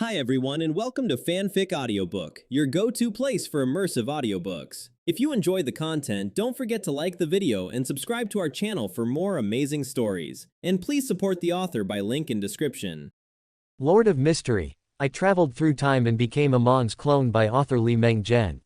Hi everyone and welcome to Fanfic Audiobook, your go-to place for immersive audiobooks. If you enjoy the content, don't forget to like the video and subscribe to our channel for more amazing stories. And please support the author by link in description. Lord of Mystery. I traveled through time and became Amon's clone by author Li Meng Zhen.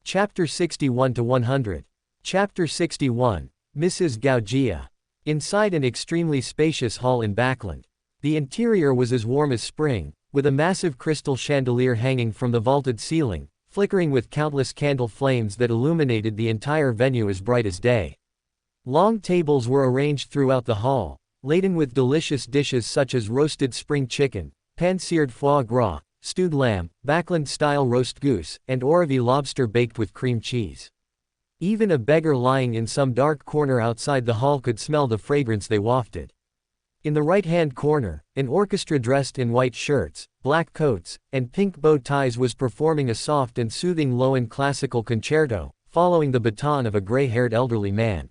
Chapter 61 to 100. Chapter 61. Mrs. Gao Jia. Inside an extremely spacious hall in Backland. The interior was as warm as spring, with a massive crystal chandelier hanging from the vaulted ceiling, flickering with countless candle flames that illuminated the entire venue as bright as day. Long tables were arranged throughout the hall, laden with delicious dishes such as roasted spring chicken, pan-seared foie gras, stewed lamb, Backland-style roast goose, and Orevie lobster baked with cream cheese. Even a beggar lying in some dark corner outside the hall could smell the fragrance they wafted. In the right-hand corner, an orchestra dressed in white shirts, black coats, and pink bow ties was performing a soft and soothing low-end classical concerto, following the baton of a gray-haired elderly man.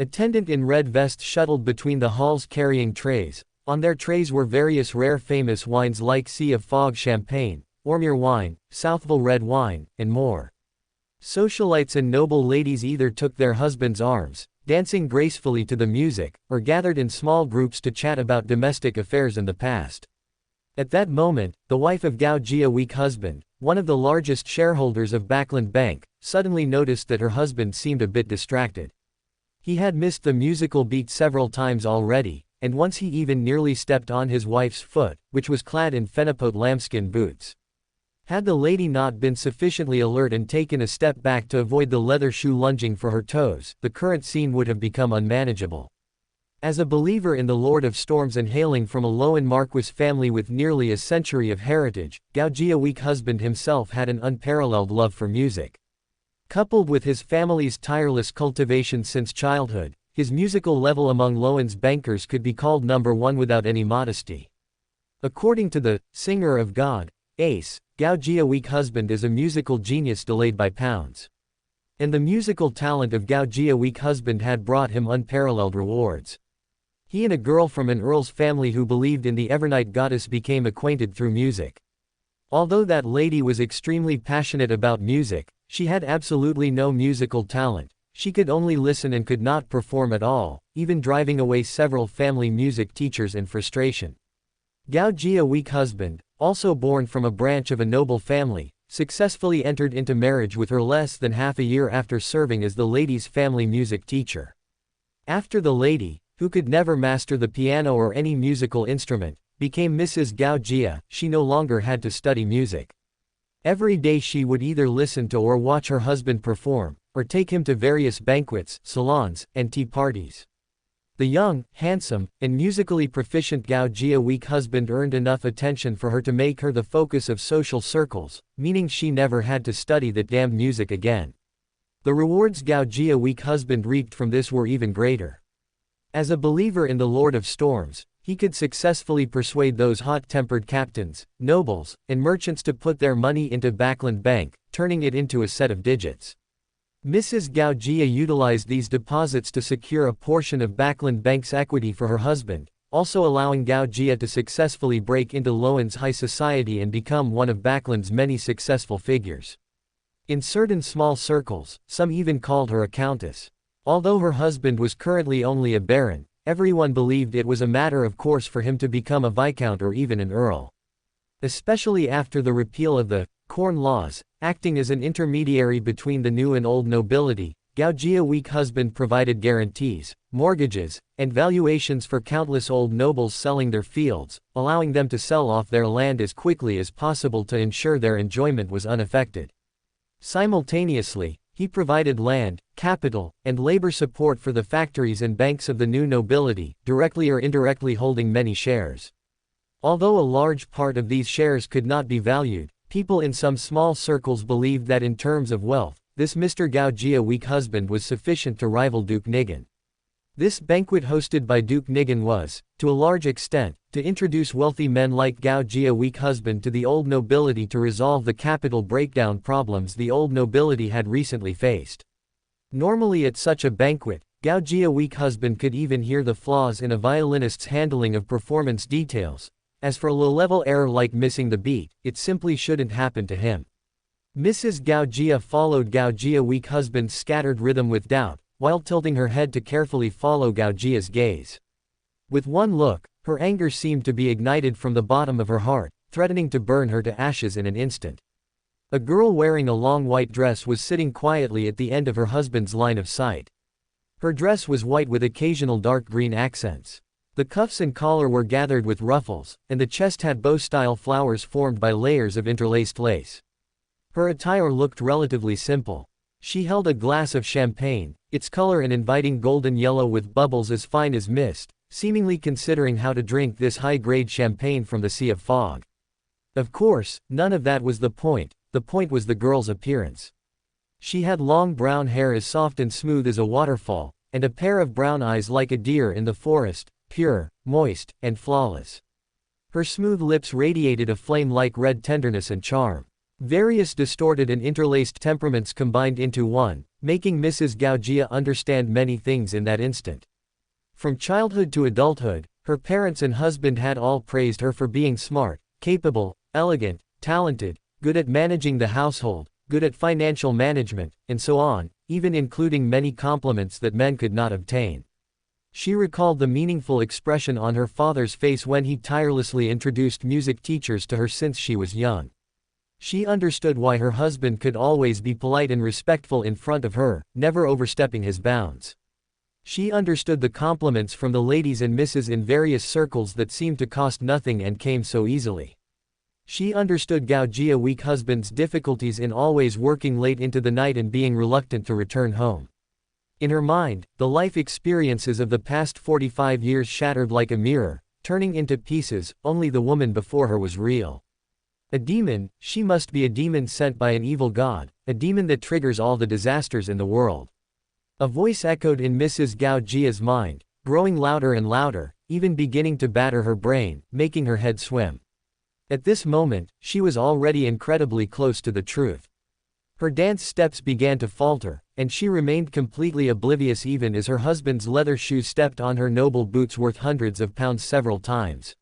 Attendant in red vest shuttled between the halls carrying trays. On their trays were various rare famous wines like Sea of Fog champagne, Ormure wine, Southville red wine, and more. Socialites and noble ladies either took their husbands' arms, dancing gracefully to the music, or gathered in small groups to chat about domestic affairs in the past. At that moment, the wife of Gao Jia weak husband, one of the largest shareholders of Backland Bank, suddenly noticed that her husband seemed a bit distracted. He had missed the musical beat several times already, and once he even nearly stepped on his wife's foot, which was clad in Fenipote lambskin boots. Had the lady not been sufficiently alert and taken a step back to avoid the leather shoe lunging for her toes, the current scene would have become unmanageable. As a believer in the Lord of Storms and hailing from a Loan Marquis family with nearly a century of heritage, Gao Jia weak husband himself had an unparalleled love for music. Coupled with his family's tireless cultivation since childhood, his musical level among Loan's bankers could be called number one without any modesty. According to the Singer of God, Ace, Gao Jia weak husband is a musical genius delayed by pounds. And the musical talent of Gao Jia weak husband had brought him unparalleled rewards. He and a girl from an earl's family who believed in the Evernight goddess became acquainted through music. Although that lady was extremely passionate about music, she had absolutely no musical talent. She could only listen and could not perform at all, even driving away several family music teachers in frustration. Gao Jia weak husband, also born from a branch of a noble family, successfully entered into marriage with her less than half a year after serving as the lady's family music teacher. After the lady, who could never master the piano or any musical instrument, became Mrs. Gao Jia, she no longer had to study music. Every day she would either listen to or watch her husband perform, or take him to various banquets, salons, and tea parties. The young, handsome, and musically proficient Gao Jia weak husband earned enough attention for her to make her the focus of social circles, meaning she never had to study that damned music again. The rewards Gao Jia weak husband reaped from this were even greater. As a believer in the Lord of Storms, he could successfully persuade those hot-tempered captains, nobles, and merchants to put their money into Backland Bank, turning it into a set of digits. Mrs. Gao Jia utilized these deposits to secure a portion of Backland Bank's equity for her husband, also allowing Gao Jia to successfully break into Loan's high society and become one of Backland's many successful figures. In certain small circles, some even called her a countess. Although her husband was currently only a baron, everyone believed it was a matter of course for him to become a viscount or even an earl. Especially after the repeal of the Corn Laws, acting as an intermediary between the new and old nobility, Gao Jia weak husband provided guarantees, mortgages, and valuations for countless old nobles selling their fields, allowing them to sell off their land as quickly as possible to ensure their enjoyment was unaffected. Simultaneously, he provided land, capital, and labor support for the factories and banks of the new nobility, directly or indirectly holding many shares. Although a large part of these shares could not be valued, people in some small circles believed that in terms of wealth, this Mr. Gao Jia weak husband was sufficient to rival Duke Nigan. This banquet hosted by Duke Nigan was, to a large extent, to introduce wealthy men like Gao Jia weak husband to the old nobility to resolve the capital breakdown problems the old nobility had recently faced. Normally at such a banquet, Gao Jia weak husband could even hear the flaws in a violinist's handling of performance details, As for low-level error like missing the beat, it simply shouldn't happen to him. Mrs. Gao Jia followed Gao Jia's weak husband's scattered rhythm with doubt, while tilting her head to carefully follow Gao Jia's gaze. With one look, her anger seemed to be ignited from the bottom of her heart, threatening to burn her to ashes in an instant. A girl wearing a long white dress was sitting quietly at the end of her husband's line of sight. Her dress was white with occasional dark green accents. The cuffs and collar were gathered with ruffles, and the chest had bow-style flowers formed by layers of interlaced lace. Her attire looked relatively simple. She held a glass of champagne, its color an inviting golden yellow with bubbles as fine as mist, seemingly considering how to drink this high-grade champagne from the sea of fog. Of course, none of that was the point was the girl's appearance. She had long brown hair as soft and smooth as a waterfall, and a pair of brown eyes like a deer in the forest, pure, moist, and flawless. Her smooth lips radiated a flame-like red tenderness and charm. Various distorted and interlaced temperaments combined into one, making Mrs. Gao Jia understand many things in that instant. From childhood to adulthood, her parents and husband had all praised her for being smart, capable, elegant, talented, good at managing the household, good at financial management, and so on, even including many compliments that men could not obtain. She recalled the meaningful expression on her father's face when he tirelessly introduced music teachers to her since she was young. She understood why her husband could always be polite and respectful in front of her, never overstepping his bounds. She understood the compliments from the ladies and misses in various circles that seemed to cost nothing and came so easily. She understood Gao Jia's weak husband's difficulties in always working late into the night and being reluctant to return home. In her mind, the life experiences of the past 45 years shattered like a mirror, turning into pieces. Only the woman before her was real. A demon, she must be a demon sent by an evil god, a demon that triggers all the disasters in the world. A voice echoed in Mrs. Gao Jia's mind, growing louder and louder, even beginning to batter her brain, making her head swim. At this moment, she was already incredibly close to the truth. Her dance steps began to falter, and she remained completely oblivious even as her husband's leather shoes stepped on her noble boots worth hundreds of pounds several times.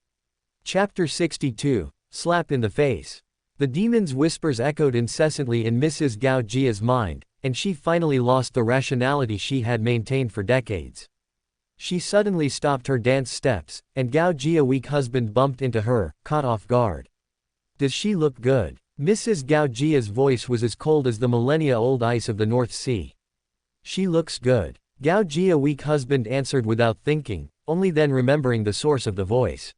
Chapter 62. Slap in the face. The demon's whispers echoed incessantly in Mrs. Gao Jia's mind, and she finally lost the rationality she had maintained for decades. She suddenly stopped her dance steps, and Gao Jia's weak husband bumped into her, caught off guard. Does she look good? Mrs. Gao Jia's voice was as cold as the millennia-old ice of the North Sea. She looks good. Gao Jia's weak husband answered without thinking, only then remembering the source of the voice.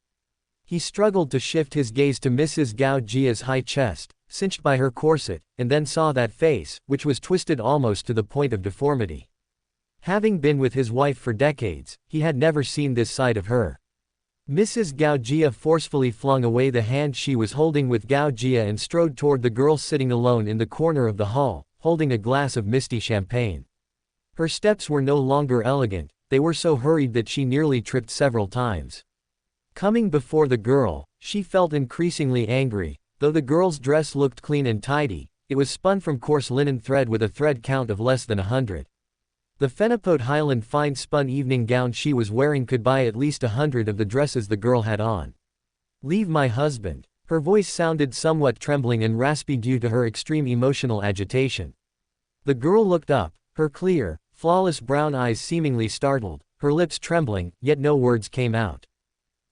He struggled to shift his gaze to Mrs. Gao Jia's high chest, cinched by her corset, and then saw that face, which was twisted almost to the point of deformity. Having been with his wife for decades, he had never seen this side of her. Mrs. Gao Jia forcefully flung away the hand she was holding with Gao Jia and strode toward the girl sitting alone in the corner of the hall, holding a glass of misty champagne. Her steps were no longer elegant, they were so hurried that she nearly tripped several times. Coming before the girl, she felt increasingly angry. Though the girl's dress looked clean and tidy, it was spun from coarse linen thread with a thread count of less than 100. The Fenipote Highland fine-spun evening gown she was wearing could buy at least 100 of the dresses the girl had on. Leave my husband. Her voice sounded somewhat trembling and raspy due to her extreme emotional agitation. The girl looked up, her clear, flawless brown eyes seemingly startled, her lips trembling, yet no words came out.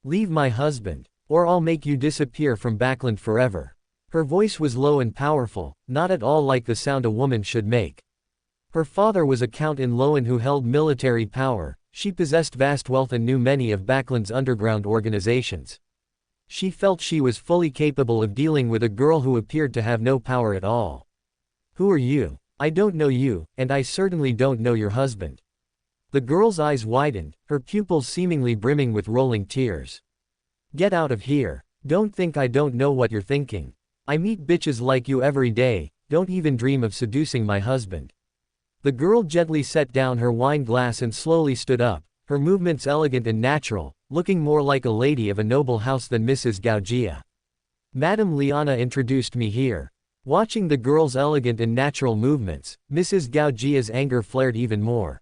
Leave my husband, or I'll make you disappear from Backland forever. Her voice was low and powerful, not at all like the sound a woman should make. Her father was a count in Loan who held military power, she possessed vast wealth and knew many of Backland's underground organizations. She felt she was fully capable of dealing with a girl who appeared to have no power at all. Who are you? I don't know you, and I certainly don't know your husband. The girl's eyes widened, her pupils seemingly brimming with rolling tears. Get out of here. Don't think I don't know what you're thinking. I meet bitches like you every day, don't even dream of seducing my husband. The girl gently set down her wine glass and slowly stood up, her movements elegant and natural, looking more like a lady of a noble house than Mrs. Gao Jia. Madame Liana introduced me here. Watching the girl's elegant and natural movements, Mrs. Gao Jia's anger flared even more.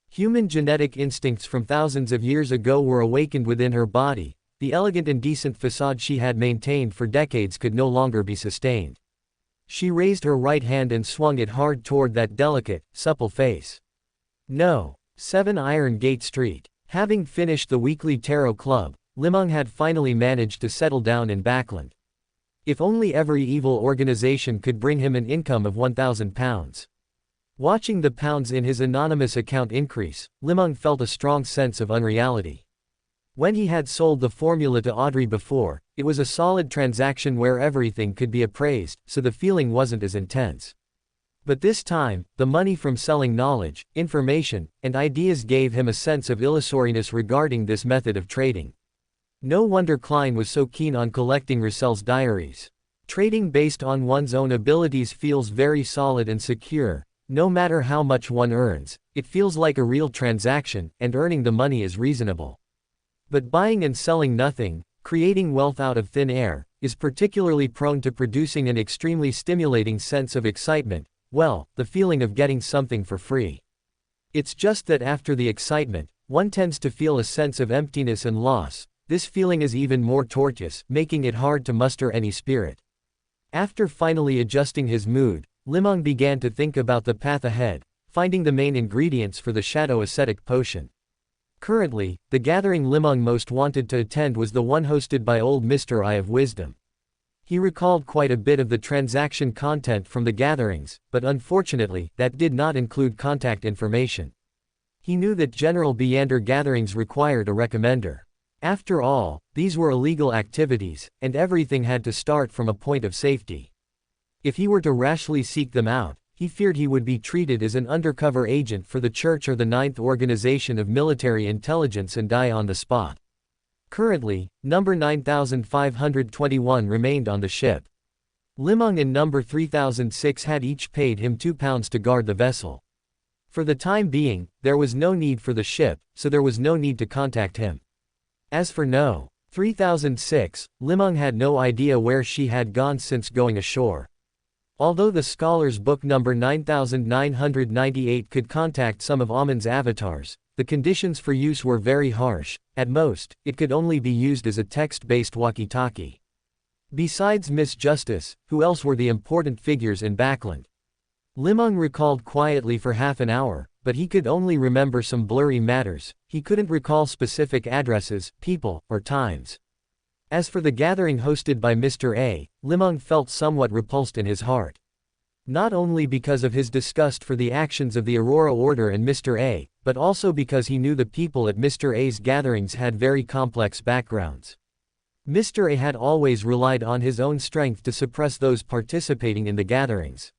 Human genetic instincts from thousands of years ago were awakened within her body, the elegant and decent facade she had maintained for decades could no longer be sustained. She raised her right hand and swung it hard toward that delicate, supple face. No. 7 Iron Gate Street. Having finished the weekly tarot club, Li Meng had finally managed to settle down in Backland. If only every evil organization could bring him an income of £1,000. Watching the pounds in his anonymous account increase, Li Meng felt a strong sense of unreality. When he had sold the formula to Audrey before, it was a solid transaction where everything could be appraised, so the feeling wasn't as intense. But this time, the money from selling knowledge, information, and ideas gave him a sense of illusoriness regarding this method of trading. No wonder Klein was so keen on collecting Russell's diaries. Trading based on one's own abilities feels very solid and secure. No matter how much one earns, it feels like a real transaction, and earning the money is reasonable. But buying and selling nothing, creating wealth out of thin air, is particularly prone to producing an extremely stimulating sense of excitement, well, the feeling of getting something for free. It's just that after the excitement, one tends to feel a sense of emptiness and loss. This feeling is even more tortuous, making it hard to muster any spirit. After finally adjusting his mood, Li Meng began to think about the path ahead, finding the main ingredients for the Shadow Ascetic Potion. Currently, the gathering Li Meng most wanted to attend was the one hosted by old Mr. Eye of Wisdom. He recalled quite a bit of the transaction content from the gatherings, but unfortunately, that did not include contact information. He knew that General Beander gatherings required a recommender. After all, these were illegal activities, and everything had to start from a point of safety. If he were to rashly seek them out, he feared he would be treated as an undercover agent for the Church or the Ninth Organization of Military Intelligence and die on the spot. Currently, number 9521 remained on the ship. Li Meng and number 3006 had each paid him £2 to guard the vessel. For the time being, there was no need for the ship, so there was no need to contact him. As for No. 3006, Li Meng had no idea where she had gone since going ashore. Although the Scholar's Book number 9998 could contact some of Amon's avatars, the conditions for use were very harsh. At most, it could only be used as a text-based walkie-talkie. Besides Miss Justice, who else were the important figures in Backland? Li Meng recalled quietly for half an hour, but he could only remember some blurry matters. He couldn't recall specific addresses, people, or times. As for the gathering hosted by Mr. A, Li Meng felt somewhat repulsed in his heart. Not only because of his disgust for the actions of the Aurora Order and Mr. A, but also because he knew the people at Mr. A's gatherings had very complex backgrounds. Mr. A had always relied on his own strength to suppress those participating in the gatherings.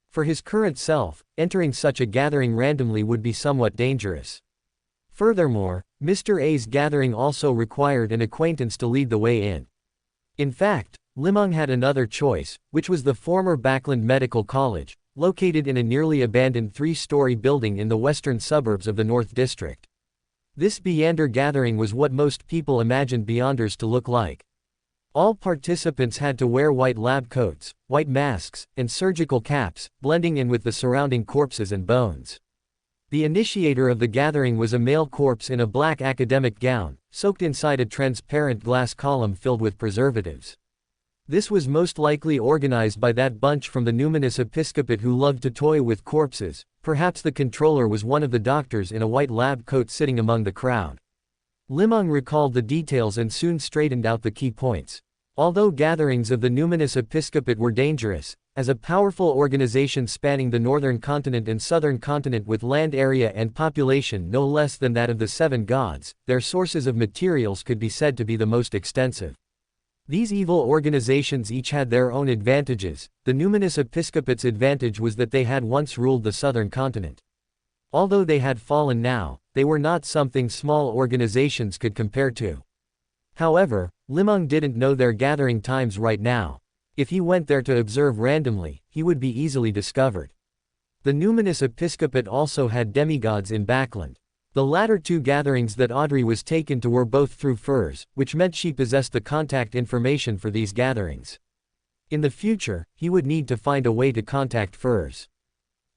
For his current self, entering such a gathering randomly would be somewhat dangerous. Furthermore, Mr. A's gathering also required an acquaintance to lead the way in. In fact, Li Meng had another choice, which was the former Backland Medical College, located in a nearly abandoned 3-story building in the western suburbs of the North District. This Beander gathering was what most people imagined Beanders to look like. All participants had to wear white lab coats, white masks, and surgical caps, blending in with the surrounding corpses and bones. The initiator of the gathering was a male corpse in a black academic gown, soaked inside a transparent glass column filled with preservatives. This was most likely organized by that bunch from the Numinous Episcopate who loved to toy with corpses. Perhaps the controller was one of the doctors in a white lab coat sitting among the crowd. Li Meng recalled the details and soon straightened out the key points. Although gatherings of the Numinous Episcopate were dangerous, as a powerful organization spanning the northern continent and southern continent with land area and population no less than that of the Seven Gods, their sources of materials could be said to be the most extensive. These evil organizations each had their own advantages. The Numinous Episcopate's advantage was that they had once ruled the southern continent. Although they had fallen now, they were not something small organizations could compare to. However, Li Meng didn't know their gathering times right now. If he went there to observe randomly, he would be easily discovered. The Numinous Episcopate also had demigods in Backland. The latter two gatherings that Audrey was taken to were both through furs, which meant she possessed the contact information for these gatherings. In the future, he would need to find a way to contact furs.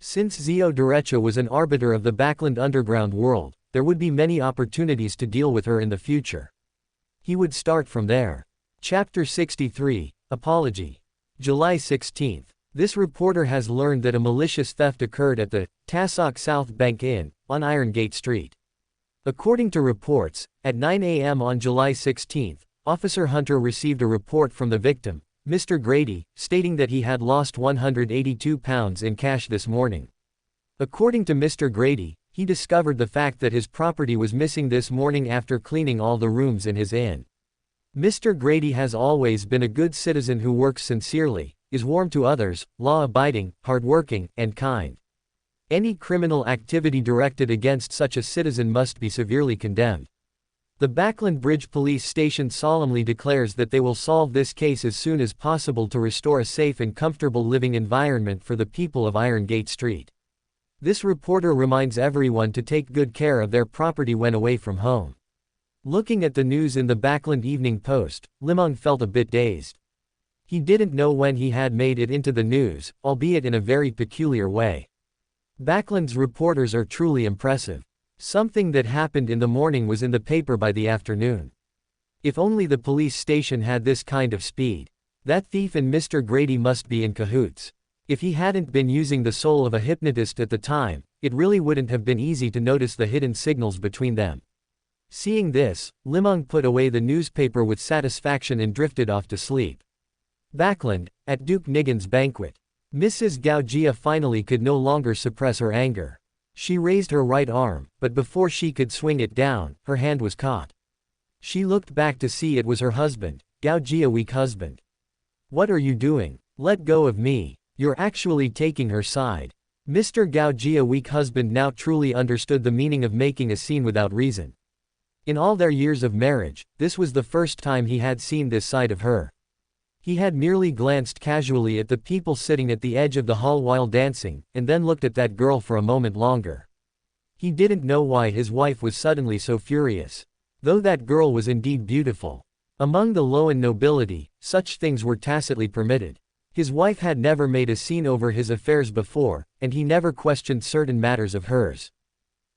Since Zio Derecha was an arbiter of the Backland underground world, there would be many opportunities to deal with her in the future. He would start from there. Chapter 63, Apology. July 16. This reporter has learned that a malicious theft occurred at the Tassoc South Bank Inn, on Iron Gate Street. According to reports, at 9 a.m. on July 16, Officer Hunter received a report from the victim, Mr. Grady, stating that he had lost £182 in cash this morning. According to Mr. Grady, he discovered the fact that his property was missing this morning after cleaning all the rooms in his inn. Mr. Grady has always been a good citizen who works sincerely, is warm to others, law-abiding, hard-working, and kind. Any criminal activity directed against such a citizen must be severely condemned. The Backland Bridge Police Station solemnly declares that they will solve this case as soon as possible to restore a safe and comfortable living environment for the people of Iron Gate Street. This reporter reminds everyone to take good care of their property when away from home. Looking at the news in the Backland Evening Post, Li Meng felt a bit dazed. He didn't know when he had made it into the news, albeit in a very peculiar way. Backland's reporters are truly impressive. Something that happened in the morning was in the paper by the afternoon. If only the police station had this kind of speed. That thief and Mr. Grady must be in cahoots. If he hadn't been using the soul of a hypnotist at the time, it really wouldn't have been easy to notice the hidden signals between them. Seeing this, Li Meng put away the newspaper with satisfaction and drifted off to sleep. Backland, at Duke Niggin's banquet. Mrs. Gao Jia finally could no longer suppress her anger. She raised her right arm, but before she could swing it down, her hand was caught. She looked back to see it was her husband, Gao Jia, weak husband. "What are you doing? Let go of me. You're actually taking her side." Mr. Gao Jia, weak husband, now truly understood the meaning of making a scene without reason. In all their years of marriage, this was the first time he had seen this side of her. He had merely glanced casually at the people sitting at the edge of the hall while dancing, and then looked at that girl for a moment longer. He didn't know why his wife was suddenly so furious. Though that girl was indeed beautiful. Among the low and nobility, such things were tacitly permitted. His wife had never made a scene over his affairs before, and he never questioned certain matters of hers.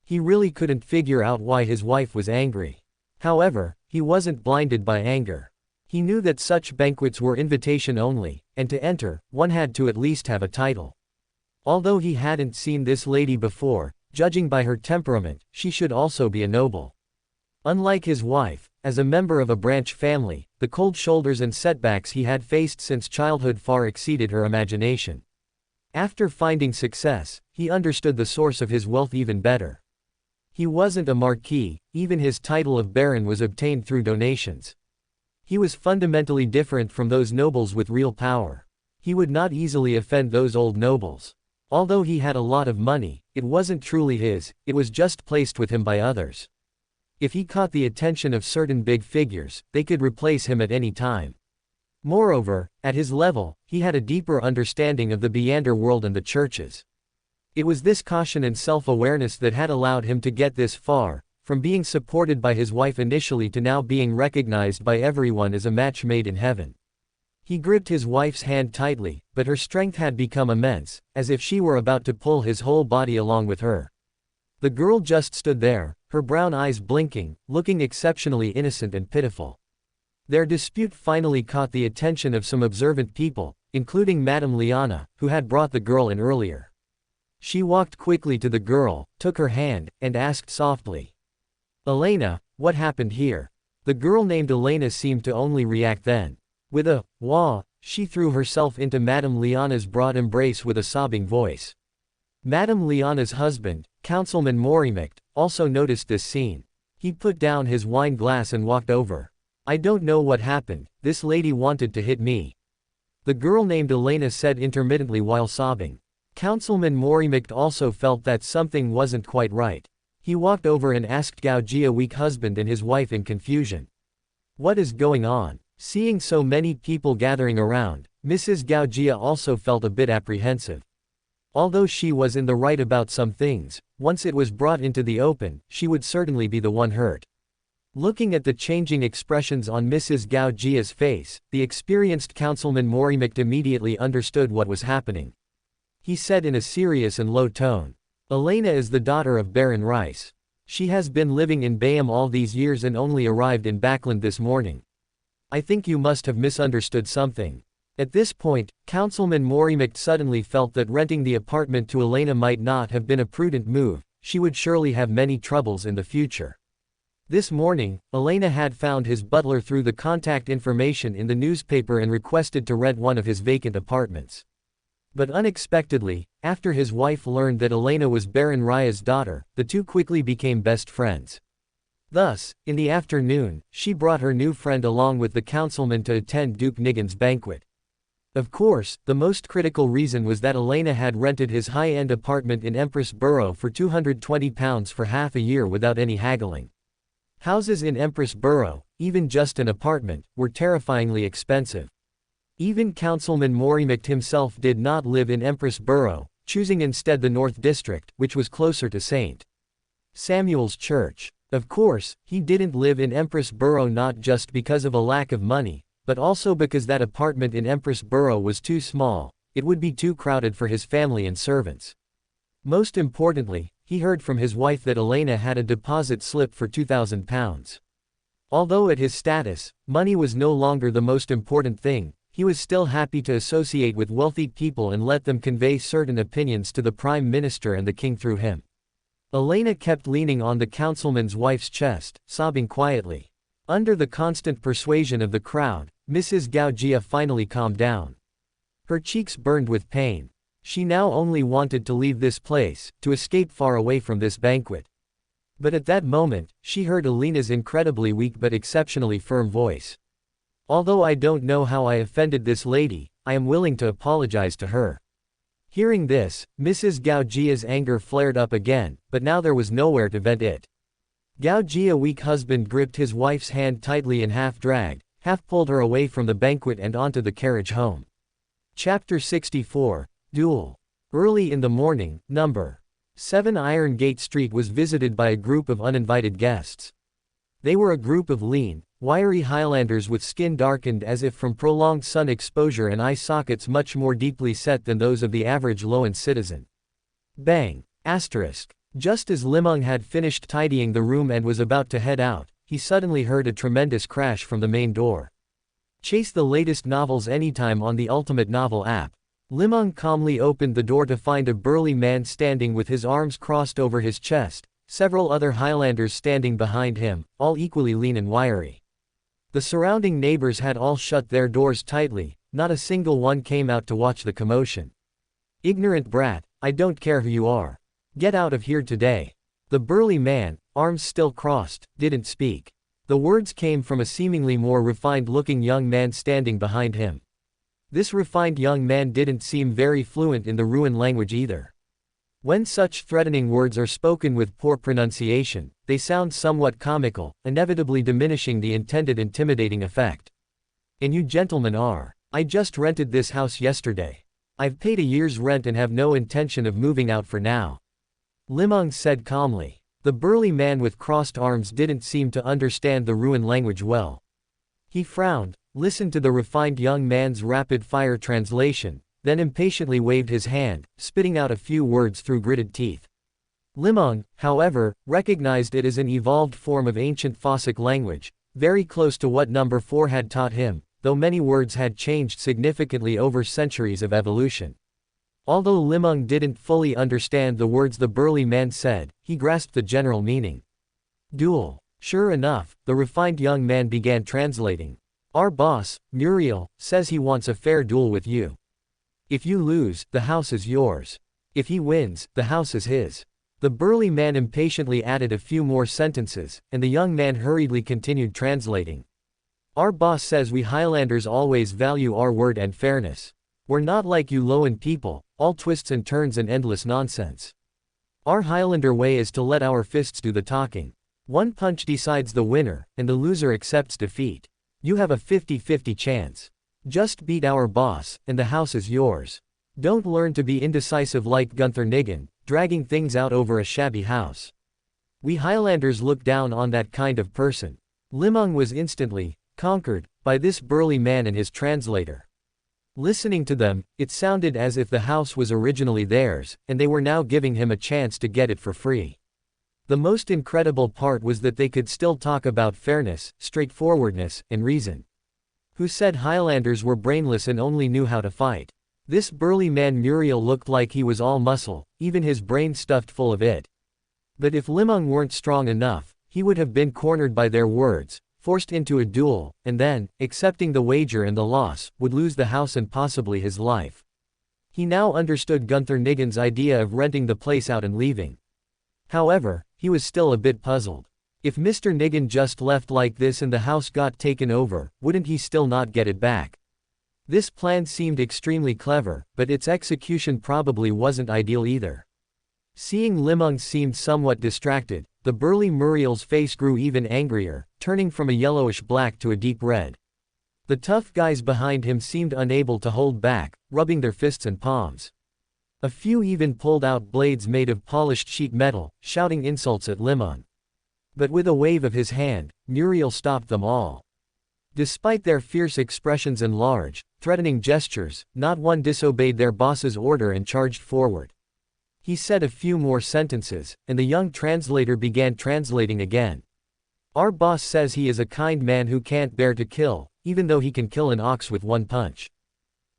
He really couldn't figure out why his wife was angry. However, he wasn't blinded by anger. He knew that such banquets were invitation only, and to enter, one had to at least have a title. Although he hadn't seen this lady before, judging by her temperament, she should also be a noble. Unlike his wife, as a member of a branch family, the cold shoulders and setbacks he had faced since childhood far exceeded her imagination. After finding success, he understood the source of his wealth even better. He wasn't a marquis, even his title of baron was obtained through donations. He was fundamentally different from those nobles with real power. He would not easily offend those old nobles. Although he had a lot of money, it wasn't truly his, it was just placed with him by others. If he caught the attention of certain big figures, they could replace him at any time. Moreover, at his level, he had a deeper understanding of the Beander world and the churches. It was this caution and self-awareness that had allowed him to get this far, from being supported by his wife initially to now being recognized by everyone as a match made in heaven. He gripped his wife's hand tightly, but her strength had become immense, as if she were about to pull his whole body along with her. The girl just stood there, her brown eyes blinking, looking exceptionally innocent and pitiful. Their dispute finally caught the attention of some observant people, including Madame Liana, who had brought the girl in earlier. She walked quickly to the girl, took her hand, and asked softly, "Elena, what happened here?" The girl named Elena seemed to only react then. With a wah, she threw herself into Madame Liana's broad embrace with a sobbing voice. Madame Liana's husband, Councilman Morimicht, also noticed this scene. He put down his wine glass and walked over. "I don't know what happened, this lady wanted to hit me," the girl named Elena said intermittently while sobbing. Councilman Morimicht also felt that something wasn't quite right. He walked over and asked Gao Jia, weak husband, and his wife in confusion. "What is going on?" Seeing so many people gathering around, Mrs. Gao Jia also felt a bit apprehensive. Although she was in the right about some things, once it was brought into the open, she would certainly be the one hurt. Looking at the changing expressions on Mrs. Gao Jia's face, the experienced Councilman Morimicht immediately understood what was happening. He said in a serious and low tone, "Elena is the daughter of Baron Rice. She has been living in Bayam all these years and only arrived in Backland this morning. I think you must have misunderstood something. At this point, Councilman Morimact suddenly felt that renting the apartment to Elena might not have been a prudent move. She would surely have many troubles in the future. This morning, Elena had found his butler through the contact information in the newspaper and requested to rent one of his vacant apartments. But unexpectedly, after his wife learned that Elena was Baron Raya's daughter, the two quickly became best friends. Thus, in the afternoon, she brought her new friend along with the councilman to attend Duke Nigan's banquet. Of course, the most critical reason was that Elena had rented his high-end apartment in Empress Borough for £220 for half a year without any haggling. Houses in Empress Borough, even just an apartment, were terrifyingly expensive. Even Councilman Morimact himself did not live in Empress Borough, choosing instead the North District, which was closer to St. Samuel's Church. Of course, he didn't live in Empress Borough not just because of a lack of money, but also because that apartment in Empress Borough was too small. It would be too crowded for his family and servants. Most importantly, he heard from his wife that Elena had a deposit slip for £2,000. Although at his status, money was no longer the most important thing, he was still happy to associate with wealthy people and let them convey certain opinions to the Prime Minister and the King through him. Elena kept leaning on the councilman's wife's chest, sobbing quietly. Under the constant persuasion of the crowd, Mrs. Gaugia finally calmed down. Her cheeks burned with pain. She now only wanted to leave this place, to escape far away from this banquet. But at that moment, she heard Elena's incredibly weak but exceptionally firm voice. Although I don't know how I offended this lady, I am willing to apologize to her. Hearing this, Mrs. Gaugia's anger flared up again, but now there was nowhere to vent it. Gaugia's weak husband gripped his wife's hand tightly and half-dragged, half-pulled her away from the banquet and onto the carriage home. Chapter 64, Duel. Early in the morning, No. 7 Iron Gate Street was visited by a group of uninvited guests. They were a group of lean, wiry Highlanders with skin darkened as if from prolonged sun exposure and eye sockets much more deeply set than those of the average low-end citizen. Bang! Asterisk. Just as Li Meng had finished tidying the room and was about to head out, he suddenly heard a tremendous crash from the main door. Chase the latest novels anytime on the Ultimate Novel app. Li Meng calmly opened the door to find a burly man standing with his arms crossed over his chest, several other Highlanders standing behind him, all equally lean and wiry. The surrounding neighbors had all shut their doors tightly, not a single one came out to watch the commotion. Ignorant brat, I don't care who you are. Get out of here today. The burly man, arms still crossed, didn't speak. The words came from a seemingly more refined-looking young man standing behind him. This refined young man didn't seem very fluent in the Ruan language either. When such threatening words are spoken with poor pronunciation, they sound somewhat comical, inevitably diminishing the intended intimidating effect. And you gentlemen are. I just rented this house yesterday. I've paid a year's rent and have no intention of moving out for now. Li Meng said calmly. The burly man with crossed arms didn't seem to understand the Ruan language well. He frowned, listened to the refined young man's rapid-fire translation, then impatiently waved his hand, spitting out a few words through gritted teeth. Li Meng, however, recognized it as an evolved form of ancient Fossic language, very close to what No. 4 had taught him, though many words had changed significantly over centuries of evolution. Although Li Meng didn't fully understand the words the burly man said, he grasped the general meaning. Duel. Sure enough, the refined young man began translating. Our boss, Muriel, says he wants a fair duel with you. If you lose, the house is yours. If he wins, the house is his. The burly man impatiently added a few more sentences, and the young man hurriedly continued translating. Our boss says we Highlanders always value our word and fairness. We're not like you Lowen people, all twists and turns and endless nonsense. Our Highlander way is to let our fists do the talking. One punch decides the winner, and the loser accepts defeat. You have a 50-50 chance. Just beat our boss, and the house is yours. Don't learn to be indecisive like Gunther Nigan, dragging things out over a shabby house. We Highlanders look down on that kind of person. Li Meng was instantly conquered by this burly man and his translator. Listening to them, it sounded as if the house was originally theirs, and they were now giving him a chance to get it for free. The most incredible part was that they could still talk about fairness, straightforwardness, and reason. Who said Highlanders were brainless and only knew how to fight? This burly man Muriel looked like he was all muscle, even his brain stuffed full of it. But if Li Meng weren't strong enough, he would have been cornered by their words, forced into a duel, and then, accepting the wager and the loss, would lose the house and possibly his life. He now understood Gunther Niggen's idea of renting the place out and leaving. However, he was still a bit puzzled. If Mr. Niggen just left like this and the house got taken over, wouldn't he still not get it back? This plan seemed extremely clever, but its execution probably wasn't ideal either. Seeing Li Meng seemed somewhat distracted, the burly Muriel's face grew even angrier, turning from a yellowish black to a deep red. The tough guys behind him seemed unable to hold back, rubbing their fists and palms. A few even pulled out blades made of polished sheet metal, shouting insults at Li Meng. But with a wave of his hand, Muriel stopped them all. Despite their fierce expressions and large, threatening gestures, not one disobeyed their boss's order and charged forward. He said a few more sentences, and the young translator began translating again. Our boss says he is a kind man who can't bear to kill, even though he can kill an ox with one punch.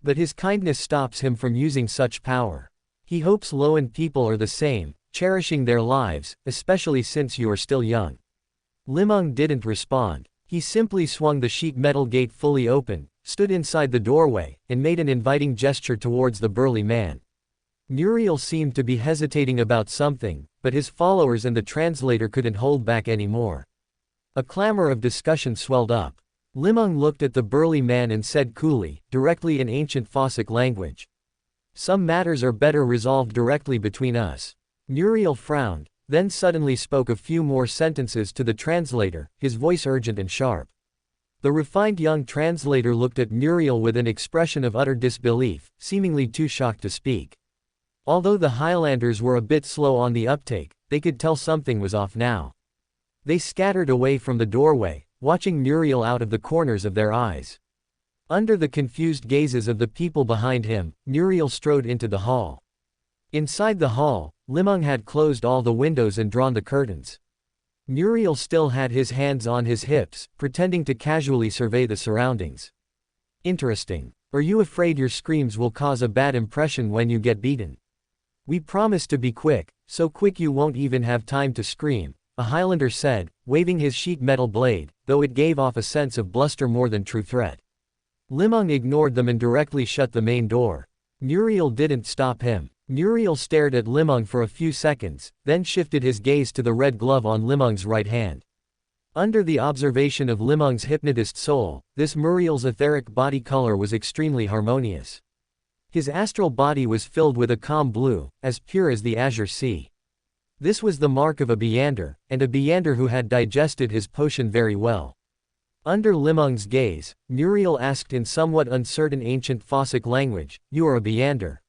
But his kindness stops him from using such power. He hopes Loan people are the same, cherishing their lives, especially since you are still young. Li Meng didn't respond. He simply swung the sheet metal gate fully open, stood inside the doorway, and made an inviting gesture towards the burly man. Muriel seemed to be hesitating about something, but his followers and the translator couldn't hold back anymore. A clamor of discussion swelled up. Li Meng looked at the burly man and said coolly, directly in ancient Fanfic language. Some matters are better resolved directly between us. Muriel frowned, then suddenly spoke a few more sentences to the translator, his voice urgent and sharp. The refined young translator looked at Muriel with an expression of utter disbelief, seemingly too shocked to speak. Although the Highlanders were a bit slow on the uptake, they could tell something was off now. They scattered away from the doorway, watching Muriel out of the corners of their eyes. Under the confused gazes of the people behind him, Muriel strode into the hall. Inside the hall, Li Meng had closed all the windows and drawn the curtains. Muriel still had his hands on his hips, pretending to casually survey the surroundings. Interesting. Are you afraid your screams will cause a bad impression when you get beaten? We promise to be quick, so quick you won't even have time to scream, a Highlander said, waving his sheet metal blade, though it gave off a sense of bluster more than true threat. Li Meng ignored them and directly shut the main door. Muriel didn't stop him. Muriel stared at Li Meng for a few seconds, then shifted his gaze to the red glove on Li Meng's right hand. Under the observation of Li Meng's hypnotist soul, this Muriel's etheric body color was extremely harmonious. His astral body was filled with a calm blue, as pure as the azure sea. This was the mark of a Beyander, and a Beyander who had digested his potion very well. Under Li Meng's gaze, Muriel asked in somewhat uncertain ancient Fanfic language, "You are a Beyander.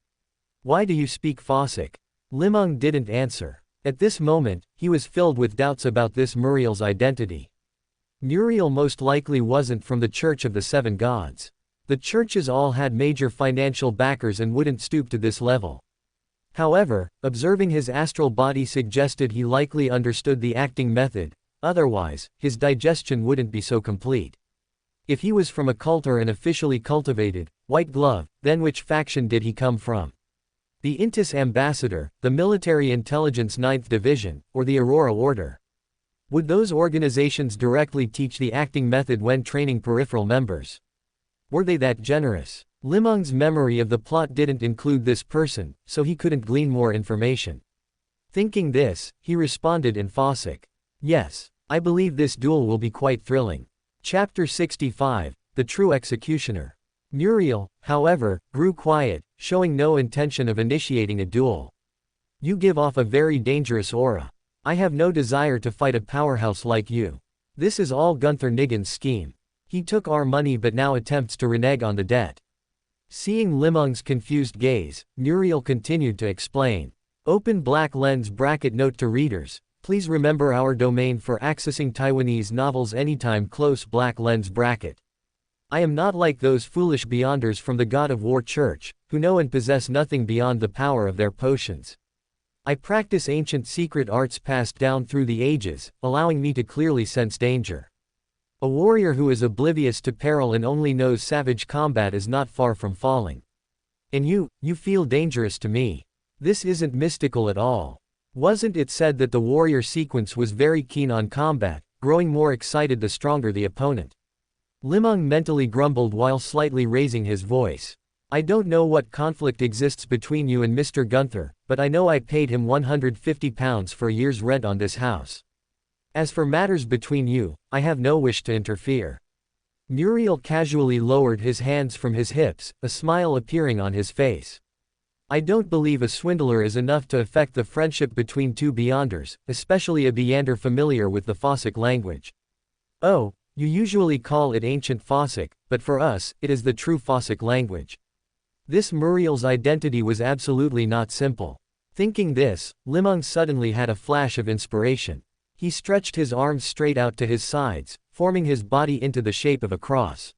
Why do you speak Fanfic?" Li Meng didn't answer. At this moment, he was filled with doubts about this Muriel's identity. Muriel most likely wasn't from the Church of the Seven Gods. The churches all had major financial backers and wouldn't stoop to this level. However, observing his astral body suggested he likely understood the acting method, otherwise, his digestion wouldn't be so complete. If he was from a cult or an officially cultivated, white glove, then which faction did he come from? The Intis Ambassador, the Military Intelligence 9th Division, or the Aurora Order? Would those organizations directly teach the acting method when training peripheral members? Were they that generous? Li Meng's memory of the plot didn't include this person, so he couldn't glean more information. Thinking this, he responded in Fanfic. Yes, I believe this duel will be quite thrilling. Chapter 65, The True Executioner. Muriel, however, grew quiet, showing no intention of initiating a duel. You give off a very dangerous aura. I have no desire to fight a powerhouse like you. This is all Gunther Niggen's scheme. He took our money but now attempts to renege on the debt. Seeing Li Meng's confused gaze, Muriel continued to explain. Open black lens bracket note to readers. Please remember our domain for accessing Taiwanese novels anytime close black lens bracket. I am not like those foolish Beyonders from the God of War Church, who know and possess nothing beyond the power of their potions. I practice ancient secret arts passed down through the ages, allowing me to clearly sense danger. A warrior who is oblivious to peril and only knows savage combat is not far from falling. And you feel dangerous to me. This isn't mystical at all. Wasn't it said that the warrior sequence was very keen on combat, growing more excited the stronger the opponent? Li Meng mentally grumbled while slightly raising his voice. I don't know what conflict exists between you and Mr. Gunther, but I know I paid him £150 for a year's rent on this house. As for matters between you, I have no wish to interfere. Muriel casually lowered his hands from his hips, a smile appearing on his face. I don't believe a swindler is enough to affect the friendship between two Beyonders, especially a Beyonder familiar with the Fossic language. Oh, you usually call it ancient Fossic, but for us, it is the true Fossic language. This Muriel's identity was absolutely not simple. Thinking this, Li Meng suddenly had a flash of inspiration. He stretched his arms straight out to his sides, forming his body into the shape of a cross.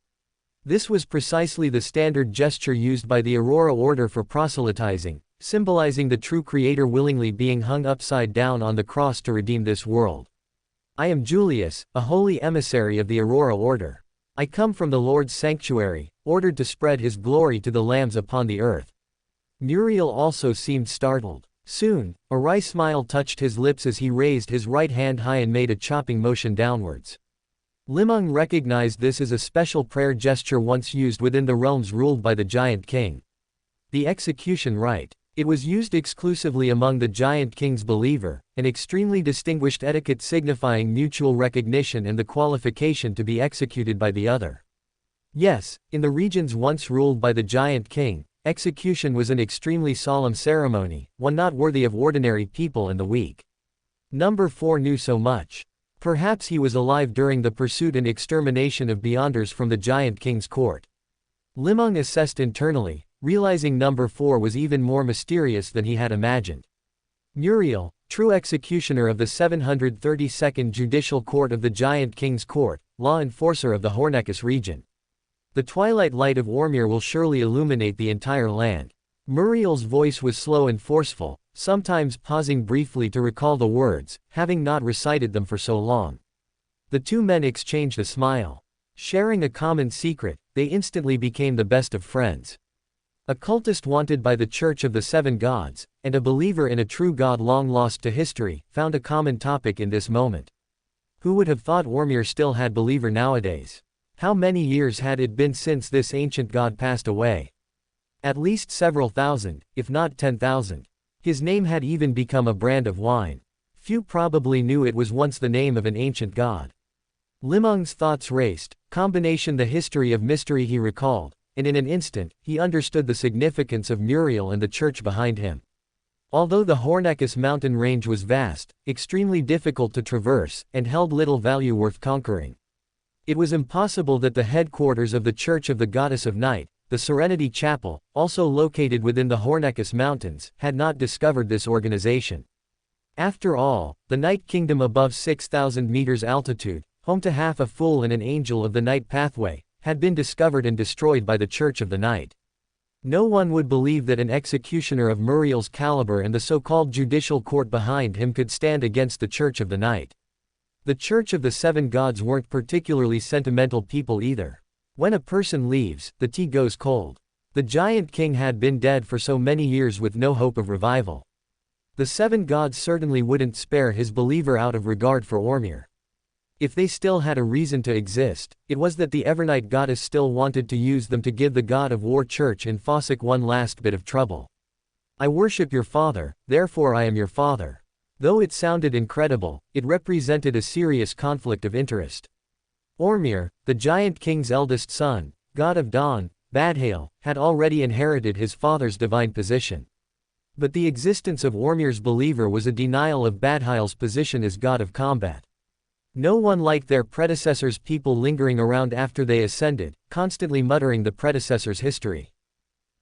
This was precisely the standard gesture used by the Aurora Order for proselytizing, symbolizing the true creator willingly being hung upside down on the cross to redeem this world. I am Julius, a holy emissary of the Aurora Order. I come from the Lord's sanctuary, ordered to spread his glory to the lambs upon the earth. Muriel also seemed startled. Soon, a wry smile touched his lips as he raised his right hand high and made a chopping motion downwards. Li Meng recognized this as a special prayer gesture once used within the realms ruled by the Giant King. The execution rite. It was used exclusively among the Giant King's believer, an extremely distinguished etiquette signifying mutual recognition and the qualification to be executed by the other. Yes, in the regions once ruled by the Giant King, execution was an extremely solemn ceremony, one not worthy of ordinary people and the weak. Number 4 knew so much. Perhaps he was alive during the pursuit and extermination of Beyonders from the Giant King's court. Li Meng assessed internally, realizing number 4 was even more mysterious than he had imagined. Muriel, true executioner of the 732nd Judicial Court of the Giant King's Court, law enforcer of the Hornekis region. The twilight light of Ormir will surely illuminate the entire land. Muriel's voice was slow and forceful, sometimes pausing briefly to recall the words, having not recited them for so long. The two men exchanged a smile. Sharing a common secret, they instantly became the best of friends. A cultist wanted by the Church of the Seven Gods, and a believer in a true god long lost to history, found a common topic in this moment. Who would have thought Ormir still had believer nowadays? How many years had it been since this ancient god passed away? At least several thousand, if not 10,000. His name had even become a brand of wine. Few probably knew it was once the name of an ancient god. Li Meng's thoughts raced, combination the history of mystery he recalled, and in an instant, he understood the significance of Muriel and the church behind him. Although the Hornekis mountain range was vast, extremely difficult to traverse, and held little value worth conquering, it was impossible that the headquarters of the Church of the Goddess of Night, the Serenity Chapel, also located within the Hornekis Mountains, had not discovered this organization. After all, the Night Kingdom above 6,000 meters altitude, home to half a fool and an angel of the night pathway, had been discovered and destroyed by the Church of the Night. No one would believe that an executioner of Muriel's caliber and the so-called judicial court behind him could stand against the Church of the Night. The Church of the Seven Gods weren't particularly sentimental people either. When a person leaves, the tea goes cold. The Giant King had been dead for so many years with no hope of revival. The Seven Gods certainly wouldn't spare his believer out of regard for Ormir. If they still had a reason to exist, it was that the Evernight goddess still wanted to use them to give the god of war Church in Fossic one last bit of trouble. I worship your father, therefore I am your father. Though it sounded incredible, it represented a serious conflict of interest. Ormir, the Giant King's eldest son, god of dawn, Badhail, had already inherited his father's divine position. But the existence of Ormir's believer was a denial of Badhail's position as god of combat. No one liked their predecessors' people lingering around after they ascended, constantly muttering the predecessor's history.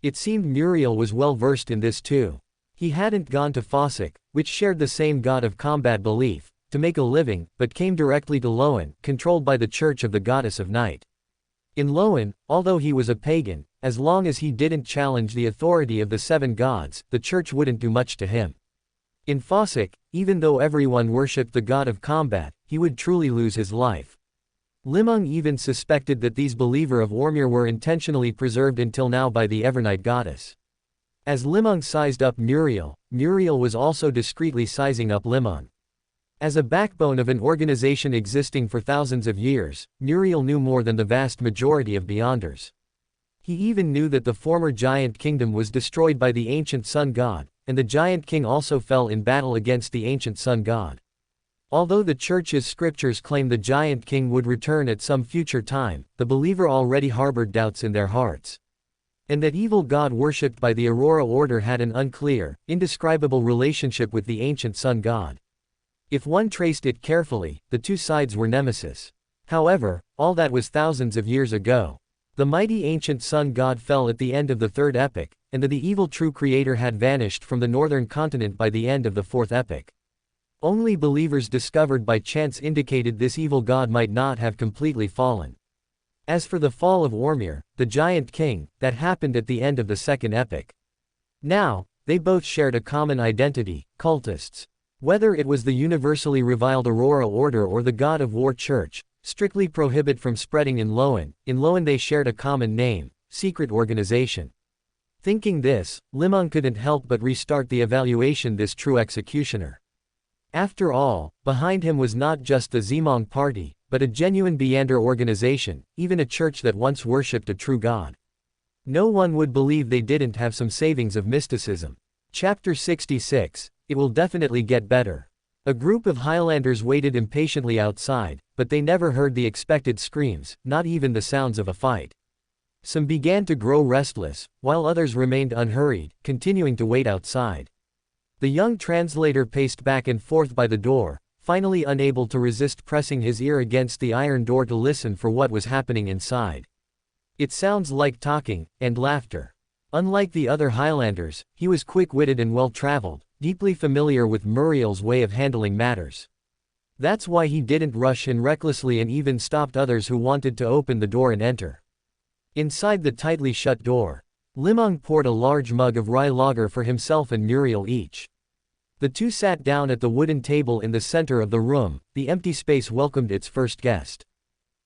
It seemed Muriel was well versed in this too. He hadn't gone to Fossic, which shared the same god of combat belief, to make a living, but came directly to Loan, controlled by the Church of the Goddess of Night. In Loan, although he was a pagan, as long as he didn't challenge the authority of the seven gods, the church wouldn't do much to him. In Fossick, even though everyone worshipped the god of combat, he would truly lose his life. Li Meng even suspected that these believers of Ormir were intentionally preserved until now by the Evernight goddess. As Li Meng sized up Muriel, Muriel was also discreetly sizing up Li Meng. As a backbone of an organization existing for thousands of years, Muriel knew more than the vast majority of Beyonders. He even knew that the former giant kingdom was destroyed by the ancient sun god, and the giant king also fell in battle against the ancient sun god. Although the church's scriptures claim the giant king would return at some future time, the believer already harbored doubts in their hearts. And that evil god worshipped by the Aurora Order had an unclear, indescribable relationship with the ancient sun god. If one traced it carefully, the two sides were nemesis. However, all that was thousands of years ago. The mighty ancient sun god fell at the end of the third epoch, and the evil true creator had vanished from the northern continent by the end of the fourth epoch. Only believers discovered by chance indicated this evil god might not have completely fallen. As for the fall of Ormir, the giant king, that happened at the end of the second epoch. Now, they both shared a common identity, cultists. Whether it was the universally reviled Aurora Order or the God of War Church, strictly prohibited from spreading in Loan they shared a common name, secret organization. Thinking this, Li Meng couldn't help but restart the evaluation this true executioner. After all, behind him was not just the Zemong party, but a genuine Beyonder organization, even a church that once worshipped a true god. No one would believe they didn't have some savings of mysticism. Chapter 66, It will definitely get better. A group of Highlanders waited impatiently outside, but they never heard the expected screams, not even the sounds of a fight. Some began to grow restless, while others remained unhurried, continuing to wait outside. The young translator paced back and forth by the door, finally unable to resist pressing his ear against the iron door to listen for what was happening inside. It sounds like talking, and laughter. Unlike the other Highlanders, he was quick-witted and well-traveled, deeply familiar with Muriel's way of handling matters. That's why he didn't rush in recklessly and even stopped others who wanted to open the door and enter. Inside the tightly shut door, Li Meng poured a large mug of rye lager for himself and Muriel each. The two sat down at the wooden table in the center of the room. The empty space welcomed its first guest.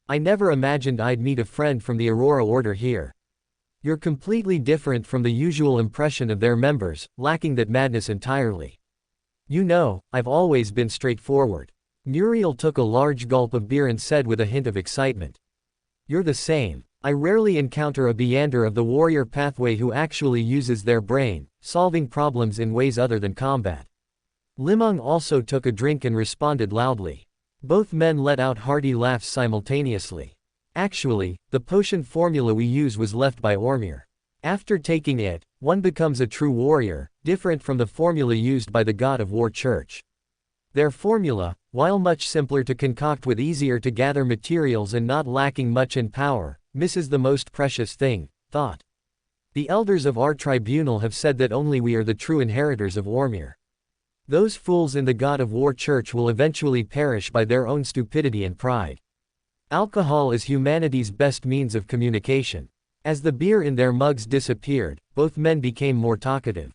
I never imagined I'd meet a friend from the Aurora Order here. You're completely different from the usual impression of their members, lacking that madness entirely. You know, I've always been straightforward. Muriel took a large gulp of beer and said with a hint of excitement. You're the same. I rarely encounter a Beyonder of the warrior pathway who actually uses their brain, solving problems in ways other than combat. Li Meng also took a drink and responded loudly. Both men let out hearty laughs simultaneously. Actually, the potion formula we use was left by Ormir. After taking it, one becomes a true warrior, different from the formula used by the God of War Church. Their formula, while much simpler to concoct with easier to gather materials and not lacking much in power, misses the most precious thing, thought. The elders of our tribunal have said that only we are the true inheritors of Ormir. Those fools in the God of War Church will eventually perish by their own stupidity and pride. Alcohol is humanity's best means of communication. As the beer in their mugs disappeared, both men became more talkative.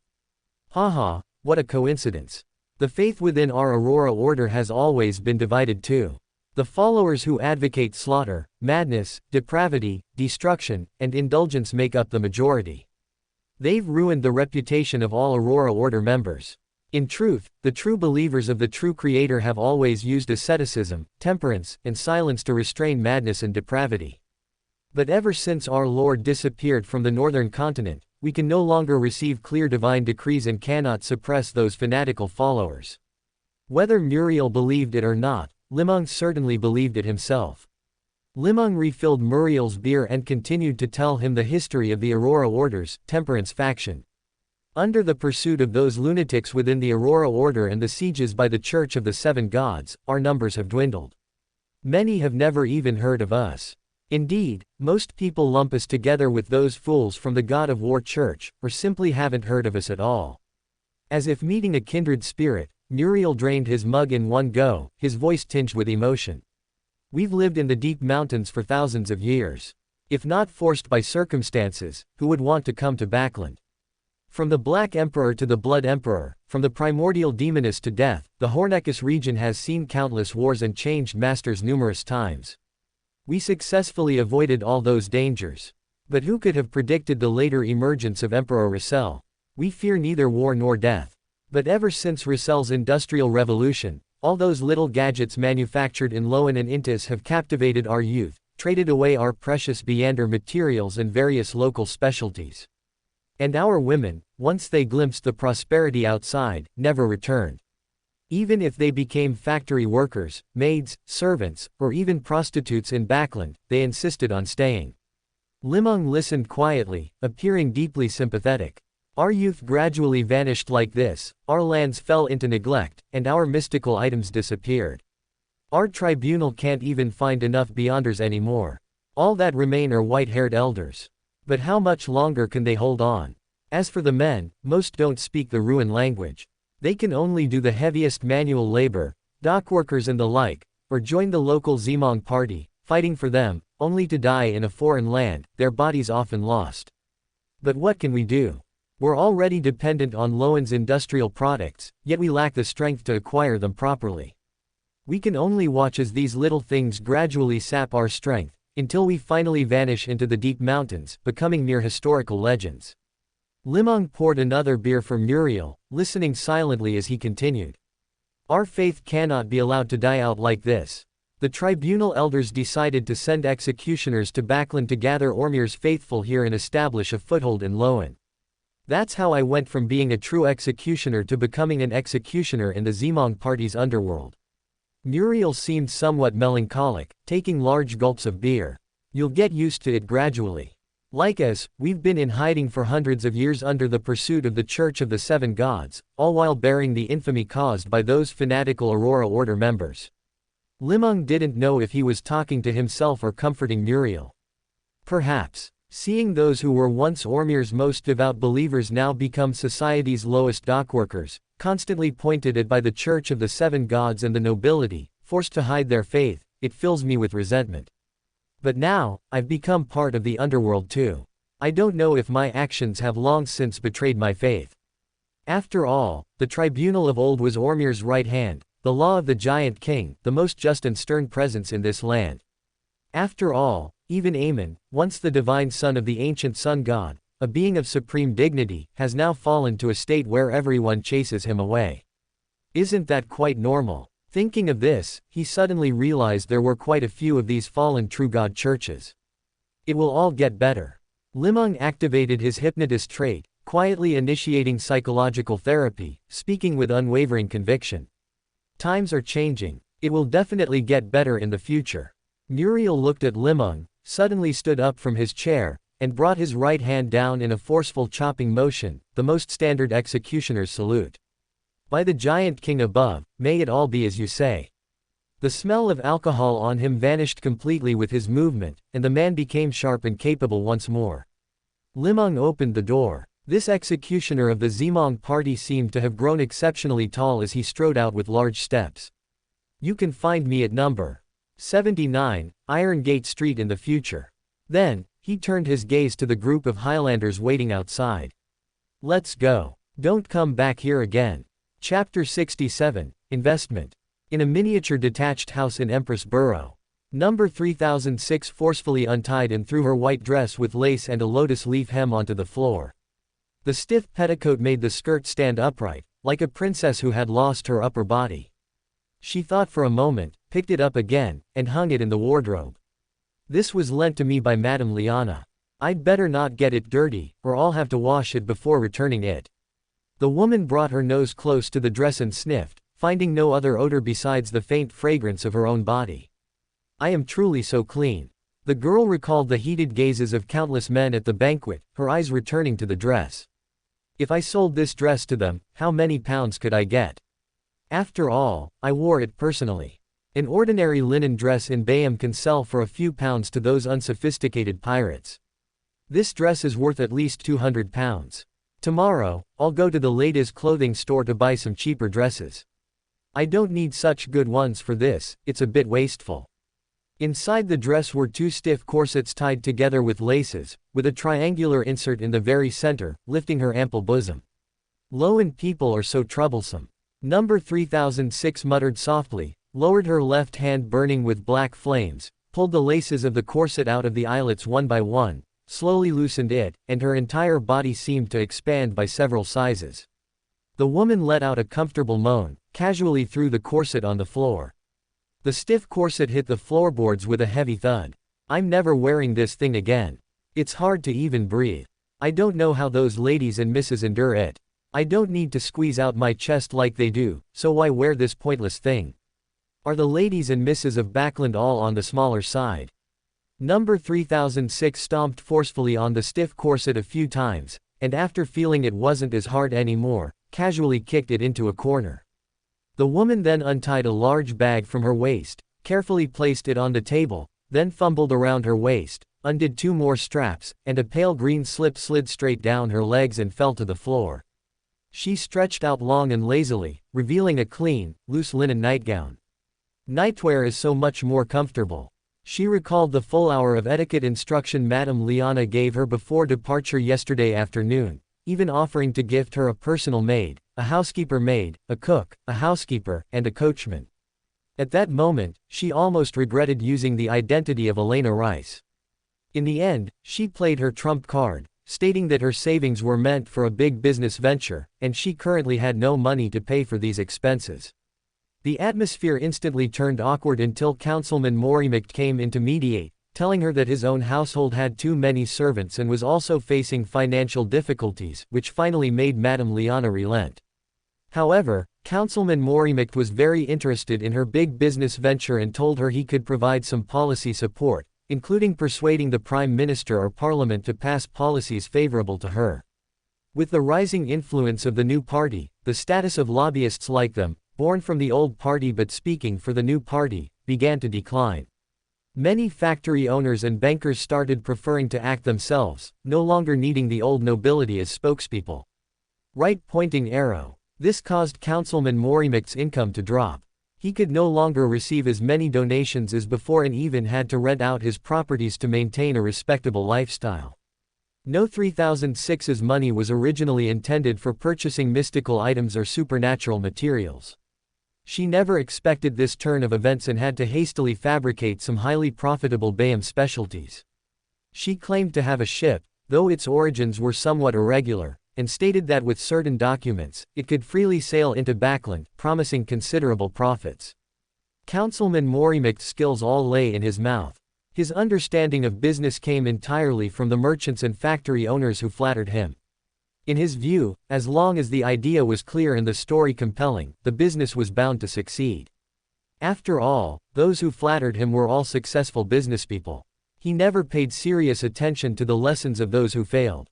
Haha, what a coincidence. The faith within our Aurora Order has always been divided too. The followers who advocate slaughter, madness, depravity, destruction, and indulgence make up the majority. They've ruined the reputation of all Aurora Order members. In truth, the true believers of the true Creator have always used asceticism, temperance, and silence to restrain madness and depravity. But ever since our Lord disappeared from the northern continent, we can no longer receive clear divine decrees and cannot suppress those fanatical followers. Whether Muriel believed it or not, Li Meng certainly believed it himself. Li Meng refilled Muriel's beer and continued to tell him the history of the Aurora Order's temperance faction. Under the pursuit of those lunatics within the Aurora Order and the sieges by the Church of the Seven Gods, our numbers have dwindled. Many have never even heard of us. Indeed, most people lump us together with those fools from the God of War Church, or simply haven't heard of us at all. As if meeting a kindred spirit, Muriel drained his mug in one go, his voice tinged with emotion. We've lived in the deep mountains for thousands of years. If not forced by circumstances, who would want to come to Backland? From the Black Emperor to the Blood Emperor, from the primordial demoness to death, the Hornecus region has seen countless wars and changed masters numerous times. We successfully avoided all those dangers. But who could have predicted the later emergence of Emperor Russell? We fear neither war nor death. But ever since Russell's Industrial Revolution, all those little gadgets manufactured in Loan and Intis have captivated our youth, traded away our precious Beander materials and various local specialties. And our women, once they glimpsed the prosperity outside, never returned. Even if they became factory workers, maids, servants, or even prostitutes in Backland, they insisted on staying. Li Meng listened quietly, appearing deeply sympathetic. Our youth gradually vanished like this, our lands fell into neglect, and our mystical items disappeared. Our tribunal can't even find enough Beyonders anymore. All that remain are white-haired elders. But how much longer can they hold on? As for the men, most don't speak the Ruan language. They can only do the heaviest manual labor, dockworkers and the like, or join the local Zimong party, fighting for them, only to die in a foreign land, their bodies often lost. But what can we do? We're already dependent on Loan's industrial products, yet we lack the strength to acquire them properly. We can only watch as these little things gradually sap our strength, until we finally vanish into the deep mountains, becoming mere historical legends. Li Meng poured another beer for Muriel, listening silently as he continued. Our faith cannot be allowed to die out like this. The tribunal elders decided to send executioners to Backland to gather Ormir's faithful here and establish a foothold in Loan. That's how I went from being a true executioner to becoming an executioner in the Zimong party's underworld. Muriel seemed somewhat melancholic, taking large gulps of beer. You'll get used to it gradually. Like us, we've been in hiding for hundreds of years under the pursuit of the Church of the Seven Gods, all while bearing the infamy caused by those fanatical Aurora Order members. Li Meng didn't know if he was talking to himself or comforting Muriel. Perhaps. Seeing those who were once Ormir's most devout believers now become society's lowest dockworkers, constantly pointed at by the Church of the Seven Gods and the nobility, forced to hide their faith, it fills me with resentment. But now, I've become part of the underworld too. I don't know if my actions have long since betrayed my faith. After all, the tribunal of old was Ormir's right hand, the law of the giant king, the most just and stern presence in this land. After all, even Amon, once the divine son of the ancient sun god, a being of supreme dignity, has now fallen to a state where everyone chases him away. Isn't that quite normal? Thinking of this, he suddenly realized there were quite a few of these fallen true god churches. It will all get better. Li Meng activated his hypnotist trait, quietly initiating psychological therapy, speaking with unwavering conviction. Times are changing. It will definitely get better in the future. Muriel looked at Li Meng, suddenly stood up from his chair, and brought his right hand down in a forceful chopping motion, the most standard executioner's salute. By the giant king above, may it all be as you say. The smell of alcohol on him vanished completely with his movement, and the man became sharp and capable once more. Li Meng opened the door. This executioner of the Zimong party seemed to have grown exceptionally tall as he strode out with large steps. You can find me at number 79, Iron Gate Street in the future. Then, he turned his gaze to the group of Highlanders waiting outside. Let's go. Don't come back here again. Chapter 67, Investment. In a miniature detached house in Empress Borough. Number 3006 forcefully untied and threw her white dress with lace and a lotus leaf hem onto the floor. The stiff petticoat made the skirt stand upright, like a princess who had lost her upper body. She thought for a moment, picked it up again, and hung it in the wardrobe. This was lent to me by Madame Liana. I'd better not get it dirty, or I'll have to wash it before returning it. The woman brought her nose close to the dress and sniffed, finding no other odor besides the faint fragrance of her own body. I am truly so clean. The girl recalled the heated gazes of countless men at the banquet, her eyes returning to the dress. If I sold this dress to them, how many pounds could I get? After all, I wore it personally. An ordinary linen dress in Bayam can sell for a few pounds to those unsophisticated pirates. This dress is worth at least 200 pounds. Tomorrow, I'll go to the ladies' clothing store to buy some cheaper dresses. I don't need such good ones for this, it's a bit wasteful. Inside the dress were two stiff corsets tied together with laces, with a triangular insert in the very center, lifting her ample bosom. "Lo, and people are so troublesome." Number 3006 muttered softly, lowered her left hand burning with black flames, pulled the laces of the corset out of the eyelets one by one, slowly loosened it, and her entire body seemed to expand by several sizes. The woman let out a comfortable moan, casually threw the corset on the floor. The stiff corset hit the floorboards with a heavy thud. "I'm never wearing this thing again. It's hard to even breathe. I don't know how those ladies and misses endure it. I don't need to squeeze out my chest like they do, so why wear this pointless thing? Are the ladies and misses of Backland all on the smaller side?" Number 3006 stomped forcefully on the stiff corset a few times, and after feeling it wasn't as hard anymore, casually kicked it into a corner. The woman then untied a large bag from her waist, carefully placed it on the table, then fumbled around her waist, undid two more straps, and a pale green slip slid straight down her legs and fell to the floor. She stretched out long and lazily, revealing a clean, loose linen nightgown. Nightwear is so much more comfortable. She recalled the full hour of etiquette instruction Madame Liana gave her before departure yesterday afternoon, even offering to gift her a personal maid, a housekeeper maid, a cook, a housekeeper, and a coachman. At that moment, she almost regretted using the identity of Elena Rice. In the end, she played her trump card, stating that her savings were meant for a big business venture, and she currently had no money to pay for these expenses. The atmosphere instantly turned awkward until Councilman Morimicht came in to mediate, telling her that his own household had too many servants and was also facing financial difficulties, which finally made Madame Liana relent. However, Councilman Morimicht was very interested in her big business venture and told her he could provide some policy support, including persuading the Prime Minister or Parliament to pass policies favorable to her. With the rising influence of the new party, the status of lobbyists like them, born from the old party but speaking for the new party, began to decline. Many factory owners and bankers started preferring to act themselves, no longer needing the old nobility as spokespeople. Right-pointing arrow. This caused Councilman Morimicht's income to drop. He could no longer receive as many donations as before and even had to rent out his properties to maintain a respectable lifestyle. No 3006's money was originally intended for purchasing mystical items or supernatural materials. She never expected this turn of events and had to hastily fabricate some highly profitable Bayam specialties. She claimed to have a ship, though its origins were somewhat irregular, and stated that with certain documents, it could freely sail into Backland, promising considerable profits. Councilman Morimicht's skills all lay in his mouth. His understanding of business came entirely from the merchants and factory owners who flattered him. In his view, as long as the idea was clear and the story compelling, the business was bound to succeed. After all, those who flattered him were all successful businesspeople. He never paid serious attention to the lessons of those who failed.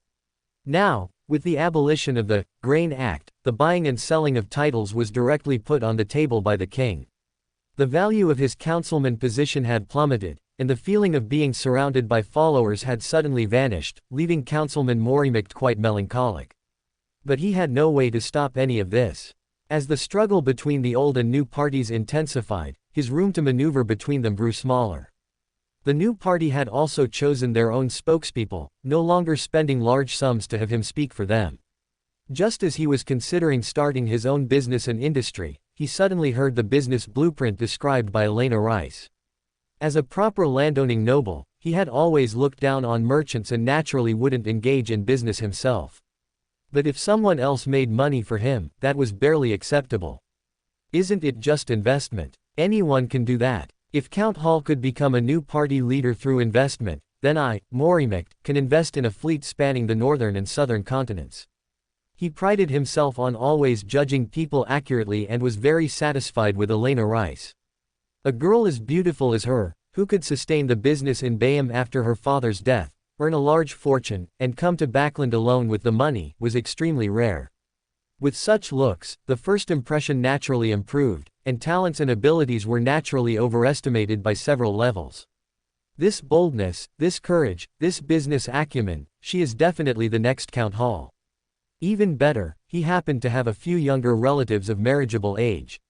Now, with the abolition of the Grain Act, the buying and selling of titles was directly put on the table by the king. The value of his councilman position had plummeted, and the feeling of being surrounded by followers had suddenly vanished, leaving Councilman Morimicht quite melancholic. But he had no way to stop any of this. As the struggle between the old and new parties intensified, his room to maneuver between them grew smaller. The new party had also chosen their own spokespeople, no longer spending large sums to have him speak for them. Just as he was considering starting his own business and industry, he suddenly heard the business blueprint described by Elena Rice. As a proper landowning noble, he had always looked down on merchants and naturally wouldn't engage in business himself. But if someone else made money for him, that was barely acceptable. Isn't it just investment? Anyone can do that. If Count Hall could become a new party leader through investment, then I, Morimicht, can invest in a fleet spanning the northern and southern continents. He prided himself on always judging people accurately and was very satisfied with Elena Rice. A girl as beautiful as her, who could sustain the business in Bayam after her father's death, earn a large fortune, and come to Backland alone with the money, was extremely rare. With such looks, the first impression naturally improved, and talents and abilities were naturally overestimated by several levels. This boldness, this courage, this business acumen, she is definitely the next Count Hall. Even better, he happened to have a few younger relatives of marriageable age.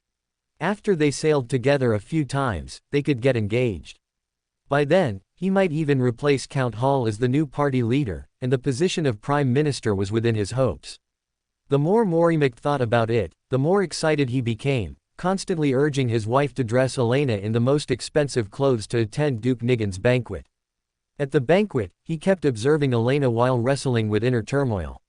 After they sailed together a few times, they could get engaged. By then, he might even replace Count Hall as the new party leader, and the position of prime minister was within his hopes. The more Morimek thought about it, the more excited he became, constantly urging his wife to dress Elena in the most expensive clothes to attend Duke Nigan's banquet. At the banquet, he kept observing Elena while wrestling with inner turmoil.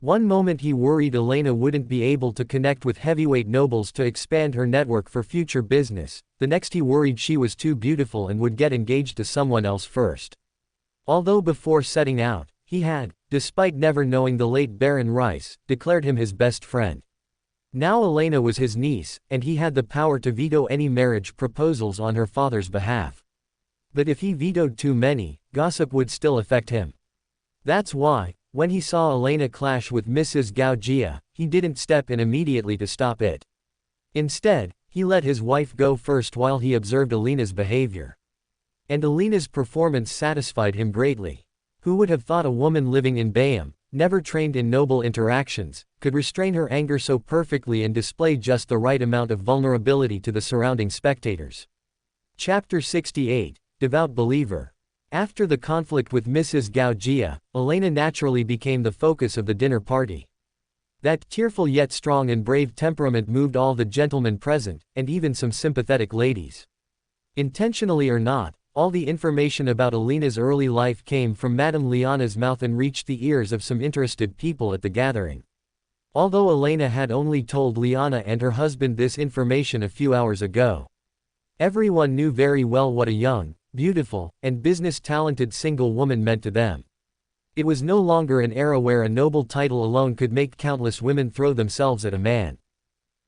One moment he worried Elena wouldn't be able to connect with heavyweight nobles to expand her network for future business, the next he worried she was too beautiful and would get engaged to someone else first. Although before setting out, he had, despite never knowing the late Baron Rice, declared him his best friend. Now Elena was his niece, and he had the power to veto any marriage proposals on her father's behalf. But if he vetoed too many, gossip would still affect him. That's why, when he saw Elena clash with Mrs. Gao Jia, he didn't step in immediately to stop it. Instead, he let his wife go first while he observed Elena's behavior. And Elena's performance satisfied him greatly. Who would have thought a woman living in Bayam, never trained in noble interactions, could restrain her anger so perfectly and display just the right amount of vulnerability to the surrounding spectators? Chapter 68, Devout Believer. After the conflict with Mrs. Gao Jia, Elena naturally became the focus of the dinner party. That tearful yet strong and brave temperament moved all the gentlemen present, and even some sympathetic ladies. Intentionally or not, all the information about Elena's early life came from Madame Liana's mouth and reached the ears of some interested people at the gathering. Although Elena had only told Liana and her husband this information a few hours ago, everyone knew very well what a young, beautiful, and business-talented single woman meant to them. It was no longer an era where a noble title alone could make countless women throw themselves at a man.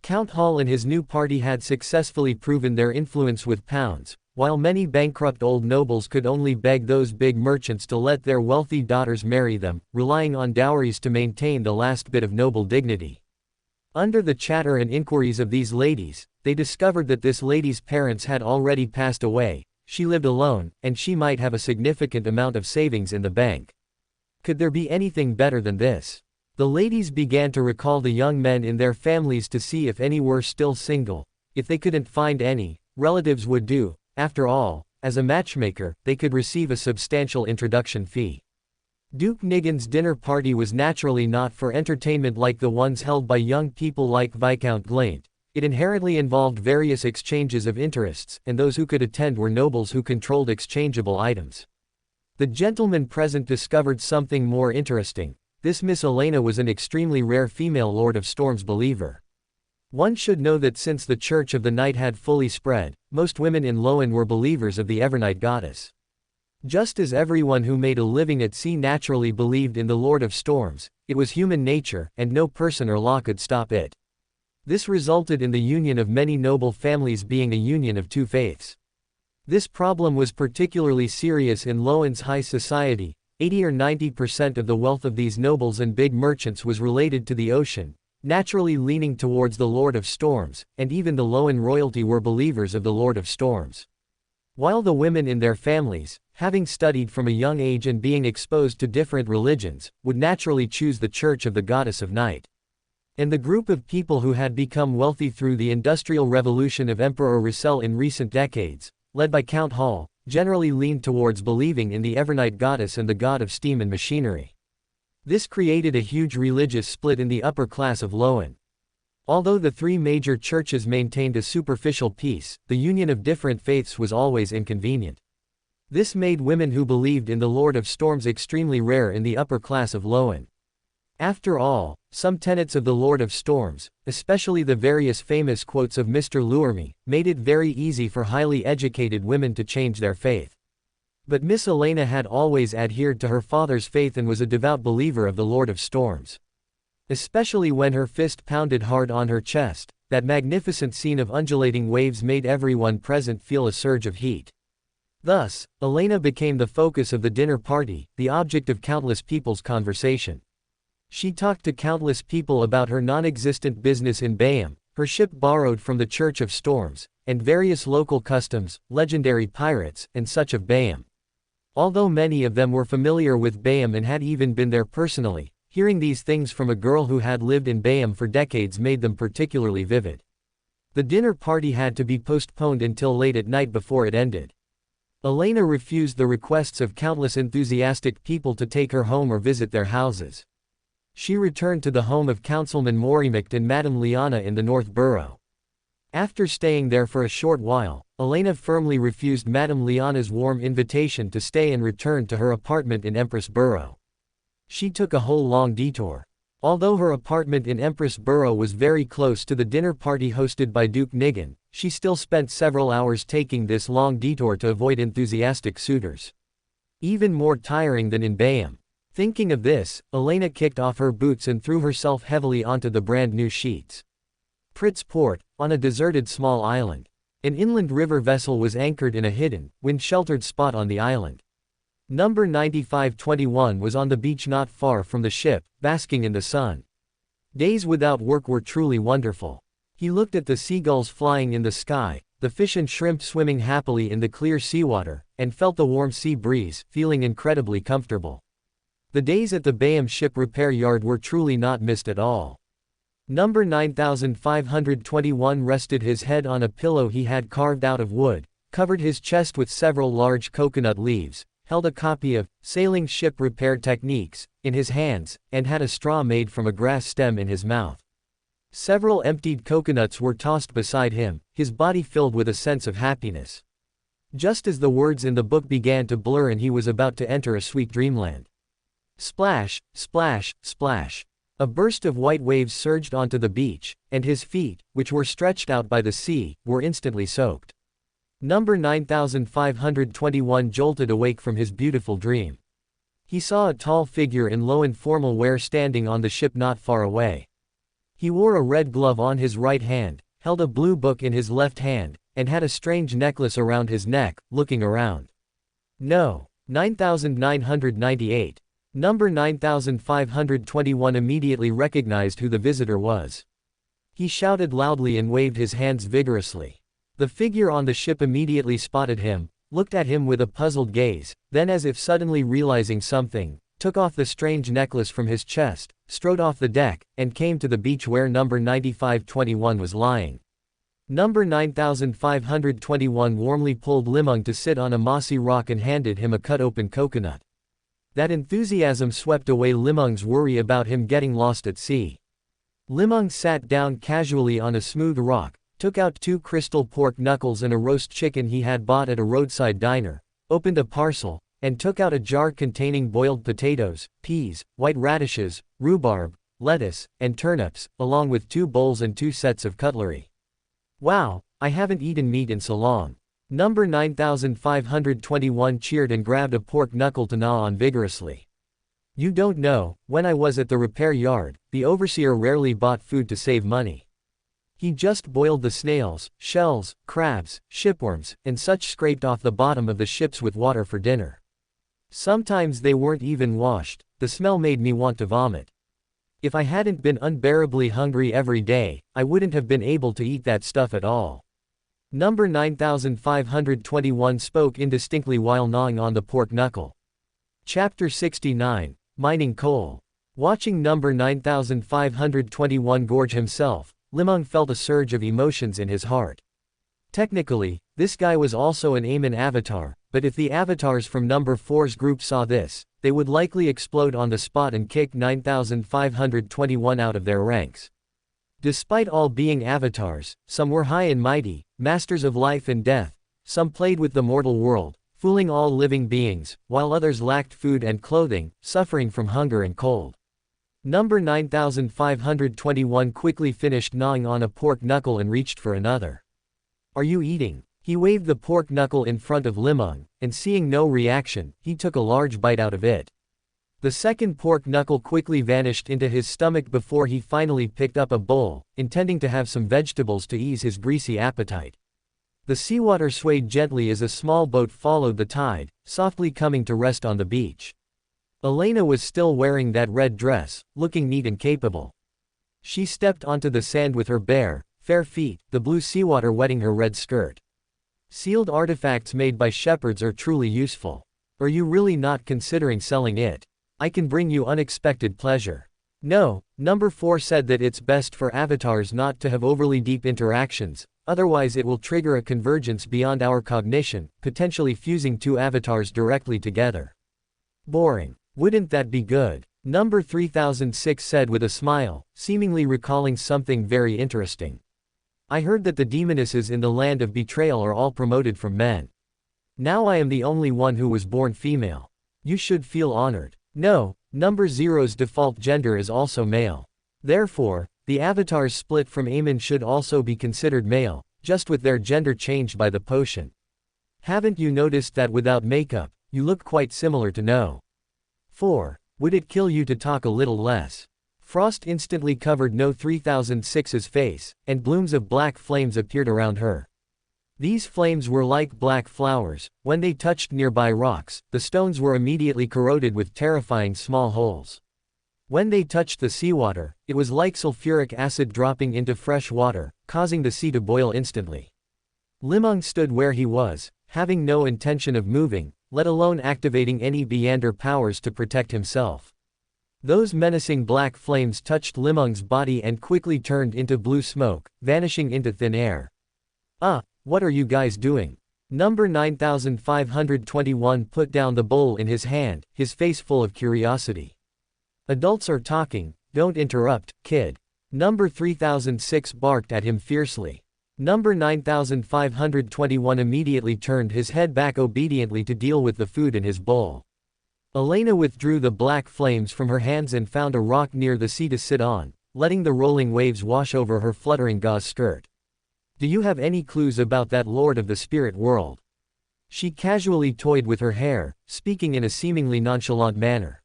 Count Hall and his new party had successfully proven their influence with pounds, while many bankrupt old nobles could only beg those big merchants to let their wealthy daughters marry them, relying on dowries to maintain the last bit of noble dignity. Under the chatter and inquiries of these ladies, they discovered that this lady's parents had already passed away. She lived alone, and she might have a significant amount of savings in the bank. Could there be anything better than this? The ladies began to recall the young men in their families to see if any were still single. If they couldn't find any, relatives would do. After all, as a matchmaker, they could receive a substantial introduction fee. Duke Nigan's dinner party was naturally not for entertainment like the ones held by young people like Viscount Glaint. It inherently involved various exchanges of interests, and those who could attend were nobles who controlled exchangeable items. The gentlemen present discovered something more interesting. This Miss Elena was an extremely rare female Lord of Storms believer. One should know that since the Church of the Night had fully spread, most women in Loan were believers of the Evernight goddess. Just as everyone who made a living at sea naturally believed in the Lord of Storms, it was human nature, and no person or law could stop it. This resulted in the union of many noble families being a union of two faiths. This problem was particularly serious in Loan's high society. 80 or 90% of the wealth of these nobles and big merchants was related to the ocean, naturally leaning towards the Lord of Storms, and even the Loan royalty were believers of the Lord of Storms. While the women in their families, having studied from a young age and being exposed to different religions, would naturally choose the Church of the Goddess of Night. And the group of people who had become wealthy through the Industrial Revolution of Emperor Russell in recent decades, led by Count Hall, generally leaned towards believing in the Evernight goddess and the god of steam and machinery. This created a huge religious split in the upper class of Loan. Although the three major churches maintained a superficial peace, the union of different faiths was always inconvenient. This made women who believed in the Lord of Storms extremely rare in the upper class of Loan. After all, some tenets of the Lord of Storms, especially the various famous quotes of Mr. Luerme, made it very easy for highly educated women to change their faith. But Miss Elena had always adhered to her father's faith and was a devout believer of the Lord of Storms. Especially when her fist pounded hard on her chest, that magnificent scene of undulating waves made everyone present feel a surge of heat. Thus, Elena became the focus of the dinner party, the object of countless people's conversation. She talked to countless people about her non-existent business in Bayam, her ship borrowed from the Church of Storms, and various local customs, legendary pirates, and such of Bayam. Although many of them were familiar with Bayam and had even been there personally, hearing these things from a girl who had lived in Bayam for decades made them particularly vivid. The dinner party had to be postponed until late at night before it ended. Elena refused the requests of countless enthusiastic people to take her home or visit their houses. She returned to the home of Councilman Morimicht and Madame Liana in the North Borough. After staying there for a short while, Elena firmly refused Madame Liana's warm invitation to stay and returned to her apartment in Empress Borough. She took a whole long detour. Although her apartment in Empress Borough was very close to the dinner party hosted by Duke Nigan, she still spent several hours taking this long detour to avoid enthusiastic suitors. Even more tiring than in Bayam. Thinking of this, Elena kicked off her boots and threw herself heavily onto the brand new sheets. Pritz Port, on a deserted small island. An inland river vessel was anchored in a hidden, wind-sheltered spot on the island. Number 9521 was on the beach not far from the ship, basking in the sun. Days without work were truly wonderful. He looked at the seagulls flying in the sky, the fish and shrimp swimming happily in the clear seawater, and felt the warm sea breeze, feeling incredibly comfortable. The days at the Bayam ship repair yard were truly not missed at all. Number 9521 rested his head on a pillow he had carved out of wood, covered his chest with several large coconut leaves, held a copy of Sailing Ship Repair Techniques in his hands, and had a straw made from a grass stem in his mouth. Several emptied coconuts were tossed beside him, his body filled with a sense of happiness. Just as the words in the book began to blur and he was about to enter a sweet dreamland. Splash, splash, splash. A burst of white waves surged onto the beach, and his feet, which were stretched out by the sea, were instantly soaked. Number 9521 jolted awake from his beautiful dream. He saw a tall figure in low and formal wear standing on the ship not far away. He wore a red glove on his right hand, held a blue book in his left hand, and had a strange necklace around his neck, looking around. No. 9998. Number 9521 immediately recognized who the visitor was. He shouted loudly and waved his hands vigorously. The figure on the ship immediately spotted him, looked at him with a puzzled gaze, then as if suddenly realizing something, took off the strange necklace from his chest, strode off the deck, and came to the beach where number 9521 was lying. Number 9521 warmly pulled Li Meng to sit on a mossy rock and handed him a cut-open coconut. That enthusiasm swept away Li Meng's worry about him getting lost at sea. Li Meng sat down casually on a smooth rock, took out 2 crystal pork knuckles and a roast chicken he had bought at a roadside diner, opened a parcel, and took out a jar containing boiled potatoes, peas, white radishes, rhubarb, lettuce, and turnips, along with 2 bowls and 2 sets of cutlery. Wow, I haven't eaten meat in so long. Number 9521 cheered and grabbed a pork knuckle to gnaw on vigorously. You don't know, when I was at the repair yard, the overseer rarely bought food to save money. He just boiled the snails, shells, crabs, shipworms, and such scraped off the bottom of the ships with water for dinner. Sometimes they weren't even washed, the smell made me want to vomit. If I hadn't been unbearably hungry every day, I wouldn't have been able to eat that stuff at all. Number 9521 spoke indistinctly while gnawing on the pork knuckle. Chapter 69, Mining Coal. Watching number 9521 gorge himself, Li Meng felt a surge of emotions in his heart. Technically, this guy was also an Amon avatar, but if the avatars from number 4's group saw this, they would likely explode on the spot and kick 9521 out of their ranks. Despite all being avatars, some were high and mighty, masters of life and death, some played with the mortal world, fooling all living beings, while others lacked food and clothing, suffering from hunger and cold. Number 9521 quickly finished gnawing on a pork knuckle and reached for another. Are you eating? He waved the pork knuckle in front of Li Meng, and seeing no reaction, he took a large bite out of it. The second pork knuckle quickly vanished into his stomach before he finally picked up a bowl, intending to have some vegetables to ease his greasy appetite. The seawater swayed gently as a small boat followed the tide, softly coming to rest on the beach. Elena was still wearing that red dress, looking neat and capable. She stepped onto the sand with her bare, fair feet, the blue seawater wetting her red skirt. Sealed artifacts made by shepherds are truly useful. Are you really not considering selling it? I can bring you unexpected pleasure. No, number 4 said that it's best for avatars not to have overly deep interactions, otherwise it will trigger a convergence beyond our cognition, potentially fusing two avatars directly together. Boring. Wouldn't that be good? Number 3006 said with a smile, seemingly recalling something very interesting. I heard that the demonesses in the land of betrayal are all promoted from men. Now I am the only one who was born female. You should feel honored. No, number 0's default gender is also male. Therefore, the avatars split from Amon should also be considered male, just with their gender changed by the potion. Haven't you noticed that without makeup, you look quite similar to No. 4. Would it kill you to talk a little less? Frost instantly covered No 3006's face, and blooms of black flames appeared around her. These flames were like black flowers. When they touched nearby rocks, the stones were immediately corroded with terrifying small holes. When they touched the seawater, it was like sulfuric acid dropping into fresh water, causing the sea to boil instantly. Li Meng stood where he was, having no intention of moving, let alone activating any Beander powers to protect himself. Those menacing black flames touched Li Meng's body and quickly turned into blue smoke, vanishing into thin air. What are you guys doing? Number 9521 put down the bowl in his hand, his face full of curiosity. Adults are talking, don't interrupt, kid. Number 3006 barked at him fiercely. Number 9521 immediately turned his head back obediently to deal with the food in his bowl. Elena withdrew the black flames from her hands and found a rock near the sea to sit on, letting the rolling waves wash over her fluttering gauze skirt. Do you have any clues about that lord of the spirit world? She casually toyed with her hair, speaking in a seemingly nonchalant manner.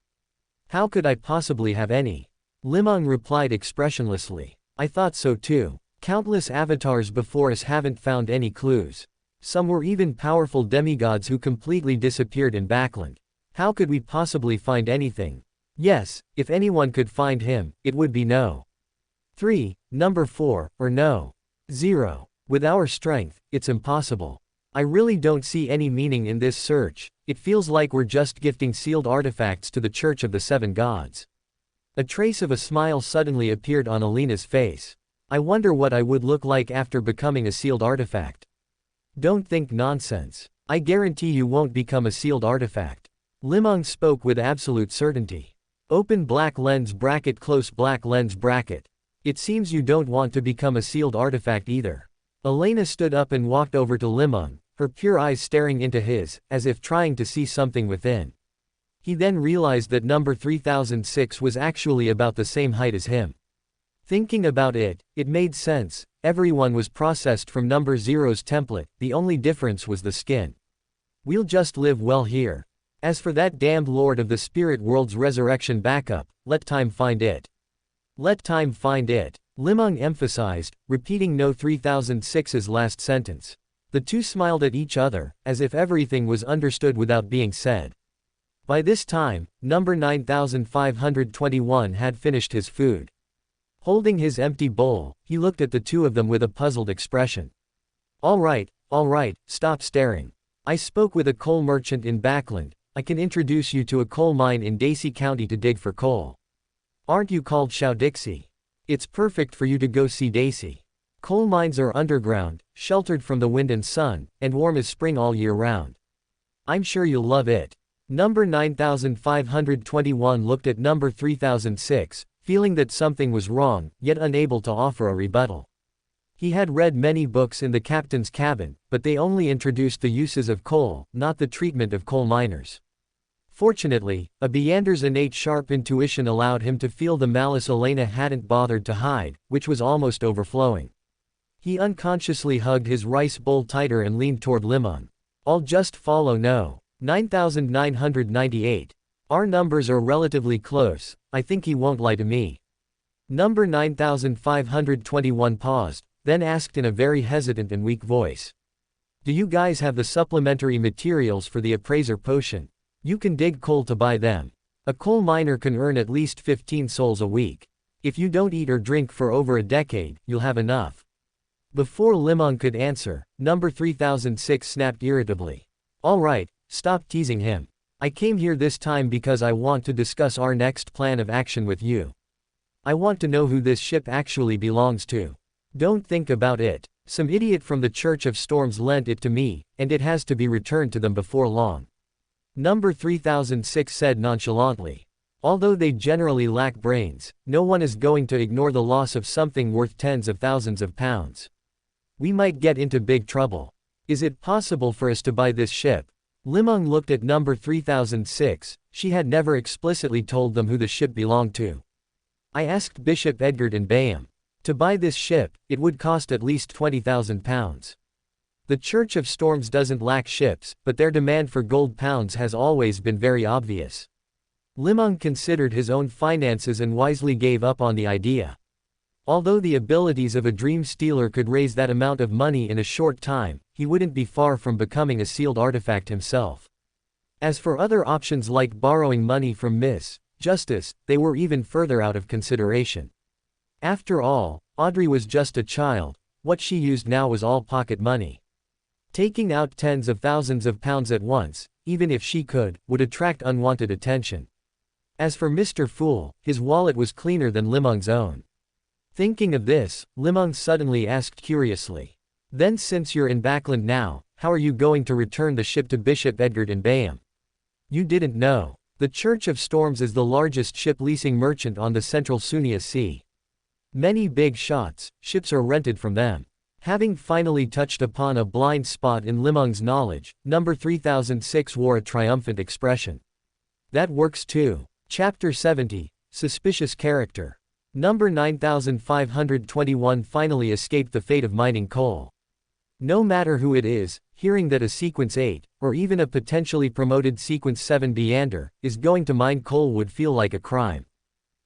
How could I possibly have any? Li Meng replied expressionlessly. I thought so too. Countless avatars before us haven't found any clues. Some were even powerful demigods who completely disappeared in Backland. How could we possibly find anything? Yes, if anyone could find him, it would be No. 3, number 4, or No. 0. With our strength, it's impossible. I really don't see any meaning in this search. It feels like we're just gifting sealed artifacts to the Church of the Seven Gods. A trace of a smile suddenly appeared on Elena's face. I wonder what I would look like after becoming a sealed artifact. Don't think nonsense. I guarantee you won't become a sealed artifact. Li Meng spoke with absolute certainty. Open black lens bracket, close black lens bracket. It seems you don't want to become a sealed artifact either. Elena stood up and walked over to Li Meng, her pure eyes staring into his, as if trying to see something within. He then realized that number 3006 was actually about the same height as him. Thinking about it, it made sense. Everyone was processed from number 0's template, the only difference was the skin. We'll just live well here. As for that damned lord of the spirit world's resurrection backup, let time find it. Let time find it. Li Meng emphasized, repeating No 3006's last sentence. The two smiled at each other, as if everything was understood without being said. By this time, number 9521 had finished his food. Holding his empty bowl, he looked at the two of them with a puzzled expression. All right, stop staring. I spoke with a coal merchant in Backland. I can introduce you to a coal mine in Dacey County to dig for coal. Aren't you called Dixie? It's perfect for you to go see Dacey. Coal mines are underground, sheltered from the wind and sun, and warm as spring all year round. I'm sure you'll love it. Number 9521 looked at number 3006, feeling that something was wrong, yet unable to offer a rebuttal. He had read many books in the captain's cabin, but they only introduced the uses of coal, not the treatment of coal miners. Fortunately, a Beander's innate sharp intuition allowed him to feel the malice Elena hadn't bothered to hide, which was almost overflowing. He unconsciously hugged his rice bowl tighter and leaned toward Li Meng. I'll just follow No. 9998. Our numbers are relatively close, I think he won't lie to me. Number 9521 paused, then asked in a very hesitant and weak voice. Do you guys have the supplementary materials for the appraiser potion? You can dig coal to buy them. A coal miner can earn at least 15 souls a week. If you don't eat or drink for over a decade, you'll have enough. Before Li Meng could answer, number 3006 snapped irritably. All right, stop teasing him. I came here this time because I want to discuss our next plan of action with you. I want to know who this ship actually belongs to. Don't think about it. Some idiot from the Church of Storms lent it to me, and it has to be returned to them before long. Number 3006 said nonchalantly. Although they generally lack brains, no one is going to ignore the loss of something worth tens of thousands of pounds. We might get into big trouble. Is it possible for us to buy this ship? Li Meng looked at number 3006, she had never explicitly told them who the ship belonged to. I asked Bishop Edgard and Bayham. To buy this ship, it would cost at least 20,000 pounds. The Church of Storms doesn't lack ships, but their demand for gold pounds has always been very obvious. Li Meng considered his own finances and wisely gave up on the idea. Although the abilities of a dream stealer could raise that amount of money in a short time, he wouldn't be far from becoming a sealed artifact himself. As for other options like borrowing money from Miss Justice, they were even further out of consideration. After all, Audrey was just a child, what she used now was all pocket money. Taking out tens of thousands of pounds at once, even if she could, would attract unwanted attention. As for Mr. Fool, his wallet was cleaner than Li Meng's own. Thinking of this, Li Meng suddenly asked curiously. Then since you're in Backland now, how are you going to return the ship to Bishop Edgard and Bayham? You didn't know. The Church of Storms is the largest ship leasing merchant on the central Sunia Sea. Many big shots, ships are rented from them. Having finally touched upon a blind spot in Li Meng's knowledge, number 3006 wore a triumphant expression. That works too. Chapter 70, Suspicious Character. Number 9521 finally escaped the fate of mining coal. No matter who it is, hearing that a Sequence 8, or even a potentially promoted Sequence 7 Beander, is going to mine coal would feel like a crime.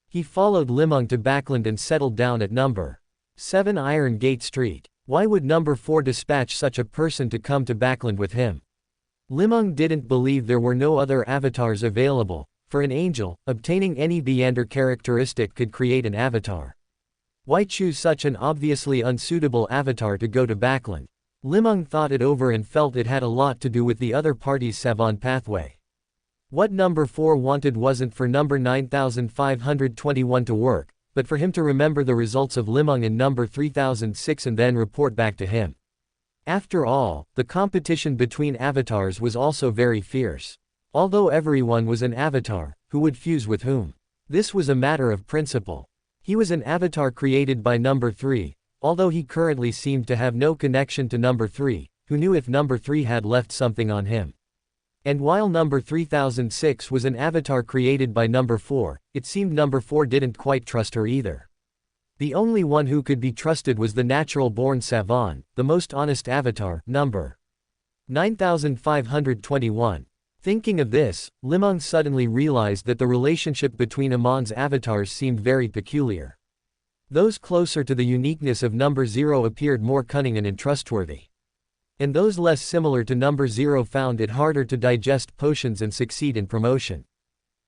He followed Li Meng to Backland and settled down at number 7 Iron Gate Street. Why would number 4 dispatch such a person to come to Backland with him? Li Meng didn't believe there were no other avatars available. For an angel, obtaining any Beander characteristic could create an avatar. Why choose such an obviously unsuitable avatar to go to Backland? Li Meng thought it over and felt it had a lot to do with the other party's Savon pathway. What number 4 wanted wasn't for number 9521 to work, but for him to remember the results of Li Meng in number 3006 and then report back to him. After all, the competition between avatars was also very fierce. Although everyone was an avatar, who would fuse with whom? This was a matter of principle. He was an avatar created by number 3, although he currently seemed to have no connection to number 3, who knew if number 3 had left something on him. And while number 3006 was an avatar created by number 4, it seemed number 4 didn't quite trust her either. The only one who could be trusted was the natural-born Savon, the most honest avatar, number 9521. Thinking of this, Li Meng suddenly realized that the relationship between Amon's avatars seemed very peculiar. Those closer to the uniqueness of number 0 appeared more cunning and untrustworthy. And those less similar to number 0 found it harder to digest potions and succeed in promotion.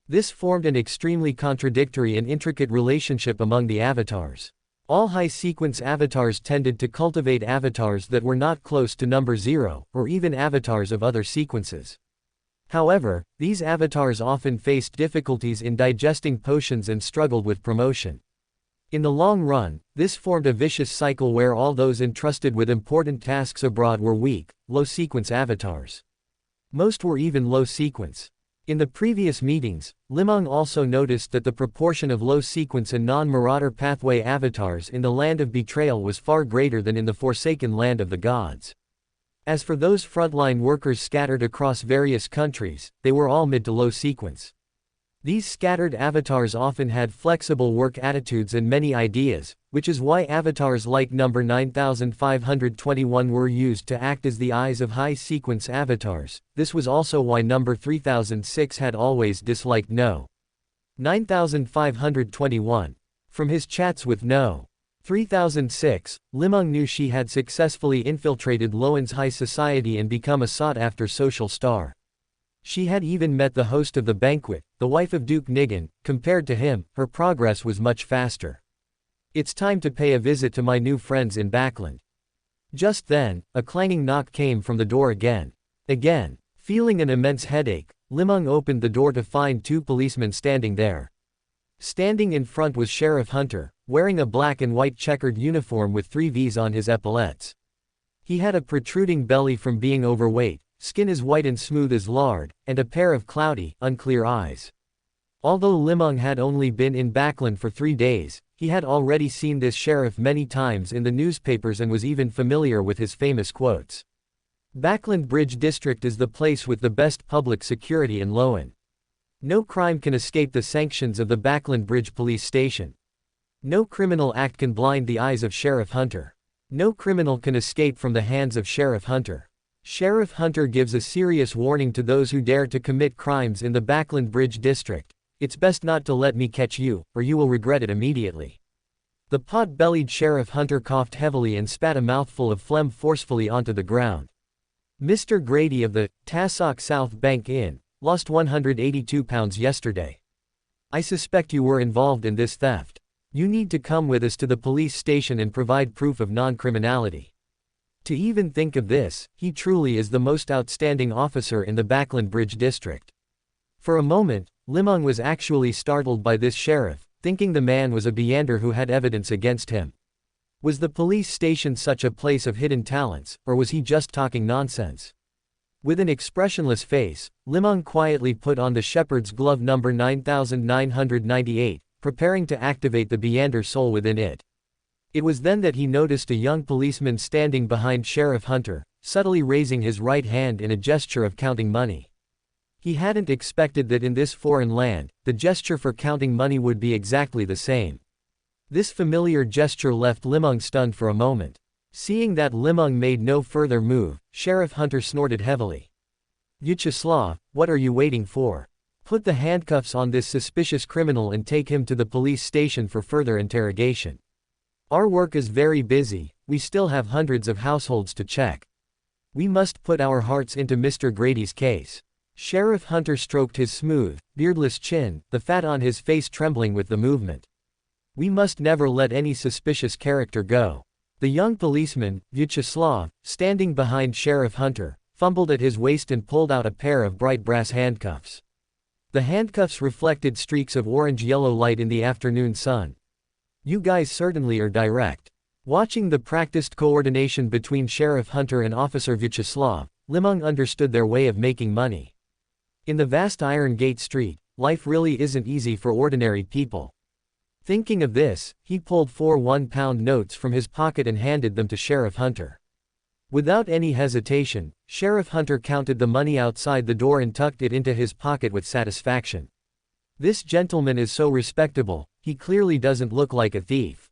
This formed an extremely contradictory and intricate relationship among the avatars. All high-sequence avatars tended to cultivate avatars that were not close to number 0, or even avatars of other sequences. However, these avatars often faced difficulties in digesting potions and struggled with promotion. In the long run, this formed a vicious cycle where all those entrusted with important tasks abroad were weak, low-sequence avatars. Most were even low-sequence. In the previous meetings, Li Meng also noticed that the proportion of low-sequence and non-marauder pathway avatars in the Land of Betrayal was far greater than in the Forsaken Land of the Gods. As for those frontline workers scattered across various countries, they were all mid to low sequence. These scattered avatars often had flexible work attitudes and many ideas, which is why avatars like number 9521 were used to act as the eyes of high-sequence avatars. This was also why number 3006 had always disliked No. 9521. From his chats with No. 3006, Li Meng knew she had successfully infiltrated Loan's high society and become a sought-after social star. She had even met the host of the banquet, the wife of Duke Nigan. Compared to him, her progress was much faster. It's time to pay a visit to my new friends in Backland. Just then, a clanging knock came from the door again. Feeling an immense headache, Li Meng opened the door to find 2 policemen standing there. Standing in front was Sheriff Hunter, wearing a black and white checkered uniform with 3 V's on his epaulettes. He had a protruding belly from being overweight, skin as white and smooth as lard, and a pair of cloudy, unclear eyes. Although Li Meng had only been in Backland for 3 days, he had already seen this sheriff many times in the newspapers and was even familiar with his famous quotes. Backland Bridge District is the place with the best public security in Loan. No crime can escape the sanctions of the Backland Bridge Police Station. No criminal act can blind the eyes of Sheriff Hunter. No criminal can escape from the hands of Sheriff Hunter. Sheriff Hunter gives a serious warning to those who dare to commit crimes in the Backland Bridge District. It's best not to let me catch you, or you will regret it immediately. The pot-bellied Sheriff Hunter coughed heavily and spat a mouthful of phlegm forcefully onto the ground. Mr. Grady of the Tassock South Bank Inn lost £182 yesterday. I suspect you were involved in this theft. You need to come with us to the police station and provide proof of non-criminality. To even think of this, he truly is the most outstanding officer in the Backland Bridge District. For a moment, Li Meng was actually startled by this sheriff, thinking the man was a meander who had evidence against him. Was the police station such a place of hidden talents, or was he just talking nonsense? With an expressionless face, Li Meng quietly put on the shepherd's glove number 9998, preparing to activate the meander soul within it. It was then that he noticed a young policeman standing behind Sheriff Hunter, subtly raising his right hand in a gesture of counting money. He hadn't expected that in this foreign land, the gesture for counting money would be exactly the same. This familiar gesture left Li Meng stunned for a moment. Seeing that Li Meng made no further move, Sheriff Hunter snorted heavily. Vyacheslav, what are you waiting for? Put the handcuffs on this suspicious criminal and take him to the police station for further interrogation. Our work is very busy, we still have hundreds of households to check. We must put our hearts into Mr. Grady's case. Sheriff Hunter stroked his smooth, beardless chin, the fat on his face trembling with the movement. We must never let any suspicious character go. The young policeman, Vyacheslav, standing behind Sheriff Hunter, fumbled at his waist and pulled out a pair of bright brass handcuffs. The handcuffs reflected streaks of orange-yellow light in the afternoon sun. You guys certainly are direct. Watching the practiced coordination between Sheriff Hunter and Officer Vyacheslav, Li Meng understood their way of making money. In the vast Iron Gate Street, life really isn't easy for ordinary people. Thinking of this, he pulled 4 one-pound notes from his pocket and handed them to Sheriff Hunter. Without any hesitation, Sheriff Hunter counted the money outside the door and tucked it into his pocket with satisfaction. This gentleman is so respectable, he clearly doesn't look like a thief.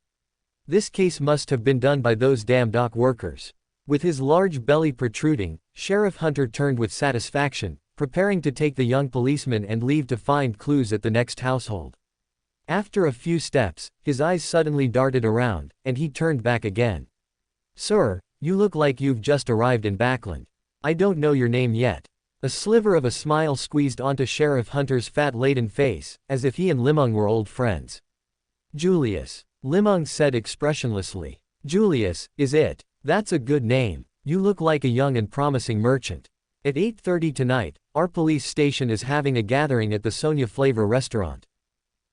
This case must have been done by those damn dock workers. With his large belly protruding, Sheriff Hunter turned with satisfaction, preparing to take the young policeman and leave to find clues at the next household. After a few steps, his eyes suddenly darted around, and he turned back again. Sir, you look like you've just arrived in Backland. I don't know your name yet. A sliver of a smile squeezed onto Sheriff Hunter's fat-laden face, as if he and Li Meng were old friends. Julius, Li Meng said expressionlessly. Julius, is it? That's a good name. You look like a young and promising merchant. At 8:30 tonight, our police station is having a gathering at the Sonia Flavor restaurant.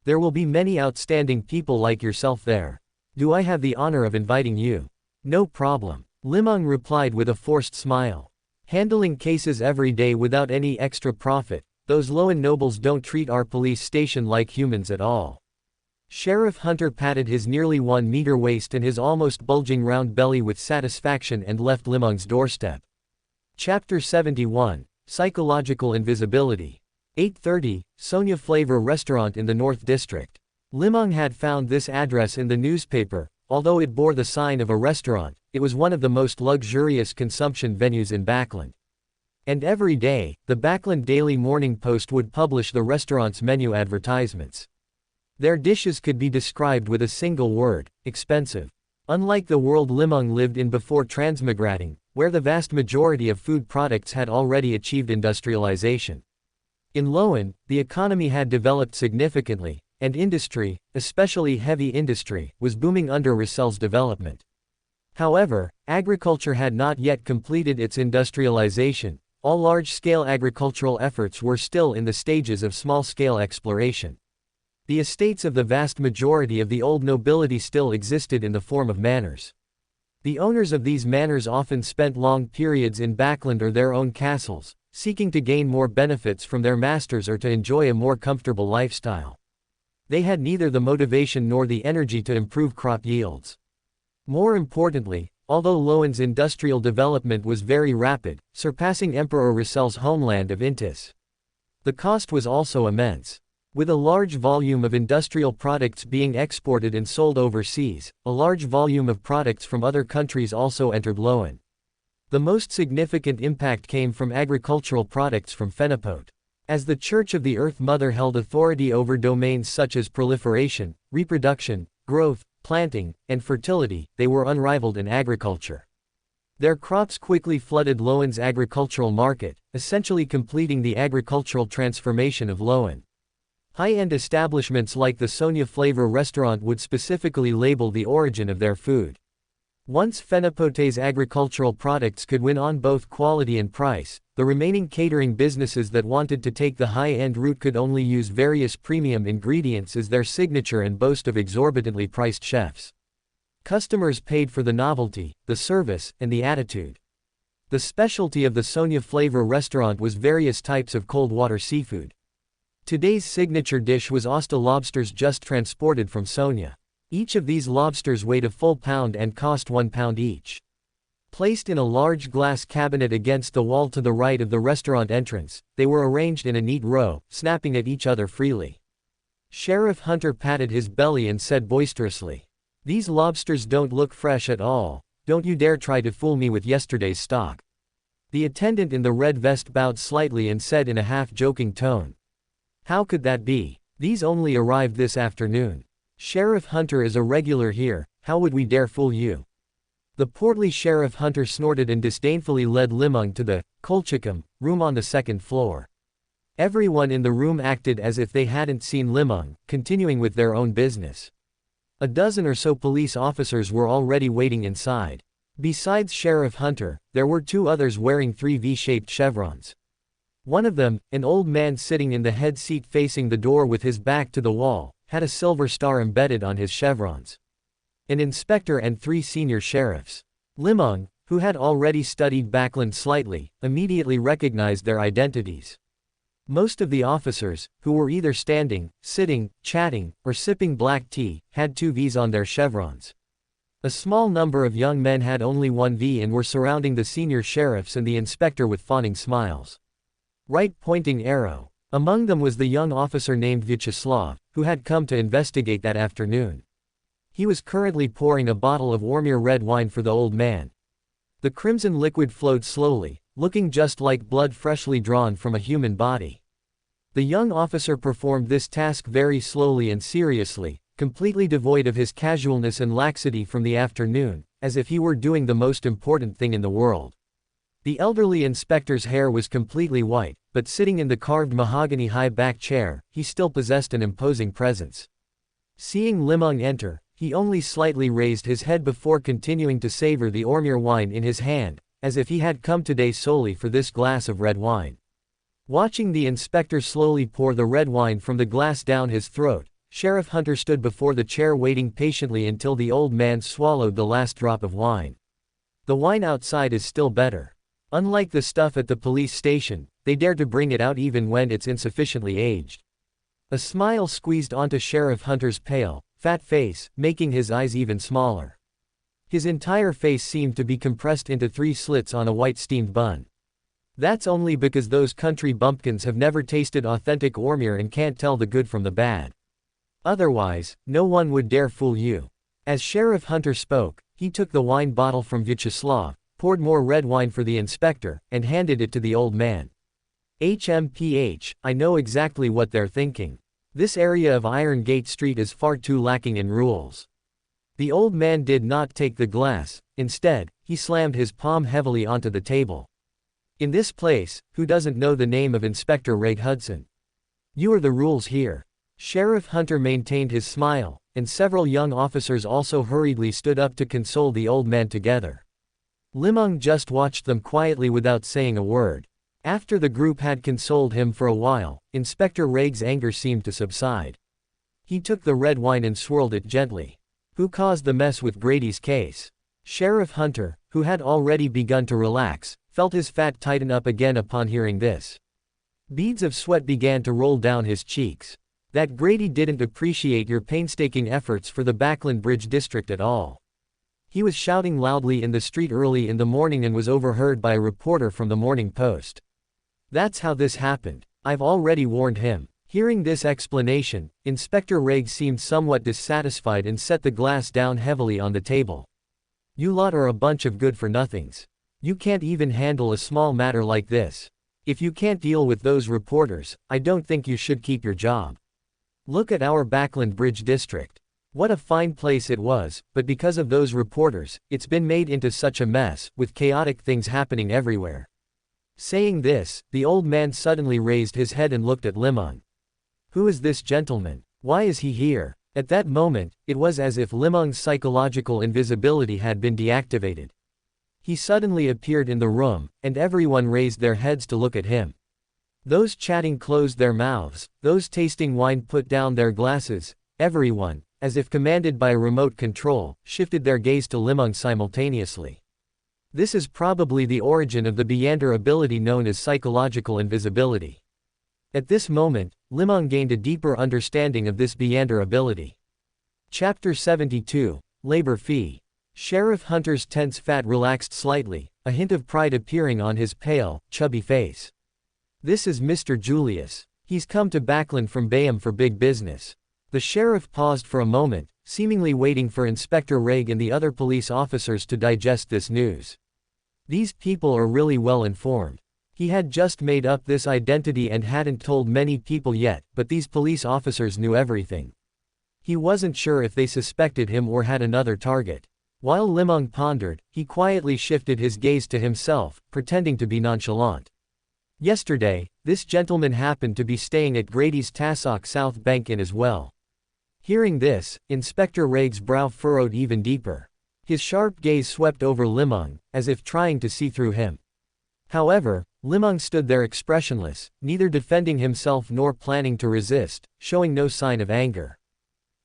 There will be many outstanding people like yourself there. Do I have the honor of inviting you? No problem. Li Meng replied with a forced smile. Handling cases every day without any extra profit, those Loan nobles don't treat our police station like humans at all. Sheriff Hunter patted his nearly 1-meter waist and his almost bulging round belly with satisfaction and left Li Meng's doorstep. Chapter 71, Psychological Invisibility. 8:30, Sonia Flavor Restaurant in the North District. Li Meng had found this address in the newspaper. Although it bore the sign of a restaurant, it was one of the most luxurious consumption venues in Backland. And every day, the Backland Daily Morning Post would publish the restaurant's menu advertisements. Their dishes could be described with a single word: expensive. Unlike the world Li Meng lived in before transmigrating, where the vast majority of food products had already achieved industrialization. In Loan, the economy had developed significantly, and industry, especially heavy industry, was booming under Russell's development. However, agriculture had not yet completed its industrialization. All large-scale agricultural efforts were still in the stages of small-scale exploration. The estates of the vast majority of the old nobility still existed in the form of manors. The owners of these manors often spent long periods in backland or their own castles, seeking to gain more benefits from their masters or to enjoy a more comfortable lifestyle. They had neither the motivation nor the energy to improve crop yields. More importantly, although Loan's industrial development was very rapid, surpassing Emperor Russell's homeland of Intis, the cost was also immense. With a large volume of industrial products being exported and sold overseas, a large volume of products from other countries also entered Loan. The most significant impact came from agricultural products from Fenipot. As the Church of the Earth Mother held authority over domains such as proliferation, reproduction, growth, planting, and fertility, they were unrivaled in agriculture. Their crops quickly flooded Loan's agricultural market, essentially completing the agricultural transformation of Loan. High-end establishments like the Sonia Flavor restaurant would specifically label the origin of their food. Once Fenipot's agricultural products could win on both quality and price, the remaining catering businesses that wanted to take the high-end route could only use various premium ingredients as their signature and boast of exorbitantly priced chefs. Customers paid for the novelty, the service, and the attitude. The specialty of the Sonia Flavor restaurant was various types of cold water seafood. Today's signature dish was Osta lobsters just transported from Sonia. Each of these lobsters weighed a full pound and cost £1 each. Placed in a large glass cabinet against the wall to the right of the restaurant entrance, they were arranged in a neat row, snapping at each other freely. Sheriff Hunter patted his belly and said boisterously, "These lobsters don't look fresh at all. Don't you dare try to fool me with yesterday's stock." The attendant in the red vest bowed slightly and said in a half-joking tone, "How could that be? These only arrived this afternoon. Sheriff Hunter is a regular here, how would we dare fool you?" The portly Sheriff Hunter snorted and disdainfully led Li Meng to the Kolchikum room on the second floor. Everyone in the room acted as if they hadn't seen Li Meng, continuing with their own business. A dozen or so police officers were already waiting inside. Besides Sheriff Hunter, there were two others wearing three V-shaped chevrons. One of them, an old man sitting in the head seat facing the door with his back to the wall, had a silver star embedded on his chevrons. An inspector and three senior sheriffs. Li Meng, who had already studied Backland slightly, immediately recognized their identities. Most of the officers, who were either standing, sitting, chatting, or sipping black tea, had two Vs on their chevrons. A small number of young men had only one V and were surrounding the senior sheriffs and the inspector with fawning smiles. Right-pointing arrow. Among them was the young officer named Vyacheslav, who had come to investigate that afternoon. He was currently pouring a bottle of Ormir red wine for the old man. The crimson liquid flowed slowly, looking just like blood freshly drawn from a human body. The young officer performed this task very slowly and seriously, completely devoid of his casualness and laxity from the afternoon, as if he were doing the most important thing in the world. The elderly inspector's hair was completely white, but sitting in the carved mahogany high-back chair, he still possessed an imposing presence. Seeing Li Meng enter, he only slightly raised his head before continuing to savor the Ormir wine in his hand, as if he had come today solely for this glass of red wine. Watching the inspector slowly pour the red wine from the glass down his throat, Sheriff Hunter stood before the chair waiting patiently until the old man swallowed the last drop of wine. The wine outside is still better. Unlike the stuff at the police station, they dare to bring it out even when it's insufficiently aged. A smile squeezed onto Sheriff Hunter's pale, fat face, making his eyes even smaller. His entire face seemed to be compressed into three slits on a white steamed bun. That's only because those country bumpkins have never tasted authentic Ormir and can't tell the good from the bad. Otherwise, no one would dare fool you. As Sheriff Hunter spoke, he took the wine bottle from Vyacheslav, poured more red wine for the inspector, and handed it to the old man. HMPH, I know exactly what they're thinking. This area of Iron Gate Street is far too lacking in rules. The old man did not take the glass, instead, he slammed his palm heavily onto the table. In this place, who doesn't know the name of Inspector Ray Hudson? You are the rules here. Sheriff Hunter maintained his smile, and several young officers also hurriedly stood up to console the old man together. Li Meng just watched them quietly without saying a word. After the group had consoled him for a while, Inspector Raig's anger seemed to subside. He took the red wine and swirled it gently. Who caused the mess with Brady's case? Sheriff Hunter, who had already begun to relax, felt his fat tighten up again upon hearing this. Beads of sweat began to roll down his cheeks. That Grady didn't appreciate your painstaking efforts for the Backland Bridge District at all. He was shouting loudly in the street early in the morning and was overheard by a reporter from the Morning Post. That's how this happened. I've already warned him. Hearing this explanation, Inspector Riggs seemed somewhat dissatisfied and set the glass down heavily on the table. You lot are a bunch of good-for-nothings. You can't even handle a small matter like this. If you can't deal with those reporters, I don't think you should keep your job. Look at our Backland Bridge District. What a fine place it was, but because of those reporters, it's been made into such a mess, with chaotic things happening everywhere. Saying this, the old man suddenly raised his head and looked at Li Meng. Who is this gentleman? Why is he here? At that moment, it was as if Li Meng's psychological invisibility had been deactivated. He suddenly appeared in the room, and everyone raised their heads to look at him. Those chatting closed their mouths, those tasting wine put down their glasses, everyone, as if commanded by a remote control, shifted their gaze to Li Meng simultaneously. This is probably the origin of the Beyonder ability known as psychological invisibility. At this moment, Li Meng gained a deeper understanding of this Beyonder ability. Chapter 72, Labor Fee. Sheriff Hunter's tense fat relaxed slightly, a hint of pride appearing on his pale, chubby face. This is Mr. Julius. He's come to Backland from Bayham for big business. The sheriff paused for a moment, seemingly waiting for Inspector Riggs and the other police officers to digest this news. These people are really well informed. He had just made up this identity and hadn't told many people yet, but these police officers knew everything. He wasn't sure if they suspected him or had another target. While Li Meng pondered, he quietly shifted his gaze to himself, pretending to be nonchalant. Yesterday, this gentleman happened to be staying at Grady's Tassock South Bank Inn as well. Hearing this, Inspector Riggs' brow furrowed even deeper. His sharp gaze swept over Li Meng, as if trying to see through him. However, Li Meng stood there expressionless, neither defending himself nor planning to resist, showing no sign of anger.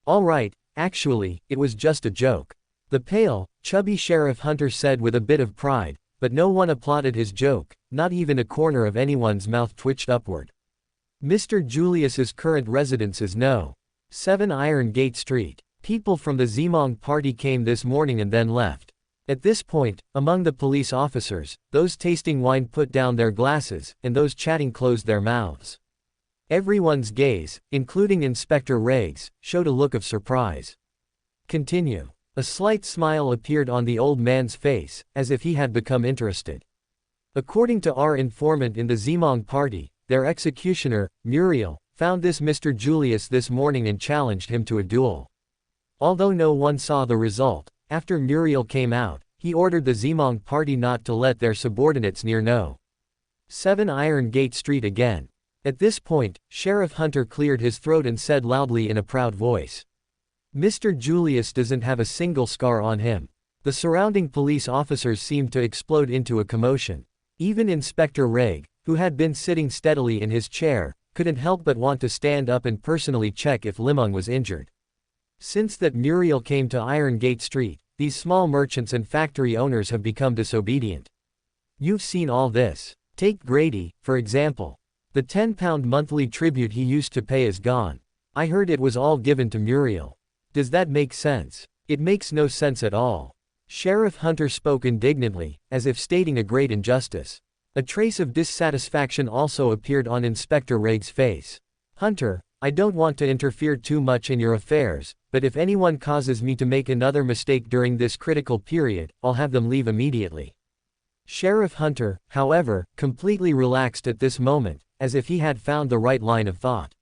All right, actually, it was just a joke. The pale, chubby Sheriff Hunter said with a bit of pride, but no one applauded his joke, not even a corner of anyone's mouth twitched upward. Mr. Julius's current residence is No. 7 Iron Gate Street. People from the Zemong party came this morning and then left. At this point, among the police officers, those tasting wine put down their glasses, and those chatting closed their mouths. Everyone's gaze, including Inspector Riggs, showed a look of surprise. Continue. A slight smile appeared on the old man's face, as if he had become interested. According to our informant in the Zemong party, their executioner, Muriel, found this Mr. Julius this morning and challenged him to a duel. Although no one saw the result, after Muriel came out, he ordered the Zemong party not to let their subordinates near No. 7 Iron Gate Street again. At this point, Sheriff Hunter cleared his throat and said loudly in a proud voice. Mr. Julius doesn't have a single scar on him. The surrounding police officers seemed to explode into a commotion. Even Inspector Riggs, who had been sitting steadily in his chair, couldn't help but want to stand up and personally check if Li Meng was injured. Since that Muriel came to Iron Gate Street, these small merchants and factory owners have become disobedient. You've seen all this. Take Grady, for example. The £10 monthly tribute he used to pay is gone. I heard it was all given to Muriel. Does that make sense? It makes no sense at all. Sheriff Hunter spoke indignantly, as if stating a great injustice. A trace of dissatisfaction also appeared on Inspector Riggs' face. Hunter, I don't want to interfere too much in your affairs, but if anyone causes me to make another mistake during this critical period, I'll have them leave immediately. Sheriff Hunter, however, completely relaxed at this moment, as if he had found the right line of thought.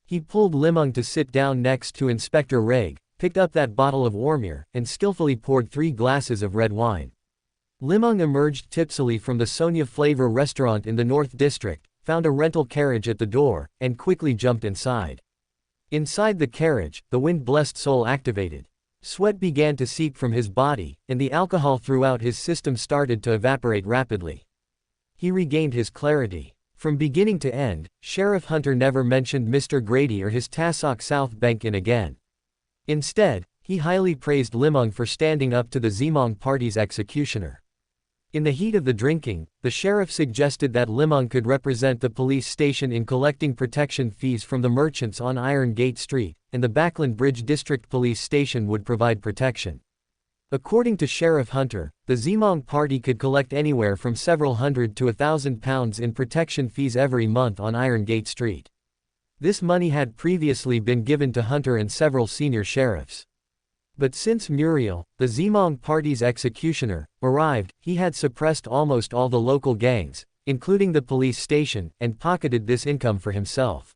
He pulled Li Meng to sit down next to Inspector Riggs, picked up that bottle of Ormir, and skillfully poured 3 glasses of red wine. Li Meng emerged tipsily from the Sonia Flavor restaurant in the North District, found a rental carriage at the door, and quickly jumped inside. Inside the carriage, the wind-blessed soul activated. Sweat began to seep from his body, and the alcohol throughout his system started to evaporate rapidly. He regained his clarity. From beginning to end, Sheriff Hunter never mentioned Mr. Grady or his Tassock South Bank Inn again. Instead, He highly praised Li Meng for standing up to the Zimong party's executioner. In the heat of the drinking, the sheriff suggested that Li Meng could represent the police station in collecting protection fees from the merchants on Iron Gate Street, and the Backland Bridge District Police Station would provide protection. According to Sheriff Hunter, the Zimong party could collect anywhere from several hundred to £1,000 in protection fees every month on Iron Gate Street. This money had previously been given to Hunter and several senior sheriffs. But since Muriel, the Zimong party's executioner, arrived, he had suppressed almost all the local gangs, including the police station, and pocketed this income for himself.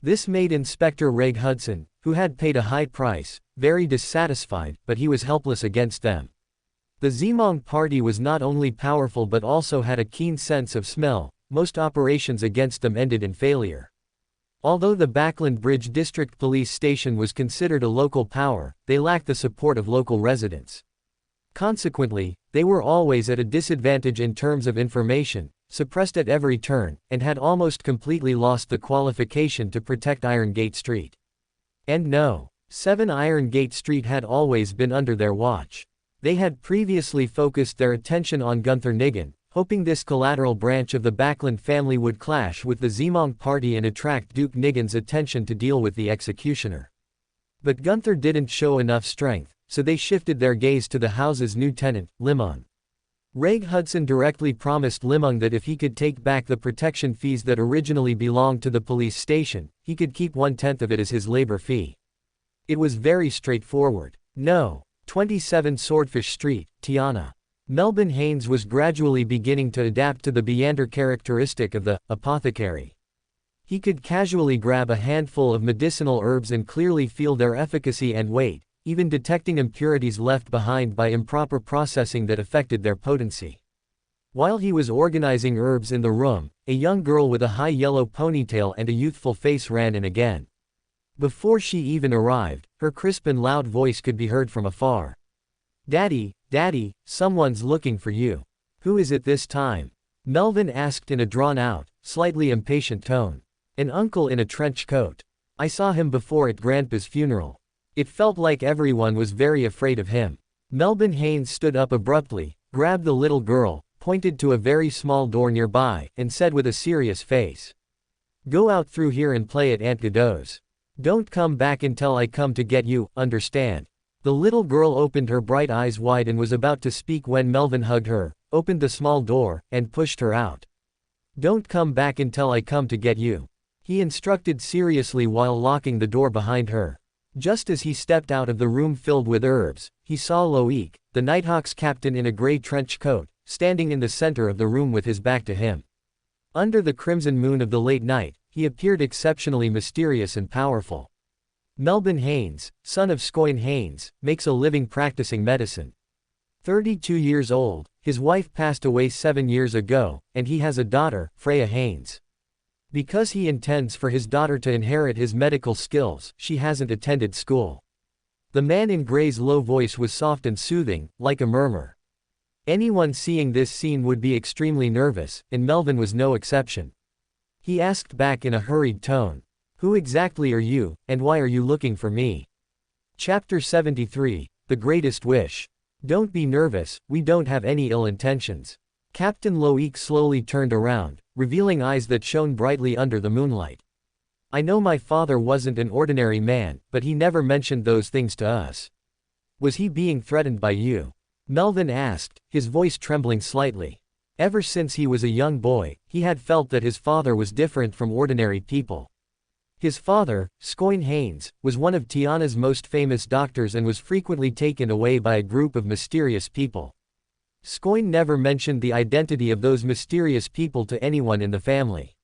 This made Inspector Reg Hudson, who had paid a high price, very dissatisfied, but he was helpless against them. The Zimong party was not only powerful but also had a keen sense of smell. Most operations against them ended in failure. Although the Backland Bridge District Police Station was considered a local power, they lacked the support of local residents. Consequently, they were always at a disadvantage in terms of information, suppressed at every turn, and had almost completely lost the qualification to protect Iron Gate Street. And no, 7 Iron Gate Street had always been under their watch. They had previously focused their attention on Gunther Nigan, hoping this collateral branch of the Backland family would clash with the Zimong party and attract Duke Nigan's attention to deal with the executioner. But Gunther didn't show enough strength, so they shifted their gaze to the house's new tenant, Li Meng. Reg Hudson directly promised Li Meng that if he could take back the protection fees that originally belonged to the police station, he could keep 1/10 of it as his labor fee. It was very straightforward. No. 27 Swordfish Street, Tiana. Melvin Haynes was gradually beginning to adapt to the meander characteristic of the apothecary. He could casually grab a handful of medicinal herbs and clearly feel their efficacy and weight, even detecting impurities left behind by improper processing that affected their potency. While he was organizing herbs in the room, a young girl with a high yellow ponytail and a youthful face ran in again. Before she even arrived, her crisp and loud voice could be heard from afar. "Daddy, Daddy, someone's looking for you." "Who is it this time?" Melvin asked in a drawn-out, slightly impatient tone. "An uncle in a trench coat. I saw him before at Grandpa's funeral." It felt like everyone was very afraid of him. Melvin Haynes stood up abruptly, grabbed the little girl, pointed to a very small door nearby, and said with a serious face, "Go out through here and play at Aunt Godot's. Don't come back until I come to get you, understand?" The little girl opened her bright eyes wide and was about to speak when Melvin hugged her, opened the small door, and pushed her out. "Don't come back until I come to get you," he instructed seriously while locking the door behind her. Just as he stepped out of the room filled with herbs, he saw Loic, the Nighthawk's captain in a gray trench coat, standing in the center of the room with his back to him. Under the crimson moon of the late night, he appeared exceptionally mysterious and powerful. Melvin Haynes, son of Scoin Haynes, makes a living practicing medicine. 32 years old, his wife passed away 7 years ago, and he has a daughter, Freya Haynes. Because he intends for his daughter to inherit his medical skills, she hasn't attended school. The man in gray's low voice was soft and soothing, like a murmur. Anyone seeing this scene would be extremely nervous, and Melvin was no exception. He asked back in a hurried tone, "Who exactly are you, and why are you looking for me?" Chapter 73, The Greatest Wish. "Don't be nervous, we don't have any ill intentions." Captain Loic slowly turned around, revealing eyes that shone brightly under the moonlight. "I know my father wasn't an ordinary man, but he never mentioned those things to us." "Was he being threatened by you?" Melvin asked, his voice trembling slightly. Ever since he was a young boy, he had felt that his father was different from ordinary people. His father, Scoin Haynes, was one of Tiana's most famous doctors and was frequently taken away by a group of mysterious people. Scoin never mentioned the identity of those mysterious people to anyone in the family.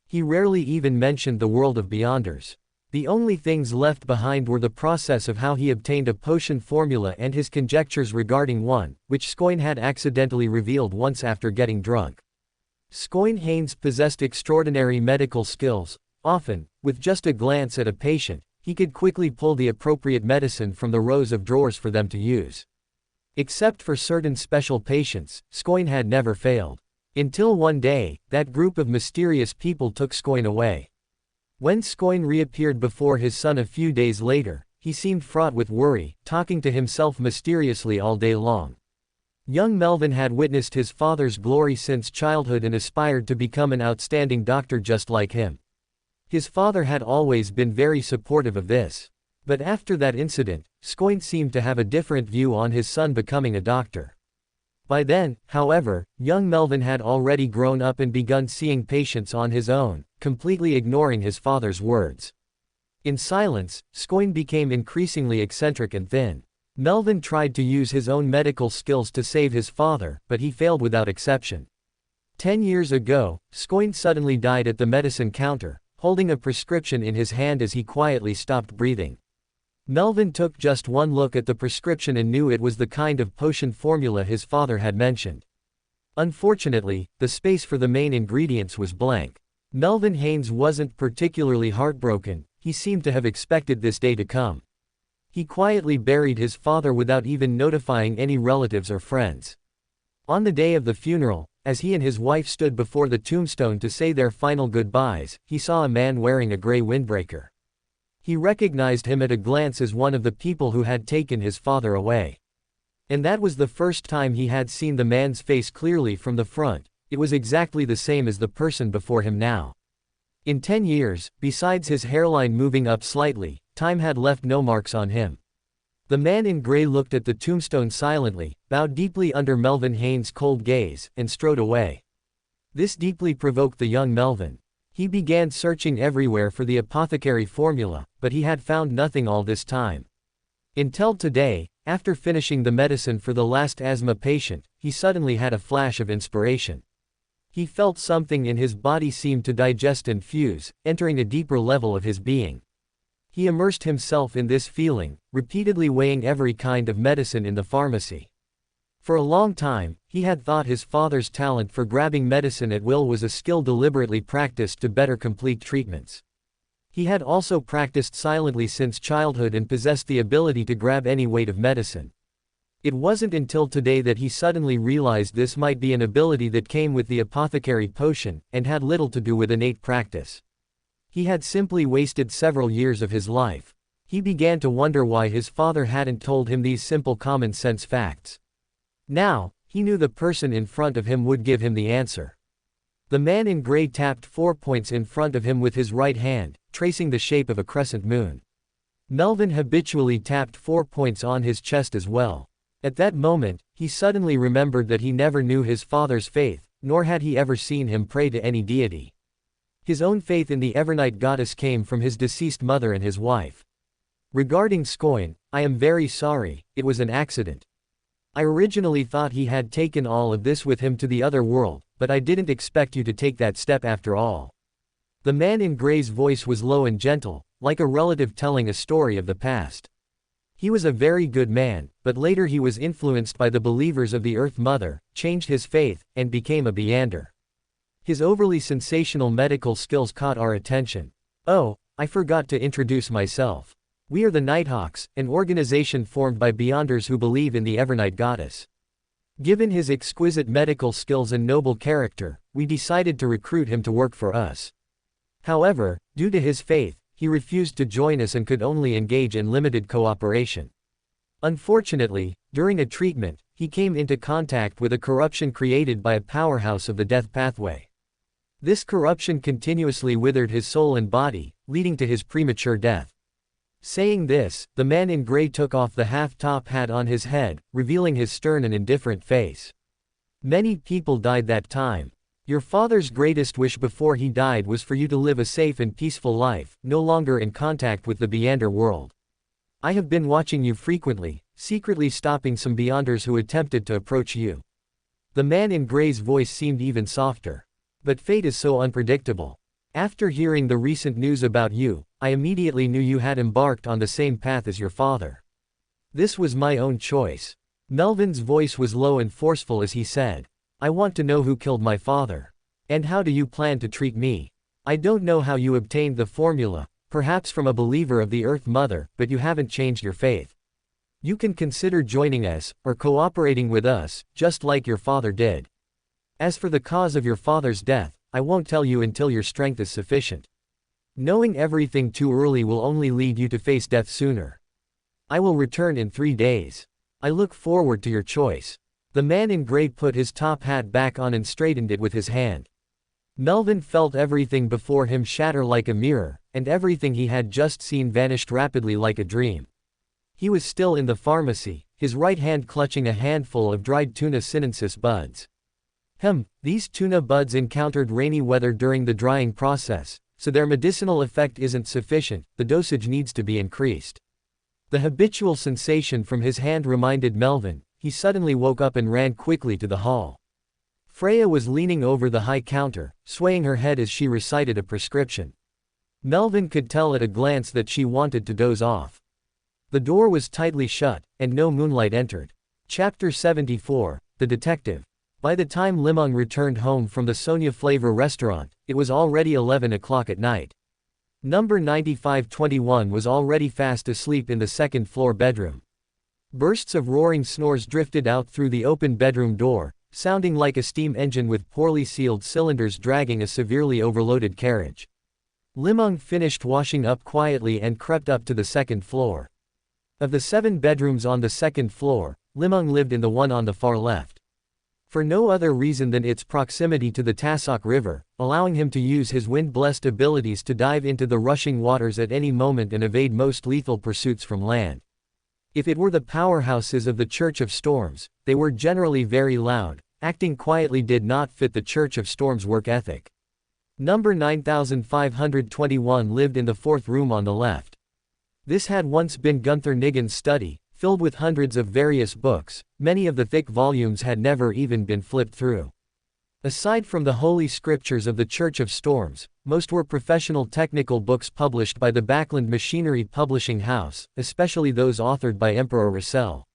He rarely even mentioned the world of Beyonders. The only things left behind were the process of how he obtained a potion formula and his conjectures regarding one, which Scoin had accidentally revealed once after getting drunk. Scoin Haynes possessed extraordinary medical skills. Often, with just a glance at a patient, he could quickly pull the appropriate medicine from the rows of drawers for them to use. Except for certain special patients, Scoin had never failed. Until one day, that group of mysterious people took Scoin away. When Scoin reappeared before his son a few days later, he seemed fraught with worry, talking to himself mysteriously all day long. Young Melvin had witnessed his father's glory since childhood and aspired to become an outstanding doctor just like him. His father had always been very supportive of this. But after that incident, Scoin seemed to have a different view on his son becoming a doctor. By then, however, young Melvin had already grown up and begun seeing patients on his own, completely ignoring his father's words. In silence, Scoin became increasingly eccentric and thin. Melvin tried to use his own medical skills to save his father, but he failed without exception. 10 years ago, Scoin suddenly died at the medicine counter, holding a prescription in his hand as he quietly stopped breathing. Melvin took just one look at the prescription and knew it was the kind of potion formula his father had mentioned. Unfortunately, the space for the main ingredients was blank. Melvin Haynes wasn't particularly heartbroken, he seemed to have expected this day to come. He quietly buried his father without even notifying any relatives or friends. On the day of the funeral, as he and his wife stood before the tombstone to say their final goodbyes, he saw a man wearing a gray windbreaker. He recognized him at a glance as one of the people who had taken his father away. And that was the first time he had seen the man's face clearly from the front. It was exactly the same as the person before him now. In 10 years, besides his hairline moving up slightly, time had left no marks on him. The man in gray looked at the tombstone silently, bowed deeply under Melvin Haynes' cold gaze, and strode away. This deeply provoked the young Melvin. He began searching everywhere for the apothecary formula, but he had found nothing all this time. Until today, after finishing the medicine for the last asthma patient, he suddenly had a flash of inspiration. He felt something in his body seemed to digest and fuse, entering a deeper level of his being. He immersed himself in this feeling, repeatedly weighing every kind of medicine in the pharmacy. For a long time, he had thought his father's talent for grabbing medicine at will was a skill deliberately practiced to better complete treatments. He had also practiced silently since childhood and possessed the ability to grab any weight of medicine. It wasn't until today that he suddenly realized this might be an ability that came with the apothecary potion, and had little to do with innate practice. He had simply wasted several years of his life. He began to wonder why his father hadn't told him these simple common sense facts. Now, he knew the person in front of him would give him the answer. The man in gray tapped 4 points in front of him with his right hand, tracing the shape of a crescent moon. Melvin habitually tapped 4 points on his chest as well. At that moment, he suddenly remembered that he never knew his father's faith, nor had he ever seen him pray to any deity. His own faith in the Evernight goddess came from his deceased mother and his wife. Regarding Scoin, I am very sorry, it was an accident. I originally thought he had taken all of this with him to the other world, but I didn't expect you to take that step after all. The man in gray's voice was low and gentle, like a relative telling a story of the past. He was a very good man, but later he was influenced by the believers of the Earth Mother, changed his faith, and became a Beander. His overly sensational medical skills caught our attention. Oh, I forgot to introduce myself. We are the Nighthawks, an organization formed by Beyonders who believe in the Evernight goddess. Given his exquisite medical skills and noble character, we decided to recruit him to work for us. However, due to his faith, he refused to join us and could only engage in limited cooperation. Unfortunately, during a treatment, he came into contact with a corruption created by a powerhouse of the death pathway. This corruption continuously withered his soul and body, leading to his premature death. Saying this, the man in gray took off the half-top hat on his head, revealing his stern and indifferent face. Many people died that time. Your father's greatest wish before he died was for you to live a safe and peaceful life, no longer in contact with the Beander world. I have been watching you frequently, secretly stopping some Beyonders who attempted to approach you. The man in gray's voice seemed even softer. But fate is so unpredictable. After hearing the recent news about you, I immediately knew you had embarked on the same path as your father. This was my own choice. Melvin's voice was low and forceful as he said, I want to know who killed my father. And how do you plan to treat me? I don't know how you obtained the formula, perhaps from a believer of the Earth Mother, but you haven't changed your faith. You can consider joining us, or cooperating with us, just like your father did. As for the cause of your father's death, I won't tell you until your strength is sufficient. Knowing everything too early will only lead you to face death sooner. I will return in 3 days. I look forward to your choice. The man in gray put his top hat back on and straightened it with his hand. Melvin felt everything before him shatter like a mirror, and everything he had just seen vanished rapidly like a dream. He was still in the pharmacy, his right hand clutching a handful of dried tuna sinensis buds. These tuna buds encountered rainy weather during the drying process, so their medicinal effect isn't sufficient, the dosage needs to be increased. The habitual sensation from his hand reminded Melvin. He suddenly woke up and ran quickly to the hall. Freya was leaning over the high counter, swaying her head as she recited a prescription. Melvin could tell at a glance that she wanted to doze off. The door was tightly shut, and no moonlight entered. Chapter 74, The Detective. By the time Li Meng returned home from the Sonia Flavor restaurant, it was already 11 o'clock at night. Number 9521 was already fast asleep in the second-floor bedroom. Bursts of roaring snores drifted out through the open bedroom door, sounding like a steam engine with poorly sealed cylinders dragging a severely overloaded carriage. Li Meng finished washing up quietly and crept up to the second floor. Of the 7 bedrooms on the second floor, Li Meng lived in the one on the far left. For no other reason than its proximity to the Tasok River, allowing him to use his wind-blessed abilities to dive into the rushing waters at any moment and evade most lethal pursuits from land. If it were the powerhouses of the Church of Storms, they were generally very loud. Acting quietly did not fit the Church of Storms' work ethic. Number 9521 lived in the 4th room on the left. This had once been Gunther Niggen's study, filled with hundreds of various books. Many of the thick volumes had never even been flipped through. Aside from the Holy Scriptures of the Church of Storms, most were professional technical books published by the Backland Machinery Publishing House, especially those authored by Emperor Russell.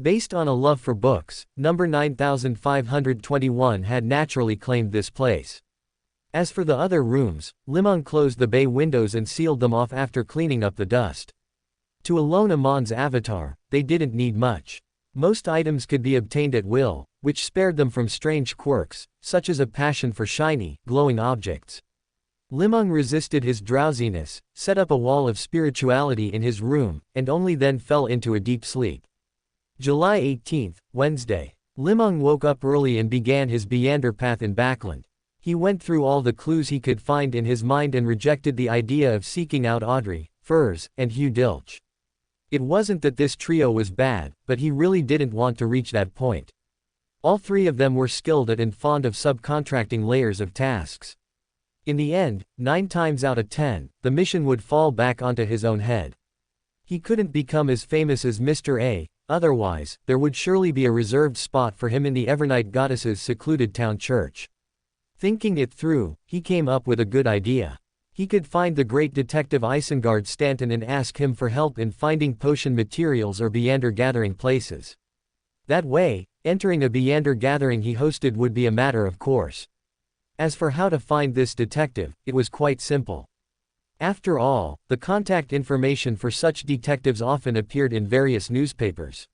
Based on a love for books, number 9521 had naturally claimed this place. As for the other rooms, Li Meng closed the bay windows and sealed them off after cleaning up the dust. To alone Amon's avatar, they didn't need much. Most items could be obtained at will, which spared them from strange quirks, such as a passion for shiny, glowing objects. Li Meng resisted his drowsiness, set up a wall of spirituality in his room, and only then fell into a deep sleep. July 18, Wednesday. Li Meng woke up early and began his meander path in Backland. He went through all the clues he could find in his mind and rejected the idea of seeking out Audrey, Furs, and Hugh Dilch. It wasn't that this trio was bad, but he really didn't want to reach that point. All 3 of them were skilled at and fond of subcontracting layers of tasks. In the end, 9 times out of 10, the mission would fall back onto his own head. He couldn't become as famous as Mr. A, otherwise, there would surely be a reserved spot for him in the Evernight Goddess's secluded town church. Thinking it through, he came up with a good idea. He could find the great detective Isengard Stanton and ask him for help in finding potion materials or meander gathering places. That way, entering a meander gathering he hosted would be a matter of course. As for how to find this detective, it was quite simple. After all, the contact information for such detectives often appeared in various newspapers.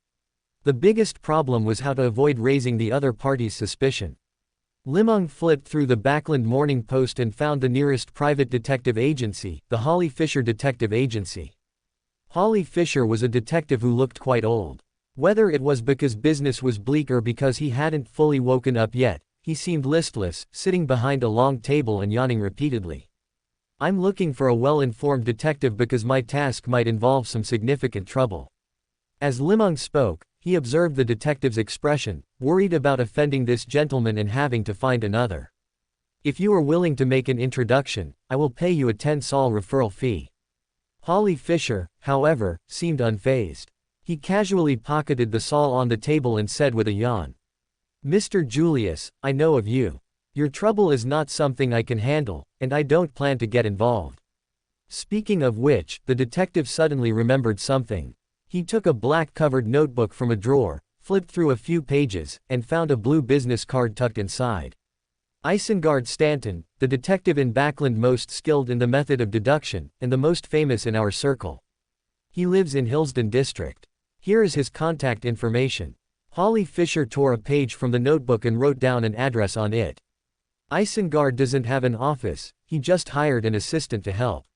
The biggest problem was how to avoid raising the other party's suspicion. Li Meng flipped through the Backland Morning Post and found the nearest private detective agency, the Holly Fisher Detective Agency. Holly Fisher was a detective who looked quite old. Whether it was because business was bleak or because he hadn't fully woken up yet, he seemed listless, sitting behind a long table and yawning repeatedly. "I'm looking for a well-informed detective because my task might involve some significant trouble." As Li Meng spoke, he observed the detective's expression, worried about offending this gentleman and having to find another. "If you are willing to make an introduction, I will pay you a 10 sol referral fee." Holly Fisher, however, seemed unfazed. He casually pocketed the sol on the table and said with a yawn, "Mr. Julius, I know of you. Your trouble is not something I can handle, and I don't plan to get involved." Speaking of which, the detective suddenly remembered something. He took a black-covered notebook from a drawer, flipped through a few pages, and found a blue business card tucked inside. Isengard Stanton, the detective in Backland most skilled in the method of deduction, and the most famous in our circle. He lives in Hillsden district. Here is his contact information. Holly Fisher tore a page from the notebook and wrote down an address on it. Isengard doesn't have an office, he just hired an assistant to help.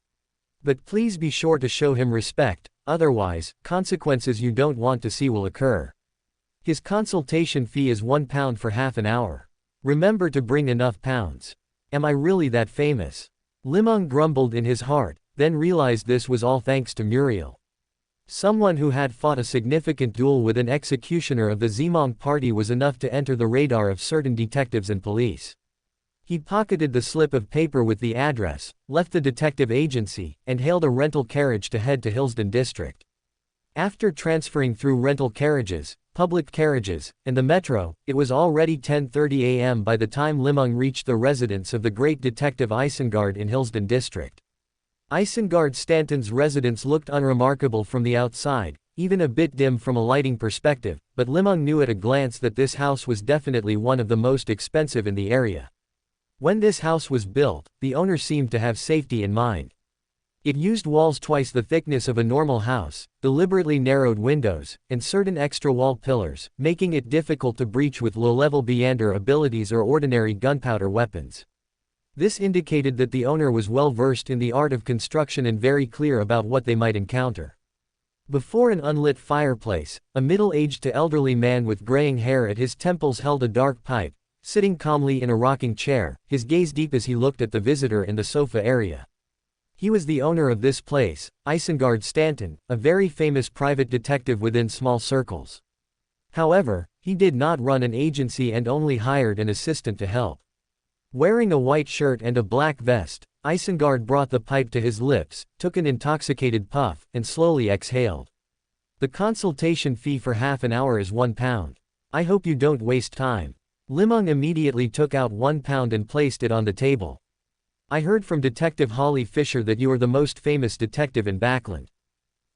But please be sure to show him respect. otherwise, consequences you don't want to see will occur. His consultation fee is £1 for half an hour. Remember to bring enough pounds. Am I really that famous? Li Meng grumbled in his heart, then realized this was all thanks to Muriel. Someone who had fought a significant duel with an executioner of the Zimong party was enough to enter the radar of certain detectives and police. He pocketed the slip of paper with the address, left the detective agency, and hailed a rental carriage to head to Hillsden district. After transferring through rental carriages, public carriages, and the metro, it was already 10:30 a.m. by the time Li Meng reached the residence of the great detective Isengard in Hillsden district. Isengard Stanton's residence looked unremarkable from the outside, even a bit dim from a lighting perspective, but Li Meng knew at a glance that this house was definitely one of the most expensive in the area. When this house was built, the owner seemed to have safety in mind. It used walls twice the thickness of a normal house, deliberately narrowed windows, and certain extra wall pillars, making it difficult to breach with low-level Beander abilities or ordinary gunpowder weapons. This indicated that the owner was well versed in the art of construction and very clear about what they might encounter. Before an unlit fireplace, a middle-aged to elderly man with graying hair at his temples held a dark pipe, sitting calmly in a rocking chair, his gaze deep as he looked at the visitor in the sofa area. He was the owner of this place, Isengard Stanton, a very famous private detective within small circles. However, he did not run an agency and only hired an assistant to help. Wearing a white shirt and a black vest, Isengard brought the pipe to his lips, took an intoxicated puff, and slowly exhaled. The consultation fee for half an hour is £1. I hope you don't waste time. Li Meng immediately took out £1 and placed it on the table. I heard from Detective Holly Fisher that you are the most famous detective in Backland.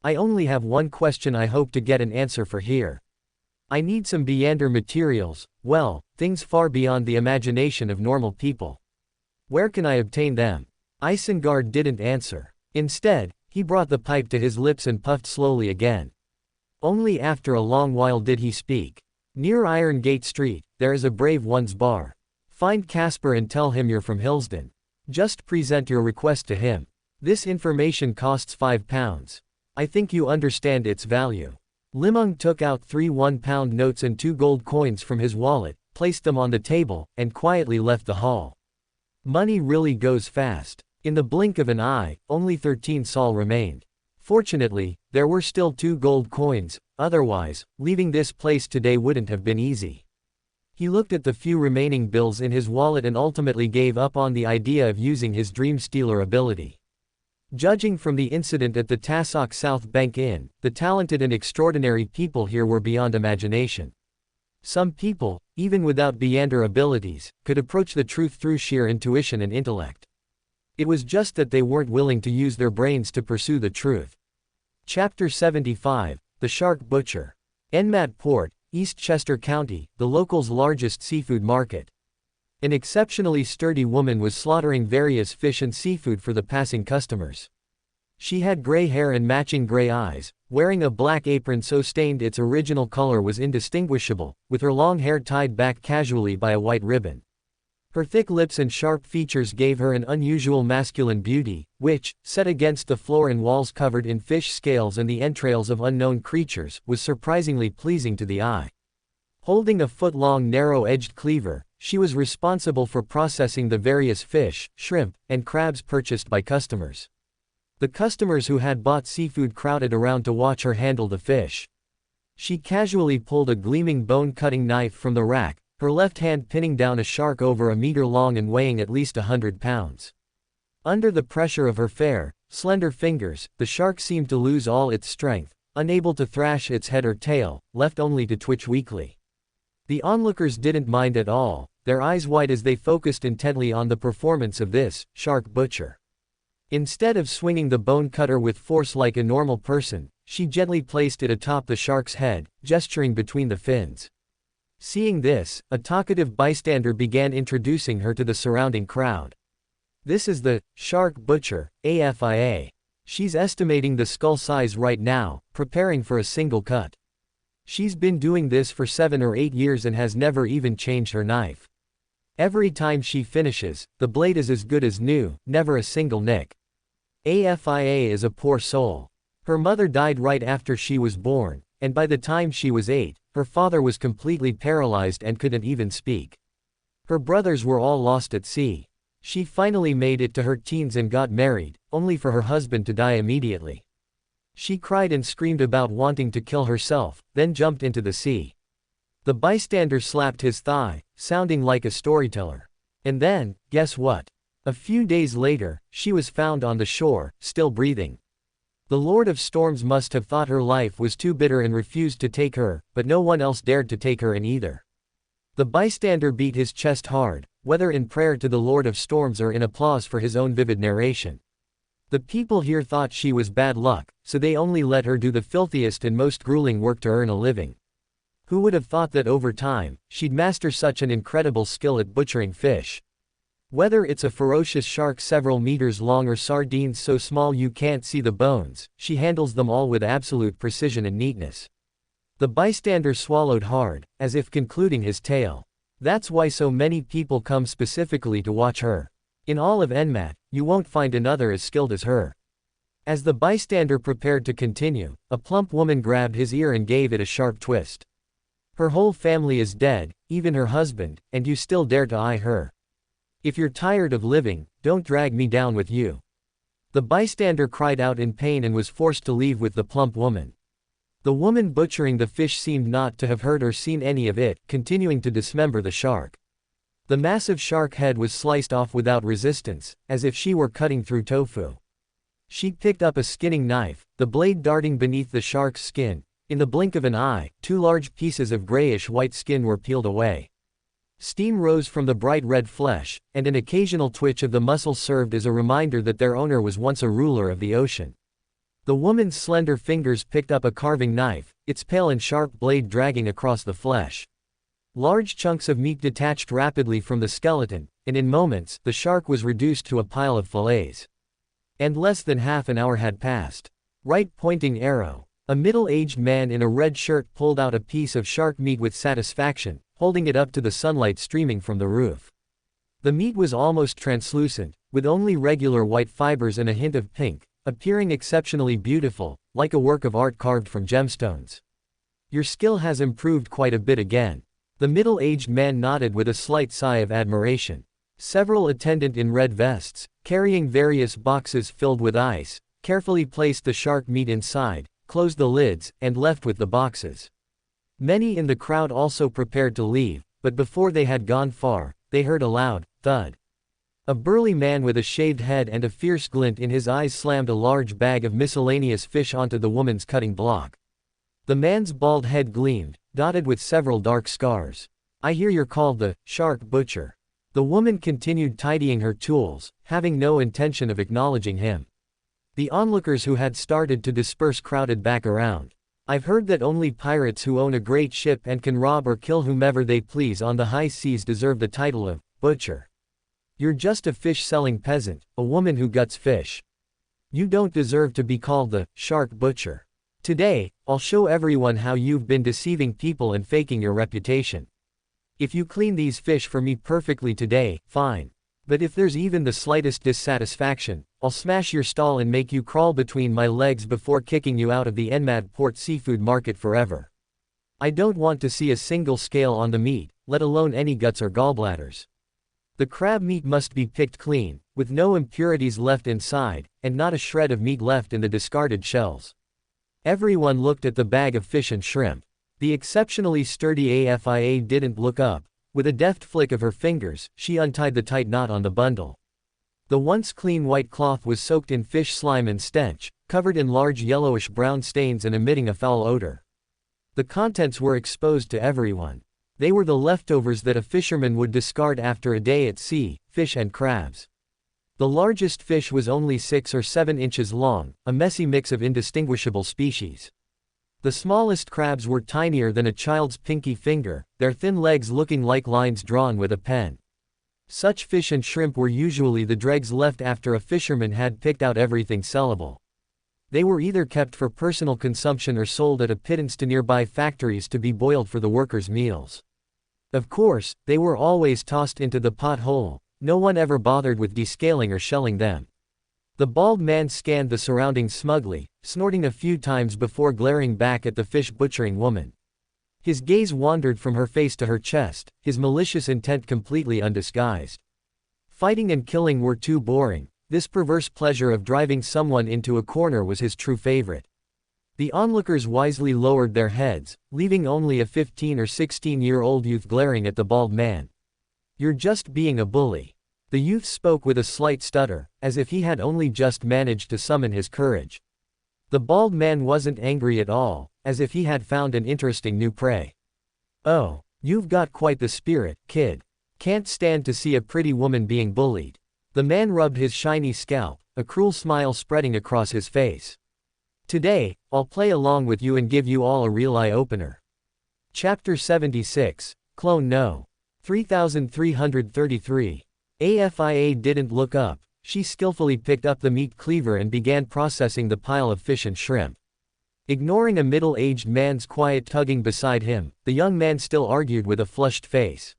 I only have one question I hope to get an answer for here. I need some Beander materials, well, things far beyond the imagination of normal people. Where can I obtain them? Isengard didn't answer. Instead, he brought the pipe to his lips and puffed slowly again. Only after a long while did he speak. Near Iron Gate Street, there is a Brave One's bar. Find Casper and tell him you're from Hillsden. Just present your request to him. This information costs £5. I think you understand its value. Li Meng took out 3 £1 notes and 2 gold coins from his wallet, placed them on the table, and quietly left the hall. Money really goes fast. In the blink of an eye, only 13 sol remained. Fortunately, there were still 2 gold coins, otherwise, leaving this place today wouldn't have been easy. He looked at the few remaining bills in his wallet and ultimately gave up on the idea of using his Dream Stealer ability. Judging from the incident at the Tassock South Bank Inn, the talented and extraordinary people here were beyond imagination. Some people, even without Beander abilities, could approach the truth through sheer intuition and intellect. It was just that they weren't willing to use their brains to pursue the truth. Chapter 75, The Shark Butcher. Enmat Port, East Chester County, the locals' largest seafood market. An exceptionally sturdy woman was slaughtering various fish and seafood for the passing customers. She had gray hair and matching gray eyes, wearing a black apron so stained its original color was indistinguishable, with her long hair tied back casually by a white ribbon. Her thick lips and sharp features gave her an unusual masculine beauty, which, set against the floor and walls covered in fish scales and the entrails of unknown creatures, was surprisingly pleasing to the eye. Holding a foot-long narrow-edged cleaver, she was responsible for processing the various fish, shrimp, and crabs purchased by customers. The customers who had bought seafood crowded around to watch her handle the fish. She casually pulled a gleaming bone-cutting knife from the rack, her left hand pinning down a shark over a meter long and weighing at least 100 pounds. Under the pressure of her fair, slender fingers, the shark seemed to lose all its strength, unable to thrash its head or tail, left only to twitch weakly. The onlookers didn't mind at all, their eyes wide as they focused intently on the performance of this shark butcher. Instead of swinging the bone cutter with force like a normal person, she gently placed it atop the shark's head, gesturing between the fins. Seeing this, a talkative bystander began introducing her to the surrounding crowd. This is the shark butcher, AFIA. She's estimating the skull size right now, preparing for a single cut. She's been doing this for 7 or 8 years and has never even changed her knife. Every time she finishes, the blade is as good as new, never a single nick. AFIA is a poor soul. Her mother died right after she was born, and by the time she was 8, her father was completely paralyzed and couldn't even speak. Her brothers were all lost at sea. She finally made it to her teens and got married, only for her husband to die immediately. She cried and screamed about wanting to kill herself, then jumped into the sea. The bystander slapped his thigh, sounding like a storyteller. And then, guess what? A few days later, she was found on the shore, still breathing. The Lord of Storms must have thought her life was too bitter and refused to take her, but no one else dared to take her in either. The bystander beat his chest hard, whether in prayer to the Lord of Storms or in applause for his own vivid narration. The people here thought she was bad luck, so they only let her do the filthiest and most grueling work to earn a living. Who would have thought that over time, she'd master such an incredible skill at butchering fish? Whether it's a ferocious shark several meters long or sardines so small you can't see the bones, she handles them all with absolute precision and neatness. The bystander swallowed hard, as if concluding his tale. That's why so many people come specifically to watch her. In all of Enmat, you won't find another as skilled as her. As the bystander prepared to continue, a plump woman grabbed his ear and gave it a sharp twist. Her whole family is dead, even her husband, and you still dare to eye her. If you're tired of living, don't drag me down with you. The bystander cried out in pain and was forced to leave with the plump woman. The woman butchering the fish seemed not to have heard or seen any of it, continuing to dismember the shark. The massive shark head was sliced off without resistance, as if she were cutting through tofu. She picked up a skinning knife, the blade darting beneath the shark's skin. In the blink of an eye, 2 large pieces of grayish-white skin were peeled away. Steam rose from the bright red flesh, and an occasional twitch of the muscles served as a reminder that their owner was once a ruler of the ocean. The woman's slender fingers picked up a carving knife, its pale and sharp blade dragging across the flesh. Large chunks of meat detached rapidly from the skeleton, and in moments, the shark was reduced to a pile of fillets. And less than half an hour had passed. Right pointing arrow. A middle-aged man in a red shirt pulled out a piece of shark meat with satisfaction, holding it up to the sunlight streaming from the roof. The meat was almost translucent, with only regular white fibers and a hint of pink, appearing exceptionally beautiful, like a work of art carved from gemstones. Your skill has improved quite a bit again. The middle-aged man nodded with a slight sigh of admiration. Several attendants in red vests, carrying various boxes filled with ice, carefully placed the shark meat inside, closed the lids, and left with the boxes. Many in the crowd also prepared to leave, but before they had gone far, they heard a loud thud. A burly man with a shaved head and a fierce glint in his eyes slammed a large bag of miscellaneous fish onto the woman's cutting block. The man's bald head gleamed, dotted with several dark scars. "I hear you're called the shark butcher." The woman continued tidying her tools, having no intention of acknowledging him. The onlookers who had started to disperse crowded back around. "I've heard that only pirates who own a great ship and can rob or kill whomever they please on the high seas deserve the title of butcher. You're just a fish-selling peasant, a woman who guts fish. You don't deserve to be called the shark butcher. Today, I'll show everyone how you've been deceiving people and faking your reputation. If you clean these fish for me perfectly today, fine. But if there's even the slightest dissatisfaction, I'll smash your stall and make you crawl between my legs before kicking you out of the Enmad Port seafood market forever. I don't want to see a single scale on the meat, let alone any guts or gallbladders. The crab meat must be picked clean, with no impurities left inside, and not a shred of meat left in the discarded shells." Everyone looked at the bag of fish and shrimp. The exceptionally sturdy AFIA didn't look up. With a deft flick of her fingers, she untied the tight knot on the bundle. The once clean white cloth was soaked in fish slime and stench, covered in large yellowish-brown stains and emitting a foul odor. The contents were exposed to everyone. They were the leftovers that a fisherman would discard after a day at sea, fish and crabs. The largest fish was only 6 or 7 inches long, a messy mix of indistinguishable species. The smallest crabs were tinier than a child's pinky finger, their thin legs looking like lines drawn with a pen. Such fish and shrimp were usually the dregs left after a fisherman had picked out everything sellable. They were either kept for personal consumption or sold at a pittance to nearby factories to be boiled for the workers' meals. Of course, they were always tossed into the pot hole. No one ever bothered with descaling or shelling them. The bald man scanned the surroundings smugly, snorting a few times before glaring back at the fish butchering woman. His gaze wandered from her face to her chest, his malicious intent completely undisguised. Fighting and killing were too boring. This perverse pleasure of driving someone into a corner was his true favorite. The onlookers wisely lowered their heads, leaving only a 15 or 16-year-old youth glaring at the bald man. "You're just being a bully." The youth spoke with a slight stutter, as if he had only just managed to summon his courage. The bald man wasn't angry at all, as if he had found an interesting new prey. "Oh, you've got quite the spirit, kid. Can't stand to see a pretty woman being bullied." The man rubbed his shiny scalp, a cruel smile spreading across his face. "Today, I'll play along with you and give you all a real eye-opener." Chapter 76, Clone No. 3333. AFIA didn't look up. She skillfully picked up the meat cleaver and began processing the pile of fish and shrimp. Ignoring a middle-aged man's quiet tugging beside him, the young man still argued with a flushed face.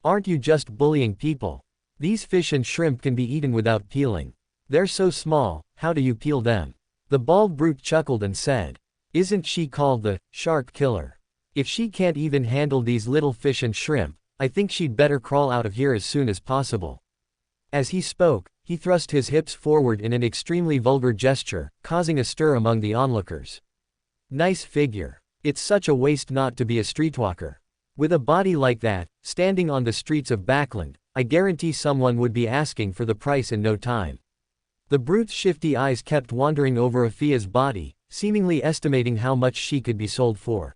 "Aren't you just bullying people? These fish and shrimp can be eaten without peeling. They're so small, how do you peel them?" The bald brute chuckled and said, "Isn't she called the shark killer? If she can't even handle these little fish and shrimp, I think she'd better crawl out of here as soon as possible." As he spoke, he thrust his hips forward in an extremely vulgar gesture, causing a stir among the onlookers. "Nice figure. It's such a waste not to be a streetwalker. With a body like that, standing on the streets of Backland, I guarantee someone would be asking for the price in no time." The brute's shifty eyes kept wandering over Afia's body, seemingly estimating how much she could be sold for.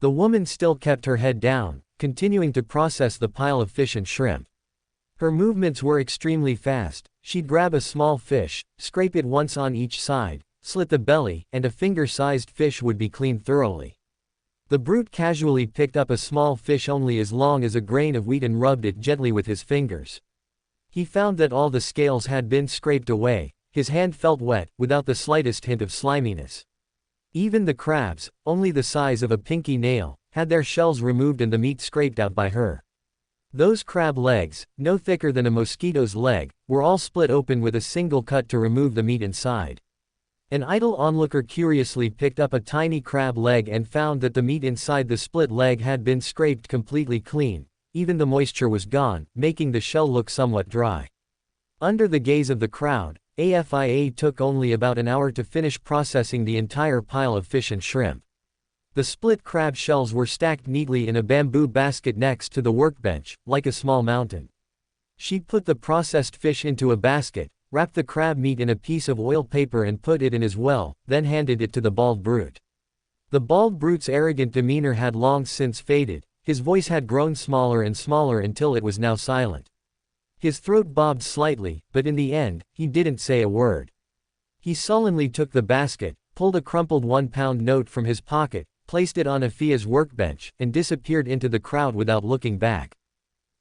The woman still kept her head down, continuing to process the pile of fish and shrimp. Her movements were extremely fast. She'd grab a small fish, scrape it once on each side, slit the belly, and a finger-sized fish would be cleaned thoroughly. The brute casually picked up a small fish only as long as a grain of wheat and rubbed it gently with his fingers. He found that all the scales had been scraped away. His hand felt wet, without the slightest hint of sliminess. Even the crabs, only the size of a pinky nail, had their shells removed and the meat scraped out by her. Those crab legs, no thicker than a mosquito's leg, were all split open with a single cut to remove the meat inside. An idle onlooker curiously picked up a tiny crab leg and found that the meat inside the split leg had been scraped completely clean. Even the moisture was gone, making the shell look somewhat dry. Under the gaze of the crowd, AFIA took only about an hour to finish processing the entire pile of fish and shrimp. The split crab shells were stacked neatly in a bamboo basket next to the workbench, like a small mountain. She put the processed fish into a basket, wrapped the crab meat in a piece of oil paper and put it in as well, then handed it to the bald brute. The bald brute's arrogant demeanor had long since faded. His voice had grown smaller and smaller until it was now silent. His throat bobbed slightly, but in the end, he didn't say a word. He sullenly took the basket, pulled a crumpled £1 note from his pocket, placed it on Afia's workbench, and disappeared into the crowd without looking back.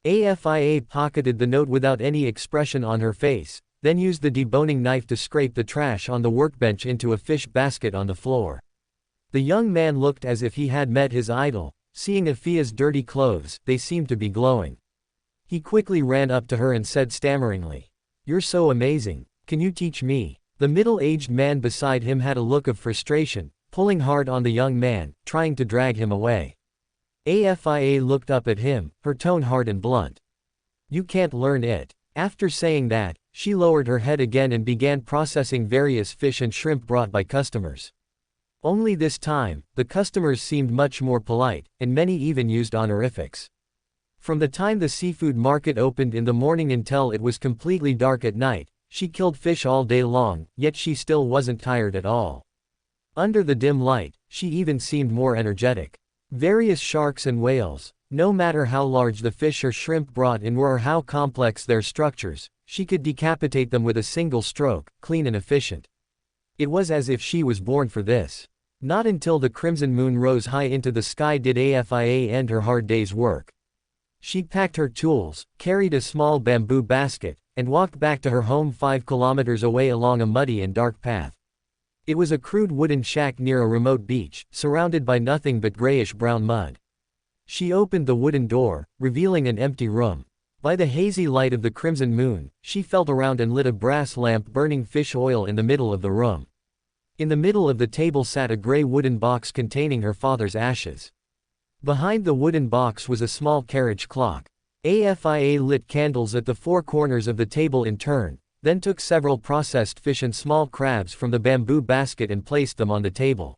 AFIA pocketed the note without any expression on her face, then used the deboning knife to scrape the trash on the workbench into a fish basket on the floor. The young man looked as if he had met his idol. Seeing Afia's dirty clothes, they seemed to be glowing. He quickly ran up to her and said stammeringly, "You're so amazing. Can you teach me?" The middle-aged man beside him had a look of frustration, pulling hard on the young man, trying to drag him away. AFIA looked up at him, her tone hard and blunt. "You can't learn it." After saying that, she lowered her head again and began processing various fish and shrimp brought by customers. Only this time, the customers seemed much more polite, and many even used honorifics. From the time the seafood market opened in the morning until it was completely dark at night, she killed fish all day long, yet she still wasn't tired at all. Under the dim light, she even seemed more energetic. Various sharks and whales, no matter how large the fish or shrimp brought in were or how complex their structures, she could decapitate them with a single stroke, clean and efficient. It was as if she was born for this. Not until the crimson moon rose high into the sky did AFIA end her hard day's work. She packed her tools, carried a small bamboo basket, and walked back to her home 5 kilometers away along a muddy and dark path. It was a crude wooden shack near a remote beach, surrounded by nothing but grayish-brown mud. She opened the wooden door, revealing an empty room. By the hazy light of the crimson moon, she felt around and lit a brass lamp burning fish oil in the middle of the room. In the middle of the table sat a gray wooden box containing her father's ashes. Behind the wooden box was a small carriage clock. AFIA lit candles at the four corners of the table in turn, then took several processed fish and small crabs from the bamboo basket and placed them on the table.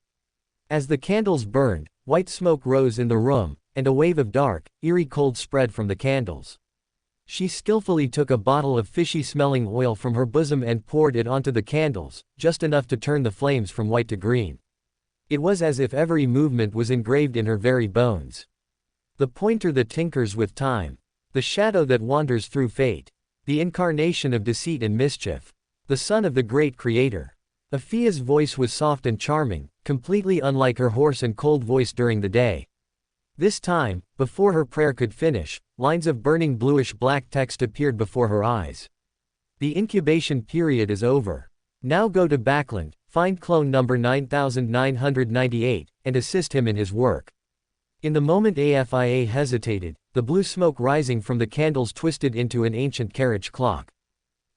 As the candles burned, white smoke rose in the room, and a wave of dark, eerie cold spread from the candles. She skillfully took a bottle of fishy-smelling oil from her bosom and poured it onto the candles, just enough to turn the flames from white to green. It was as if every movement was engraved in her very bones. The pointer that tinkers with time. The shadow that wanders through fate. The incarnation of deceit and mischief. The son of the great creator. Afia's voice was soft and charming, completely unlike her hoarse and cold voice during the day. This time, before her prayer could finish, lines of burning bluish-black text appeared before her eyes. The incubation period is over. Now go to Backland, find clone number 9998, and assist him in his work. In the moment AFIA hesitated, the blue smoke rising from the candles twisted into an ancient carriage clock.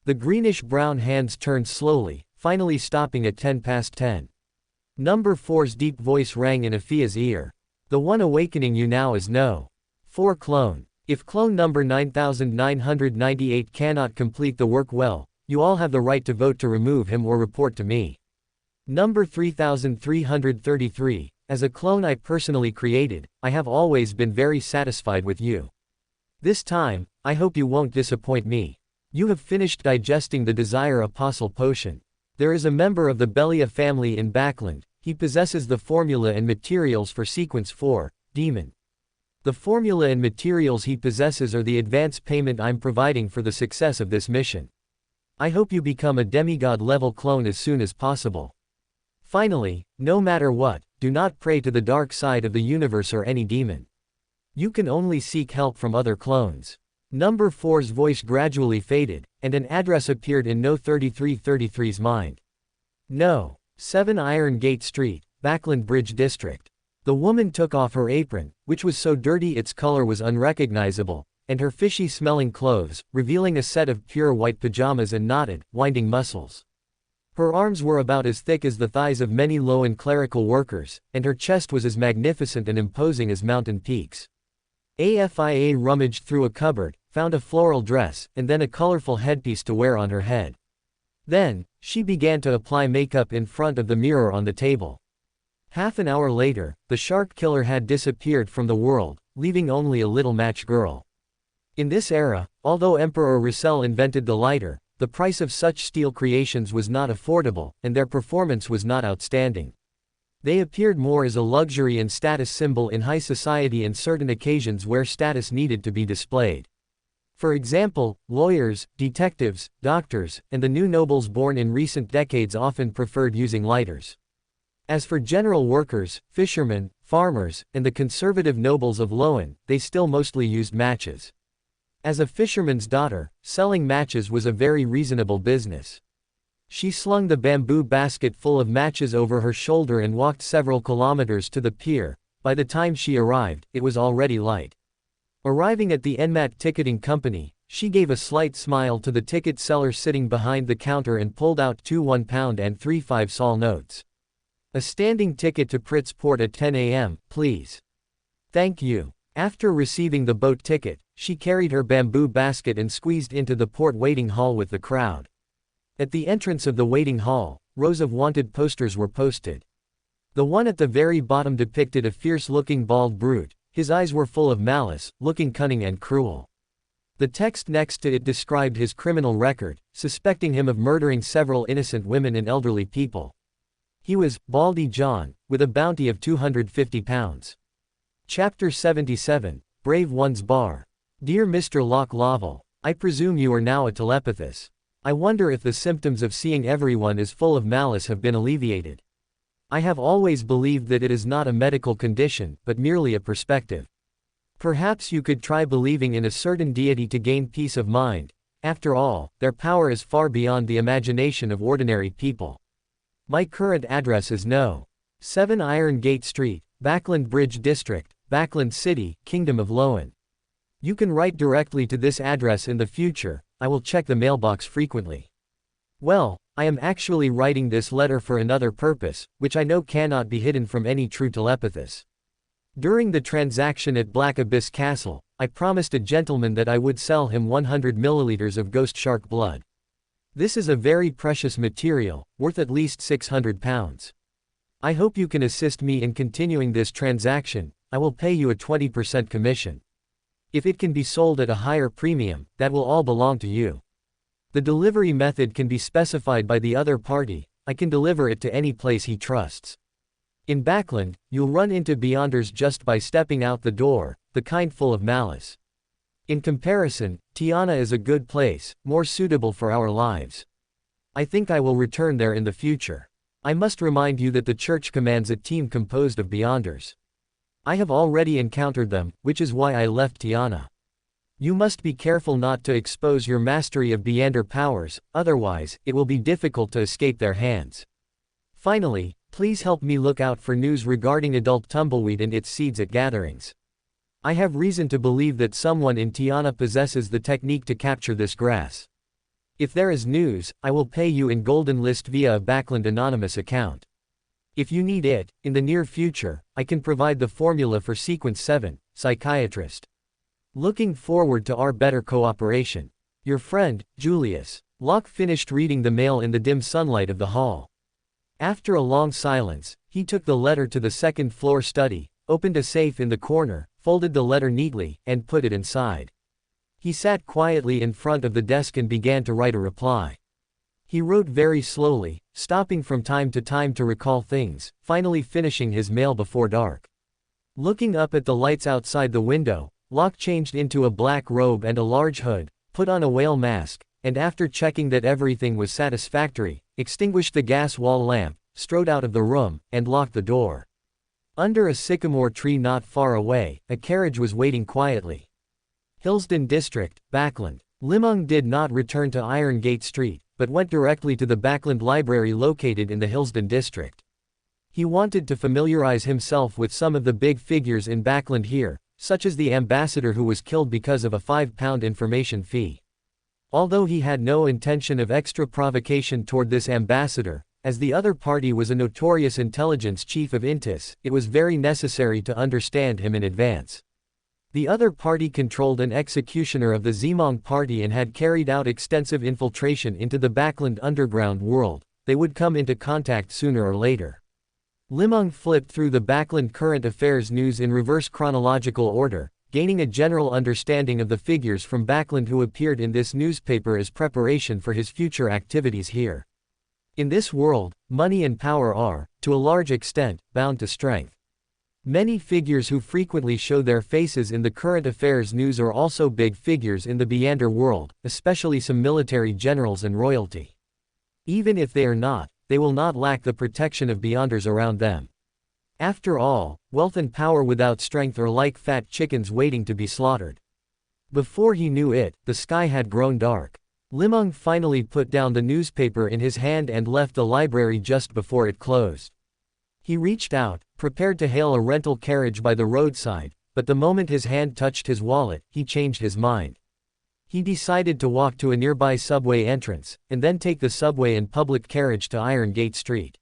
The greenish-brown hands turned slowly, finally stopping at 10 past 10. Number 4's deep voice rang in Afia's ear. The one awakening you now is no. 4 clone. If clone number 9998 cannot complete the work well, you all have the right to vote to remove him or report to me. Number 3333. As a clone I personally created, I have always been very satisfied with you. This time, I hope you won't disappoint me. You have finished digesting the Desire Apostle potion. There is a member of the Belia family in Backland. He possesses the formula and materials for Sequence 4, Demon. The formula and materials he possesses are the advance payment I'm providing for the success of this mission. I hope you become a demigod-level clone as soon as possible. Finally, no matter what, do not pray to the dark side of the universe or any demon. You can only seek help from other clones. Number 4's voice gradually faded, and an address appeared in No 3333's mind. No. 7 Iron Gate Street, Backland Bridge District. The woman took off her apron, which was so dirty its color was unrecognizable, and her fishy-smelling clothes, revealing a set of pure white pajamas and knotted, winding muscles. Her arms were about as thick as the thighs of many low-end clerical workers, and her chest was as magnificent and imposing as mountain peaks. AFIA rummaged through a cupboard, found a floral dress, and then a colorful headpiece to wear on her head. Then, she began to apply makeup in front of the mirror on the table. Half an hour later, the shark killer had disappeared from the world, leaving only a little match girl. In this era, although Emperor Russell invented the lighter, the price of such steel creations was not affordable, and their performance was not outstanding. They appeared more as a luxury and status symbol in high society and certain occasions where status needed to be displayed. For example, lawyers, detectives, doctors, and the new nobles born in recent decades often preferred using lighters. As for general workers, fishermen, farmers, and the conservative nobles of Loan, they still mostly used matches. As a fisherman's daughter, selling matches was a very reasonable business. She slung the bamboo basket full of matches over her shoulder and walked several kilometers to the pier. By the time she arrived, it was already light. Arriving at the Enmat ticketing company, she gave a slight smile to the ticket seller sitting behind the counter and pulled out 2 £1 and 3 5-sol notes. A standing ticket to Pritz Port at 10 a.m., please. Thank you. After receiving the boat ticket, she carried her bamboo basket and squeezed into the port waiting hall with the crowd. At the entrance of the waiting hall, rows of wanted posters were posted. The one at the very bottom depicted a fierce-looking bald brute. His eyes were full of malice, looking cunning and cruel. The text next to it described his criminal record, suspecting him of murdering several innocent women and elderly people. He was Baldy John, with a bounty of £250. Chapter 77, Brave One's Bar. Dear Mr. Locke Lovell, I presume you are now a telepathist. I wonder if the symptoms of seeing everyone as full of malice have been alleviated. I have always believed that it is not a medical condition, but merely a perspective. Perhaps you could try believing in a certain deity to gain peace of mind. After all, their power is far beyond the imagination of ordinary people. My current address is No. 7 Iron Gate Street, Backland Bridge District, Backland City, Kingdom of Loan. You can write directly to this address in the future. I will check the mailbox frequently. Well, I am actually writing this letter for another purpose, which I know cannot be hidden from any true telepathist. During the transaction at Black Abyss Castle, I promised a gentleman that I would sell him 100 milliliters of ghost shark blood. This is a very precious material, worth at least 600 pounds. I hope you can assist me in continuing this transaction. I will pay you a 20% commission. If it can be sold at a higher premium, that will all belong to you. The delivery method can be specified by the other party. I can deliver it to any place he trusts. In Backland, you'll run into Beyonders just by stepping out the door, the kind full of malice. In comparison, Tiana is a good place, more suitable for our lives. I think I will return there in the future. I must remind you that the church commands a team composed of Beyonders. I have already encountered them, which is why I left Tiana. You must be careful not to expose your mastery of Beyonder powers, otherwise, it will be difficult to escape their hands. Finally, please help me look out for news regarding adult tumbleweed and its seeds at gatherings. I have reason to believe that someone in Tiana possesses the technique to capture this grass. If there is news, I will pay you in Golden List via a Backland Anonymous account. If you need it, in the near future, I can provide the formula for Sequence 7, Psychiatrist. Looking forward to our better cooperation. Your friend, Julius. Locke finished reading the mail in the dim sunlight of the hall. After a long silence, he took the letter to the second-floor study, opened a safe in the corner, folded the letter neatly, and put it inside. He sat quietly in front of the desk and began to write a reply. He wrote very slowly, stopping from time to time to recall things, finally finishing his mail before dark. Looking up at the lights outside the window, Locke changed into a black robe and a large hood, put on a whale mask, and after checking that everything was satisfactory, extinguished the gas wall lamp, strode out of the room, and locked the door. Under a sycamore tree not far away, a carriage was waiting quietly. Hillsden District, Backland. Li Meng did not return to Iron Gate Street, but went directly to the Backland Library located in the Hillsden District. He wanted to familiarize himself with some of the big figures in Backland here, such as the ambassador who was killed because of a £5 information fee. Although he had no intention of extra provocation toward this ambassador, as the other party was a notorious intelligence chief of Intis, it was very necessary to understand him in advance. The other party controlled an executioner of the Zemong party and had carried out extensive infiltration into the Backland underground world. They would come into contact sooner or later. Li Meng flipped through the Backland current affairs news in reverse chronological order, gaining a general understanding of the figures from Backland who appeared in this newspaper as preparation for his future activities here. In this world, money and power are, to a large extent, bound to strength. Many figures who frequently show their faces in the current affairs news are also big figures in the Beyonder world, especially some military generals and royalty. Even if they are not, they will not lack the protection of Beyonders around them. After all, wealth and power without strength are like fat chickens waiting to be slaughtered. Before he knew it, the sky had grown dark. Li Meng finally put down the newspaper in his hand and left the library just before it closed. He reached out, prepared to hail a rental carriage by the roadside, but the moment his hand touched his wallet, he changed his mind. He decided to walk to a nearby subway entrance, and then take the subway and public carriage to Iron Gate Street.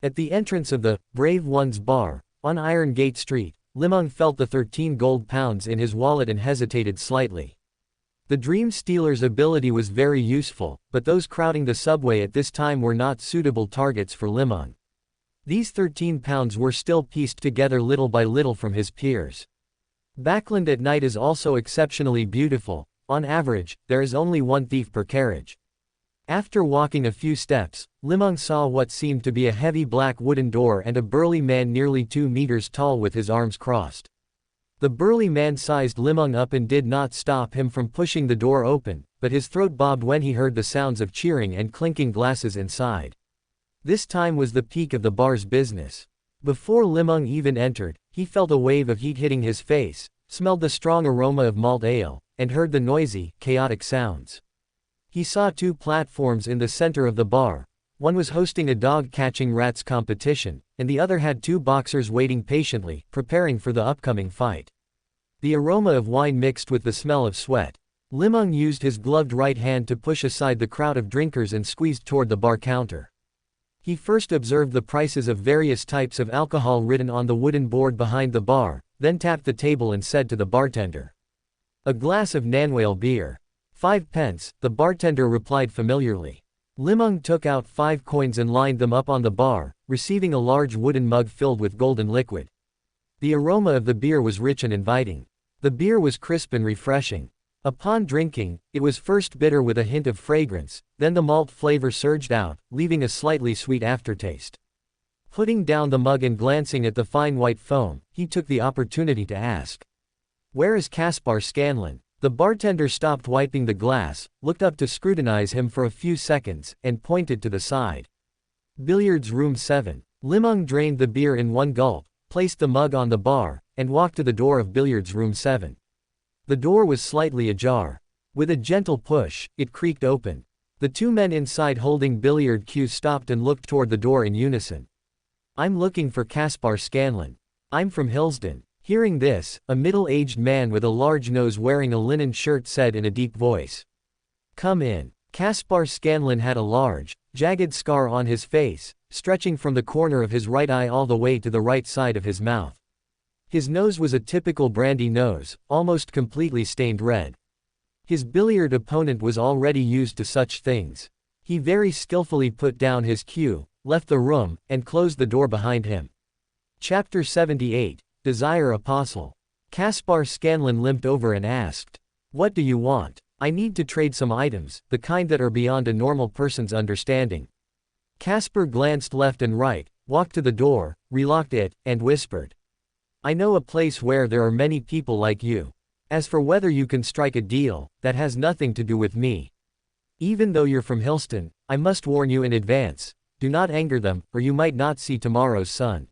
At the entrance of the Brave Ones bar, on Iron Gate Street, Li Meng felt the 13 gold pounds in his wallet and hesitated slightly. The Dream Stealer's ability was very useful, but those crowding the subway at this time were not suitable targets for Li Meng. These 13 pounds were still pieced together little by little from his peers. Backland at night is also exceptionally beautiful. On average, there is only one thief per carriage. After walking a few steps, Li Meng saw what seemed to be a heavy black wooden door and a burly man nearly 2 meters tall with his arms crossed. The burly man sized Li Meng up and did not stop him from pushing the door open, but his throat bobbed when he heard the sounds of cheering and clinking glasses inside. This time was the peak of the bar's business. Before Li Meng even entered, he felt a wave of heat hitting his face, smelled the strong aroma of malt ale, and heard the noisy, chaotic sounds. He saw 2 platforms in the center of the bar. One was hosting a dog-catching rats competition, and the other had 2 boxers waiting patiently, preparing for the upcoming fight. The aroma of wine mixed with the smell of sweat. Li Meng used his gloved right hand to push aside the crowd of drinkers and squeezed toward the bar counter. He first observed the prices of various types of alcohol written on the wooden board behind the bar, then tapped the table and said to the bartender, "A glass of Nanwale beer. 5 pence, the bartender replied familiarly. Li Meng took out 5 coins and lined them up on the bar, receiving a large wooden mug filled with golden liquid. The aroma of the beer was rich and inviting. The beer was crisp and refreshing. Upon drinking, it was first bitter with a hint of fragrance, then the malt flavor surged out, leaving a slightly sweet aftertaste. Putting down the mug and glancing at the fine white foam, he took the opportunity to ask, "Where is Caspar Scanlon?" The bartender stopped wiping the glass, looked up to scrutinize him for a few seconds, and pointed to the side. "Billiards room 7. Li Meng drained the beer in one gulp, placed the mug on the bar, and walked to the door of billiards room 7. The door was slightly ajar. With a gentle push, it creaked open. The 2 men inside holding billiard cues stopped and looked toward the door in unison. "I'm looking for Caspar Scanlon. I'm from Hillsden." Hearing this, a middle-aged man with a large nose wearing a linen shirt said in a deep voice, "Come in." Caspar Scanlon had a large, jagged scar on his face, stretching from the corner of his right eye all the way to the right side of his mouth. His nose was a typical brandy nose, almost completely stained red. His billiard opponent was already used to such things. He very skillfully put down his cue, left the room, and closed the door behind him. Chapter 78, Desire Apostle. Caspar Scanlon limped over and asked, "What do you want?" "I need to trade some items, the kind that are beyond a normal person's understanding." Caspar glanced left and right, walked to the door, relocked it, and whispered, "I know a place where there are many people like you. As for whether you can strike a deal, that has nothing to do with me. Even though you're from Hillsden, I must warn you in advance, do not anger them, or you might not see tomorrow's sun.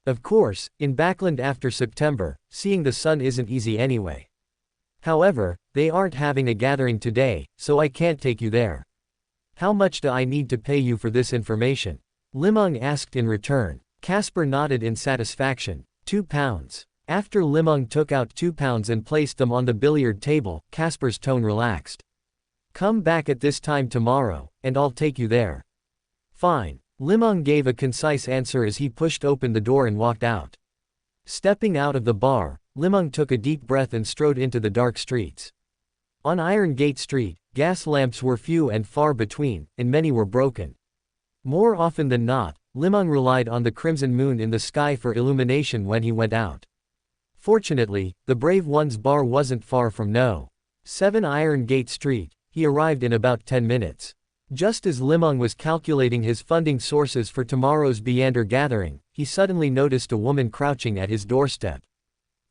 Of course, in Backland after September, seeing the sun isn't easy anyway. However, they aren't having a gathering today, so I can't take you there. How much do I need to pay you for this information?" Li Meng asked in return. Caspar nodded in satisfaction. £2. After Li Meng took out £2 and placed them on the billiard table, Caspar's tone relaxed. "Come back at this time tomorrow, and I'll take you there." "Fine." Li Meng gave a concise answer as he pushed open the door and walked out. Stepping out of the bar, Li Meng took a deep breath and strode into the dark streets. On Iron Gate Street, gas lamps were few and far between, and many were broken. More often than not, Li Meng relied on the crimson moon in the sky for illumination when he went out. Fortunately, the Brave One's bar wasn't far from No. 7 Iron Gate Street. He arrived in about 10 minutes. Just as Li Meng was calculating his funding sources for tomorrow's Beander gathering, he suddenly noticed a woman crouching at his doorstep.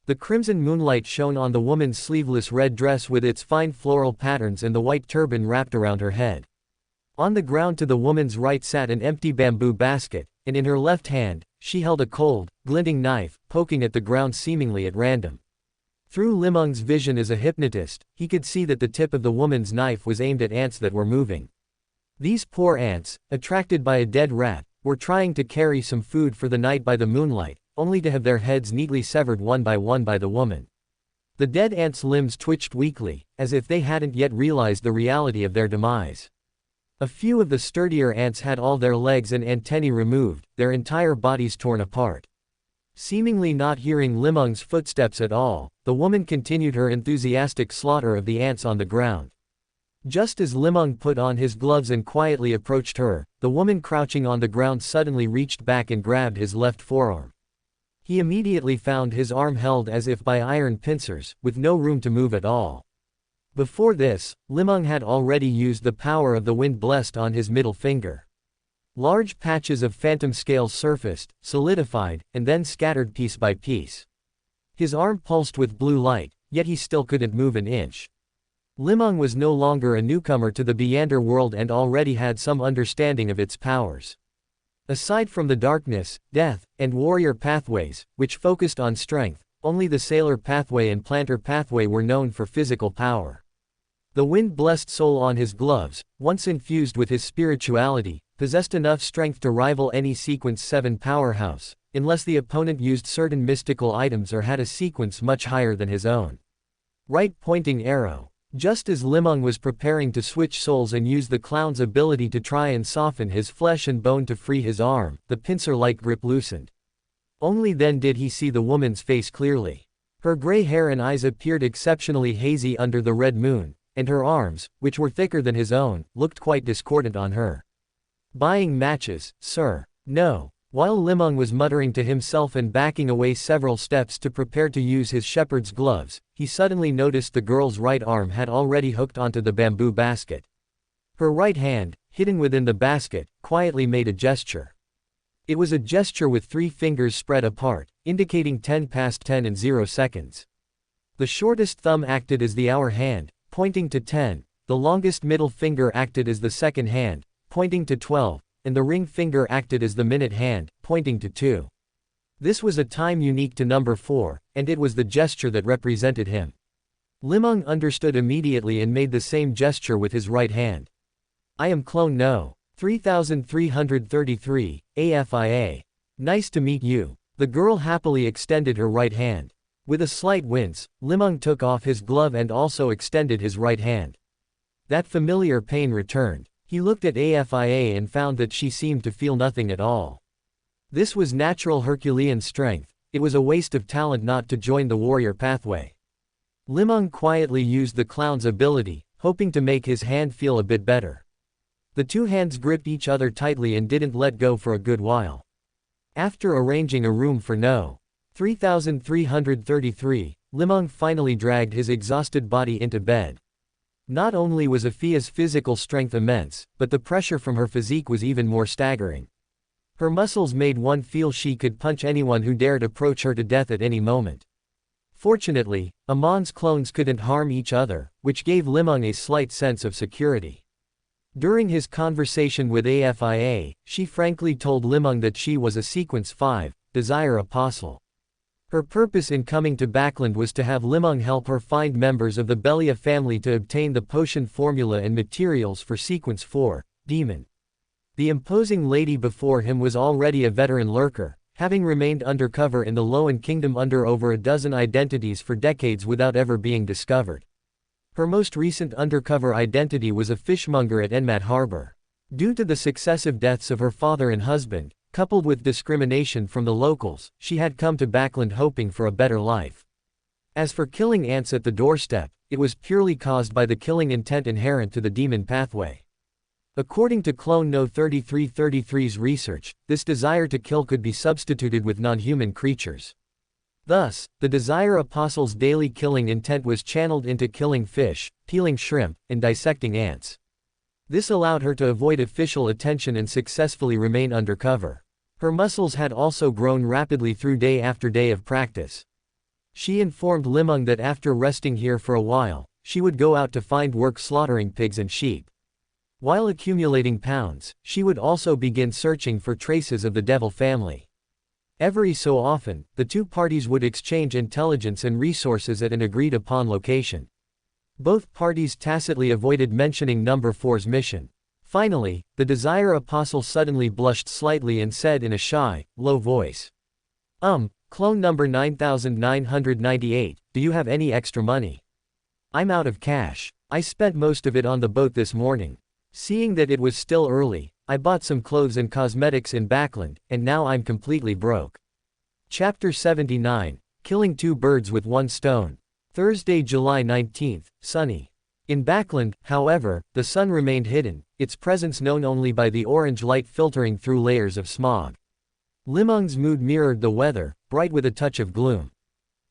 The crimson moonlight shone on the woman's sleeveless red dress with its fine floral patterns and the white turban wrapped around her head. On the ground to the woman's right sat an empty bamboo basket, and in her left hand, she held a cold, glinting knife, poking at the ground seemingly at random. Through Li Meng's vision as a hypnotist, he could see that the tip of the woman's knife was aimed at ants that were moving. These poor ants, attracted by a dead rat, were trying to carry some food for the night by the moonlight, only to have their heads neatly severed one by the woman. The dead ants' limbs twitched weakly, as if they hadn't yet realized the reality of their demise. A few of the sturdier ants had all their legs and antennae removed, their entire bodies torn apart. Seemingly not hearing Li Meng's footsteps at all, the woman continued her enthusiastic slaughter of the ants on the ground. Just as Li Meng put on his gloves and quietly approached her, the woman crouching on the ground suddenly reached back and grabbed his left forearm. He immediately found his arm held as if by iron pincers, with no room to move at all. Before this, Li Meng had already used the power of the wind blessed on his middle finger. Large patches of phantom scales surfaced, solidified, and then scattered piece by piece. His arm pulsed with blue light, yet he still couldn't move an inch. Li Meng was no longer a newcomer to the Beander world and already had some understanding of its powers. Aside from the darkness, death, and warrior pathways, which focused on strength, only the sailor pathway and planter pathway were known for physical power. The wind-blessed soul on his gloves, once infused with his spirituality, possessed enough strength to rival any Sequence 7 powerhouse, unless the opponent used certain mystical items or had a sequence much higher than his own. Right pointing arrow. Just as Li Meng was preparing to switch souls and use the clown's ability to try and soften his flesh and bone to free his arm, the pincer-like grip loosened. Only then did he see the woman's face clearly. Her gray hair and eyes appeared exceptionally hazy under the red moon, and her arms, which were thicker than his own, looked quite discordant on her. "Buying matches, sir." "No." While Li Meng was muttering to himself and backing away several steps to prepare to use his shepherd's gloves, he suddenly noticed the girl's right arm had already hooked onto the bamboo basket. Her right hand, hidden within the basket, quietly made a gesture. It was a gesture with 3 fingers spread apart, indicating 10 past 10 and 0 seconds. The shortest thumb acted as the hour hand, pointing to 10, the longest middle finger acted as the second hand, pointing to 12, and the ring finger acted as the minute hand, pointing to 2. This was a time unique to number 4, and it was the gesture that represented him. Li Meng understood immediately and made the same gesture with his right hand. "I am clone No. 3333, AFIA. Nice to meet you." The girl happily extended her right hand. With a slight wince, Li Meng took off his glove and also extended his right hand. That familiar pain returned. He looked at AFIA and found that she seemed to feel nothing at all. This was natural Herculean strength. It was a waste of talent not to join the warrior pathway. Li Meng quietly used the clown's ability, hoping to make his hand feel a bit better. The 2 hands gripped each other tightly and didn't let go for a good while. After arranging a room for No. 3333, Li Meng finally dragged his exhausted body into bed. Not only was Afia's physical strength immense, but the pressure from her physique was even more staggering. Her muscles made one feel she could punch anyone who dared approach her to death at any moment. Fortunately, Amon's clones couldn't harm each other, which gave Li Meng a slight sense of security. During his conversation with AFIA, she frankly told Li Meng that she was a Sequence 5, Desire Apostle. Her purpose in coming to Backland was to have Li Meng help her find members of the Belia family to obtain the potion formula and materials for Sequence 4, Demon. The imposing lady before him was already a veteran lurker, having remained undercover in the Loan Kingdom under over a dozen identities for decades without ever being discovered. Her most recent undercover identity was a fishmonger at Enmat Harbor. Due to the successive deaths of her father and husband, coupled with discrimination from the locals, she had come to Backland hoping for a better life. As for killing ants at the doorstep, it was purely caused by the killing intent inherent to the demon pathway. According to Clone No. 3333's research, this desire to kill could be substituted with non-human creatures. Thus, the Desire Apostle's daily killing intent was channeled into killing fish, peeling shrimp, and dissecting ants. This allowed her to avoid official attention and successfully remain undercover. Her muscles had also grown rapidly through day after day of practice. She informed Li Meng that after resting here for a while, she would go out to find work slaughtering pigs and sheep. While accumulating pounds, she would also begin searching for traces of the devil family. Every so often, the 2 parties would exchange intelligence and resources at an agreed-upon location. Both parties tacitly avoided mentioning Number 4's mission. Finally, the Desire Apostle suddenly blushed slightly and said in a shy, low voice, Clone number 9998, do you have any extra money? I'm out of cash. I spent most of it on the boat this morning. Seeing that it was still early, I bought some clothes and cosmetics in Backland, and now I'm completely broke." Chapter 79, Killing 2 Birds with 1 Stone. Thursday, July 19, sunny. In Backland, however, the sun remained hidden, its presence known only by the orange light filtering through layers of smog. Li Meng's mood mirrored the weather, bright with a touch of gloom.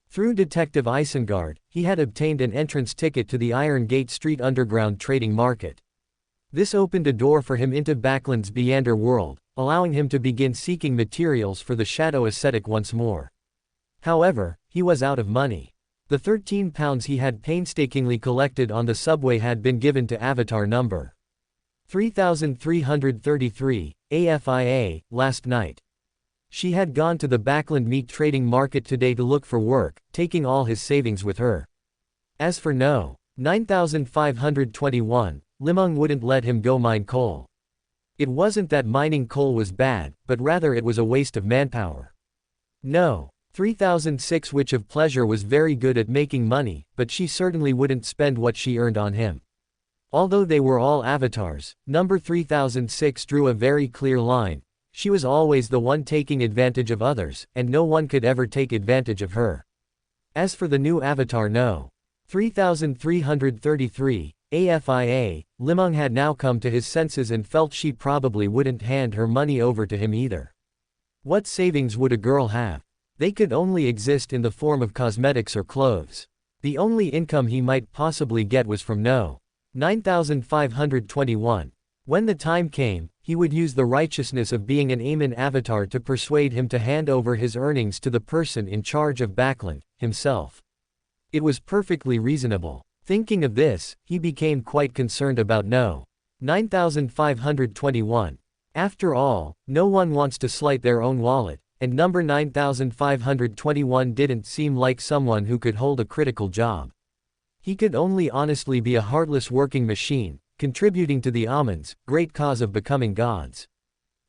Through Detective Isengard, he had obtained an entrance ticket to the Iron Gate Street underground trading market. This opened a door for him into Backland's Beander world, allowing him to begin seeking materials for the Shadow Ascetic once more. However, he was out of money. The 13 pounds he had painstakingly collected on the subway had been given to Avatar number 3333, AFIA, last night. She had gone to the Backland meat trading market today to look for work, taking all his savings with her. As for No. 9521, Li Meng wouldn't let him go mine coal. It wasn't that mining coal was bad, but rather it was a waste of manpower. No. 3006 Witch of Pleasure was very good at making money, but she certainly wouldn't spend what she earned on him. Although they were all avatars, number 3006 drew a very clear line. She was always the one taking advantage of others, and no one could ever take advantage of her. As for the new avatar No. 3333, AFIA, Li Meng had now come to his senses and felt she probably wouldn't hand her money over to him either. What savings would a girl have? They could only exist in the form of cosmetics or clothes. The only income he might possibly get was from No. 9521. When the time came, he would use the righteousness of being an Amon avatar to persuade him to hand over his earnings to the person in charge of Backland, himself. It was perfectly reasonable. Thinking of this, he became quite concerned about No. 9521. After all, no one wants to slight their own wallet, and number 9521 didn't seem like someone who could hold a critical job. He could only honestly be a heartless working machine, contributing to the Amons' great cause of becoming gods.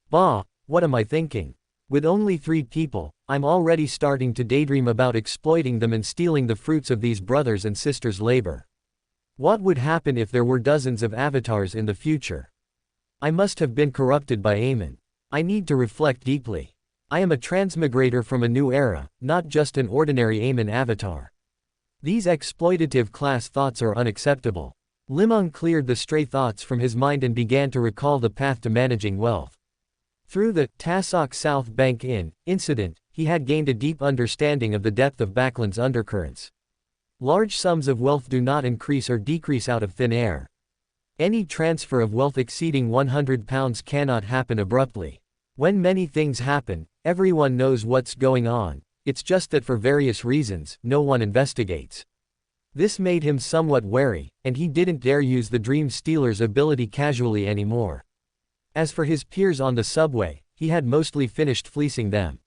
Bah, what am I thinking? With only 3 people, I'm already starting to daydream about exploiting them and stealing the fruits of these brothers and sisters' labor. What would happen if there were dozens of avatars in the future? I must have been corrupted by Amon. I need to reflect deeply. I am a transmigrator from a new era, not just an ordinary Amon avatar. These exploitative class thoughts are unacceptable. Li Meng cleared the stray thoughts from his mind and began to recall the path to managing wealth. Through the Tasok South Bank Inn incident, he had gained a deep understanding of the depth of Backland's undercurrents. Large sums of wealth do not increase or decrease out of thin air. Any transfer of wealth exceeding £100 cannot happen abruptly. When many things happen, everyone knows what's going on, it's just that for various reasons, no one investigates. This made him somewhat wary, and he didn't dare use the Dream Stealer's ability casually anymore. As for his peers on the subway, he had mostly finished fleecing them.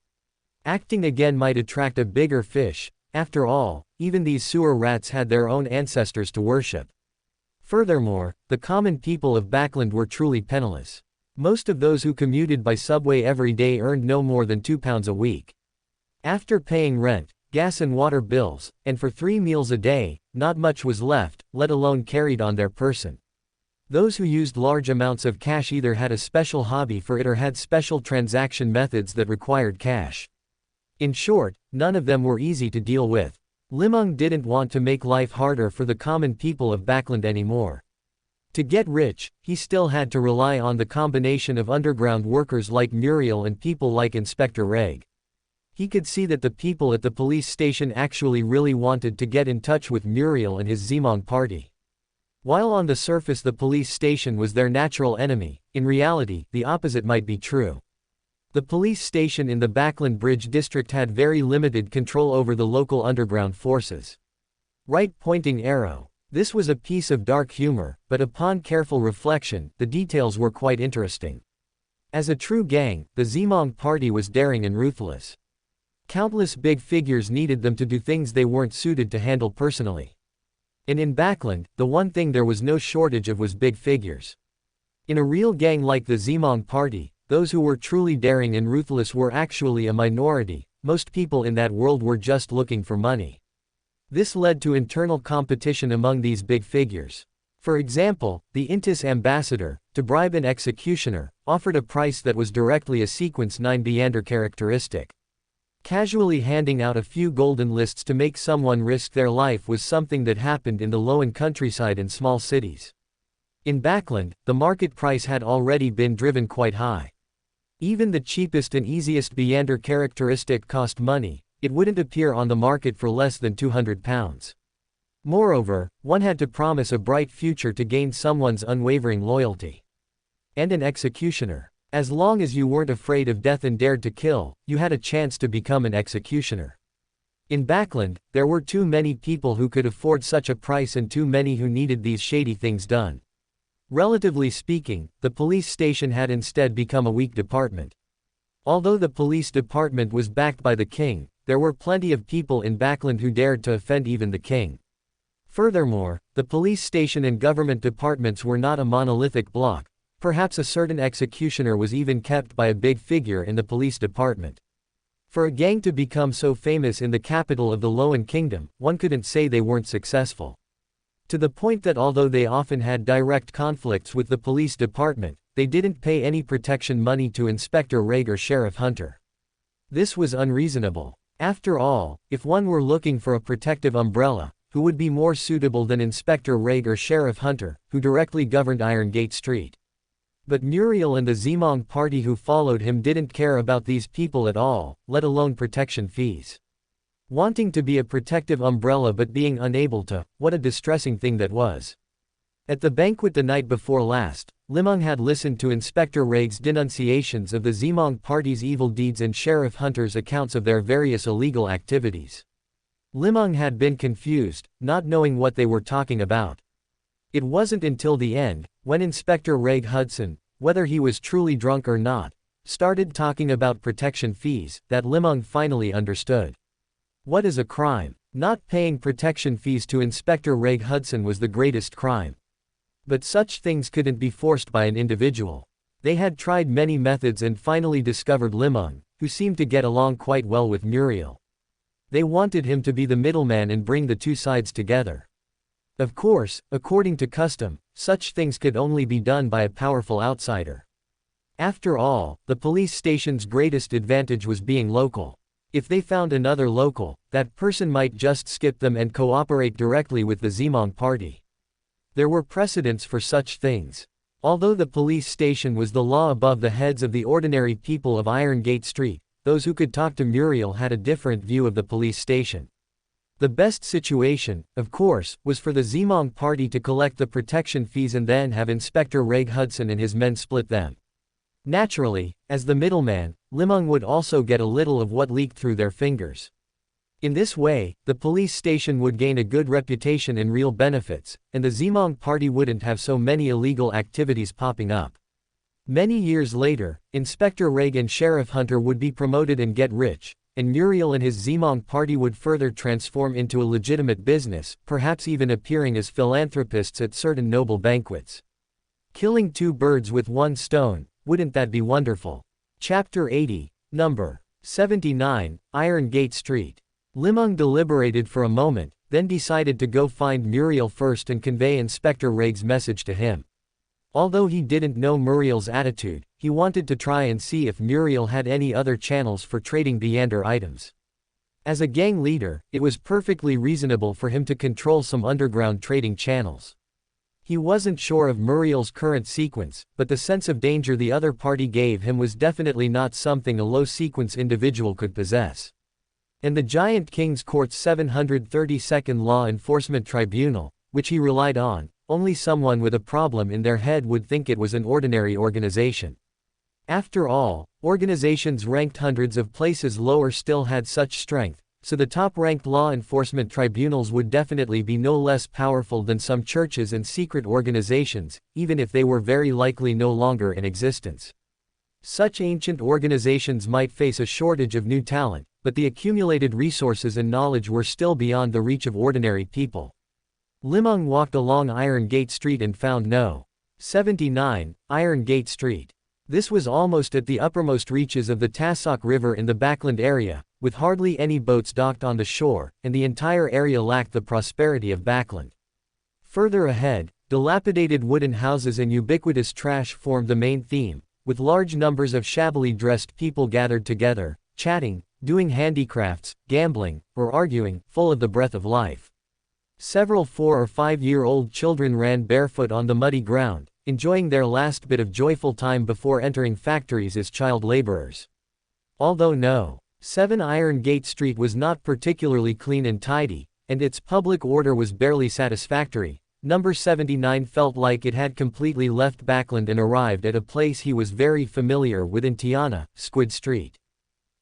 Acting again might attract a bigger fish. After all, even these sewer rats had their own ancestors to worship. Furthermore, the common people of Backland were truly penniless. Most of those who commuted by subway every day earned no more than £2 a week. After paying rent, gas and water bills, and for 3 meals a day, not much was left, let alone carried on their person. Those who used large amounts of cash either had a special hobby for it or had special transaction methods that required cash. In short, none of them were easy to deal with. Li Meng didn't want to make life harder for the common people of Backland anymore. To get rich, he still had to rely on the combination of underground workers like Muriel and people like Inspector Reg. He could see that the people at the police station actually really wanted to get in touch with Muriel and his Zemong party. While on the surface the police station was their natural enemy, in reality, the opposite might be true. The police station in the Backland Bridge district had very limited control over the local underground forces. Right pointing arrow. This was a piece of dark humor, but upon careful reflection, the details were quite interesting. As a true gang, the Zemong party was daring and ruthless. Countless big figures needed them to do things they weren't suited to handle personally. And in Backland, the one thing there was no shortage of was big figures. In a real gang like the Zemong party, those who were truly daring and ruthless were actually a minority. Most people in that world were just looking for money. This led to internal competition among these big figures. For example, the Intis ambassador, to bribe an executioner, offered a price that was directly a Sequence 9 Beander characteristic. Casually handing out a few golden lists to make someone risk their life was something that happened in the low-end countryside and small cities. In Backland, the market price had already been driven quite high. Even the cheapest and easiest Beander characteristic cost money. It wouldn't appear on the market for less than £200. Moreover, one had to promise a bright future to gain someone's unwavering loyalty. And an executioner. As long as you weren't afraid of death and dared to kill, you had a chance to become an executioner. In Backland, there were too many people who could afford such a price and too many who needed these shady things done. Relatively speaking, the police station had instead become a weak department. Although the police department was backed by the king, there were plenty of people in Backland who dared to offend even the king. Furthermore, the police station and government departments were not a monolithic block. Perhaps a certain executioner was even kept by a big figure in the police department. For a gang to become so famous in the capital of the Loan Kingdom, one couldn't say they weren't successful. To the point that although they often had direct conflicts with the police department, they didn't pay any protection money to Inspector Reg or Sheriff Hunter. This was unreasonable. After all, if one were looking for a protective umbrella, who would be more suitable than Inspector Reg or Sheriff Hunter, who directly governed Iron Gate Street? But Muriel and the Zemong party who followed him didn't care about these people at all, let alone protection fees. Wanting to be a protective umbrella but being unable to, what a distressing thing that was. At the banquet the night before last, Li Meng had listened to Inspector Reg's denunciations of the Zemong party's evil deeds and Sheriff Hunter's accounts of their various illegal activities. Li Meng had been confused, not knowing what they were talking about. It wasn't until the end, when Inspector Reg Hudson, whether he was truly drunk or not, started talking about protection fees, that Li Meng finally understood. What is a crime? Not paying protection fees to Inspector Reg Hudson was the greatest crime. But such things couldn't be forced by an individual. They had tried many methods and finally discovered Li Meng, who seemed to get along quite well with Muriel. They wanted him to be the middleman and bring the two sides together. Of course, according to custom, such things could only be done by a powerful outsider. After all, the police station's greatest advantage was being local. If they found another local, that person might just skip them and cooperate directly with the Zemong party. There were precedents for such things. Although the police station was the law above the heads of the ordinary people of Iron Gate Street, those who could talk to Muriel had a different view of the police station. The best situation, of course, was for the Zemong party to collect the protection fees and then have Inspector Reg Hudson and his men split them. Naturally, as the middleman, Li Meng would also get a little of what leaked through their fingers. In this way, the police station would gain a good reputation and real benefits, and the Zemong party wouldn't have so many illegal activities popping up. Many years later, Inspector Reg and Sheriff Hunter would be promoted and get rich, and Muriel and his Zemong party would further transform into a legitimate business, perhaps even appearing as philanthropists at certain noble banquets. Killing two birds with one stone, wouldn't that be wonderful? Chapter 80, Number 79, Iron Gate Street. Li Meng deliberated for a moment, then decided to go find Muriel first and convey Inspector Reg's message to him. Although he didn't know Muriel's attitude, he wanted to try and see if Muriel had any other channels for trading Beander items. As a gang leader, it was perfectly reasonable for him to control some underground trading channels. He wasn't sure of Muriel's current sequence, but the sense of danger the other party gave him was definitely not something a low-sequence individual could possess. And the Giant King's Court's 732nd Law Enforcement Tribunal, which he relied on, only someone with a problem in their head would think it was an ordinary organization. After all, organizations ranked hundreds of places lower still had such strength, so the top-ranked law enforcement tribunals would definitely be no less powerful than some churches and secret organizations, even if they were very likely no longer in existence. Such ancient organizations might face a shortage of new talent, but the accumulated resources and knowledge were still beyond the reach of ordinary people. Li Meng walked along Iron Gate Street and found No. 79, Iron Gate Street. This was almost at the uppermost reaches of the Tasok River in the Backland area, with hardly any boats docked on the shore, and the entire area lacked the prosperity of Backland. Further ahead, dilapidated wooden houses and ubiquitous trash formed the main theme, with large numbers of shabbily dressed people gathered together, chatting, doing handicrafts, gambling, or arguing, full of the breath of life. Several 4- or 5-year-old children ran barefoot on the muddy ground, enjoying their last bit of joyful time before entering factories as child laborers. Although No. 7 Iron Gate Street was not particularly clean and tidy, and its public order was barely satisfactory, Number 79 felt like it had completely left Backland and arrived at a place he was very familiar with in Tiana, Squid Street.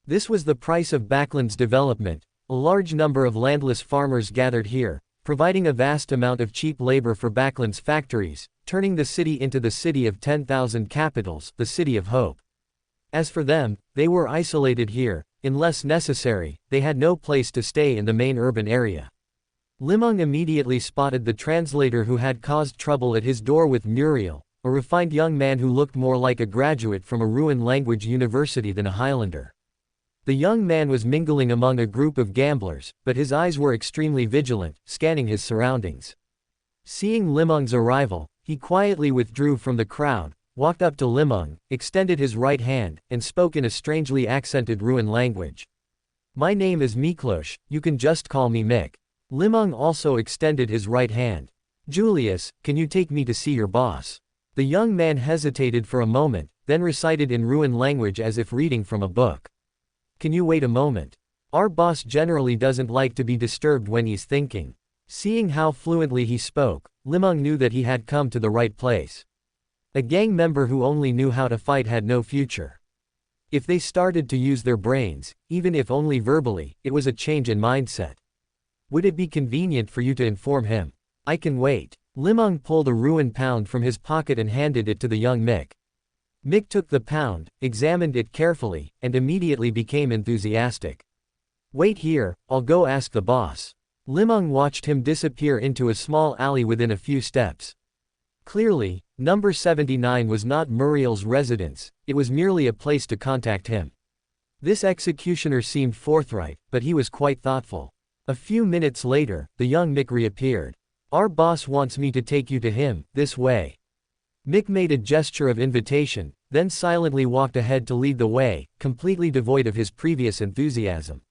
This was the price of Backland's development. A large number of landless farmers gathered here, providing a vast amount of cheap labor for Backland's factories, turning the city into the city of 10,000 capitals, the city of hope. As for them, they were isolated here. Unless necessary, they had no place to stay in the main urban area. Li Meng immediately spotted the translator who had caused trouble at his door with Muriel, a refined young man who looked more like a graduate from a ruined language university than a Highlander. The young man was mingling among a group of gamblers, but his eyes were extremely vigilant, scanning his surroundings. Seeing Li Meng's arrival, he quietly withdrew from the crowd, walked up to Li Meng, extended his right hand, and spoke in a strangely accented Ruin language. "My name is Miklosh, you can just call me Mick." Li Meng also extended his right hand. "Julius, can you take me to see your boss?" The young man hesitated for a moment, then recited in Ruin language as if reading from a book. "Can you wait a moment? Our boss generally doesn't like to be disturbed when he's thinking." Seeing how fluently he spoke, Li Meng knew that he had come to the right place. A gang member who only knew how to fight had no future. If they started to use their brains, even if only verbally, it was a change in mindset. "Would it be convenient for you to inform him?" "I can wait." Li Meng pulled a Ruin pound from his pocket and handed it to the young Mick. Mick took the pound, examined it carefully, and immediately became enthusiastic. "Wait here, I'll go ask the boss." Li Meng watched him disappear into a small alley within a few steps. Clearly, number 79 was not Muriel's residence, it was merely a place to contact him. This executioner seemed forthright, but he was quite thoughtful. A few minutes later, the young Mick reappeared. "Our boss wants me to take you to him, this way." Mick made a gesture of invitation, then silently walked ahead to lead the way, completely devoid of his previous enthusiasm.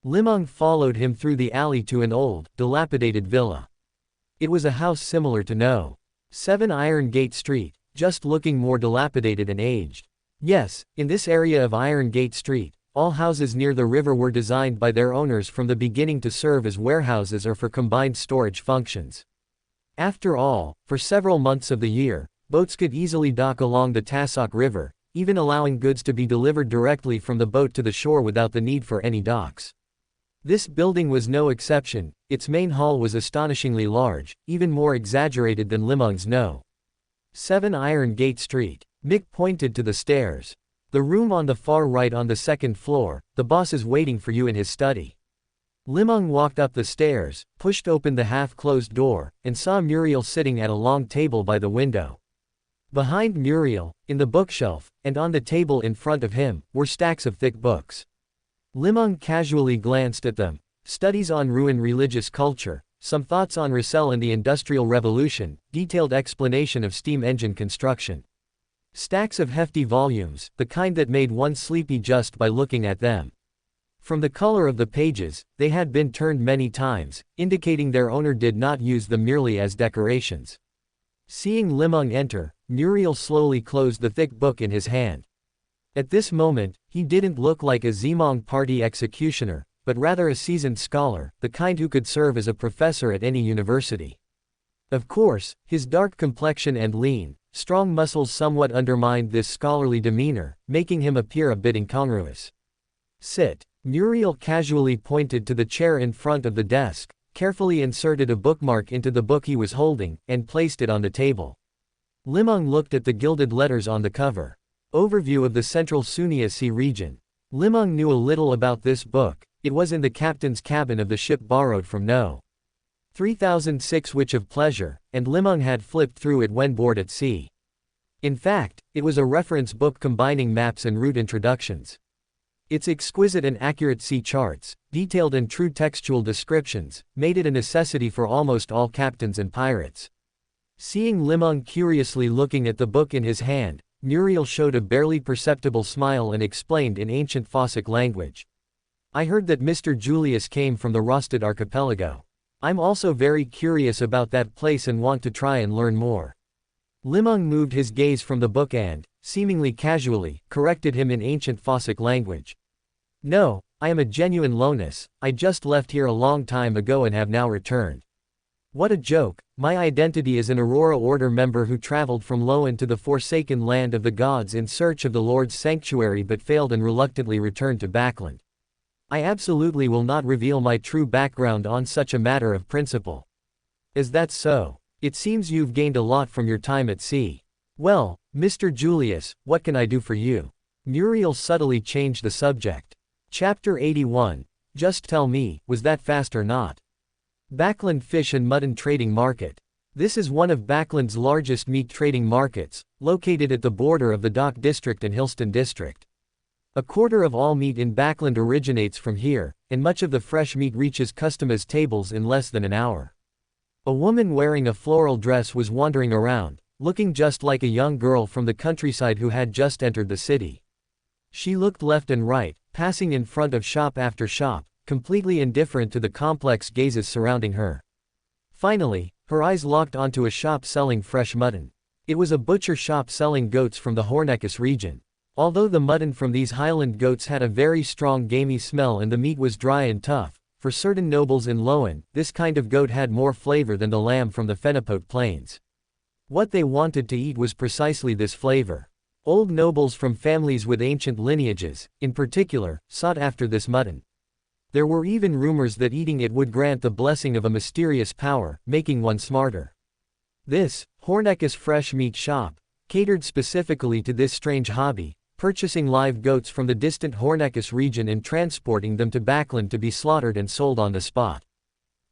Li Meng followed him through the alley to an old, dilapidated villa. It was a house similar to No. 7 Iron Gate Street, just looking more dilapidated and aged. Yes, in this area of Iron Gate Street, all houses near the river were designed by their owners from the beginning to serve as warehouses or for combined storage functions. After all, for several months of the year, boats could easily dock along the Tasok River, even allowing goods to be delivered directly from the boat to the shore without the need for any docks. This building was no exception. Its main hall was astonishingly large, even more exaggerated than Li Meng's No. 7 Iron Gate Street. Mick pointed to the stairs. "The room on the far right on the second floor, the boss is waiting for you in his study." Li Meng walked up the stairs, pushed open the half-closed door, and saw Muriel sitting at a long table by the window. Behind Muriel, in the bookshelf, and on the table in front of him, were stacks of thick books. Li Meng casually glanced at them. Studies on Ruin religious culture, some thoughts on Russell and the Industrial Revolution, detailed explanation of steam engine construction. Stacks of hefty volumes, the kind that made one sleepy just by looking at them. From the color of the pages, they had been turned many times, indicating their owner did not use them merely as decorations. Seeing Li Meng enter, Muriel slowly closed the thick book in his hand. At this moment, he didn't look like a Zimong party executioner, but rather a seasoned scholar, the kind who could serve as a professor at any university. Of course, his dark complexion and lean, strong muscles somewhat undermined this scholarly demeanor, making him appear a bit incongruous. "Sit." Muriel casually pointed to the chair in front of the desk, carefully inserted a bookmark into the book he was holding, and placed it on the table. Li Meng looked at the gilded letters on the cover. Overview of the Central Sunnia Sea region. Li Meng knew a little about this book. It was in the captain's cabin of the ship borrowed from No. 3006 Witch of Pleasure, and Li Meng had flipped through it when bored at sea. In fact, it was a reference book combining maps and route introductions. Its exquisite and accurate sea charts, detailed and true textual descriptions, made it a necessity for almost all captains and pirates. Seeing Li Meng curiously looking at the book in his hand, Muriel showed a barely perceptible smile and explained in ancient Fossic language. "I heard that Mr. Julius came from the Rosted Archipelago. I'm also very curious about that place and want to try and learn more." Li Meng moved his gaze from the book and, seemingly casually, corrected him in ancient Fossic language. "No, I am a genuine Lonus. I just left here a long time ago and have now returned." "What a joke. My identity is an Aurora Order member who traveled from Loan to the forsaken land of the gods in search of the Lord's sanctuary but failed and reluctantly returned to Backland. I absolutely will not reveal my true background on such a matter of principle." "Is that so? It seems you've gained a lot from your time at sea." "Well, Mr. Julius, what can I do for you?" Muriel subtly changed the subject. Chapter 81. Just tell me, was that fast or not? Backland Fish and Mutton Trading Market. This is one of Backland's largest meat trading markets, located at the border of the Dock District and Hillston District. A quarter of all meat in Backland originates from here, and much of the fresh meat reaches customers' tables in less than an hour. A woman wearing a floral dress was wandering around, looking just like a young girl from the countryside who had just entered the city. She looked left and right, passing in front of shop after shop, completely indifferent to the complex gazes surrounding her. Finally, her eyes locked onto a shop selling fresh mutton. It was a butcher shop selling goats from the Hornicus region. Although the mutton from these highland goats had a very strong gamey smell and the meat was dry and tough, for certain nobles in Loan, this kind of goat had more flavor than the lamb from the Fenipote plains. What they wanted to eat was precisely this flavor. Old nobles from families with ancient lineages, in particular, sought after this mutton. There were even rumors that eating it would grant the blessing of a mysterious power, making one smarter. This, Hornicus fresh meat shop, catered specifically to this strange hobby, purchasing live goats from the distant Hornicus region and transporting them to Backland to be slaughtered and sold on the spot.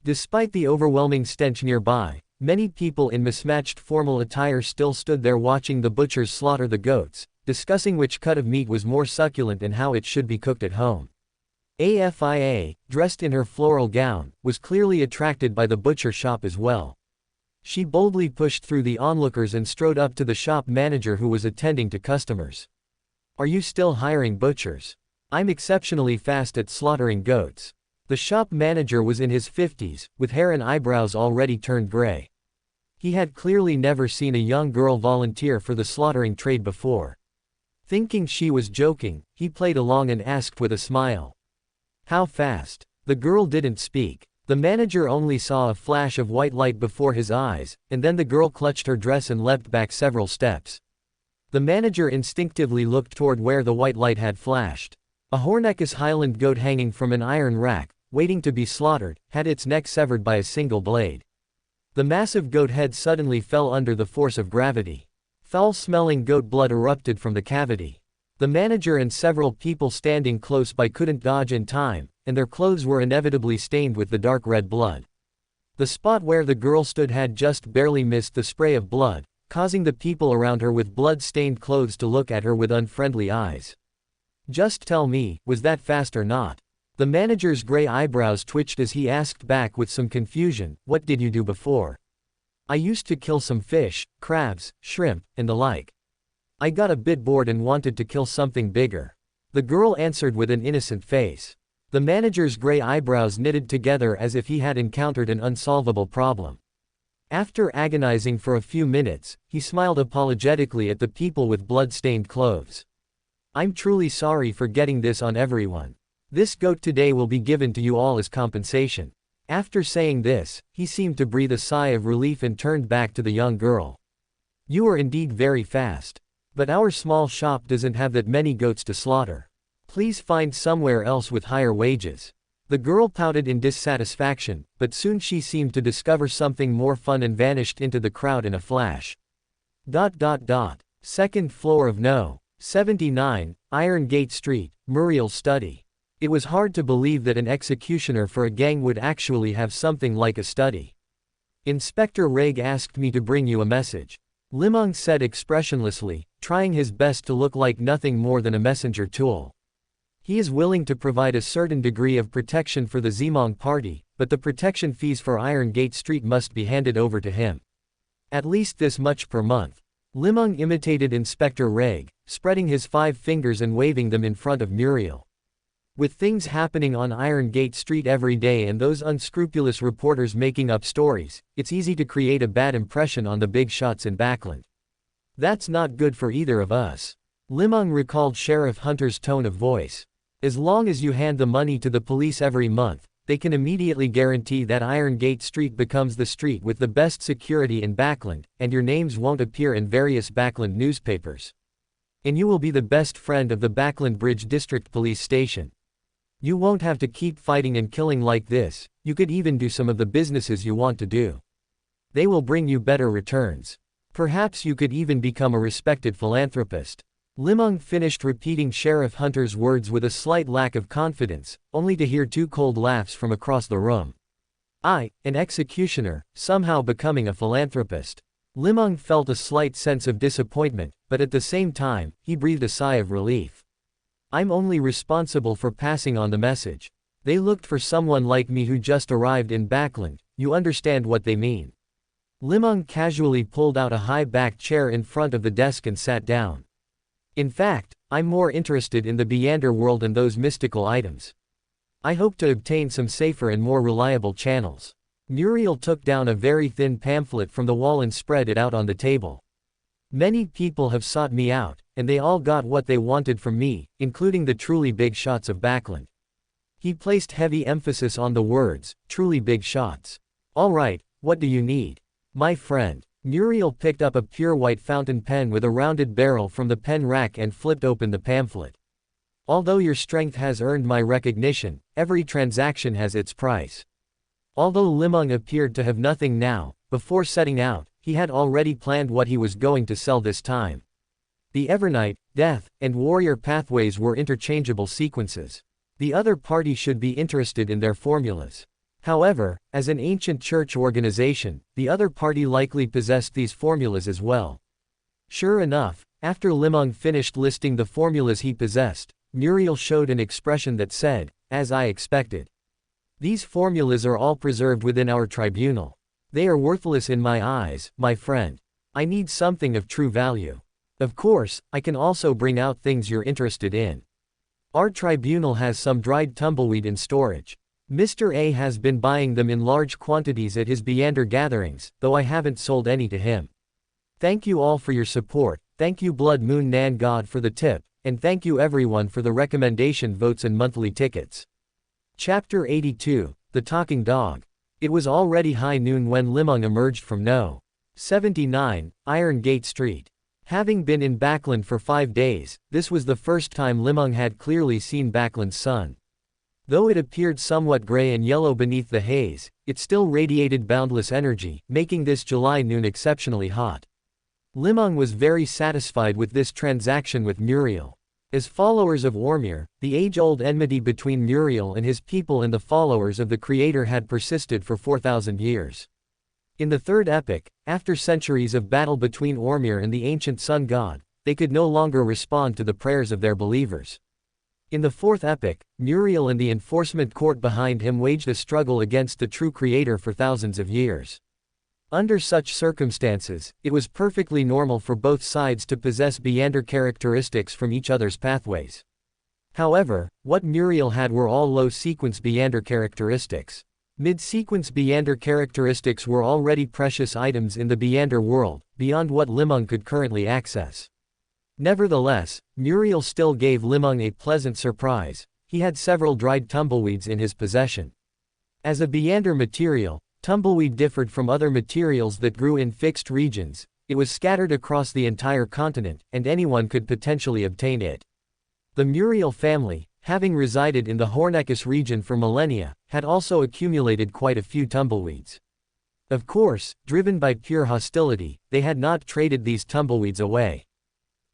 Despite the overwhelming stench nearby, many people in mismatched formal attire still stood there watching the butchers slaughter the goats, discussing which cut of meat was more succulent and how it should be cooked at home. Afia, dressed in her floral gown, was clearly attracted by the butcher shop as well. She boldly pushed through the onlookers and strode up to the shop manager who was attending to customers. "Are you still hiring butchers? I'm exceptionally fast at slaughtering goats." The shop manager was in his 50s, with hair and eyebrows already turned gray. He had clearly never seen a young girl volunteer for the slaughtering trade before. Thinking she was joking, he played along and asked with a smile, "How fast?" The girl didn't speak. The manager only saw a flash of white light before his eyes, and then the girl clutched her dress and leapt back several steps. The manager instinctively looked toward where the white light had flashed. A Hornicus Highland goat hanging from an iron rack, waiting to be slaughtered, had its neck severed by a single blade. The massive goat head suddenly fell under the force of gravity. Foul-smelling goat blood erupted from the cavity. The manager and several people standing close by couldn't dodge in time, and their clothes were inevitably stained with the dark red blood. The spot where the girl stood had just barely missed the spray of blood, causing the people around her with blood-stained clothes to look at her with unfriendly eyes. "Just tell me, was that fast or not?" The manager's gray eyebrows twitched as he asked back with some confusion, "What did you do before?" "I used to kill some fish, crabs, shrimp, and the like. I got a bit bored and wanted to kill something bigger." The girl answered with an innocent face. The manager's gray eyebrows knitted together as if he had encountered an unsolvable problem. After agonizing for a few minutes, he smiled apologetically at the people with blood-stained clothes. "I'm truly sorry for getting this on everyone. This goat today will be given to you all as compensation." After saying this, he seemed to breathe a sigh of relief and turned back to the young girl. "You are indeed very fast. But our small shop doesn't have that many goats to slaughter. Please find somewhere else with higher wages." The girl pouted in dissatisfaction, but soon she seemed to discover something more fun and vanished into the crowd in a flash. Second floor of No. 79, Iron Gate Street, Muriel's study. It was hard to believe that an executioner for a gang would actually have something like a study. "Inspector Reg asked me to bring you a message," Li Meng said expressionlessly, trying his best to look like nothing more than a messenger tool. He is willing to provide a certain degree of protection for the Zimong party, but the protection fees for Iron Gate Street must be handed over to him. At least this much per month. Li Meng imitated Inspector Reg, spreading his 5 fingers and waving them in front of Muriel. With things happening on Iron Gate Street every day and those unscrupulous reporters making up stories, it's easy to create a bad impression on the big shots in Backland. "That's not good for either of us." Li Meng recalled Sheriff Hunter's tone of voice. "As long as you hand the money to the police every month, they can immediately guarantee that Iron Gate Street becomes the street with the best security in Backland, and your names won't appear in various Backland newspapers. And you will be the best friend of the Backland Bridge District Police Station. You won't have to keep fighting and killing like this, you could even do some of the businesses you want to do. They will bring you better returns. Perhaps you could even become a respected philanthropist." Li Meng finished repeating Sheriff Hunter's words with a slight lack of confidence, only to hear 2 cold laughs from across the room. "I, an executioner, somehow becoming a philanthropist." Li Meng felt a slight sense of disappointment, but at the same time, he breathed a sigh of relief. I'm only responsible for passing on the message. They looked for someone like me who just arrived in Backland, you understand what they mean. Li Meng casually pulled out a high-backed chair in front of the desk and sat down. In fact, I'm more interested in the Beander world and those mystical items. I hope to obtain some safer and more reliable channels. Muriel took down a very thin pamphlet from the wall and spread it out on the table. Many people have sought me out, and they all got what they wanted from me, including the truly big shots of Backland. He placed heavy emphasis on the words, truly big shots. All right, what do you need? My friend. Muriel picked up a pure white fountain pen with a rounded barrel from the pen rack and flipped open the pamphlet. Although your strength has earned my recognition, every transaction has its price. Although Li Meng appeared to have nothing now, before setting out, he had already planned what he was going to sell this time. The Evernight, Death, and Warrior pathways were interchangeable sequences. The other party should be interested in their formulas. However, as an ancient church organization, the other party likely possessed these formulas as well. Sure enough, after Li Meng finished listing the formulas he possessed, Muriel showed an expression that said, as I expected. These formulas are all preserved within our tribunal. They are worthless in my eyes, my friend. I need something of true value. Of course, I can also bring out things you're interested in. Our tribunal has some dried tumbleweed in storage. Mr. A has been buying them in large quantities at his Beander gatherings, though I haven't sold any to him. Thank you all for your support, thank you Blood Moon Nan God for the tip, and thank you everyone for the recommendation votes and monthly tickets. Chapter 82, The Talking Dog. It was already high noon when Li Meng emerged from No. 79, Iron Gate Street. Having been in Backland for 5 days, this was the first time Li Meng had clearly seen Backland's sun. Though it appeared somewhat gray and yellow beneath the haze, it still radiated boundless energy, making this July noon exceptionally hot. Li Meng was very satisfied with this transaction with Muriel. As followers of Ormir, the age-old enmity between Muriel and his people and the followers of the Creator had persisted for 4,000 years. In the third epoch, after centuries of battle between Ormir and the ancient sun god, they could no longer respond to the prayers of their believers. In the fourth epoch, Muriel and the enforcement court behind him waged a struggle against the true Creator for thousands of years. Under such circumstances, it was perfectly normal for both sides to possess Beander characteristics from each other's pathways. However, what Muriel had were all low-sequence Beander characteristics. Mid-sequence Beander characteristics were already precious items in the Beander world, beyond what Li Meng could currently access. Nevertheless, Muriel still gave Li Meng a pleasant surprise. He had several dried tumbleweeds in his possession. As a Beander material, tumbleweed differed from other materials that grew in fixed regions. It was scattered across the entire continent, and anyone could potentially obtain it. The Muriel family, having resided in the Hornekis region for millennia, had also accumulated quite a few tumbleweeds. Of course, driven by pure hostility, they had not traded these tumbleweeds away.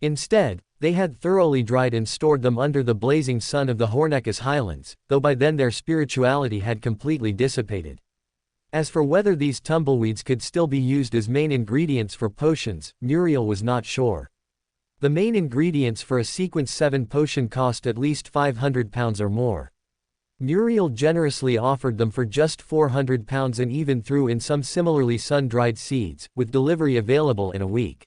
Instead, they had thoroughly dried and stored them under the blazing sun of the Hornekis highlands, though by then their spirituality had completely dissipated. As for whether these tumbleweeds could still be used as main ingredients for potions, Muriel was not sure. The main ingredients for a Sequence 7 potion cost at least £500 or more. Muriel generously offered them for just £400 and even threw in some similarly sun-dried seeds, with delivery available in a week.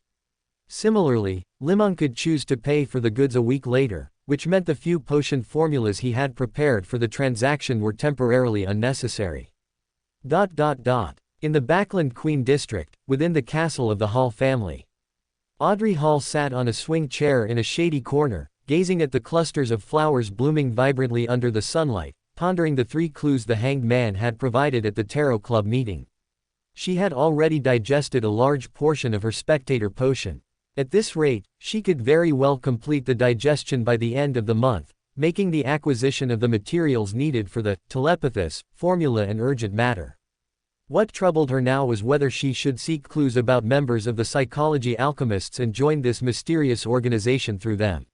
Similarly, Li Meng could choose to pay for the goods a week later, which meant the few potion formulas he had prepared for the transaction were temporarily unnecessary. In the Backland Queen district, within the castle of the Hall family. Audrey Hall sat on a swing chair in a shady corner, gazing at the clusters of flowers blooming vibrantly under the sunlight, pondering the 3 clues the Hanged Man had provided at the Tarot Club meeting. She had already digested a large portion of her spectator potion. At this rate, she could very well complete the digestion by the end of the month, making the acquisition of the materials needed for the telepathos formula an urgent matter. What troubled her now was whether she should seek clues about members of the psychology alchemists and join this mysterious organization through them.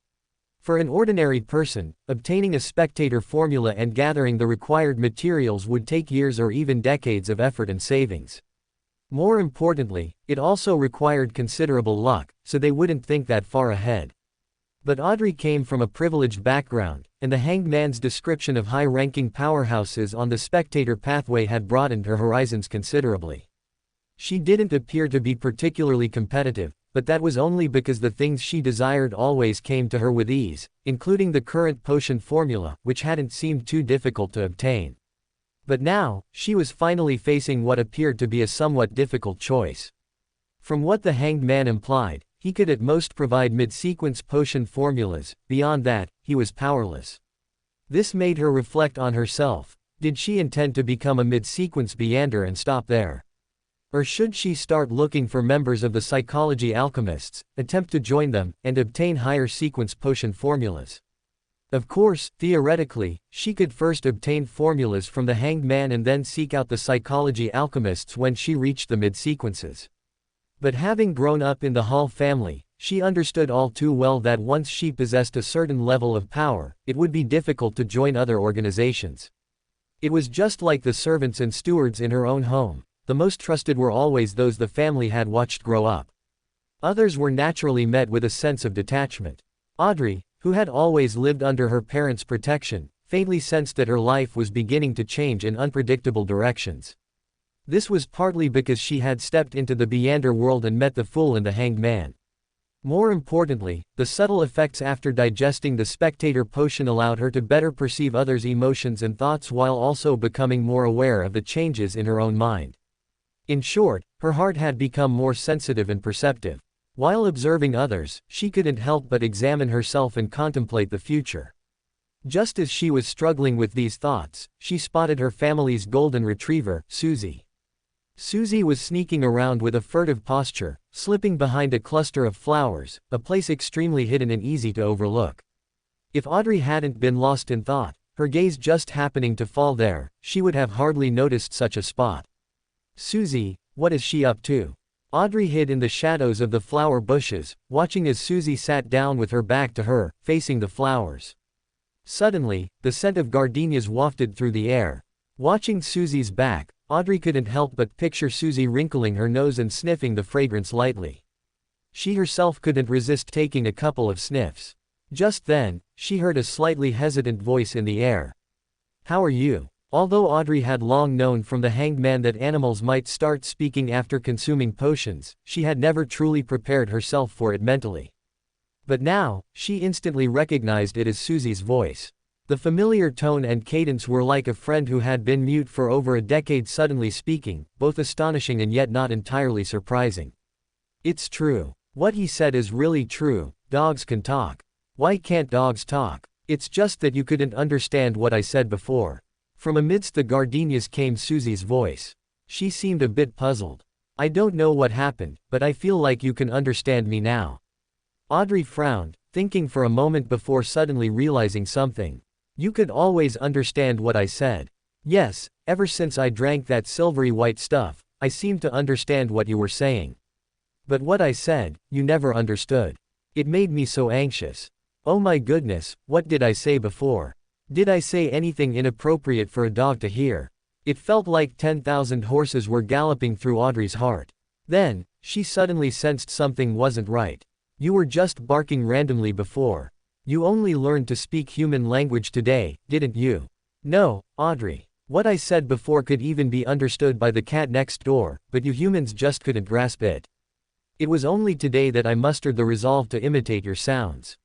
For an ordinary person, obtaining a spectator formula and gathering the required materials would take years or even decades of effort and savings. More importantly, it also required considerable luck, so they wouldn't think that far ahead. But Audrey came from a privileged background, and the Hanged Man's description of high-ranking powerhouses on the spectator pathway had broadened her horizons considerably. She didn't appear to be particularly competitive, but that was only because the things she desired always came to her with ease, including the current potion formula, which hadn't seemed too difficult to obtain. But now, she was finally facing what appeared to be a somewhat difficult choice. From what the Hanged Man implied, he could at most provide mid-sequence potion formulas. Beyond that, he was powerless. This made her reflect on herself. Did she intend to become a mid-sequence Beander and stop there? Or should she start looking for members of the psychology alchemists, attempt to join them, and obtain higher sequence potion formulas? Of course, theoretically, she could first obtain formulas from the Hanged Man and then seek out the psychology alchemists when she reached the mid-sequences. But having grown up in the Hall family, she understood all too well that once she possessed a certain level of power, it would be difficult to join other organizations. It was just like the servants and stewards in her own home. The most trusted were always those the family had watched grow up. Others were naturally met with a sense of detachment. Audrey, who had always lived under her parents' protection, faintly sensed that her life was beginning to change in unpredictable directions. This was partly because she had stepped into the Beander world and met the Fool and the Hanged Man. More importantly, the subtle effects after digesting the spectator potion allowed her to better perceive others' emotions and thoughts while also becoming more aware of the changes in her own mind. In short, her heart had become more sensitive and perceptive. While observing others, she couldn't help but examine herself and contemplate the future. Just as she was struggling with these thoughts, she spotted her family's golden retriever, Susie. Susie was sneaking around with a furtive posture, slipping behind a cluster of flowers, a place extremely hidden and easy to overlook. If Audrey hadn't been lost in thought, her gaze just happening to fall there, she would have hardly noticed such a spot. Susie, what is she up to? Audrey hid in the shadows of the flower bushes, watching as Susie sat down with her back to her, facing the flowers. Suddenly, the scent of gardenias wafted through the air. Watching Susie's back, Audrey couldn't help but picture Susie wrinkling her nose and sniffing the fragrance lightly. She herself couldn't resist taking a couple of sniffs. Just then, she heard a slightly hesitant voice in the air. "How are you?" Although Audrey had long known from the Hanged Man that animals might start speaking after consuming potions, she had never truly prepared herself for it mentally. But now, she instantly recognized it as Susie's voice. The familiar tone and cadence were like a friend who had been mute for over a decade suddenly speaking, both astonishing and yet not entirely surprising. "It's true. What he said is really true. Dogs can talk. Why can't dogs talk? It's just that you couldn't understand what I said before." From amidst the gardenias came Susie's voice. She seemed a bit puzzled. "I don't know what happened, but I feel like you can understand me now." Audrey frowned, thinking for a moment before suddenly realizing something. "You could always understand what I said." "Yes, ever since I drank that silvery white stuff, I seemed to understand what you were saying. But what I said, you never understood. It made me so anxious. Oh my goodness, what did I say before? Did I say anything inappropriate for a dog to hear?" It felt like 10,000 horses were galloping through Audrey's heart. Then, she suddenly sensed something wasn't right. "You were just barking randomly before. You only learned to speak human language today, didn't you?" "No, Audrey. What I said before could even be understood by the cat next door, but you humans just couldn't grasp it. It was only today that I mustered the resolve to imitate your sounds.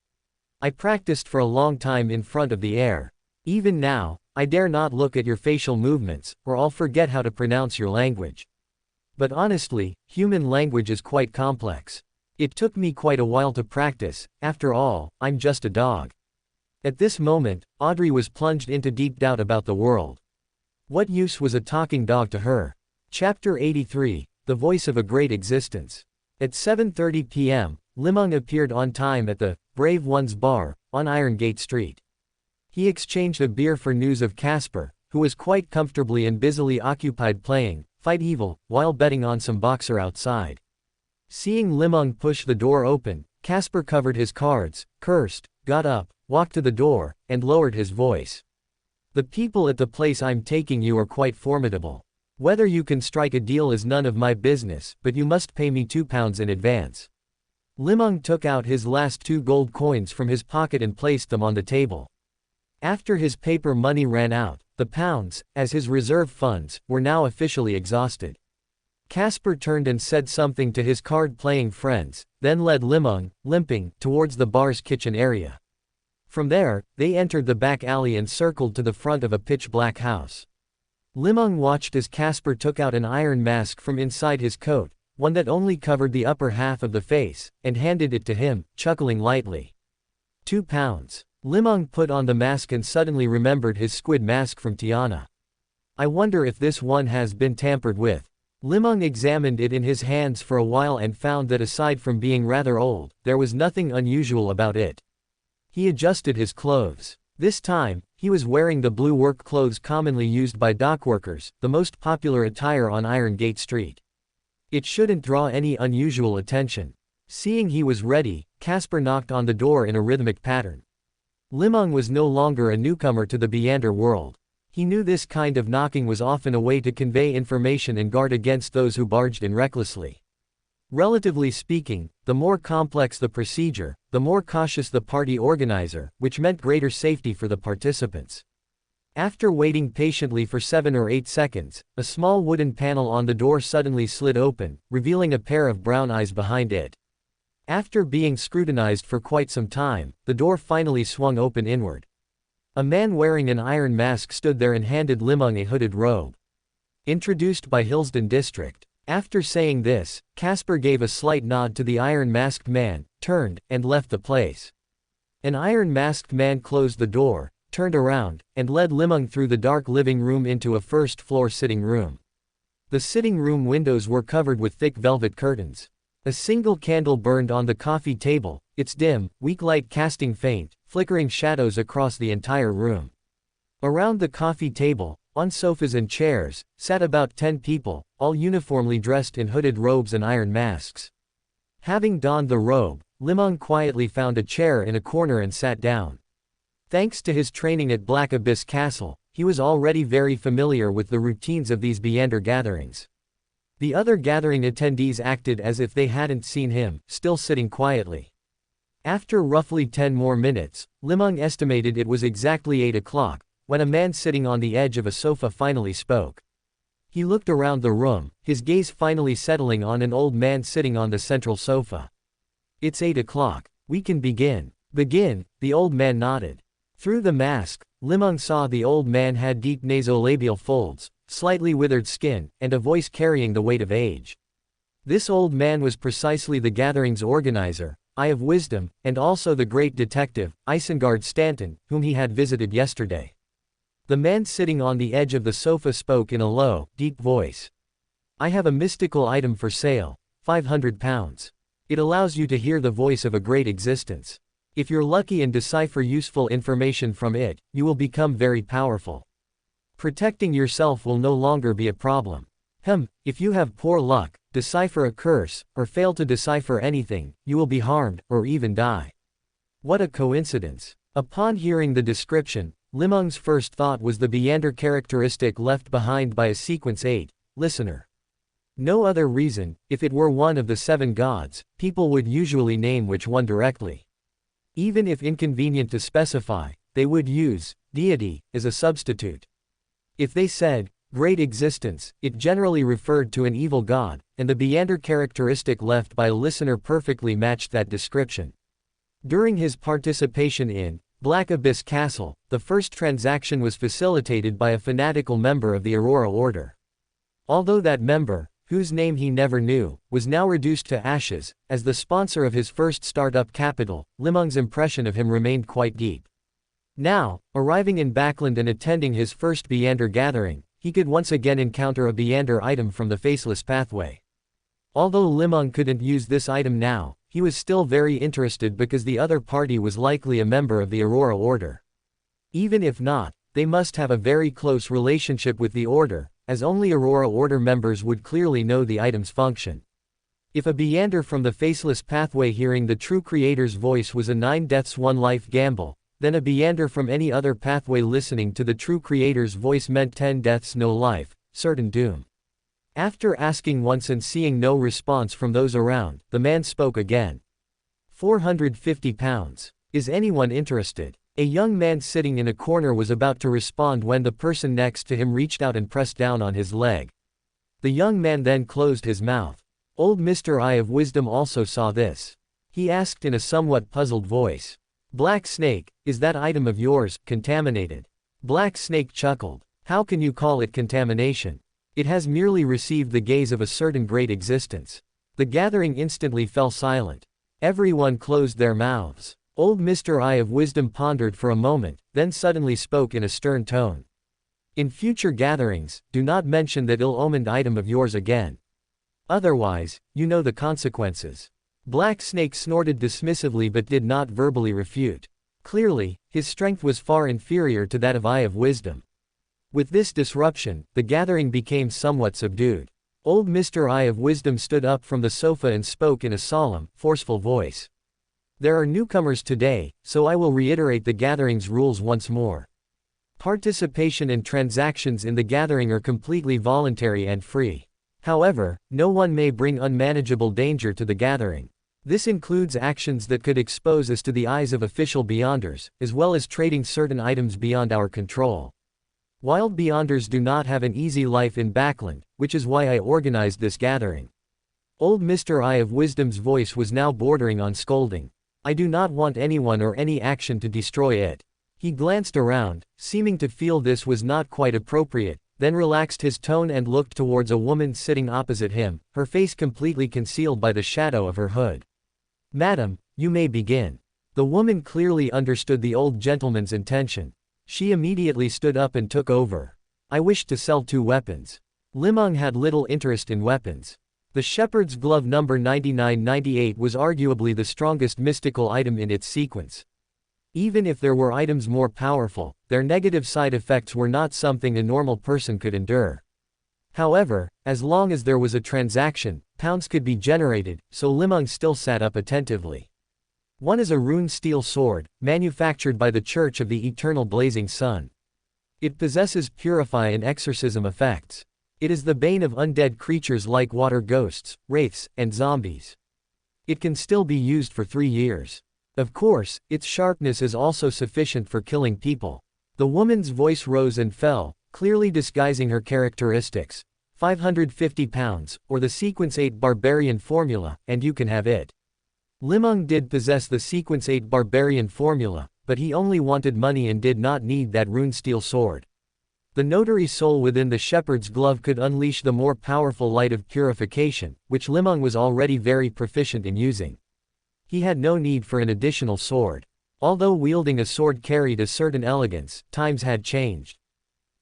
I practiced for a long time in front of the air. Even now, I dare not look at your facial movements, or I'll forget how to pronounce your language. But honestly, human language is quite complex. It took me quite a while to practice. After all, I'm just a dog." At this moment, Audrey was plunged into deep doubt about the world. What use was a talking dog to her? Chapter 83, The Voice of a Great Existence. At 7:30 p.m., Li Meng appeared on time at the Brave Ones bar, on Iron Gate Street. He exchanged a beer for news of Casper, who was quite comfortably and busily occupied playing Fight Evil, while betting on some boxer outside. Seeing Li Meng push the door open, Casper covered his cards, cursed, got up, walked to the door, and lowered his voice. "The people at the place I'm taking you are quite formidable. Whether you can strike a deal is none of my business, but you must pay me £2 in advance." Li Meng took out his last 2 gold coins from his pocket and placed them on the table. After his paper money ran out, the pounds, as his reserve funds, were now officially exhausted. Casper turned and said something to his card-playing friends, then led Li Meng, limping, towards the bar's kitchen area. From there, they entered the back alley and circled to the front of a pitch-black house. Li Meng watched as Casper took out an iron mask from inside his coat, one that only covered the upper half of the face, and handed it to him, chuckling lightly. 2 pounds. Li Meng put on the mask and suddenly remembered his squid mask from Tiana. I wonder if this one has been tampered with. Li Meng examined it in his hands for a while and found that aside from being rather old, there was nothing unusual about it. He adjusted his clothes. This time, he was wearing the blue work clothes commonly used by dockworkers, the most popular attire on Iron Gate Street. It shouldn't draw any unusual attention. Seeing he was ready, Casper knocked on the door in a rhythmic pattern. Li Meng was no longer a newcomer to the Beander world. He knew this kind of knocking was often a way to convey information and guard against those who barged in recklessly. Relatively speaking, the more complex the procedure, the more cautious the party organizer, which meant greater safety for the participants. After waiting patiently for 7 or 8 seconds, a small wooden panel on the door suddenly slid open, revealing a pair of brown eyes behind it. After being scrutinized for quite some time, the door finally swung open inward. A man wearing an iron mask stood there and handed Li Meng a hooded robe. Introduced by Hillsden District. After saying this, Casper gave a slight nod to the iron-masked man, turned, and left the place. An iron-masked man closed the door, turned around, and led Li Meng through the dark living room into a first-floor sitting room. The sitting room windows were covered with thick velvet curtains. A single candle burned on the coffee table, its dim, weak light casting faint, flickering shadows across the entire room. Around the coffee table, on sofas and chairs, sat about 10 people, all uniformly dressed in hooded robes and iron masks. Having donned the robe, Li Meng quietly found a chair in a corner and sat down. Thanks to his training at Black Abyss Castle, he was already very familiar with the routines of these Beander gatherings. The other gathering attendees acted as if they hadn't seen him, still sitting quietly. After roughly 10 more minutes, Li Meng estimated it was exactly 8 o'clock, when a man sitting on the edge of a sofa finally spoke. He looked around the room, his gaze finally settling on an old man sitting on the central sofa. It's 8 o'clock. We can begin. Begin, the old man nodded. Through the mask, Li Meng saw the old man had deep nasolabial folds, slightly withered skin, and a voice carrying the weight of age. This old man was precisely the gathering's organizer, Eye of Wisdom, and also the great detective, Isengard Stanton, whom he had visited yesterday. The man sitting on the edge of the sofa spoke in a low, deep voice. I have a mystical item for sale, 500 pounds. It allows you to hear the voice of a great existence. If you're lucky and decipher useful information from it, you will become very powerful. Protecting yourself will no longer be a problem. If you have poor luck, decipher a curse, or fail to decipher anything, you will be harmed, or even die. What a coincidence. Upon hearing the description, Li Meng's first thought was the Beander characteristic left behind by a sequence 8, listener. No other reason. If it were one of the 7 gods, people would usually name which one directly. Even if inconvenient to specify, they would use deity as a substitute. If they said great existence, it generally referred to an evil god, and the Beander characteristic left by a listener perfectly matched that description. During his participation in Black Abyss Castle, the first transaction was facilitated by a fanatical member of the Aurora Order. Although that member, whose name he never knew, was now reduced to ashes, as the sponsor of his first startup capital, Li Meng's impression of him remained quite deep. Now, arriving in Backland and attending his first Beander gathering, he could once again encounter a Beander item from the Faceless Pathway. Although Li Meng couldn't use this item now, he was still very interested because the other party was likely a member of the Aurora Order. Even if not, they must have a very close relationship with the Order, as only Aurora Order members would clearly know the item's function. If a Beander from the Faceless Pathway hearing the true creator's voice was a 9 deaths 1 life gamble, then a Beander from any other pathway listening to the true creator's voice meant 10 deaths no life, certain doom. After asking once and seeing no response from those around, the man spoke again. £450. Is anyone interested? A young man sitting in a corner was about to respond when the person next to him reached out and pressed down on his leg. The young man then closed his mouth. Old Mr. Eye of Wisdom also saw this. He asked in a somewhat puzzled voice. Black Snake, is that item of yours contaminated? Black Snake chuckled. How can you call it contamination? It has merely received the gaze of a certain great existence. The gathering instantly fell silent. Everyone closed their mouths. Old Mr. Eye of Wisdom pondered for a moment, then suddenly spoke in a stern tone. In future gatherings, do not mention that ill-omened item of yours again. Otherwise, you know the consequences. Black Snake snorted dismissively but did not verbally refute. Clearly, his strength was far inferior to that of Eye of Wisdom. With this disruption, the gathering became somewhat subdued. Old Mr. Eye of Wisdom stood up from the sofa and spoke in a solemn, forceful voice. There are newcomers today, so I will reiterate the gathering's rules once more. Participation and transactions in the gathering are completely voluntary and free. However, no one may bring unmanageable danger to the gathering. This includes actions that could expose us to the eyes of official Beyonders, as well as trading certain items beyond our control. Wild Beyonders do not have an easy life in Backland, which is why I organized this gathering. Old Mr. Eye of Wisdom's voice was now bordering on scolding. I do not want anyone or any action to destroy it. He glanced around, seeming to feel this was not quite appropriate, then relaxed his tone and looked towards a woman sitting opposite him, her face completely concealed by the shadow of her hood. Madam, you may begin. The woman clearly understood the old gentleman's intention. She immediately stood up and took over. I wish to sell 2 weapons. Li Meng had little interest in weapons. The shepherd's glove number 9998 was arguably the strongest mystical item in its sequence. Even if there were items more powerful, their negative side effects were not something a normal person could endure. However, as long as there was a transaction, pounds could be generated, so Li Meng still sat up attentively. One is a rune steel sword, manufactured by the Church of the Eternal Blazing Sun. It possesses purify and exorcism effects. It is the bane of undead creatures like water ghosts, wraiths, and zombies. It can still be used for 3 years. Of course, its sharpness is also sufficient for killing people. The woman's voice rose and fell, clearly disguising her characteristics. £550, or the Sequence 8 Barbarian Formula, and you can have it. Li Meng did possess the Sequence 8 Barbarian Formula, but he only wanted money and did not need that rune steel sword. The notary soul within the shepherd's glove could unleash the more powerful light of purification, which Li Meng was already very proficient in using. He had no need for an additional sword. Although wielding a sword carried a certain elegance, times had changed.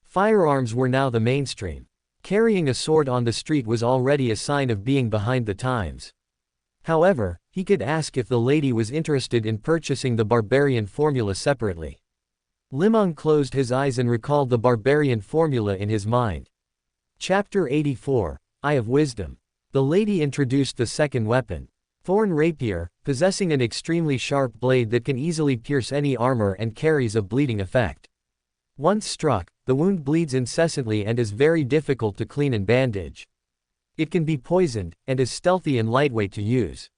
Firearms were now the mainstream. Carrying a sword on the street was already a sign of being behind the times. However, he could ask if the lady was interested in purchasing the Barbarian Formula separately. Li Meng closed his eyes and recalled the Barbarian Formula in his mind. Chapter 84, Eye of Wisdom. The lady introduced the second weapon. Thorn Rapier, possessing an extremely sharp blade that can easily pierce any armor and carries a bleeding effect. Once struck, the wound bleeds incessantly and is very difficult to clean and bandage. It can be poisoned, and is stealthy and lightweight to use.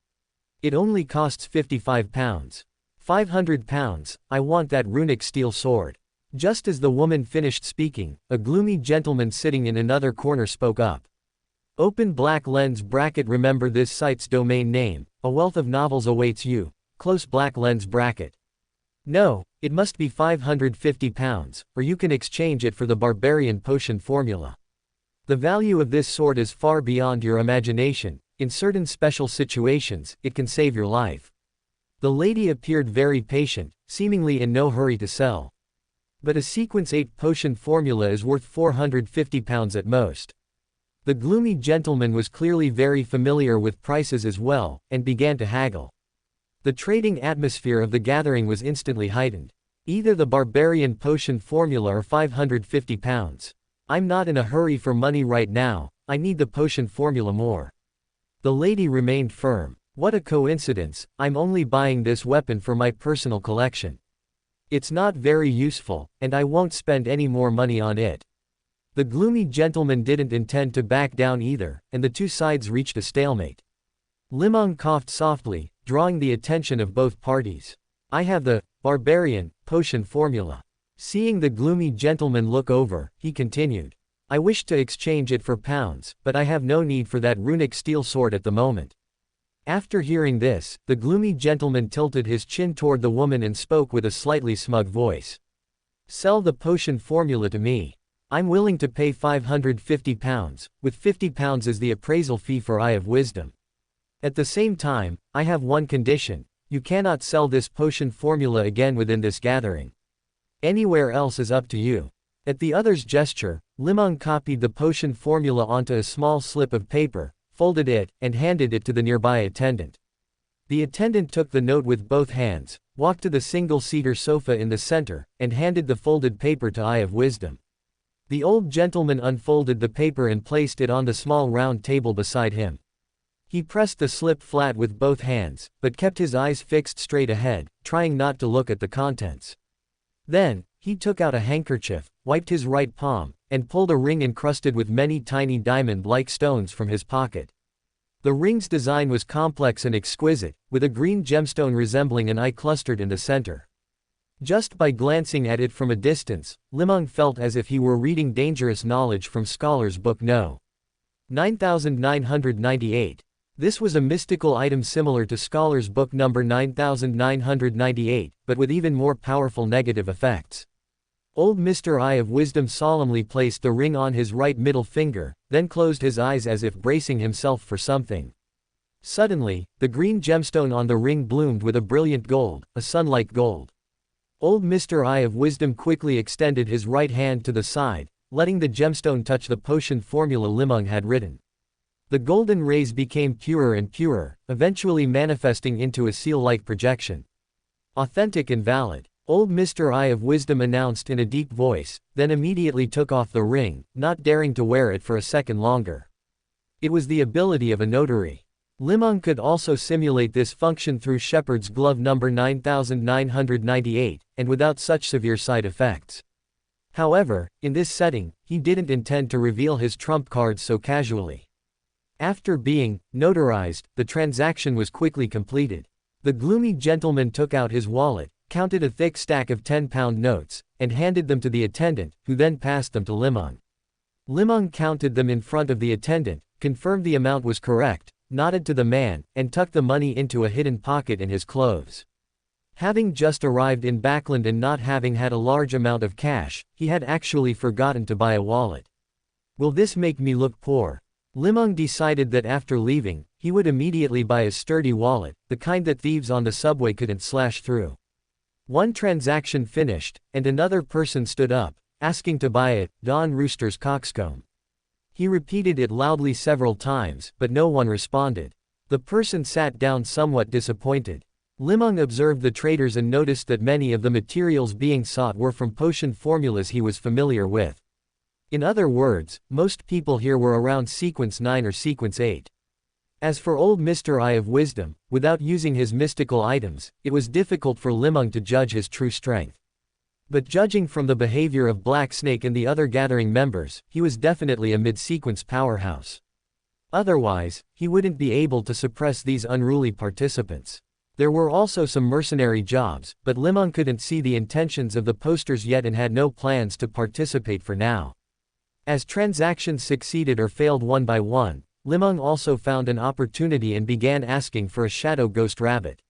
It only costs £55. £500, I want that runic steel sword. Just as the woman finished speaking, a gloomy gentleman sitting in another corner spoke up. Open black lens bracket. Remember this site's domain name, a wealth of novels awaits you, close black lens bracket. No, it must be £550, or you can exchange it for the Barbarian Potion Formula. The value of this sword is far beyond your imagination. In certain special situations, it can save your life. The lady appeared very patient, seemingly in no hurry to sell. But a Sequence 8 Potion Formula is worth £450 at most. The gloomy gentleman was clearly very familiar with prices as well, and began to haggle. The trading atmosphere of the gathering was instantly heightened. Either the Barbarian Potion Formula or £550. I'm not in a hurry for money right now, I need the Potion Formula more. The lady remained firm. What a coincidence, I'm only buying this weapon for my personal collection. It's not very useful, and I won't spend any more money on it. The gloomy gentleman didn't intend to back down either, and the two sides reached a stalemate. Li Meng coughed softly, drawing the attention of both parties. "I have the barbarian potion formula." Seeing the gloomy gentleman look over, he continued. "I wish to exchange it for pounds, but I have no need for that runic steel sword at the moment." After hearing this, the gloomy gentleman tilted his chin toward the woman and spoke with a slightly smug voice. "Sell the potion formula to me. I'm willing to pay £550, with £50 as the appraisal fee for Eye of Wisdom. At the same time, I have one condition: you cannot sell this potion formula again within this gathering. Anywhere else is up to you." At the other's gesture, Li Meng copied the potion formula onto a small slip of paper, folded it, and handed it to the nearby attendant. The attendant took the note with both hands, walked to the single-seater sofa in the center, and handed the folded paper to Eye of Wisdom. The old gentleman unfolded the paper and placed it on the small round table beside him. He pressed the slip flat with both hands, but kept his eyes fixed straight ahead, trying not to look at the contents. Then, he took out a handkerchief, wiped his right palm, and pulled a ring encrusted with many tiny diamond-like stones from his pocket. The ring's design was complex and exquisite, with a green gemstone resembling an eye clustered in the center. Just by glancing at it from a distance, Li Meng felt as if he were reading dangerous knowledge from Scholar's Book No. 9998. This was a mystical item similar to Scholar's Book No. 9998, but with even more powerful negative effects. Old Mr. Eye of Wisdom solemnly placed the ring on his right middle finger, then closed his eyes as if bracing himself for something. Suddenly, the green gemstone on the ring bloomed with a brilliant gold, a sun-like gold. Old Mr. Eye of Wisdom quickly extended his right hand to the side, letting the gemstone touch the potion formula Li Meng had written. The golden rays became purer and purer, eventually manifesting into a seal-like projection. "Authentic and valid," Old Mr. Eye of Wisdom announced in a deep voice, then immediately took off the ring, not daring to wear it for a second longer. It was the ability of a notary. Li Meng could also simulate this function through Shepherd's Glove No. 9998, and without such severe side effects. However, in this setting, he didn't intend to reveal his trump cards so casually. After being notarized, the transaction was quickly completed. The gloomy gentleman took out his wallet, counted a thick stack of 10-pound notes, and handed them to the attendant, who then passed them to Li Meng. Li Meng counted them in front of the attendant, confirmed the amount was correct, nodded to the man, and tucked the money into a hidden pocket in his clothes. Having just arrived in Backland and not having had a large amount of cash, he had actually forgotten to buy a wallet. Will this make me look poor? Li Meng decided that after leaving, he would immediately buy a sturdy wallet, the kind that thieves on the subway couldn't slash through. One transaction finished, and another person stood up, asking to buy it, Don Rooster's coxcomb. He repeated it loudly several times, but no one responded. The person sat down somewhat disappointed. Li Meng observed the traders and noticed that many of the materials being sought were from potion formulas he was familiar with. In other words, most people here were around sequence 9 or sequence 8. As for old Mr. Eye of Wisdom, without using his mystical items, it was difficult for Li Meng to judge his true strength. But judging from the behavior of Black Snake and the other gathering members, he was definitely a mid-sequence powerhouse. Otherwise, he wouldn't be able to suppress these unruly participants. There were also some mercenary jobs, but Li Meng couldn't see the intentions of the posters yet and had no plans to participate for now. As transactions succeeded or failed one by one, Li Meng also found an opportunity and began asking for a shadow ghost rabbit.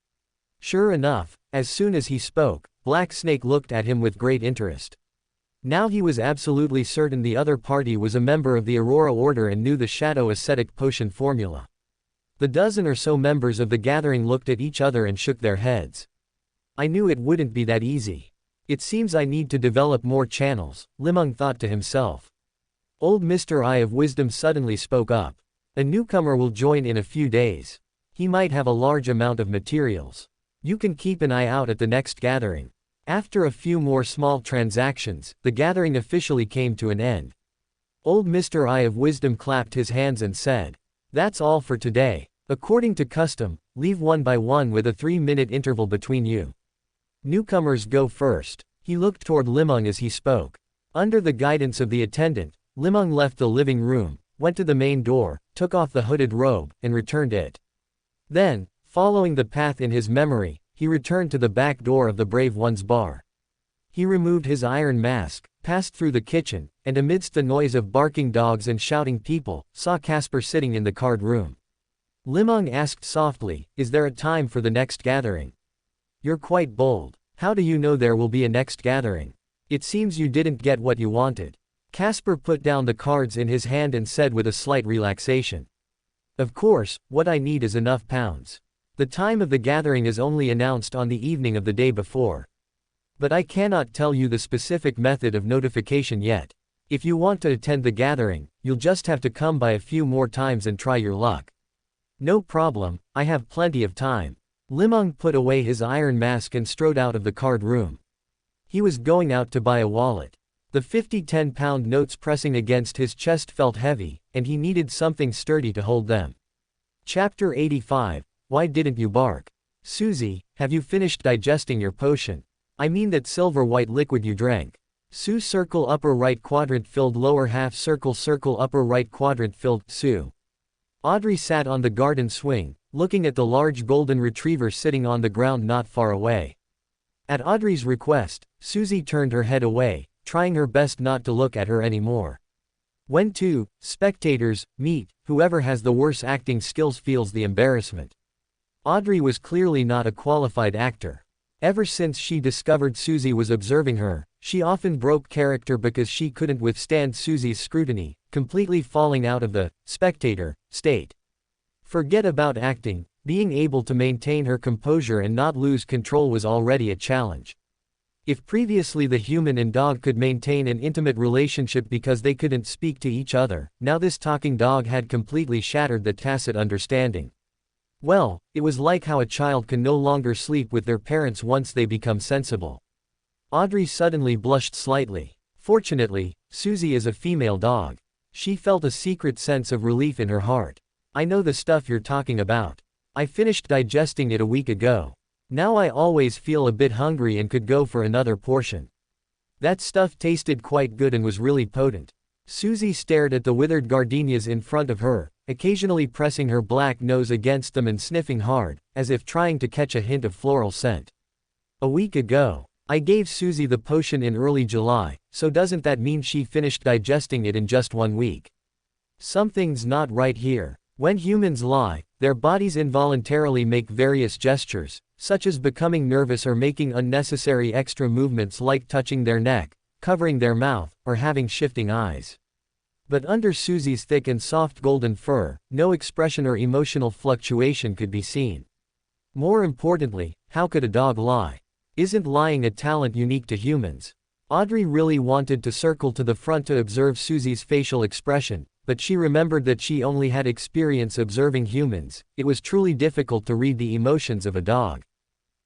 Sure enough, as soon as he spoke, Black Snake looked at him with great interest. Now he was absolutely certain the other party was a member of the Aurora Order and knew the Shadow Ascetic Potion formula. The dozen or so members of the gathering looked at each other and shook their heads. I knew it wouldn't be that easy. It seems I need to develop more channels, Li Meng thought to himself. Old Mr. Eye of Wisdom suddenly spoke up. A newcomer will join in a few days. He might have a large amount of materials. You can keep an eye out at the next gathering. After a few more small transactions, the gathering officially came to an end. Old Mr. Eye of Wisdom clapped his hands and said, "That's all for today. According to custom, leave one by one with a 3-minute interval between you. Newcomers go first." He looked toward Li Meng as he spoke. Under the guidance of the attendant, Li Meng left the living room, went to the main door, took off the hooded robe, and returned it. Then, Following the path in his memory, he returned to the back door of the Brave One's bar. He removed his iron mask, passed through the kitchen, and amidst the noise of barking dogs and shouting people, saw Casper sitting in the card room. Li Meng asked softly, "Is there a time for the next gathering?" "You're quite bold. How do you know there will be a next gathering? It seems you didn't get what you wanted." Casper put down the cards in his hand and said with a slight relaxation, "Of course, what I need is enough pounds. The time of the gathering is only announced on the evening of the day before. But I cannot tell you the specific method of notification yet. If you want to attend the gathering, you'll just have to come by a few more times and try your luck." "No problem, I have plenty of time." Li Meng put away his iron mask and strode out of the card room. He was going out to buy a wallet. The 50 10-pound notes pressing against his chest felt heavy, and he needed something sturdy to hold them. Chapter 85. Why didn't you bark? "Susie, have you finished digesting your potion? I mean that silver-white liquid you drank." Sue circle upper right quadrant filled lower half circle upper right quadrant filled. Sue. Audrey sat on the garden swing, looking at the large golden retriever sitting on the ground not far away. At Audrey's request, Susie turned her head away, trying her best not to look at her anymore. When two spectators meet, whoever has the worst acting skills feels the embarrassment. Audrey was clearly not a qualified actor. Ever since she discovered Susie was observing her, she often broke character because she couldn't withstand Susie's scrutiny, completely falling out of the spectator state. Forget about acting, being able to maintain her composure and not lose control was already a challenge. If previously the human and dog could maintain an intimate relationship because they couldn't speak to each other, now this talking dog had completely shattered the tacit understanding. Well, it was like how a child can no longer sleep with their parents once they become sensible. Audrey suddenly blushed slightly. Fortunately, Susie is a female dog. She felt a secret sense of relief in her heart. "I know the stuff you're talking about. I finished digesting it a week ago. Now I always feel a bit hungry and could go for another portion." That stuff tasted quite good and was really potent. Susie stared at the withered gardenias in front of her, occasionally pressing her black nose against them and sniffing hard, as if trying to catch a hint of floral scent. "A week ago. I gave Susie the potion in early July, so doesn't that mean she finished digesting it in just 1 week? Something's not right here. When humans lie, their bodies involuntarily make various gestures, such as becoming nervous or making unnecessary extra movements like touching their neck, covering their mouth, or having shifting eyes. But under Susie's thick and soft golden fur, no expression or emotional fluctuation could be seen. More importantly, how could a dog lie? Isn't lying a talent unique to humans? Audrey really wanted to circle to the front to observe Susie's facial expression, but she remembered that she only had experience observing humans. It was truly difficult to read the emotions of a dog.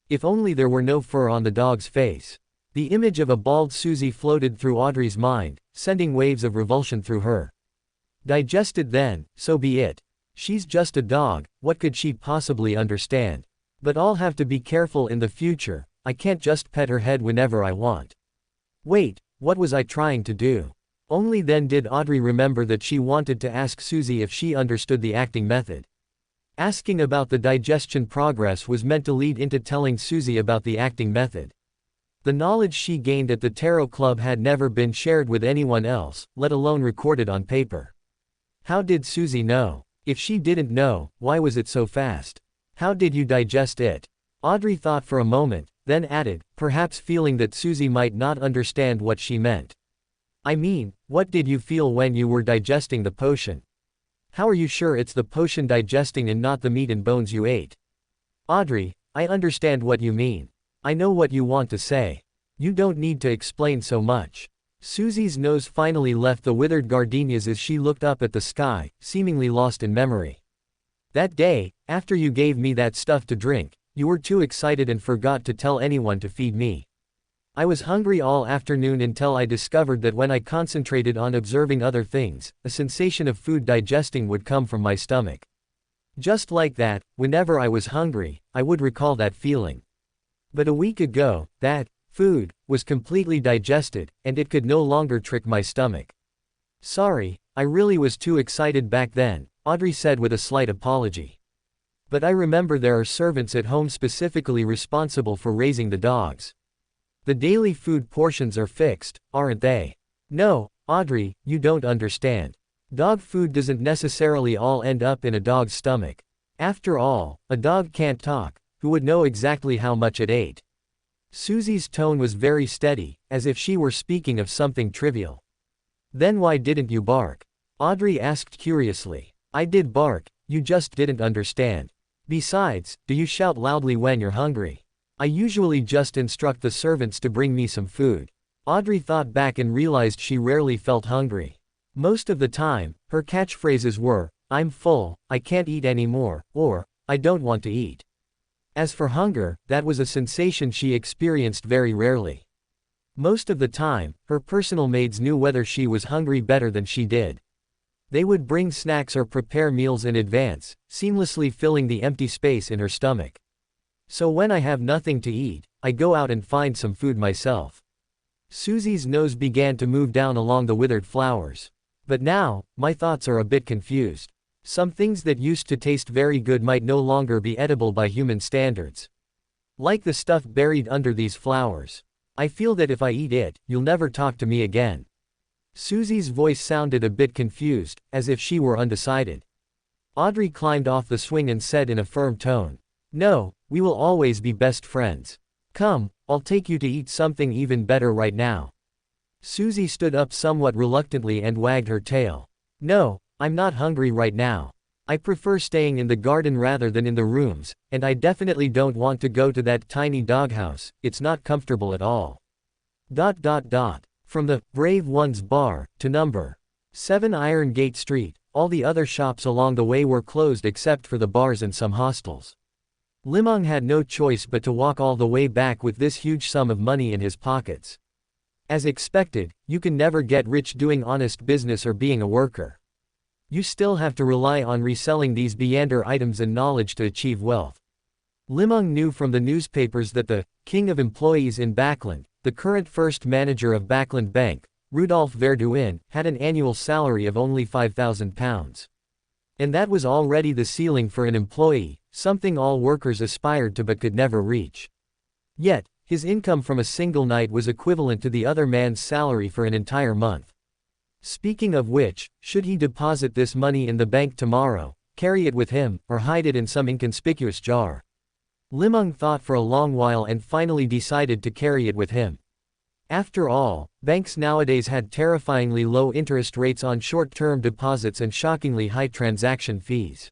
If only there were no fur on the dog's face. The image of a bald Susie floated through Audrey's mind, sending waves of revulsion through her. Digested then, so be it. She's just a dog, what could she possibly understand? But I'll have to be careful in the future. I can't just pet her head whenever I want. Wait, what was I trying to do? Only then did Audrey remember that she wanted to ask Susie if she understood the acting method. Asking about the digestion progress was meant to lead into telling Susie about the acting method. The knowledge she gained at the Tarot Club had never been shared with anyone else, let alone recorded on paper. How did Susie know? If she didn't know, why was it so fast? How did you digest it? Audrey thought for a moment, then added, perhaps feeling that Susie might not understand what she meant. I mean, what did you feel when you were digesting the potion? How are you sure it's the potion digesting and not the meat and bones you ate? Audrey, I understand what you mean. I know what you want to say. You don't need to explain so much. Susie's nose finally left the withered gardenias as she looked up at the sky, seemingly lost in memory. That day, after you gave me that stuff to drink, you were too excited and forgot to tell anyone to feed me. I was hungry all afternoon until I discovered that when I concentrated on observing other things, a sensation of food digesting would come from my stomach. Just like that, whenever I was hungry, I would recall that feeling. But a week ago, that food was completely digested, and it could no longer trick my stomach. Sorry, I really was too excited back then, Audrey said with a slight apology. But I remember there are servants at home specifically responsible for raising the dogs. The daily food portions are fixed, aren't they? No, Audrey, you don't understand. Dog food doesn't necessarily all end up in a dog's stomach. After all, a dog can't talk. Who would know exactly how much it ate? Susie's tone was very steady, as if she were speaking of something trivial. Then why didn't you bark? Audrey asked curiously. I did bark, you just didn't understand. Besides, do you shout loudly when you're hungry? I usually just instruct the servants to bring me some food. Audrey thought back and realized she rarely felt hungry. Most of the time, her catchphrases were, I'm full, I can't eat anymore, or, I don't want to eat. As for hunger, that was a sensation she experienced very rarely. Most of the time, her personal maids knew whether she was hungry better than she did. They would bring snacks or prepare meals in advance, seamlessly filling the empty space in her stomach. So when I have nothing to eat, I go out and find some food myself. Susie's nose began to move down along the withered flowers. But now, my thoughts are a bit confused. Some things that used to taste very good might no longer be edible by human standards. Like the stuff buried under these flowers. I feel that if I eat it, you'll never talk to me again. Susie's voice sounded a bit confused, as if she were undecided. Audrey climbed off the swing and said in a firm tone, no, we will always be best friends. Come, I'll take you to eat something even better right now. Susie stood up somewhat reluctantly and wagged her tail. No, I'm not hungry right now. I prefer staying in the garden rather than in the rooms, and I definitely don't want to go to that tiny doghouse, it's not comfortable at all. From the Brave Ones bar to number 7 Iron Gate Street, all the other shops along the way were closed except for the bars and some hostels. Li Meng had no choice but to walk all the way back with this huge sum of money in his pockets. As expected, you can never get rich doing honest business or being a worker. You still have to rely on reselling these Beander items and knowledge to achieve wealth. Li Meng knew from the newspapers that the king of employees in Backland, the current first manager of Backland Bank, Rudolf Verduin, had an annual salary of only £5,000. And that was already the ceiling for an employee, something all workers aspired to but could never reach. Yet, his income from a single night was equivalent to the other man's salary for an entire month. Speaking of which, should he deposit this money in the bank tomorrow, carry it with him, or hide it in some inconspicuous jar? Li Meng thought for a long while and finally decided to carry it with him. After all, banks nowadays had terrifyingly low interest rates on short-term deposits and shockingly high transaction fees.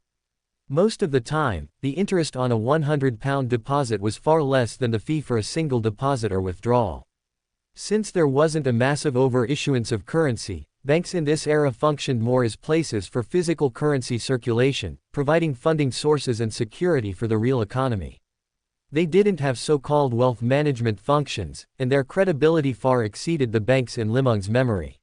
Most of the time, the interest on a £100 deposit was far less than the fee for a single deposit or withdrawal. Since there wasn't a massive overissuance of currency, banks in this era functioned more as places for physical currency circulation, providing funding sources and security for the real economy. They didn't have so-called wealth management functions, and their credibility far exceeded the banks in Li Meng's memory.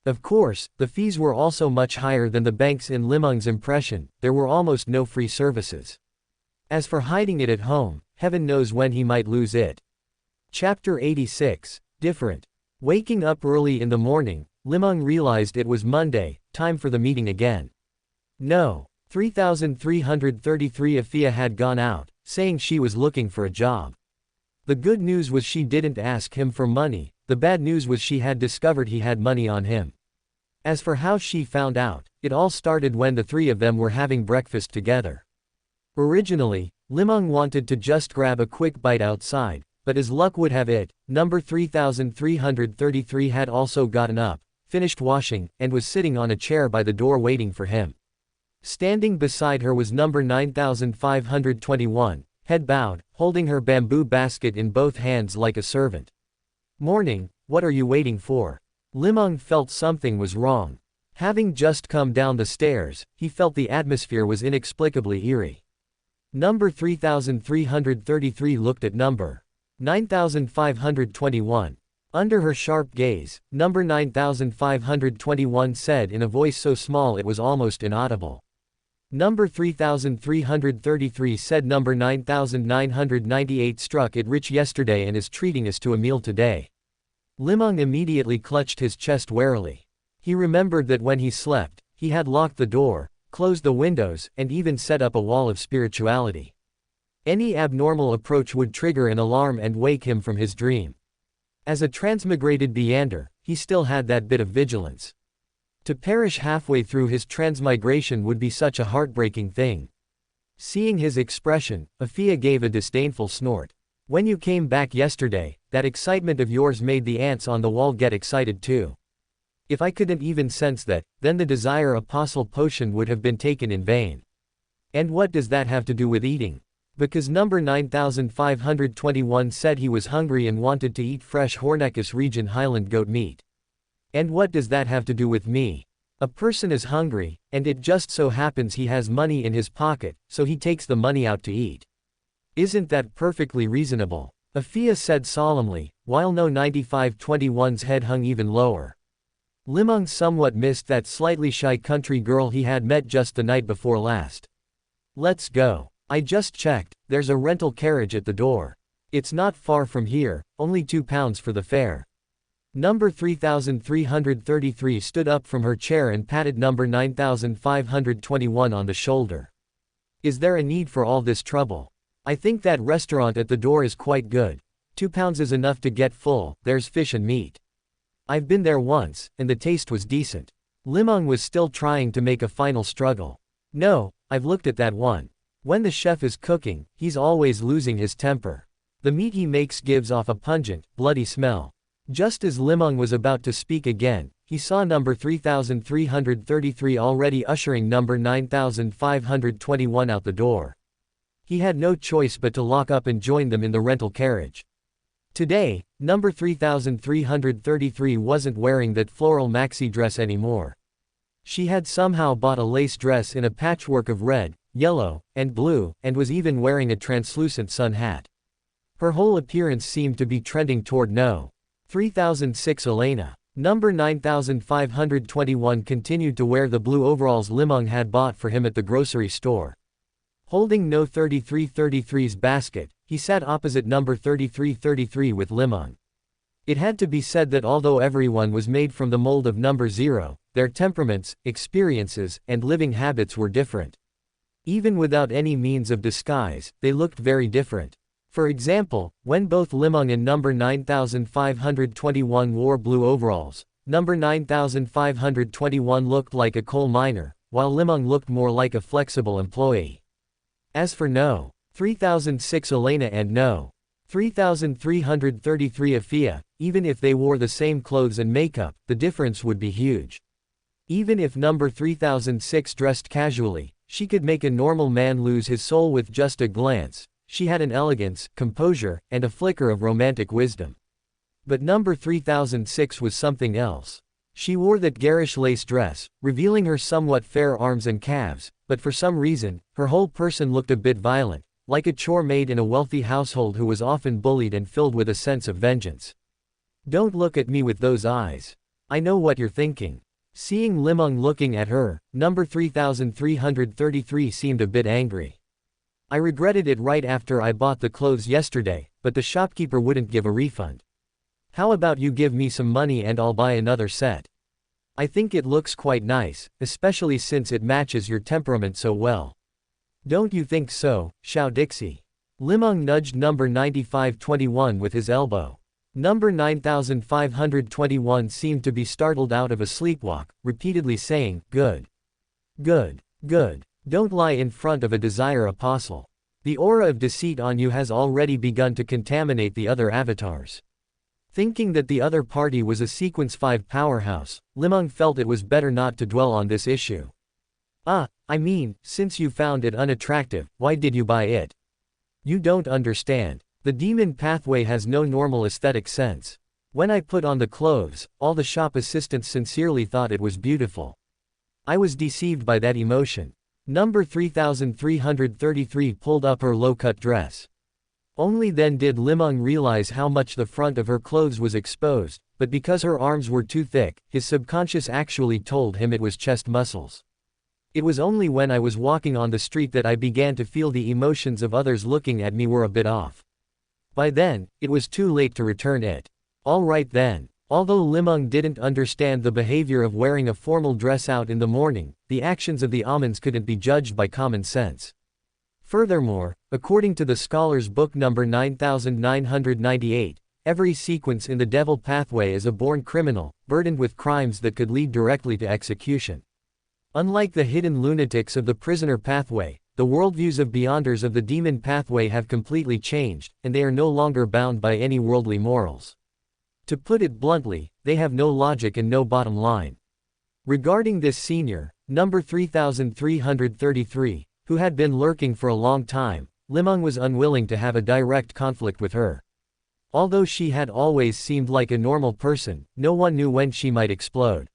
Of course, the fees were also much higher than the banks in Li Meng's impression, there were almost no free services. As for hiding it at home, heaven knows when he might lose it. Chapter 86, Different. Waking up early in the morning, Li Meng realized it was Monday, time for the meeting again. No. 3333 Afia had gone out, saying she was looking for a job. The good news was she didn't ask him for money, the bad news was she had discovered he had money on him. As for how she found out, it all started when the three of them were having breakfast together. Originally, Li Meng wanted to just grab a quick bite outside, but as luck would have it, number 3333 had also gotten up, finished washing, and was sitting on a chair by the door waiting for him. Standing beside her was number 9521, head bowed, holding her bamboo basket in both hands like a servant. Morning, what are you waiting for? Li Meng felt something was wrong. Having just come down the stairs, he felt the atmosphere was inexplicably eerie. Number 3333 looked at number 9521. Under her sharp gaze, number 9521 said in a voice so small it was almost inaudible. Number 3333 said number 9998 struck it rich yesterday and is treating us to a meal today. Li Meng immediately clutched his chest warily. He remembered that when he slept, he had locked the door, close the windows, and even set up a wall of spirituality. Any abnormal approach would trigger an alarm and wake him from his dream. As a transmigrated Beander, he still had that bit of vigilance. To perish halfway through his transmigration would be such a heartbreaking thing. Seeing his expression, Afia gave a disdainful snort. When you came back yesterday, that excitement of yours made the ants on the wall get excited too. If I couldn't even sense that, then the desire apostle potion would have been taken in vain. And what does that have to do with eating? Because number 9521 said he was hungry and wanted to eat fresh Hornicus region highland goat meat. And what does that have to do with me? A person is hungry, and it just so happens he has money in his pocket, so he takes the money out to eat. Isn't that perfectly reasonable? Afia said solemnly, while no 9521's head hung even lower. Li Meng somewhat missed that slightly shy country girl he had met just the night before last. Let's go. I just checked, there's a rental carriage at the door. It's not far from here, only £2 for the fare. Number 3333 stood up from her chair and patted number 9521 on the shoulder. Is there a need for all this trouble? I think that restaurant at the door is quite good. £2 is enough to get full, there's fish and meat. I've been there once, and the taste was decent. Li Meng was still trying to make a final struggle. No, I've looked at that one. When the chef is cooking, he's always losing his temper. The meat he makes gives off a pungent, bloody smell. Just as Li Meng was about to speak again, he saw number 3333 already ushering number 9521 out the door. He had no choice but to lock up and join them in the rental carriage. Today, number 3333 wasn't wearing that floral maxi dress anymore. She had somehow bought a lace dress in a patchwork of red, yellow, and blue, and was even wearing a translucent sun hat. Her whole appearance seemed to be trending toward No. 3006 Elena. Number 9521 continued to wear the blue overalls Li Meng had bought for him at the grocery store. Holding No. 3333's basket, he sat opposite number 3333 with Li Meng. It had to be said that although everyone was made from the mold of number 0, their temperaments, experiences, and living habits were different. Even without any means of disguise, they looked very different. For example, when both Li Meng and number 9521 wore blue overalls, number 9521 looked like a coal miner, while Li Meng looked more like a flexible employee. As for No. 3006 Elena and No. 3333 Afia, even if they wore the same clothes and makeup, the difference would be huge. Even if number 3006 dressed casually, she could make a normal man lose his soul with just a glance. She had an elegance, composure, and a flicker of romantic wisdom. But number 3006 was something else. She wore that garish lace dress, revealing her somewhat fair arms and calves, but for some reason, her whole person looked a bit violent, like a chore maid in a wealthy household who was often bullied and filled with a sense of vengeance. Don't look at me with those eyes. I know what you're thinking. Seeing Li Meng looking at her, number 3333 seemed a bit angry. I regretted it right after I bought the clothes yesterday, but the shopkeeper wouldn't give a refund. How about you give me some money and I'll buy another set? I think it looks quite nice, especially since it matches your temperament so well. Don't you think so, Xiao Dixie? Li Meng nudged number 9521 with his elbow. Number 9521 seemed to be startled out of a sleepwalk, repeatedly saying, "Good. Good. Good. Don't lie in front of a desire apostle. The aura of deceit on you has already begun to contaminate the other avatars." Thinking that the other party was a Sequence 5 powerhouse, Li Meng felt it was better not to dwell on this issue. I mean, since you found it unattractive, why did you buy it? You don't understand. The demon pathway has no normal aesthetic sense. When I put on the clothes, all the shop assistants sincerely thought it was beautiful. I was deceived by that emotion. Number 3333 pulled up her low-cut dress. Only then did Li Meng realize how much the front of her clothes was exposed, but because her arms were too thick, his subconscious actually told him it was chest muscles. It was only when I was walking on the street that I began to feel the emotions of others looking at me were a bit off. By then, it was too late to return it. All right then. Although Li Meng didn't understand the behavior of wearing a formal dress out in the morning, the actions of the Amons couldn't be judged by common sense. Furthermore, according to the scholar's book number 9998, every sequence in the devil pathway is a born criminal, burdened with crimes that could lead directly to execution. Unlike the hidden lunatics of the prisoner pathway, the worldviews of beyonders of the demon pathway have completely changed, and they are no longer bound by any worldly morals. To put it bluntly, they have no logic and no bottom line. Regarding this senior, number 3333, who had been lurking for a long time, Li Meng was unwilling to have a direct conflict with her. Although she had always seemed like a normal person, no one knew when she might explode.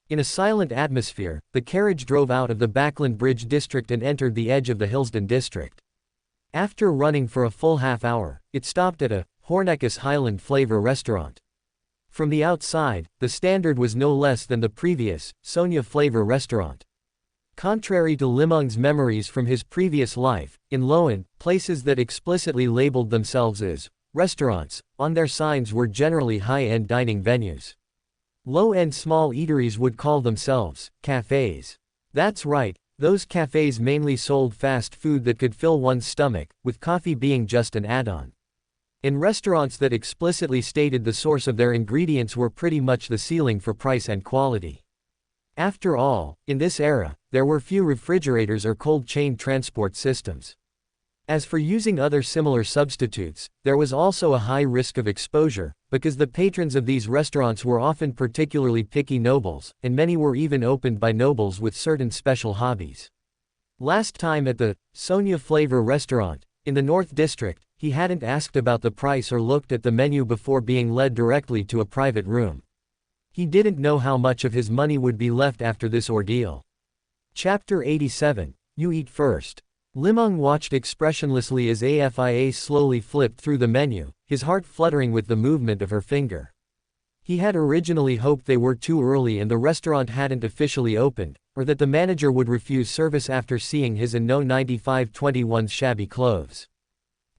In a silent atmosphere, the carriage drove out of the Backland Bridge district and entered the edge of the Hillsden district. After running for a full half hour, it stopped at a Horneckus Highland Flavor restaurant. From the outside, the standard was no less than the previous Sonia Flavor restaurant. Contrary to Li Meng's memories from his previous life, in Loan, places that explicitly labeled themselves as restaurants, on their signs were generally high-end dining venues. Low-end small eateries would call themselves cafes. That's right, those cafes mainly sold fast food that could fill one's stomach, with coffee being just an add-on. In restaurants that explicitly stated the source of their ingredients were pretty much the ceiling for price and quality. After all, in this era, there were few refrigerators or cold chain transport systems. As for using other similar substitutes, there was also a high risk of exposure, because the patrons of these restaurants were often particularly picky nobles, and many were even opened by nobles with certain special hobbies. Last time at the Sonia Flavor restaurant, in the North District, he hadn't asked about the price or looked at the menu before being led directly to a private room. He didn't know how much of his money would be left after this ordeal. Chapter 87, You Eat First. Li Meng watched expressionlessly as Afia slowly flipped through the menu, his heart fluttering with the movement of her finger. He had originally hoped they were too early and the restaurant hadn't officially opened, or that the manager would refuse service after seeing his and No 9521's shabby clothes.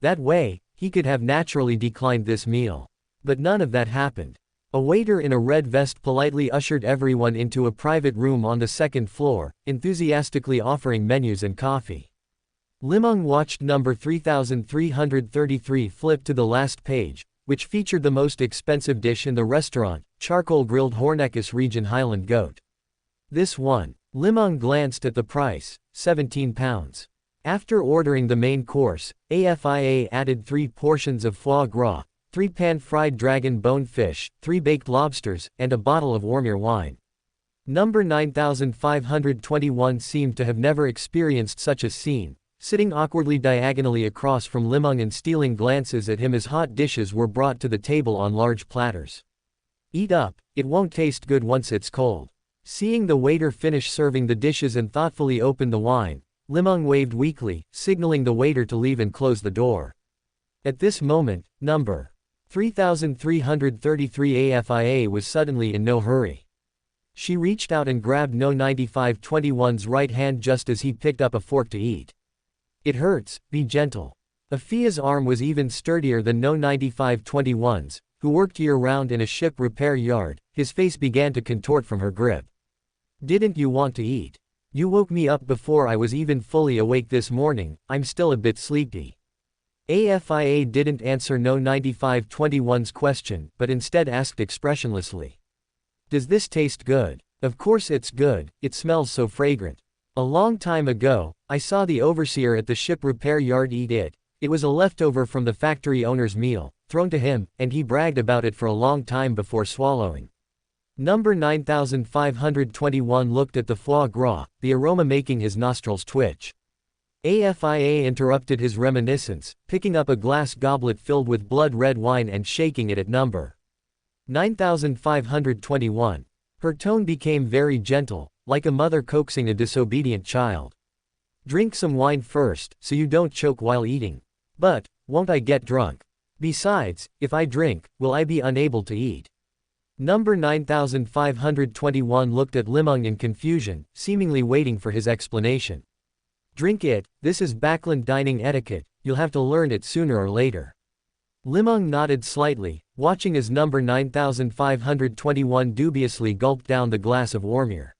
That way, he could have naturally declined this meal. But none of that happened. A waiter in a red vest politely ushered everyone into a private room on the second floor, enthusiastically offering menus and coffee. Li Meng watched number 3333 flip to the last page, which featured the most expensive dish in the restaurant, charcoal-grilled Horneckus region Highland goat. This one. Li Meng glanced at the price, £17. After ordering the main course, Afia added 3 portions of foie gras, 3 pan-fried dragon bone fish, 3 baked lobsters, and a bottle of Ormir wine. Number 9521 seemed to have never experienced such a scene, sitting awkwardly diagonally across from Li Meng and stealing glances at him as hot dishes were brought to the table on large platters. Eat up, it won't taste good once it's cold. Seeing the waiter finish serving the dishes and thoughtfully open the wine, Li Meng waved weakly, signaling the waiter to leave and close the door. At this moment, number 3333 Afia was suddenly in no hurry. She reached out and grabbed No 9521's right hand just as he picked up a fork to eat. It hurts, be gentle. Afia's arm was even sturdier than No 9521's, who worked year-round in a ship repair yard. His face began to contort from her grip. Didn't you want to eat? You woke me up before I was even fully awake this morning, I'm still a bit sleepy. Afia didn't answer No 9521's question, but instead asked expressionlessly. Does this taste good? Of course it's good, it smells so fragrant. A long time ago, I saw the overseer at the ship repair yard eat it. It was a leftover from the factory owner's meal, thrown to him, and he bragged about it for a long time before swallowing. Number 9521 looked at the foie gras, the aroma making his nostrils twitch. Afia interrupted his reminiscence, picking up a glass goblet filled with blood-red wine and shaking it at number 9521. Her tone became very gentle, like a mother coaxing a disobedient child. Drink some wine first, so you don't choke while eating. But, won't I get drunk? Besides, if I drink, will I be unable to eat? Number 9521 looked at Li Meng in confusion, seemingly waiting for his explanation. Drink it, this is Backland dining etiquette, you'll have to learn it sooner or later. Li Meng nodded slightly, watching as number 9521 dubiously gulped down the glass of Ormir.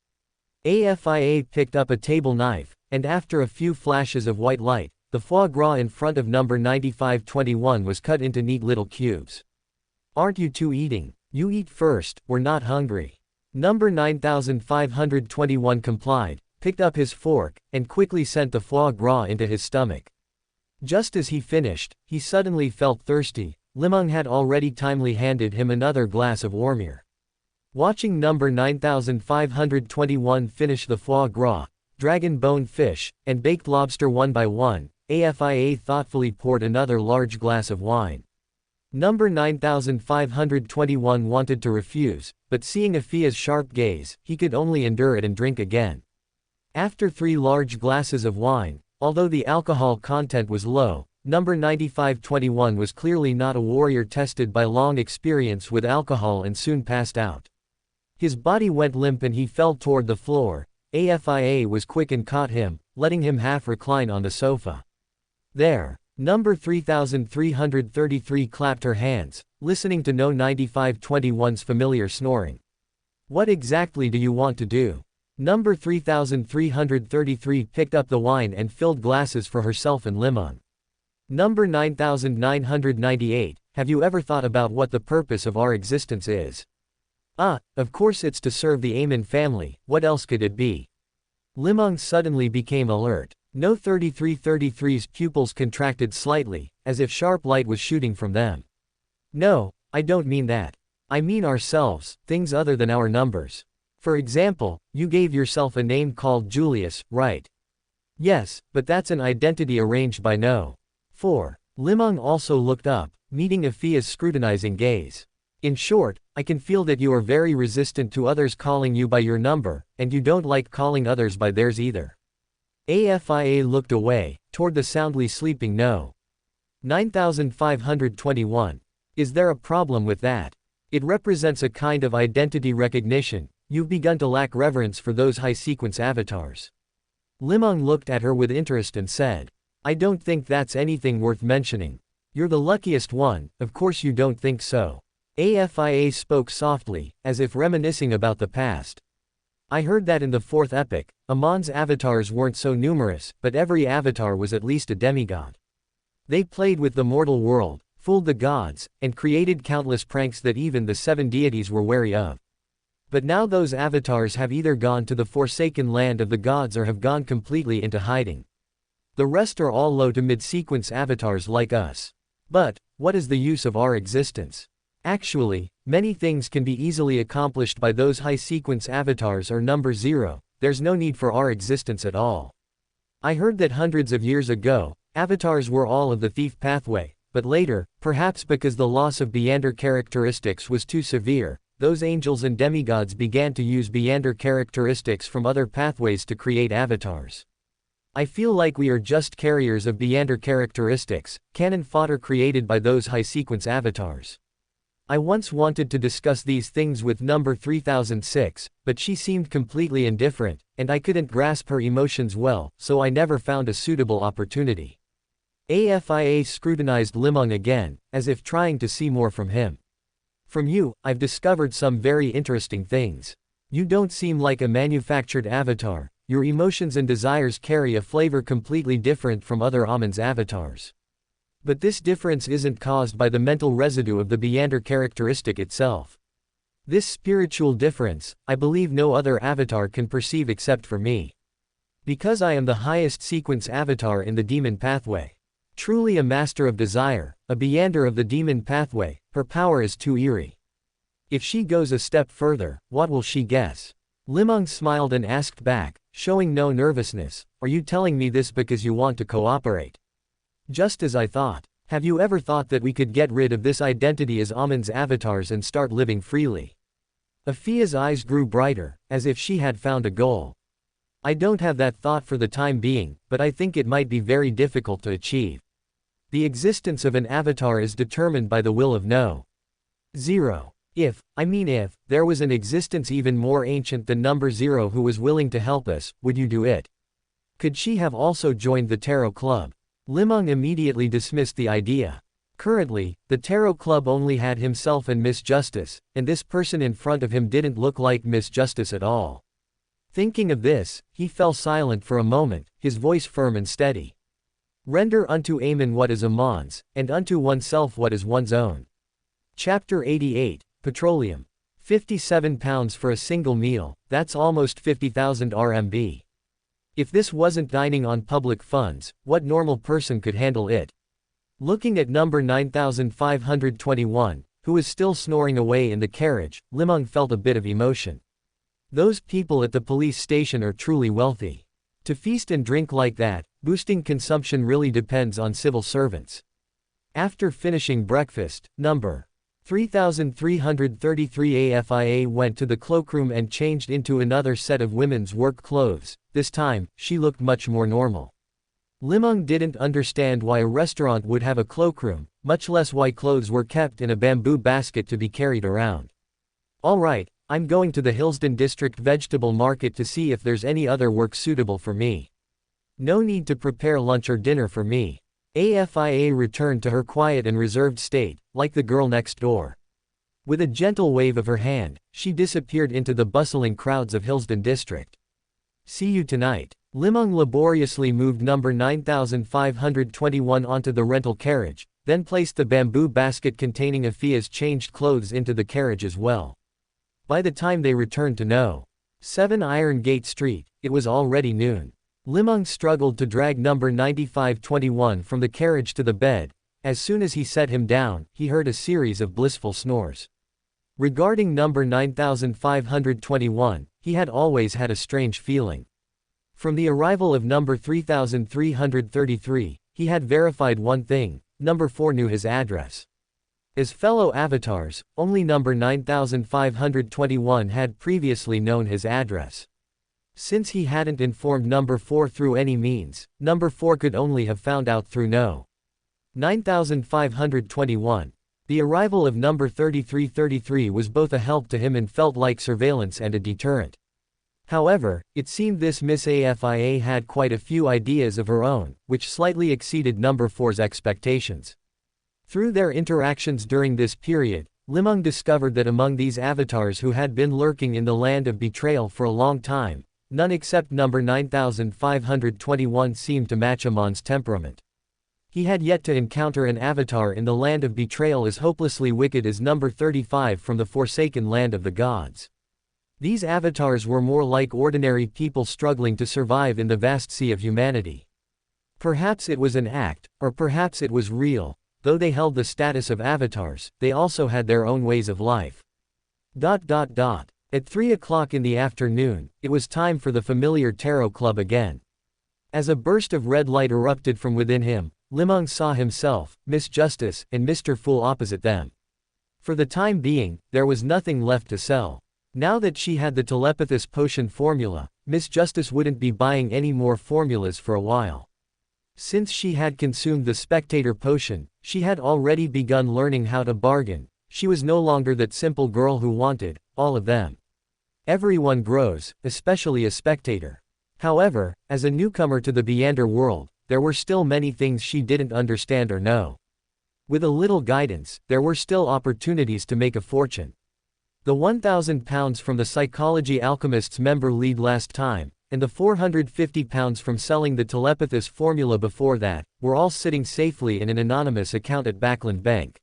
AFIA picked up a table knife, and after a few flashes of white light, the foie gras in front of number 9521 was cut into neat little cubes. Aren't you two eating? You eat first, we're not hungry. Number 9521 complied, picked up his fork, and quickly sent the foie gras into his stomach. Just as he finished, he suddenly felt thirsty. Li Meng had already timely handed him another glass of Ormir. Watching number 9521 finish the foie gras, dragon bone fish, and baked lobster one by one, AFIA thoughtfully poured another large glass of wine. Number 9521 wanted to refuse, but seeing Afia's sharp gaze, he could only endure it and drink again. After 3 large glasses of wine, although the alcohol content was low, number 9521 was clearly not a warrior tested by long experience with alcohol and soon passed out. His body went limp and he fell toward the floor. AFIA was quick and caught him, letting him half recline on the sofa. There. Number 3333 clapped her hands, listening to No 9521's familiar snoring. What exactly do you want to do? Number 3333 picked up the wine and filled glasses for herself and Li Meng. Number 9998, have you ever thought about what the purpose of our existence is? Of course it's to serve the Amon family, what else could it be? Li Meng suddenly became alert. No 3333's pupils contracted slightly, as if sharp light was shooting from them. No, I don't mean that. I mean ourselves, things other than our numbers. For example, you gave yourself a name called Julius, right? Yes, but that's an identity arranged by No. 4. Li Meng also looked up, meeting Afia's scrutinizing gaze. In short, I can feel that you are very resistant to others calling you by your number, and you don't like calling others by theirs either. AFIA looked away, toward the soundly sleeping No. 9521. Is there a problem with that? It represents a kind of identity recognition. You've begun to lack reverence for those high-sequence avatars. Li Meng looked at her with interest and said, I don't think that's anything worth mentioning. You're the luckiest one, of course you don't think so. AFIA spoke softly, as if reminiscing about the past. I heard that in the 4th epoch, Amon's avatars weren't so numerous, but every avatar was at least a demigod. They played with the mortal world, fooled the gods, and created countless pranks that even the 7 deities were wary of. But now those avatars have either gone to the forsaken land of the gods or have gone completely into hiding. The rest are all low to mid-sequence avatars like us. But, what is the use of our existence? Actually, many things can be easily accomplished by those high-sequence avatars or number 0, there's no need for our existence at all. I heard that hundreds of years ago, avatars were all of the thief pathway, but later, perhaps because the loss of Beander characteristics was too severe, those angels and demigods began to use Beander characteristics from other pathways to create avatars. I feel like we are just carriers of Beander characteristics, cannon fodder created by those high-sequence avatars. I once wanted to discuss these things with number 3006, but she seemed completely indifferent, and I couldn't grasp her emotions well, so I never found a suitable opportunity. AFIA scrutinized Li Meng again, as if trying to see more from him. From you, I've discovered some very interesting things. You don't seem like a manufactured avatar, your emotions and desires carry a flavor completely different from other Amon's avatars. But this difference isn't caused by the mental residue of the Beander characteristic itself. This spiritual difference, I believe no other avatar can perceive except for me. Because I am the highest sequence avatar in the demon pathway. Truly a master of desire, a Beander of the demon pathway, her power is too eerie. If she goes a step further, what will she guess? Li Meng smiled and asked back, showing no nervousness, are you telling me this because you want to cooperate? Just as I thought. Have you ever thought that we could get rid of this identity as Amon's avatars and start living freely? Afia's eyes grew brighter, as if she had found a goal. I don't have that thought for the time being, but I think it might be very difficult to achieve. The existence of an avatar is determined by the will of No. 0. If there was an existence even more ancient than number 0 who was willing to help us, would you do it? Could she have also joined the Tarot Club? Li Meng immediately dismissed the idea. Currently, the Tarot Club only had himself and Miss Justice, and this person in front of him didn't look like Miss Justice at all. Thinking of this, he fell silent for a moment, his voice firm and steady. Render unto Amon what is Amon's, and unto oneself what is one's own. Chapter 88, Petroleum. 57 pounds for a single meal, that's almost 50,000 RMB. If this wasn't dining on public funds, what normal person could handle it? Looking at number 9521, who was still snoring away in the carriage, Li Meng felt a bit of emotion. Those people at the police station are truly wealthy. To feast and drink like that, boosting consumption really depends on civil servants. After finishing breakfast, number 3333 AFIA went to the cloakroom and changed into another set of women's work clothes. This time, she looked much more normal. Li Meng didn't understand why a restaurant would have a cloakroom, much less why clothes were kept in a bamboo basket to be carried around. Alright, I'm going to the Hillsden District Vegetable Market to see if there's any other work suitable for me. No need to prepare lunch or dinner for me. AFIA returned to her quiet and reserved state, like the girl next door. With a gentle wave of her hand, she disappeared into the bustling crowds of Hillsden District. See you tonight. Li Meng laboriously moved number 9521 onto the rental carriage, then placed the bamboo basket containing Afia's changed clothes into the carriage as well. By the time they returned to No. 7 Iron Gate Street, it was already noon. Li Meng struggled to drag number 9521 from the carriage to the bed. As soon as he set him down, he heard a series of blissful snores. Regarding number 9521, he had always had a strange feeling. From the arrival of number 3333, he had verified one thing: number 4 knew his address. As fellow avatars, only number 9521 had previously known his address. Since he hadn't informed number 4 through any means, number 4 could only have found out through No. 9521. The arrival of number 3333 was both a help to him and felt like surveillance and a deterrent. However, it seemed this Miss AFIA had quite a few ideas of her own, which slightly exceeded number 4's expectations. Through their interactions during this period, Li Meng discovered that among these avatars who had been lurking in the land of betrayal for a long time, none except number 9521 seemed to match Amon's temperament. He had yet to encounter an avatar in the land of betrayal as hopelessly wicked as number 35 from the forsaken land of the gods. These avatars were more like ordinary people struggling to survive in the vast sea of humanity. Perhaps it was an act, or perhaps it was real. Though they held the status of avatars, they also had their own ways of life. At 3 o'clock in the afternoon, it was time for the familiar Tarot Club again. As a burst of red light erupted from within him, Li Meng saw himself, Miss Justice, and Mr. Fool opposite them. For the time being, there was nothing left to sell. Now that she had the telepathous potion formula, Miss Justice wouldn't be buying any more formulas for a while. Since she had consumed the spectator potion, she had already begun learning how to bargain. She was no longer that simple girl who wanted all of them. Everyone grows, especially a spectator. However, as a newcomer to the Beyonder world, there were still many things she didn't understand or know. With a little guidance, there were still opportunities to make a fortune. The 1,000 pounds from the Psychology Alchemist's member lead last time, and the 450 pounds from selling the telepathous formula before that, were all sitting safely in an anonymous account at Backland Bank.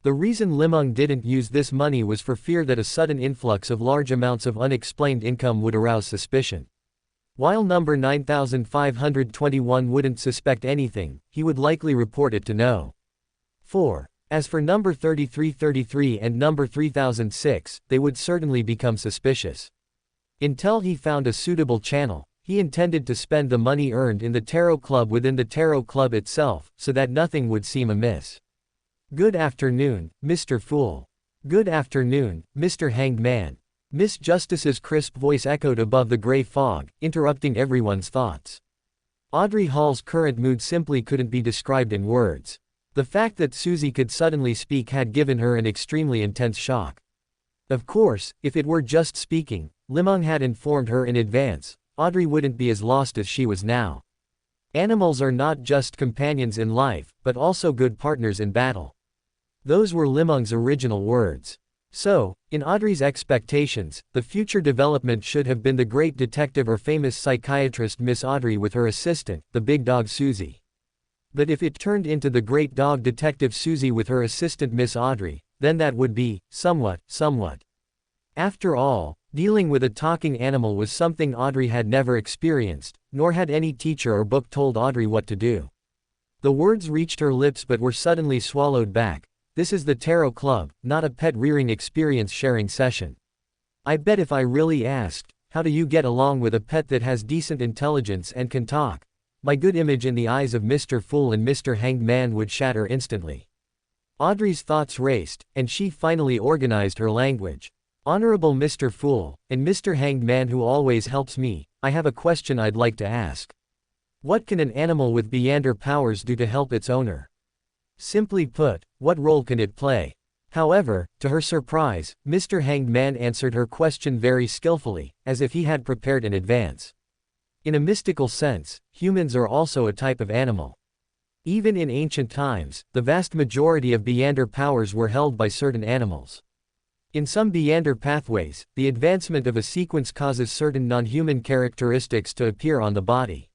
The reason Li Meng didn't use this money was for fear that a sudden influx of large amounts of unexplained income would arouse suspicion. While number 9521 wouldn't suspect anything, he would likely report it to No. 4. As for number 3333 and number 3006, they would certainly become suspicious. Until he found a suitable channel, he intended to spend the money earned in the Tarot Club within the Tarot Club itself, so that nothing would seem amiss. Good afternoon, Mr. Fool. Good afternoon, Mr. Hanged Man. Miss Justice's crisp voice echoed above the gray fog, interrupting everyone's thoughts. Audrey Hall's current mood simply couldn't be described in words. The fact that Susie could suddenly speak had given her an extremely intense shock. Of course, if it were just speaking, Li Meng had informed her in advance, Audrey wouldn't be as lost as she was now. Animals are not just companions in life, but also good partners in battle. Those were Li Meng's original words. So, in Audrey's expectations, the future development should have been the great detective or famous psychiatrist Miss Audrey with her assistant, the big dog Susie. But if it turned into the great dog detective Susie with her assistant Miss Audrey, then that would be, somewhat. After all, dealing with a talking animal was something Audrey had never experienced, nor had any teacher or book told Audrey what to do. The words reached her lips but were suddenly swallowed back. This is the Tarot Club, not a pet rearing experience sharing session. I bet if I really asked, how do you get along with a pet that has decent intelligence and can talk? My good image in the eyes of Mr. Fool and Mr. Hanged Man would shatter instantly. Audrey's thoughts raced, and she finally organized her language. Honorable Mr. Fool, and Mr. Hanged Man who always helps me, I have a question I'd like to ask. What can an animal with Beyonder powers do to help its owner? Simply put, what role can it play? However, to her surprise, Mr. Hanged Man answered her question very skillfully, as if he had prepared in advance. In a mystical sense, humans are also a type of animal. Even in ancient times, the vast majority of Beyonder powers were held by certain animals. In some Beyonder pathways, the advancement of a sequence causes certain non-human characteristics to appear on the body.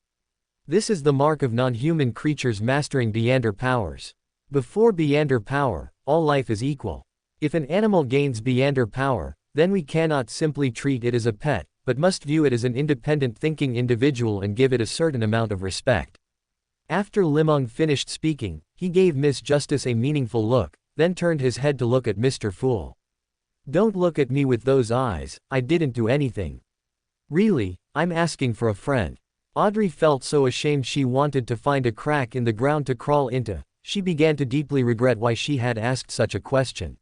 This is the mark of non-human creatures mastering Beyonder powers. Before Beyonder power, all life is equal. If an animal gains Beyonder power, then we cannot simply treat it as a pet, but must view it as an independent thinking individual and give it a certain amount of respect. After Li Meng finished speaking, he gave Miss Justice a meaningful look, then turned his head to look at Mr. Fool. Don't look at me with those eyes, I didn't do anything. Really, I'm asking for a friend. Audrey felt so ashamed she wanted to find a crack in the ground to crawl into. She began to deeply regret why she had asked such a question.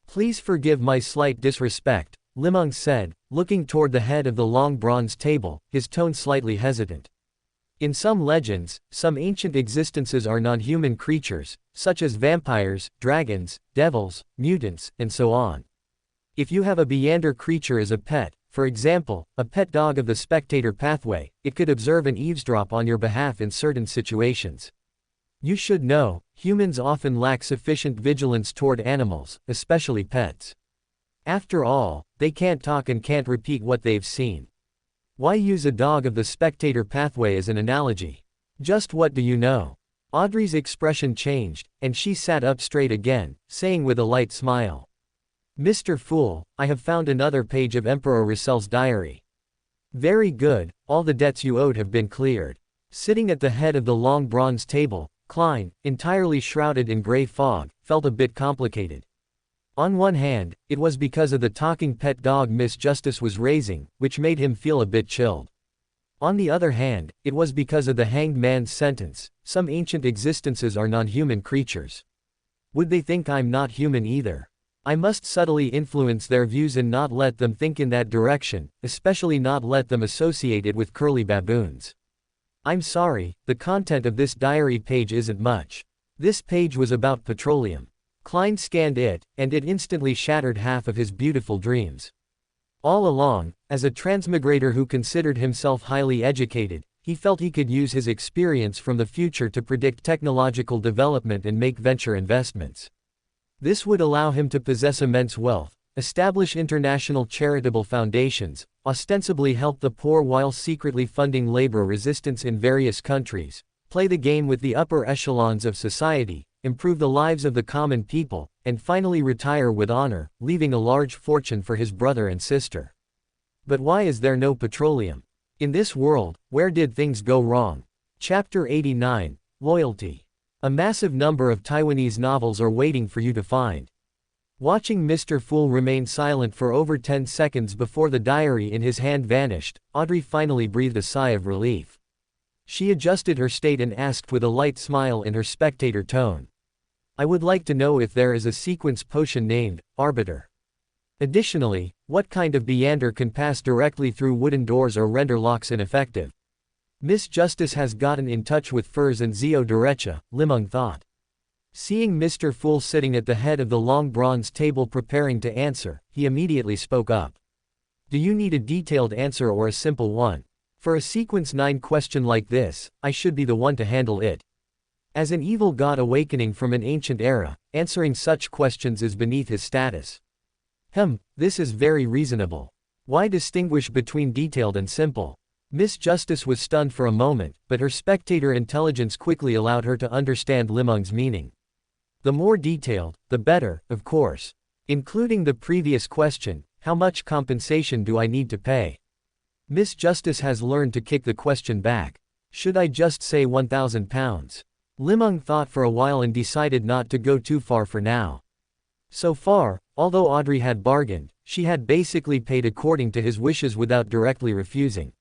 Please forgive my slight disrespect, Li Meng said, looking toward the head of the long bronze table, his tone slightly hesitant. In some legends, some ancient existences are non-human creatures, such as vampires, dragons, devils, mutants, and so on. If you have a Beyonder creature as a pet, for example, a pet dog of the spectator pathway, it could observe and eavesdrop on your behalf in certain situations. You should know, humans often lack sufficient vigilance toward animals, especially pets. After all, they can't talk and can't repeat what they've seen. Why use a dog of the spectator pathway as an analogy? Just what do you know? Audrey's expression changed, and she sat up straight again, saying with a light smile. Mr. Fool, I have found another page of Emperor Russell's diary. Very good, all the debts you owed have been cleared. Sitting at the head of the long bronze table, Klein, entirely shrouded in gray fog, felt a bit complicated. On one hand, it was because of the talking pet dog Miss Justice was raising, which made him feel a bit chilled. On the other hand, it was because of the Hanged Man's sentence, some ancient existences are non-human creatures. Would they think I'm not human either? I must subtly influence their views and not let them think in that direction, especially not let them associate it with curly baboons. I'm sorry, the content of this diary page isn't much. This page was about petroleum. Klein scanned it, and it instantly shattered half of his beautiful dreams. All along, as a transmigrator who considered himself highly educated, he felt he could use his experience from the future to predict technological development and make venture investments. This would allow him to possess immense wealth, establish international charitable foundations, ostensibly help the poor while secretly funding labor resistance in various countries, play the game with the upper echelons of society, improve the lives of the common people, and finally retire with honor, leaving a large fortune for his brother and sister. But why is there no petroleum? In this world, where did things go wrong? Chapter 89, Loyalty. A massive number of Taiwanese novels are waiting for you to find. Watching Mr. Fool remain silent for over 10 seconds before the diary in his hand vanished, Audrey finally breathed a sigh of relief. She adjusted her state and asked with a light smile in her spectator tone. I would like to know if there is a sequence potion named Arbiter. Additionally, what kind of Beyonder can pass directly through wooden doors or render locks ineffective? Miss Justice has gotten in touch with Furs and Zio Derecha, Li Meng thought. Seeing Mr. Fool sitting at the head of the long bronze table preparing to answer, he immediately spoke up. Do you need a detailed answer or a simple one? For a sequence 9 question like this, I should be the one to handle it. As an evil god awakening from an ancient era, answering such questions is beneath his status. This is very reasonable. Why distinguish between detailed and simple? Miss Justice was stunned for a moment, but her spectator intelligence quickly allowed her to understand Li Meng's meaning. The more detailed, the better, of course. Including the previous question, how much compensation do I need to pay? Miss Justice has learned to kick the question back. Should I just say £1,000? Li Meng thought for a while and decided not to go too far for now. So far, although Audrey had bargained, she had basically paid according to his wishes without directly refusing.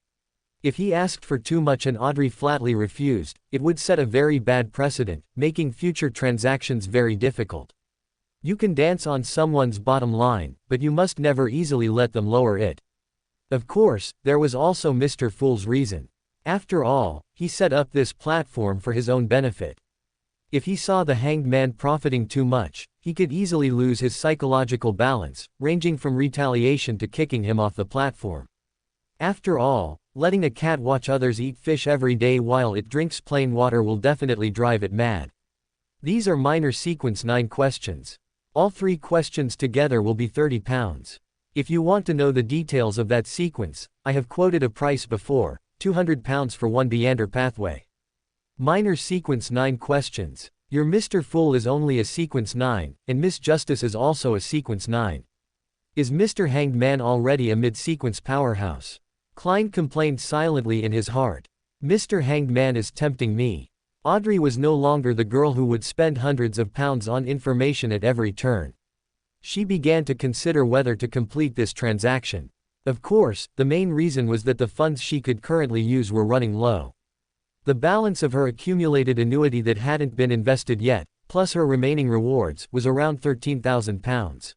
If he asked for too much and Audrey flatly refused, it would set a very bad precedent, making future transactions very difficult. You can dance on someone's bottom line, but you must never easily let them lower it. Of course, there was also Mr. Fool's reason. After all, he set up this platform for his own benefit. If he saw the hanged man profiting too much, he could easily lose his psychological balance, ranging from retaliation to kicking him off the platform. After all, letting a cat watch others eat fish every day while it drinks plain water will definitely drive it mad. These are minor sequence 9 questions. All 3 questions together will be £30. If you want to know the details of that sequence, I have quoted a price before, £200 for 1 meander pathway. Minor sequence 9 questions. Your Mr. Fool is only a sequence 9, and Miss Justice is also a sequence 9. Is Mr. Hanged Man already a mid-sequence powerhouse? Klein complained silently in his heart. Mr. Hanged Man is tempting me. Audrey was no longer the girl who would spend hundreds of pounds on information at every turn. She began to consider whether to complete this transaction. Of course, the main reason was that the funds she could currently use were running low. The balance of her accumulated annuity that hadn't been invested yet, plus her remaining rewards, was around £13,000.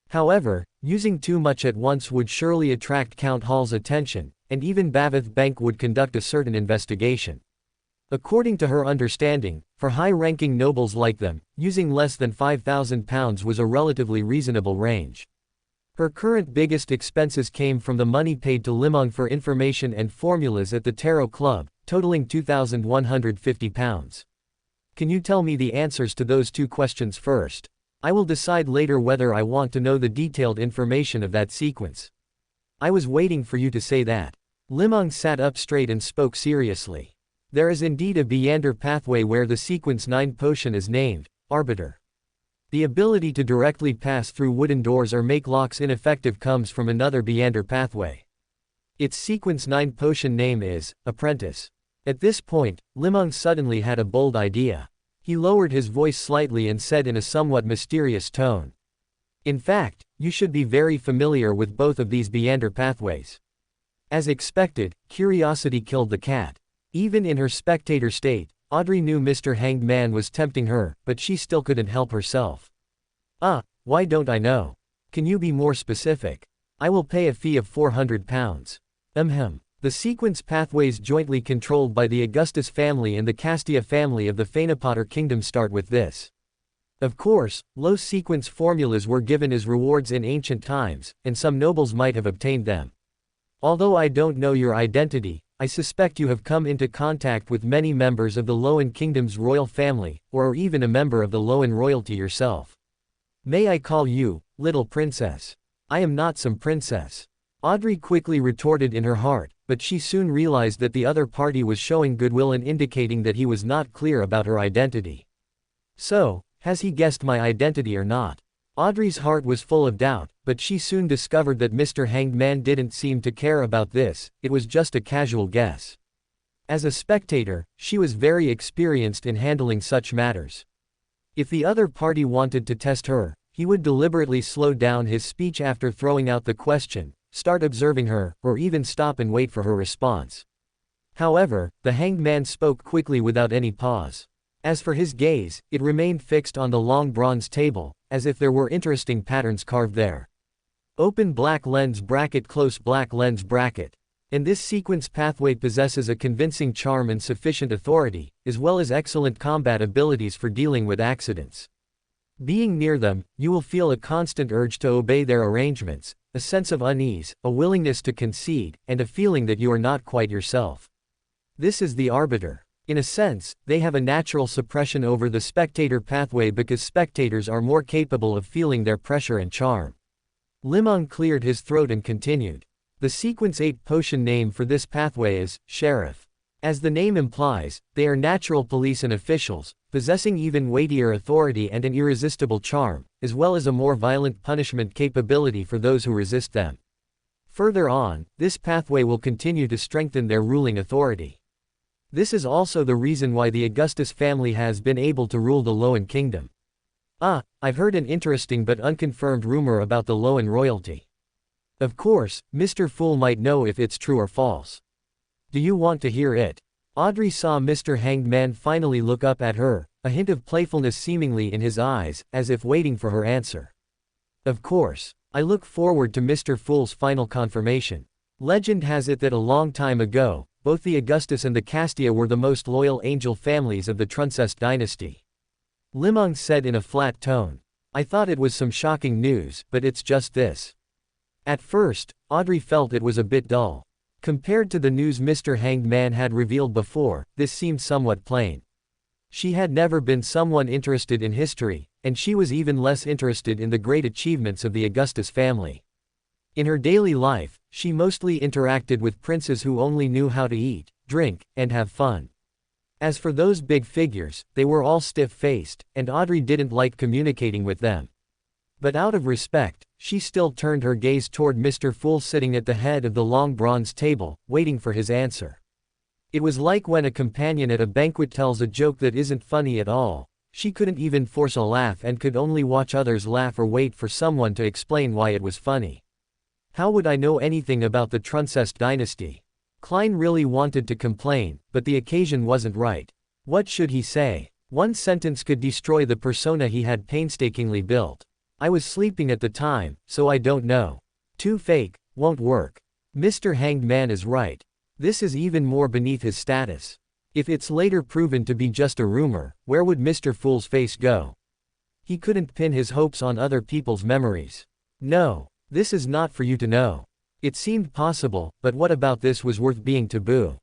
However, using too much at once would surely attract Count Hall's attention, and even Bavith Bank would conduct a certain investigation. According to her understanding, for high-ranking nobles like them, using less than £5,000 was a relatively reasonable range. Her current biggest expenses came from the money paid to Li Meng for information and formulas at the Tarot Club, totaling £2,150. Can you tell me the answers to those 2 questions first? I will decide later whether I want to know the detailed information of that sequence. I was waiting for you to say that. Li Meng sat up straight and spoke seriously. There is indeed a meander pathway where the sequence 9 potion is named, Arbiter. The ability to directly pass through wooden doors or make locks ineffective comes from another meander pathway. Its sequence 9 potion name is, Apprentice. At this point, Li Meng suddenly had a bold idea. He lowered his voice slightly and said in a somewhat mysterious tone. In fact, you should be very familiar with both of these meander pathways. As expected, curiosity killed the cat. Even in her spectator state, Audrey knew Mr. Hanged Man was tempting her, but she still couldn't help herself. Why don't I know? Can you be more specific? I will pay a fee of £400. The sequence pathways jointly controlled by the Augustus family and the Castia family of the Fanapotter kingdom start with this. Of course, low sequence formulas were given as rewards in ancient times, and some nobles might have obtained them. Although I don't know your identity, I suspect you have come into contact with many members of the Loan Kingdom's royal family, or are even a member of the Loan royalty yourself. May I call you, little princess? I am not some princess. Audrey quickly retorted in her heart, but she soon realized that the other party was showing goodwill and indicating that he was not clear about her identity. So, has he guessed my identity or not? Audrey's heart was full of doubt, but she soon discovered that Mr. Hanged Man didn't seem to care about this, it was just a casual guess. As a spectator, she was very experienced in handling such matters. If the other party wanted to test her, he would deliberately slow down his speech after throwing out the question, start observing her, or even stop and wait for her response. However, the Hanged Man spoke quickly without any pause. As for his gaze, it remained fixed on the long bronze table, as if there were interesting patterns carved there. Open black lens bracket, close black lens bracket. And this sequence pathway possesses a convincing charm and sufficient authority, as well as excellent combat abilities for dealing with accidents. Being near them, you will feel a constant urge to obey their arrangements, a sense of unease, a willingness to concede, and a feeling that you are not quite yourself. This is the arbiter. In a sense, they have a natural suppression over the spectator pathway because spectators are more capable of feeling their pressure and charm. Li Meng cleared his throat and continued. The Sequence 8 potion name for this pathway is Sheriff. As the name implies, they are natural police and officials, possessing even weightier authority and an irresistible charm, as well as a more violent punishment capability for those who resist them. Further on, this pathway will continue to strengthen their ruling authority. This is also the reason why the Augustus family has been able to rule the Loan kingdom. I've heard an interesting but unconfirmed rumor about the Loan royalty. Of course, Mr. Fool might know if it's true or false. Do you want to hear it? Audrey saw Mr. Hanged Man finally look up at her, a hint of playfulness seemingly in his eyes, as if waiting for her answer. Of course. I look forward to Mr. Fool's final confirmation. Legend has it that a long time ago, both the Augustus and the Castia were the most loyal angel families of the Transmigration dynasty. Li Meng said in a flat tone. I thought it was some shocking news, but it's just this. At first, Audrey felt it was a bit dull. Compared to the news Mr. Hanged Man had revealed before, this seemed somewhat plain. She had never been someone interested in history, and she was even less interested in the great achievements of the Augustus family. In her daily life, she mostly interacted with princes who only knew how to eat, drink, and have fun. As for those big figures, they were all stiff-faced, and Audrey didn't like communicating with them. But out of respect, she still turned her gaze toward Mr. Fool sitting at the head of the long bronze table, waiting for his answer. It was like when a companion at a banquet tells a joke that isn't funny at all. She couldn't even force a laugh and could only watch others laugh or wait for someone to explain why it was funny. How would I know anything about the Transmigration dynasty? Klein really wanted to complain, but the occasion wasn't right. What should he say? One sentence could destroy the persona he had painstakingly built. I was sleeping at the time, so I don't know. Too fake, won't work. Mr. Hanged Man is right. This is even more beneath his status. If it's later proven to be just a rumor, where would Mr. Fool's face go? He couldn't pin his hopes on other people's memories. No, this is not for you to know. It seemed possible, but what about this was worth being taboo?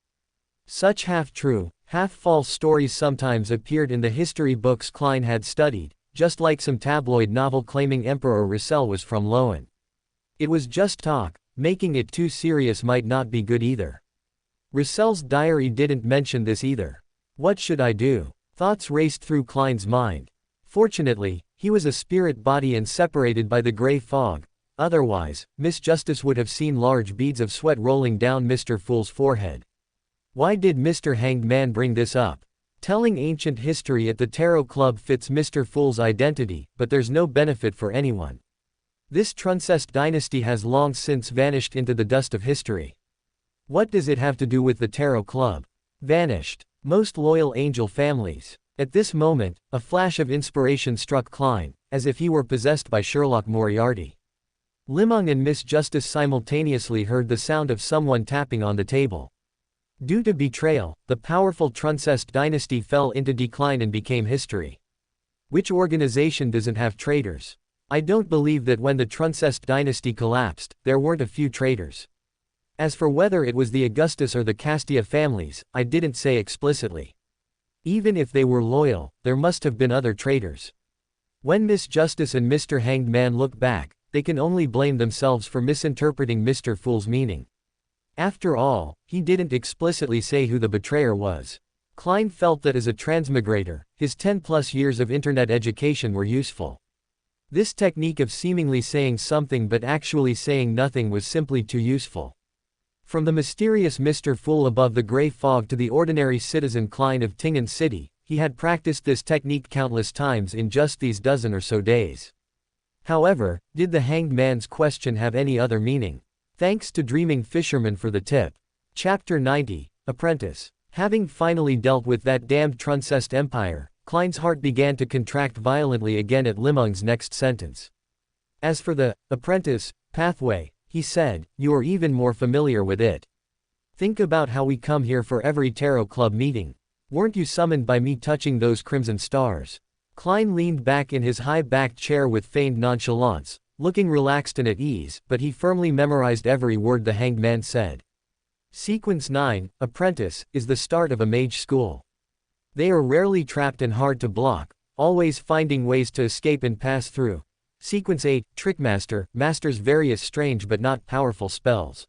Such half-true, half-false stories sometimes appeared in the history books Klein had studied, just like some tabloid novel claiming Emperor Russell was from Loan. It was just talk, making it too serious might not be good either. Russell's diary didn't mention this either. What should I do? Thoughts raced through Klein's mind. Fortunately, he was a spirit body and separated by the gray fog. Otherwise, Miss Justice would have seen large beads of sweat rolling down Mr. Fool's forehead. Why did Mr. Hanged Man bring this up? Telling ancient history at the Tarot Club fits Mr. Fool's identity, but there's no benefit for anyone. This Transmigration dynasty has long since vanished into the dust of history. What does it have to do with the Tarot Club? Vanished. Most loyal angel families. At this moment, a flash of inspiration struck Klein, as if he were possessed by Sherlock Moriarty. Li Meng and Miss Justice simultaneously heard the sound of someone tapping on the table. Due to betrayal, the powerful Transmigration dynasty fell into decline and became history. Which organization doesn't have traitors? I don't believe that when the Transmigration dynasty collapsed, there weren't a few traitors. As for whether it was the Augustus or the Castia families, I didn't say explicitly. Even if they were loyal, there must have been other traitors. When Miss Justice and Mr. Hanged Man look back, they can only blame themselves for misinterpreting Mr. Fool's meaning. After all, he didn't explicitly say who the betrayer was. Klein felt that as a transmigrator, his 10+ years of internet education were useful. This technique of seemingly saying something but actually saying nothing was simply too useful. From the mysterious Mr. Fool above the gray fog to the ordinary citizen Klein of Tingen City, he had practiced this technique countless times in just these dozen or so days. However, did the Hanged Man's question have any other meaning? Thanks to Dreaming Fisherman for the tip. Chapter 90, Apprentice. Having finally dealt with that damned Transmigration empire, Klein's heart began to contract violently again at Li Meng's next sentence. As for the apprentice pathway, he said, you are even more familiar with it. Think about how we come here for every Tarot Club meeting. Weren't you summoned by me touching those crimson stars? Klein leaned back in his high-backed chair with feigned nonchalance. looking relaxed and at ease, but he firmly memorized every word the hanged man said. Sequence 9, Apprentice, is the start of a mage school. They are rarely trapped and hard to block, always finding ways to escape and pass through. Sequence 8, Trickmaster, masters various strange but not powerful spells.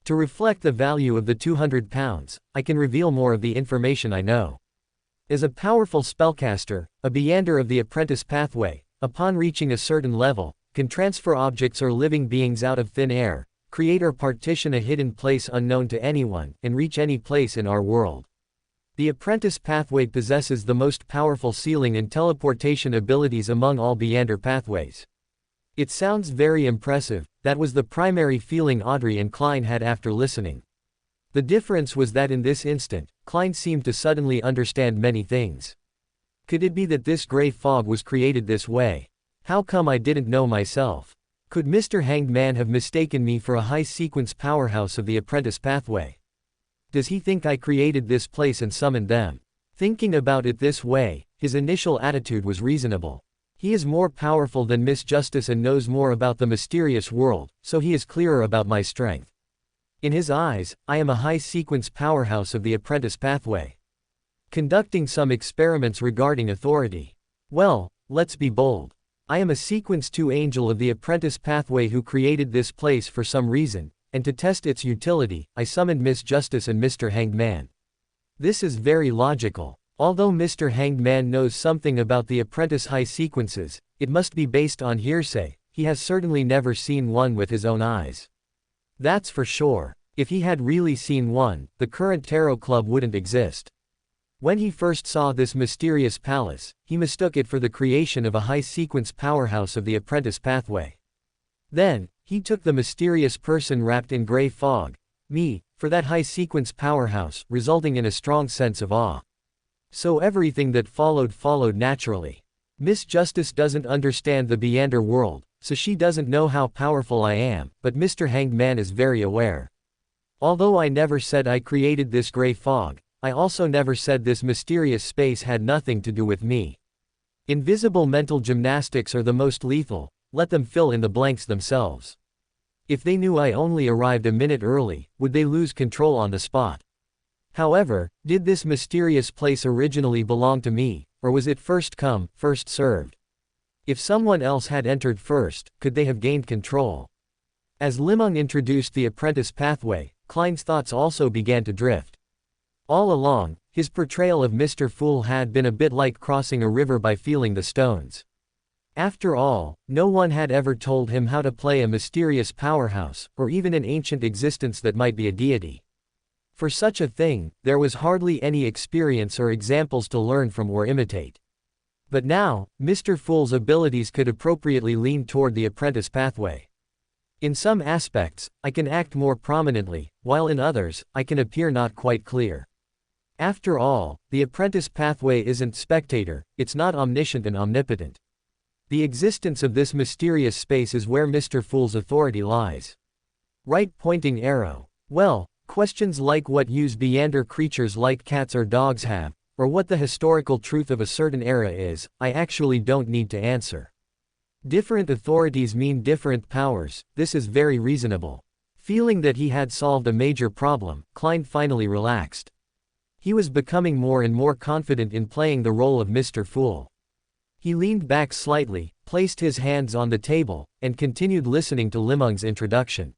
To reflect the value of the 200 pounds, I can reveal more of the information I know. As a powerful spellcaster, a Beyander of the apprentice pathway, upon reaching a certain level, can transfer objects or living beings out of thin air, create or partition a hidden place unknown to anyone, and reach any place in our world. The apprentice pathway possesses the most powerful sealing and teleportation abilities among all Beyander pathways. It sounds very impressive. That was the primary feeling Audrey and Klein had after listening. The difference was that in this instant, Klein seemed to suddenly understand many things. Could it be that this gray fog was created this way? How come I didn't know myself? Could Mr. Hanged Man have mistaken me for a high-sequence powerhouse of the apprentice pathway? Does he think I created this place and summoned them? Thinking about it this way, his initial attitude was reasonable. He is more powerful than Miss Justice and knows more about the mysterious world, so he is clearer about my strength. In his eyes, I am a high-sequence powerhouse of the apprentice pathway. Conducting some experiments regarding authority. Well, let's be bold. I am a sequence 2 angel of the apprentice pathway who created this place for some reason, and to test its utility, I summoned Miss Justice and Mr. Hanged Man. This is very logical. Although Mr. Hanged Man knows something about the apprentice high sequences, it must be based on hearsay. He has certainly never seen one with his own eyes. That's for sure. If he had really seen one, the current tarot club wouldn't exist. When he first saw this mysterious palace, he mistook it for the creation of a high-sequence powerhouse of the apprentice pathway. Then, he took the mysterious person wrapped in gray fog, me, for that high-sequence powerhouse, resulting in a strong sense of awe. So everything that followed naturally. Miss Justice doesn't understand the Beyander world, so she doesn't know how powerful I am, but Mr. Hanged Man is very aware. Although I never said I created this gray fog, I also never said this mysterious space had nothing to do with me. Invisible mental gymnastics are the most lethal, let them fill in the blanks themselves. If they knew I only arrived a minute early, would they lose control on the spot? However, did this mysterious place originally belong to me, or was it first come, first served? If someone else had entered first, could they have gained control? As Li Meng introduced the apprentice pathway, Klein's thoughts also began to drift. All along, his portrayal of Mr. Fool had been a bit like crossing a river by feeling the stones. After all, no one had ever told him how to play a mysterious powerhouse, or even an ancient existence that might be a deity. For such a thing, there was hardly any experience or examples to learn from or imitate. But now, Mr. Fool's abilities could appropriately lean toward the apprentice pathway. In some aspects, I can act more prominently, while in others, I can appear not quite clear. After all, the apprentice pathway isn't spectator, it's not omniscient and omnipotent. The existence of this mysterious space is where Mr. Fool's authority lies. Right pointing arrow. Well, questions like what use Beyander creatures like cats or dogs have, or what the historical truth of a certain era is, I actually don't need to answer. Different authorities mean different powers, this is very reasonable. Feeling that he had solved a major problem, Klein finally relaxed. He was becoming more and more confident in playing the role of Mr. Fool. He leaned back slightly, placed his hands on the table, and continued listening to Li Meng's introduction.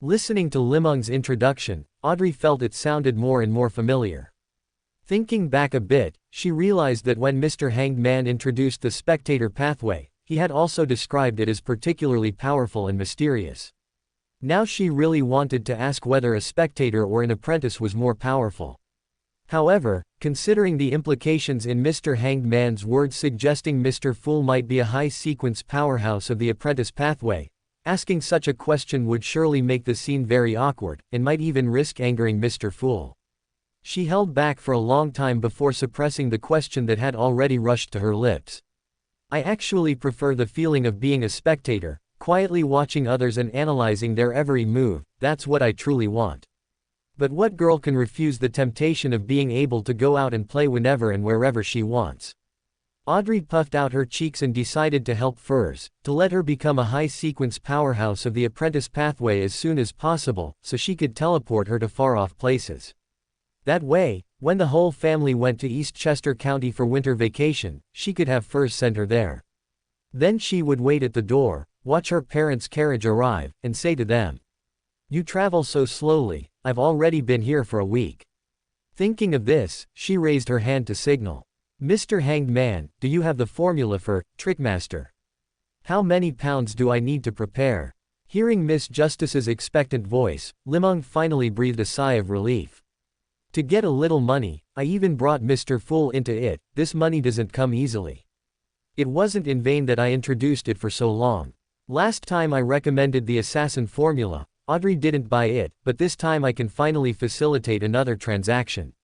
Listening to Li Meng's introduction, Audrey felt it sounded more and more familiar. Thinking back a bit, she realized that when Mr. Hanged Man introduced the spectator pathway, he had also described it as particularly powerful and mysterious. Now she really wanted to ask whether a spectator or an apprentice was more powerful. However, considering the implications in Mr. Hanged Man's words suggesting Mr. Fool might be a high-sequence powerhouse of the apprentice pathway, asking such a question would surely make the scene very awkward, and might even risk angering Mr. Fool. She held back for a long time before suppressing the question that had already rushed to her lips. I actually prefer the feeling of being a spectator, quietly watching others and analyzing their every move, that's what I truly want. But what girl can refuse the temptation of being able to go out and play whenever and wherever she wants? Audrey puffed out her cheeks and decided to help Furs, to let her become a high-sequence powerhouse of the apprentice pathway as soon as possible, so she could teleport her to far-off places. That way, when the whole family went to East Chester County for winter vacation, she could have Furs send her there. Then she would wait at the door, watch her parents' carriage arrive, and say to them, "You travel so slowly, I've already been here for a week." Thinking of this, she raised her hand to signal. "Mr. Hanged Man, do you have the formula for Trickmaster? How many pounds do I need to prepare?" Hearing Miss Justice's expectant voice, Li Meng finally breathed a sigh of relief. "To get a little money, I even brought Mr. Fool into it. This money doesn't come easily. It wasn't in vain that I introduced it for so long. Last time I recommended the assassin formula, Audrey didn't buy it, but this time I can finally facilitate another transaction.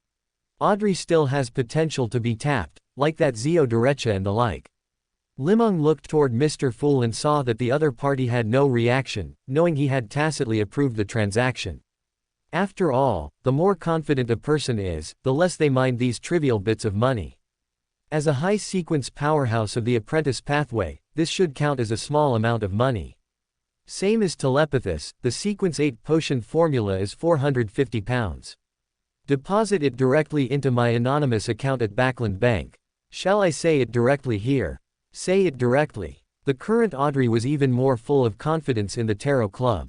Audrey still has potential to be tapped, like that Zio Derecha and the like." Li Meng looked toward Mr. Fool and saw that the other party had no reaction, knowing he had tacitly approved the transaction. After all, the more confident a person is, the less they mind these trivial bits of money. As a high-sequence powerhouse of the apprentice pathway, this should count as a small amount of money. Same as Telepathus, the Sequence 8 potion formula is £450. Deposit it directly into my anonymous account at Backland Bank. Shall I say it directly here? Say it directly. The current Audrey was even more full of confidence in the Tarot Club.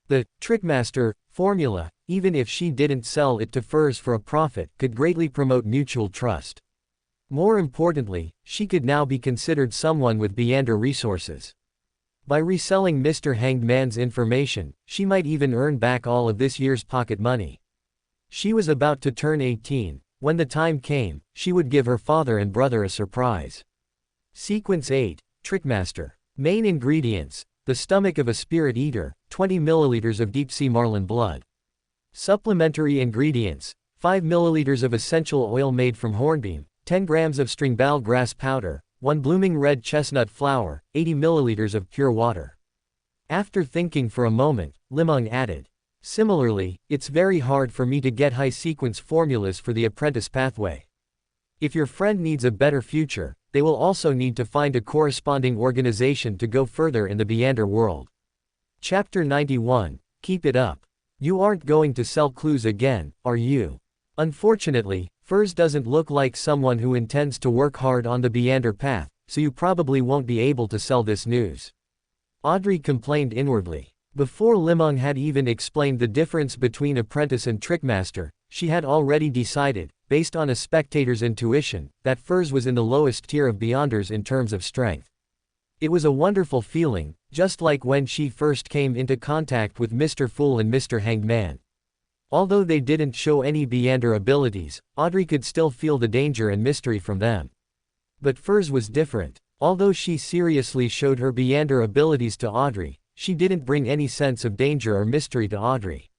The Trickmaster formula, even if she didn't sell it to Furs for a profit, could greatly promote mutual trust. More importantly, she could now be considered someone with Beander resources. By reselling Mr. Hanged Man's information, she might even earn back all of this year's pocket money. She was about to turn 18. When the time came, she would give her father and brother a surprise. Sequence 8, Trickmaster. Main ingredients: the stomach of a spirit eater, 20 ml of deep-sea marlin blood. Supplementary ingredients: 5 ml of essential oil made from hornbeam, 10 grams of stringball grass powder, 1 blooming red chestnut flower, 80 ml of pure water. After thinking for a moment, Li Meng added, "Similarly, it's very hard for me to get high-sequence formulas for the apprentice pathway. If your friend needs a better future, they will also need to find a corresponding organization to go further in the Beander world." Chapter 91, Keep It Up. You aren't going to sell clues again, are you? Unfortunately, Furs doesn't look like someone who intends to work hard on the Beander path, so you probably won't be able to sell this news. Audrey complained inwardly. Before Li Meng had even explained the difference between apprentice and trickmaster, she had already decided, based on a spectator's intuition, that Furs was in the lowest tier of Beyonders in terms of strength. It was a wonderful feeling, just like when she first came into contact with Mr. Fool and Mr. Hanged Man. Although they didn't show any Beander abilities, Audrey could still feel the danger and mystery from them. But Furs was different. Although she seriously showed her Beander abilities to Audrey, she didn't bring any sense of danger or mystery to Audrey.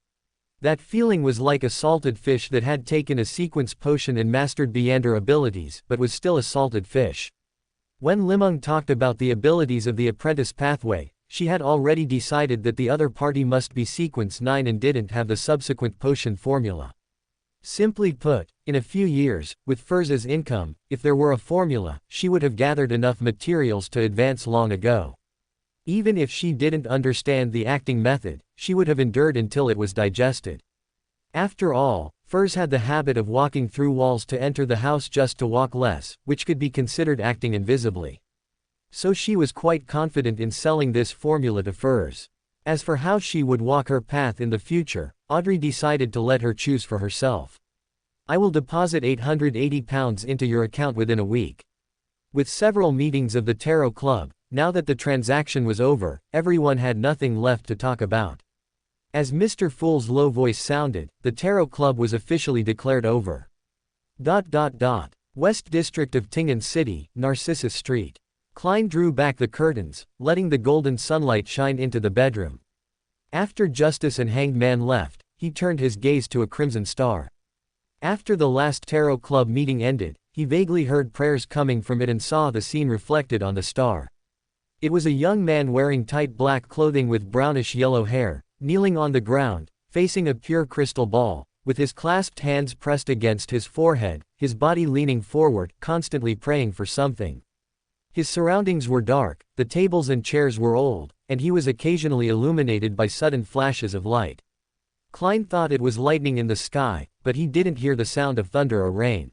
That feeling was like a salted fish that had taken a sequence potion and mastered Beander abilities, but was still a salted fish. When Li Meng talked about the abilities of the apprentice pathway, she had already decided that the other party must be sequence 9 and didn't have the subsequent potion formula. Simply put, in a few years, with Furs as income, if there were a formula, she would have gathered enough materials to advance long ago. Even if she didn't understand the acting method, she would have endured until it was digested. After all, Furs had the habit of walking through walls to enter the house just to walk less, which could be considered acting invisibly. So she was quite confident in selling this formula to Furs. As for how she would walk her path in the future, Audrey decided to let her choose for herself. "I will deposit £880 into your account within a week." With several meetings of the Tarot Club, now that the transaction was over, everyone had nothing left to talk about. As Mr. Fool's low voice sounded, the Tarot Club was officially declared over. West District of Tingen City, Narcissus Street. Klein drew back the curtains, letting the golden sunlight shine into the bedroom. After Justice and Hanged Man left, he turned his gaze to a crimson star. After the last Tarot Club meeting ended, he vaguely heard prayers coming from it and saw the scene reflected on the star. It was a young man wearing tight black clothing with brownish-yellow hair, kneeling on the ground, facing a pure crystal ball, with his clasped hands pressed against his forehead, his body leaning forward, constantly praying for something. His surroundings were dark, the tables and chairs were old, and he was occasionally illuminated by sudden flashes of light. Klein thought it was lightning in the sky, but he didn't hear the sound of thunder or rain.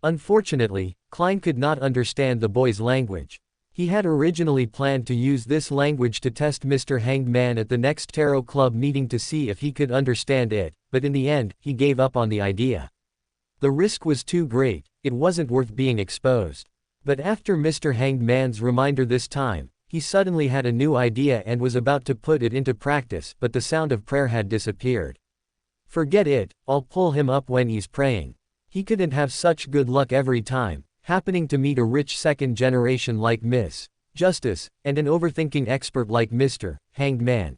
Unfortunately, Klein could not understand the boy's language. He had originally planned to use this language to test Mr. Hanged Man at the next tarot club meeting to see if he could understand it, but in the end, he gave up on the idea. The risk was too great, it wasn't worth being exposed. But after Mr. Hanged Man's reminder this time, he suddenly had a new idea and was about to put it into practice, but the sound of prayer had disappeared. Forget it, I'll pull him up when he's praying. He couldn't have such good luck every time, happening to meet a rich second generation like Miss Justice, and an overthinking expert like Mr. Hanged Man.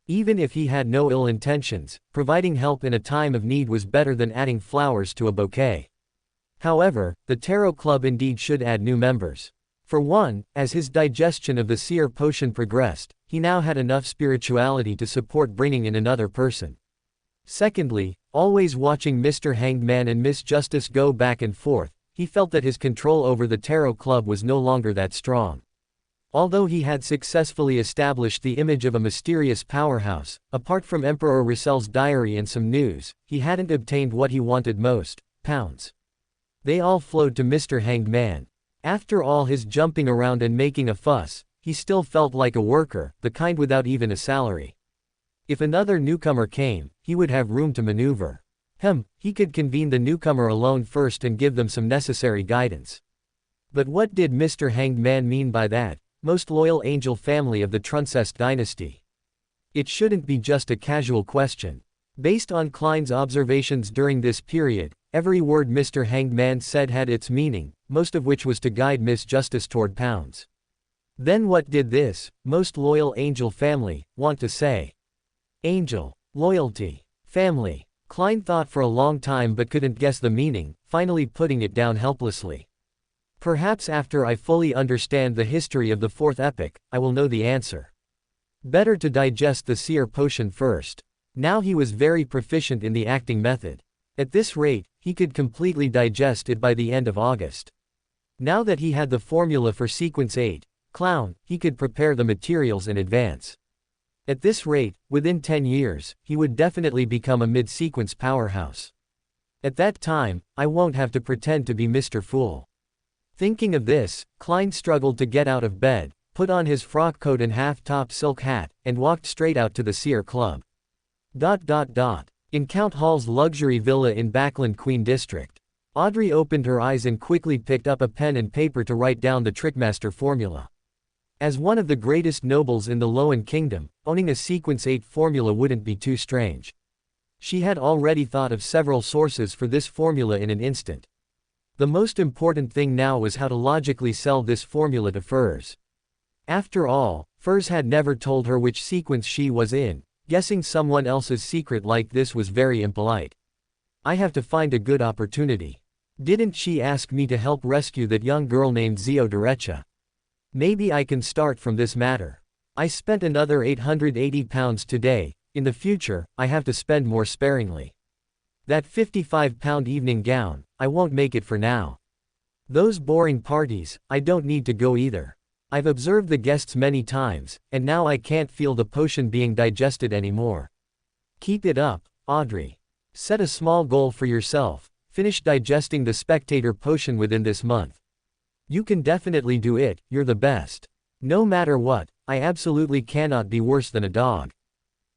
Even if he had no ill intentions, providing help in a time of need was better than adding flowers to a bouquet. However, the tarot club indeed should add new members. For one, as his digestion of the seer potion progressed, he now had enough spirituality to support bringing in another person. Secondly, always watching Mr. Hanged Man and Miss Justice go back and forth, he felt that his control over the tarot club was no longer that strong. Although he had successfully established the image of a mysterious powerhouse, apart from Emperor Russell's diary and some news, he hadn't obtained what he wanted most: pounds. They all flowed to Mr. Hanged Man. After all his jumping around and making a fuss, he still felt like a worker, the kind without even a salary. If another newcomer came, he would have room to maneuver. He could convene the newcomer alone first and give them some necessary guidance. But what did Mr. Hanged Man mean by that, most loyal angel family of the Truncest dynasty? It shouldn't be just a casual question. Based on Klein's observations during this period, every word Mr. Hanged Man said had its meaning, most of which was to guide Miss Justice toward pounds. Then what did this, most loyal angel family, want to say? Angel, loyalty, family. Klein thought for a long time but couldn't guess the meaning, finally putting it down helplessly. Perhaps after I fully understand the history of the fourth epoch, I will know the answer. Better to digest the seer potion first. Now he was very proficient in the acting method. At this rate, he could completely digest it by the end of August. Now that he had the formula for sequence 8, clown, he could prepare the materials in advance. At this rate, within 10 years, he would definitely become a mid-sequence powerhouse. At that time, I won't have to pretend to be Mr. Fool. Thinking of this, Klein struggled to get out of bed, put on his frock coat and half-top silk hat, and walked straight out to the Seer Club. In Count Hall's luxury villa in Backland Queen District. Audrey opened her eyes and quickly picked up a pen and paper to write down the Trickmaster formula. As one of the greatest nobles in the Loan Kingdom, owning a Sequence 8 formula wouldn't be too strange. She had already thought of several sources for this formula in an instant. The most important thing now was how to logically sell this formula to Furs. After all, Furs had never told her which sequence she was in. Guessing someone else's secret like this was very impolite. I have to find a good opportunity. Didn't she ask me to help rescue that young girl named Zio Derecha? Maybe I can start from this matter. I spent another £880 today, in the future, I have to spend more sparingly. That £55 evening gown, I won't make it for now. Those boring parties, I don't need to go either. I've observed the guests many times, and now I can't feel the potion being digested anymore. Keep it up, Audrey. Set a small goal for yourself, finish digesting the Spectator potion within this month. You can definitely do it, you're the best. No matter what, I absolutely cannot be worse than a dog.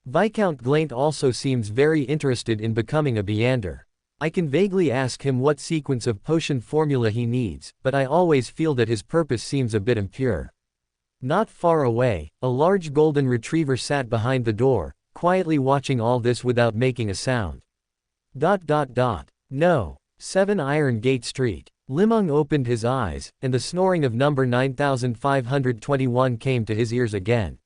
Viscount Glaint also seems very interested in becoming a Beander. I can vaguely ask him what sequence of potion formula he needs, but I always feel that his purpose seems a bit impure. Not far away, a large golden retriever sat behind the door, quietly watching all this without making a sound. No. 7 Iron Gate Street. Li Meng opened his eyes, and the snoring of number 9521 came to his ears again.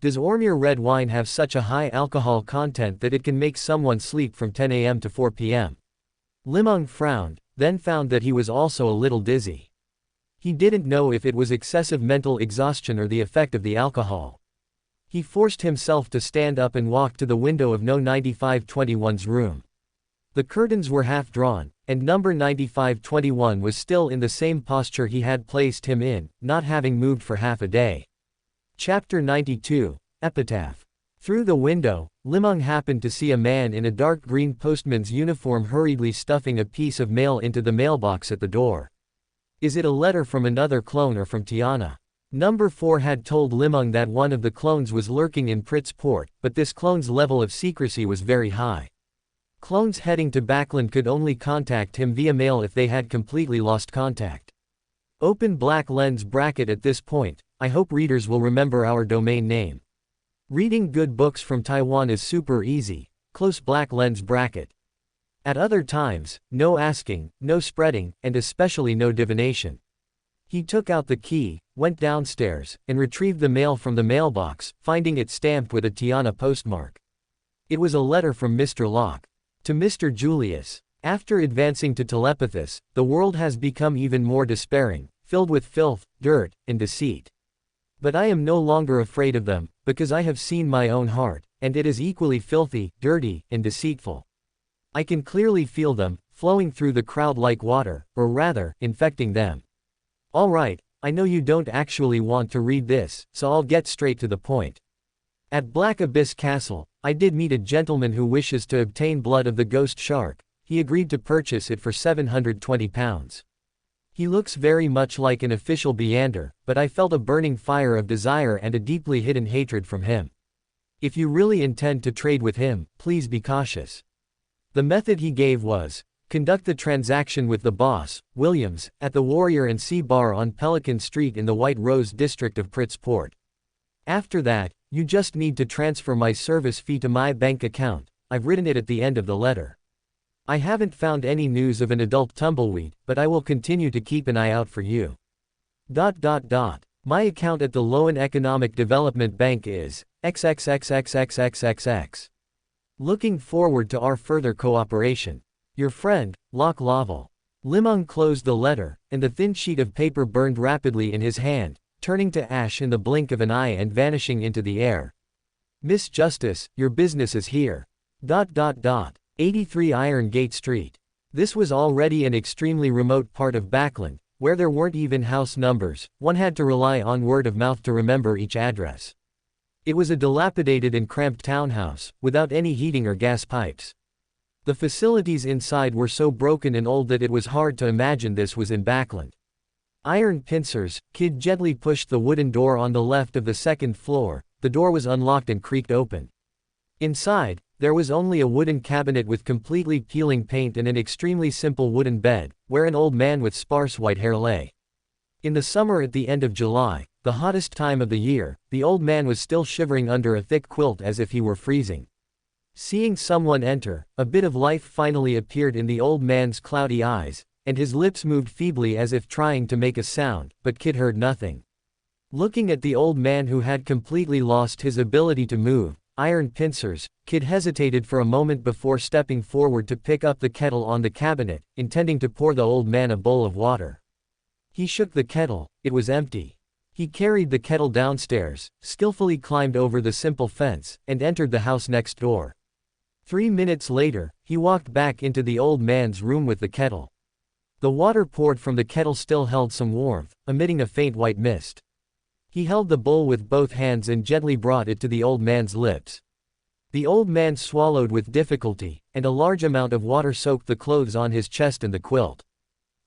Does Ormir red wine have such a high alcohol content that it can make someone sleep from 10 a.m. to 4 p.m.? Li Meng frowned, then found that he was also a little dizzy. He didn't know if it was excessive mental exhaustion or the effect of the alcohol. He forced himself to stand up and walk to the window of No 9521's room. The curtains were half drawn, and number 9521 was still in the same posture he had placed him in, not having moved for half a day. Chapter 92, Epitaph. Through the window, Li Meng happened to see a man in a dark green postman's uniform hurriedly stuffing a piece of mail into the mailbox at the door. Is it a letter from another clone or from Tiana? Number 4 had told Li Meng that one of the clones was lurking in Pritz Port, but this clone's level of secrecy was very high. Clones heading to Backland could only contact him via mail if they had completely lost contact. Open black lens bracket at this point. I hope readers will remember our domain name. Reading good books from Taiwan is super easy. Close black lens bracket. At other times, no asking, no spreading, and especially no divination. He took out the key, went downstairs, and retrieved the mail from the mailbox, finding it stamped with a Tiana postmark. It was a letter from Mr. Locke. To Mr. Julius. After advancing to telepathos, the world has become even more despairing, filled with filth, dirt, and deceit. But I am no longer afraid of them, because I have seen my own heart, and it is equally filthy, dirty, and deceitful. I can clearly feel them, flowing through the crowd like water, or rather, infecting them. Alright, I know you don't actually want to read this, so I'll get straight to the point. At Black Abyss Castle, I did meet a gentleman who wishes to obtain blood of the ghost shark. He agreed to purchase it for £720. He looks very much like an official Beander, but I felt a burning fire of desire and a deeply hidden hatred from him. If you really intend to trade with him, please be cautious. The method he gave was, conduct the transaction with the boss, Williams, at the Warrior and Sea Bar on Pelican Street in the White Rose district of Pritz Port. After that, you just need to transfer my service fee to my bank account. I've written it at the end of the letter. I haven't found any news of an adult tumbleweed, but I will continue to keep an eye out for you. My account at the Loan Economic Development Bank is XXXXXXXX. Looking forward to our further cooperation. Your friend, Locke Laval. Li Meng closed the letter, and the thin sheet of paper burned rapidly in his hand, turning to ash in the blink of an eye and vanishing into the air. Miss Justice, your business is here. 83 Iron Gate Street. This was already an extremely remote part of Backland, where there weren't even house numbers. One had to rely on word of mouth to remember each address. It was a dilapidated and cramped townhouse, without any heating or gas pipes. The facilities inside were so broken and old that it was hard to imagine this was in Backland. Iron pincers, Kid gently pushed the wooden door on the left of the second floor. The door was unlocked and creaked open. Inside, there was only a wooden cabinet with completely peeling paint and an extremely simple wooden bed, where an old man with sparse white hair lay. In the summer at the end of July, the hottest time of the year, the old man was still shivering under a thick quilt as if he were freezing. Seeing someone enter, a bit of life finally appeared in the old man's cloudy eyes, and his lips moved feebly as if trying to make a sound, but Kid heard nothing. Looking at the old man who had completely lost his ability to move, iron pincers, Kid hesitated for a moment before stepping forward to pick up the kettle on the cabinet, intending to pour the old man a bowl of water. He shook the kettle, it was empty. He carried the kettle downstairs, skillfully climbed over the simple fence, and entered the house next door. 3 minutes later, he walked back into the old man's room with the kettle. The water poured from the kettle still held some warmth, emitting a faint white mist. He held the bowl with both hands and gently brought it to the old man's lips. The old man swallowed with difficulty, and a large amount of water soaked the clothes on his chest and the quilt.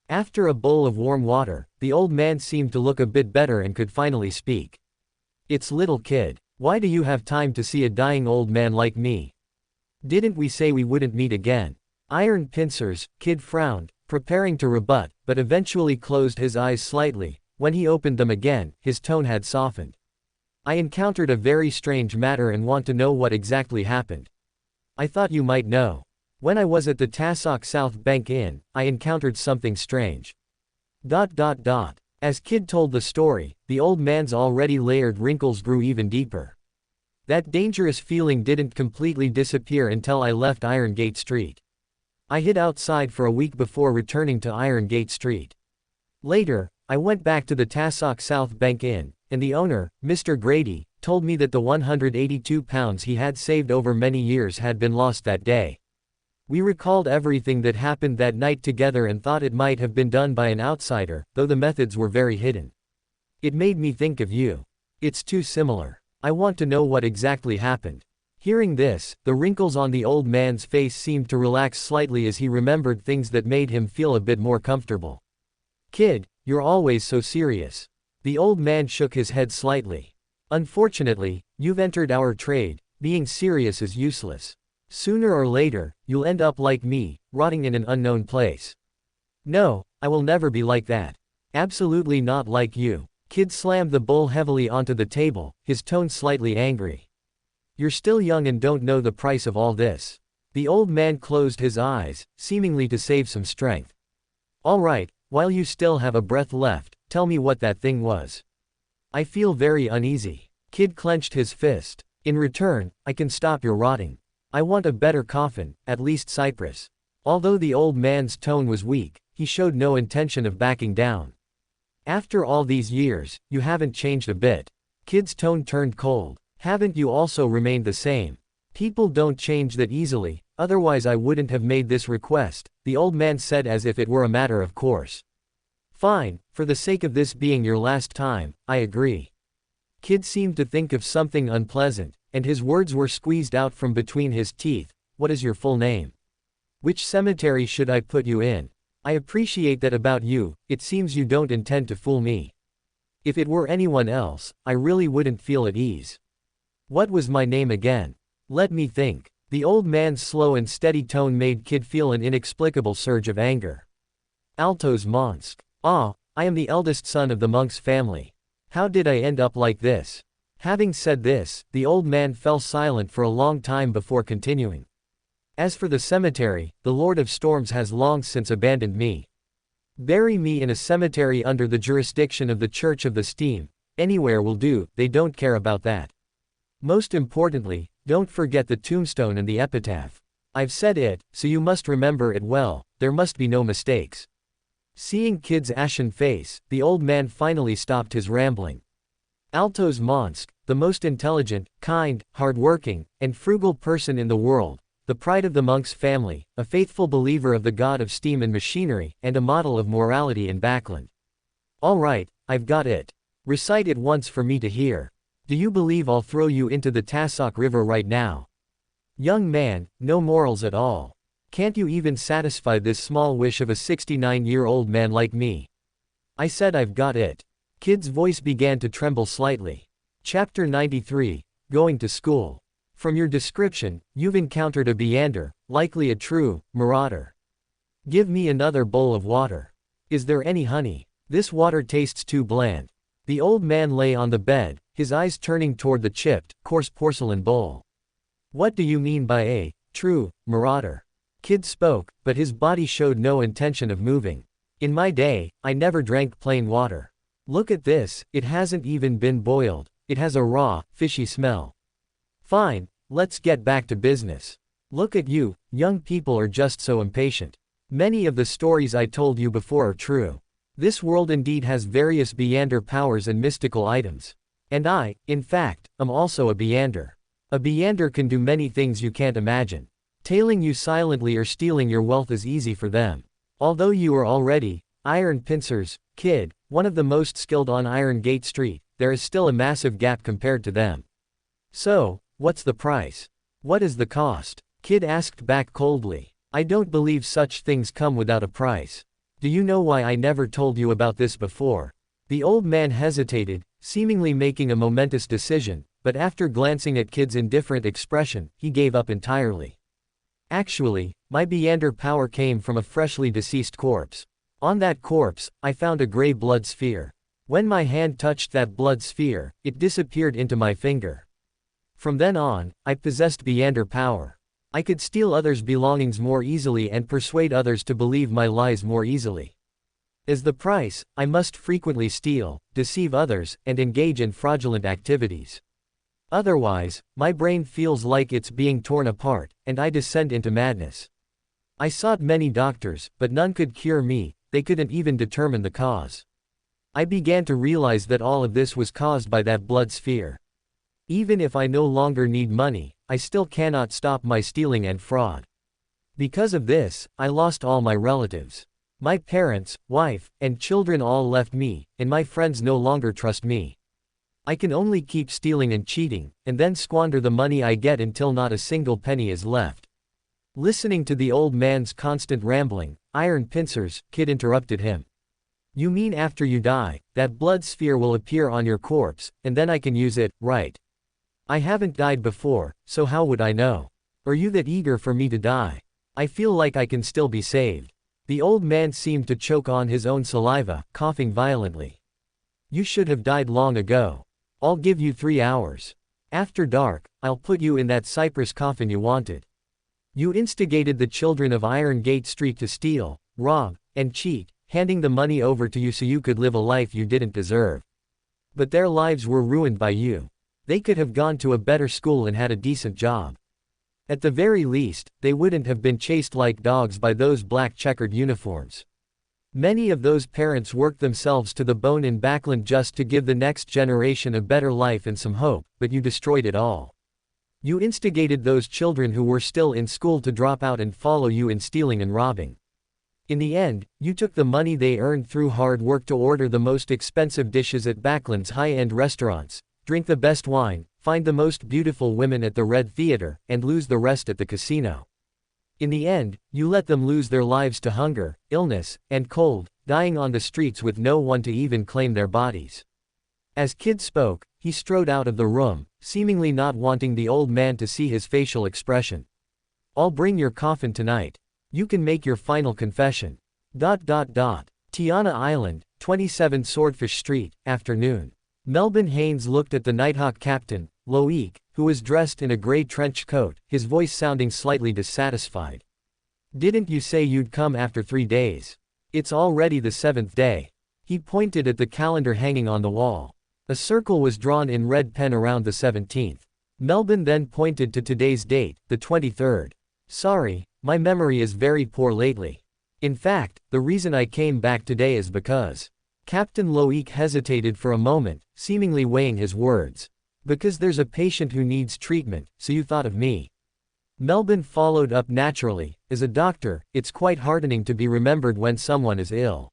After a bowl of warm water, the old man seemed to look a bit better and could finally speak. "It's little Kid. Why do you have time to see a dying old man like me? Didn't we say we wouldn't meet again?" Iron pincers, Kid frowned, preparing to rebut, but eventually closed his eyes slightly. When he opened them again, his tone had softened. "I encountered a very strange matter and want to know what exactly happened. I thought you might know. When I was at the Tassock South Bank Inn, I encountered something strange." As Kid told the story, the old man's already layered wrinkles grew even deeper. "That dangerous feeling didn't completely disappear until I left Iron Gate Street. I hid outside for a week before returning to Iron Gate Street. Later, I went back to the Tassock South Bank Inn, and the owner, Mr. Grady, told me that the £182 he had saved over many years had been lost that day. We recalled everything that happened that night together and thought it might have been done by an outsider, though the methods were very hidden. It made me think of you. It's too similar. I want to know what exactly happened. Hearing this, the wrinkles on the old man's face seemed to relax slightly as he remembered things that made him feel a bit more comfortable. Kid, you're always so serious. The old man shook his head slightly. Unfortunately, you've entered our trade. Being serious is useless. Sooner or later, you'll end up like me, rotting in an unknown place. No, I will never be like that. Absolutely not like you. Kid slammed the bowl heavily onto the table, his tone slightly angry. You're still young and don't know the price of all this. The old man closed his eyes, seemingly to save some strength. All right, while you still have a breath left, tell me what that thing was. I feel very uneasy. Kid clenched his fist. In return, I can stop your rotting. I want a better coffin, at least cypress. Although the old man's tone was weak, he showed no intention of backing down. After all these years, you haven't changed a bit. Kid's tone turned cold. Haven't you also remained the same? People don't change that easily, otherwise I wouldn't have made this request, the old man said as if it were a matter of course. Fine, for the sake of this being your last time, I agree. Kid seemed to think of something unpleasant, and his words were squeezed out from between his teeth. What is your full name? Which cemetery should I put you in? I appreciate that about you, it seems you don't intend to fool me. If it were anyone else, I really wouldn't feel at ease. What was my name again? Let me think. The old man's slow and steady tone made Kid feel an inexplicable surge of anger. Altos Monsk. Ah, I am the eldest son of the monk's family. How did I end up like this? Having said this, the old man fell silent for a long time before continuing. As for the cemetery, the Lord of Storms has long since abandoned me. Bury me in a cemetery under the jurisdiction of the Church of the Steam. Anywhere will do, they don't care about that. Most importantly, don't forget the tombstone and the epitaph. I've said it, so you must remember it well, there must be no mistakes. Seeing Kid's ashen face, the old man finally stopped his rambling. Altos Monsk, the most intelligent, kind, hard-working, and frugal person in the world, the pride of the monk's family, a faithful believer of the god of steam and machinery, and a model of morality in Backland. All right, I've got it. Recite it once for me to hear. Do you believe I'll throw you into the Tassoc River right now? Young man, no morals at all. Can't you even satisfy this small wish of a 69-year-old man like me? I said I've got it. Kid's voice began to tremble slightly. Chapter 93, Going to School. From your description, you've encountered a Beander, likely a true marauder. Give me another bowl of water. Is there any honey? This water tastes too bland. The old man lay on the bed, his eyes turning toward the chipped, coarse porcelain bowl. What do you mean by a true marauder? Kid spoke, but his body showed no intention of moving. In my day, I never drank plain water. Look at this, it hasn't even been boiled. It has a raw, fishy smell. Fine, let's get back to business. Look at you, young people are just so impatient. Many of the stories I told you before are true. This world indeed has various Beander powers and mystical items. And I, in fact, am also a Beander. A Beander can do many things you can't imagine. Tailing you silently or stealing your wealth is easy for them. Although you are already iron pincers, Kid, one of the most skilled on Iron Gate Street, there is still a massive gap compared to them. So, what's the price? What is the cost? Kid asked back coldly. I don't believe such things come without a price. Do you know why I never told you about this before? The old man hesitated, seemingly making a momentous decision, but after glancing at Kid's indifferent expression, he gave up entirely. Actually, my Beander power came from a freshly deceased corpse. On that corpse, I found a gray blood sphere. When my hand touched that blood sphere, it disappeared into my finger. From then on, I possessed Beander power. I could steal others' belongings more easily and persuade others to believe my lies more easily. As the price, I must frequently steal, deceive others, and engage in fraudulent activities. Otherwise, my brain feels like it's being torn apart, and I descend into madness. I sought many doctors, but none could cure me, they couldn't even determine the cause. I began to realize that all of this was caused by that blood sphere. Even if I no longer need money, I still cannot stop my stealing and fraud. Because of this, I lost all my relatives. My parents, wife, and children all left me, and my friends no longer trust me. I can only keep stealing and cheating, and then squander the money I get until not a single penny is left." Listening to the old man's constant rambling, Iron Pincers, Kid interrupted him. "You mean after you die, that blood sphere will appear on your corpse, and then I can use it, right? I haven't died before, so how would I know? Are you that eager for me to die? I feel like I can still be saved." The old man seemed to choke on his own saliva, coughing violently. "You should have died long ago. I'll give you 3 hours. After dark, I'll put you in that cypress coffin you wanted. You instigated the children of Iron Gate Street to steal, rob, and cheat, handing the money over to you so you could live a life you didn't deserve. But their lives were ruined by you. They could have gone to a better school and had a decent job. At the very least, they wouldn't have been chased like dogs by those black checkered uniforms. Many of those parents worked themselves to the bone in Backland just to give the next generation a better life and some hope, but you destroyed it all. You instigated those children who were still in school to drop out and follow you in stealing and robbing. In the end, you took the money they earned through hard work to order the most expensive dishes at Backland's high-end restaurants, drink the best wine, find the most beautiful women at the Red Theater, and lose the rest at the casino. In the end, you let them lose their lives to hunger, illness, and cold, dying on the streets with no one to even claim their bodies." As Kid spoke, he strode out of the room, seemingly not wanting the old man to see his facial expression. "I'll bring your coffin tonight. You can make your final confession. Tiana Island, 27 Swordfish Street, afternoon." Melvin Haynes looked at the Nighthawk captain, Loic, who was dressed in a gray trench coat, his voice sounding slightly dissatisfied. "Didn't you say you'd come after 3 days? It's already the 7th day." He pointed at the calendar hanging on the wall. A circle was drawn in red pen around the 17th. Melvin then pointed to today's date, the 23rd. "Sorry, my memory is very poor lately. In fact, the reason I came back today is because..." Captain Loic hesitated for a moment, seemingly weighing his words. "Because there's a patient who needs treatment, so you thought of me." Melvin followed up naturally, "As a doctor, it's quite heartening to be remembered when someone is ill.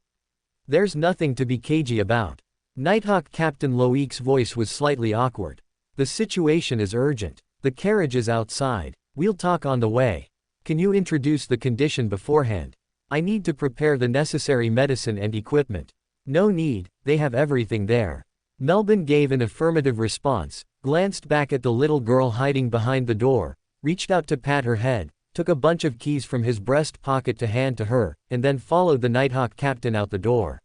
There's nothing to be cagey about." Nighthawk Captain Loic's voice was slightly awkward. "The situation is urgent. The carriage is outside. We'll talk on the way. Can you introduce the condition beforehand? I need to prepare the necessary medicine and equipment." "No need, they have everything there." Melvin gave an affirmative response, glanced back at the little girl hiding behind the door, reached out to pat her head, took a bunch of keys from his breast pocket to hand to her, and then followed the Nighthawk captain out the door.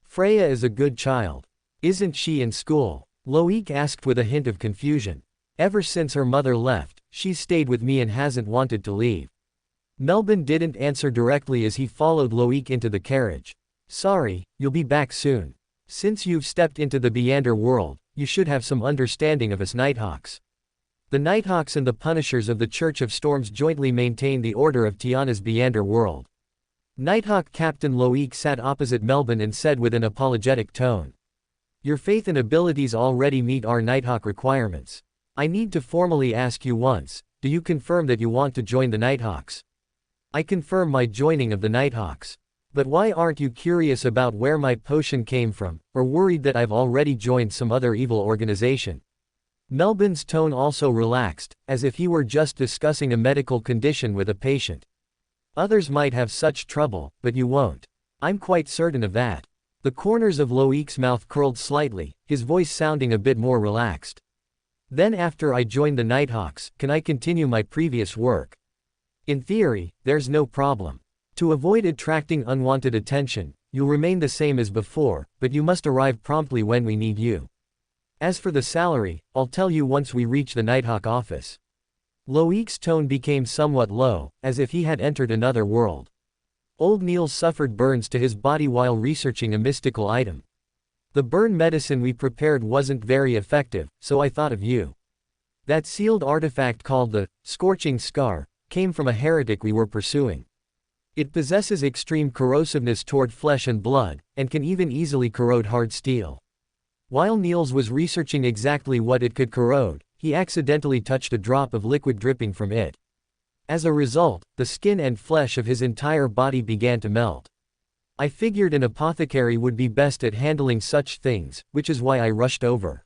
"Freya is a good child. Isn't she in school?" Loic asked with a hint of confusion. "Ever since her mother left, she's stayed with me and hasn't wanted to leave." Melvin didn't answer directly as he followed Loic into the carriage. "Sorry, you'll be back soon. Since you've stepped into the Beander world, you should have some understanding of us Nighthawks. The Nighthawks and the Punishers of the Church of Storms jointly maintain the order of Tiana's Beander world." Nighthawk Captain Loic sat opposite Melvin and said with an apologetic tone, "Your faith and abilities already meet our Nighthawk requirements. I need to formally ask you once, do you confirm that you want to join the Nighthawks?" "I confirm my joining of the Nighthawks. But why aren't you curious about where my potion came from, or worried that I've already joined some other evil organization?" Melvin's tone also relaxed, as if he were just discussing a medical condition with a patient. "Others might have such trouble, but you won't. I'm quite certain of that." The corners of Loic's mouth curled slightly, his voice sounding a bit more relaxed. "Then after I join the Nighthawks, can I continue my previous work?" "In theory, there's no problem. To avoid attracting unwanted attention, you'll remain the same as before, but you must arrive promptly when we need you. As for the salary, I'll tell you once we reach the Nighthawk office." Loic's tone became somewhat low, as if he had entered another world. Old Neil suffered burns to his body while researching a mystical item. "The burn medicine we prepared wasn't very effective, so I thought of you. That sealed artifact called the Scorching Scar came from a heretic we were pursuing. It possesses extreme corrosiveness toward flesh and blood, and can even easily corrode hard steel." While Niels was researching exactly what it could corrode, he accidentally touched a drop of liquid dripping from it. As a result, the skin and flesh of his entire body began to melt. I figured an apothecary would be best at handling such things, which is why I rushed over.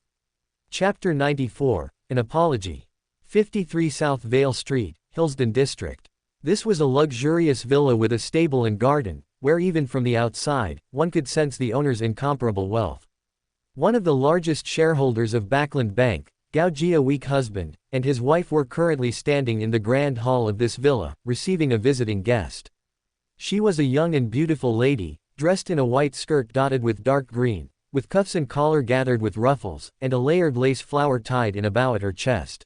Chapter 94, An Apology. 53 South Vale Street, Hillsden District. This was a luxurious villa with a stable and garden, where even from the outside, one could sense the owner's incomparable wealth. One of the largest shareholders of Backland Bank, Gao Jia Weak Husband, and his wife were currently standing in the grand hall of this villa, receiving a visiting guest. She was a young and beautiful lady, dressed in a white skirt dotted with dark green, with cuffs and collar gathered with ruffles, and a layered lace flower tied in a bow at her chest.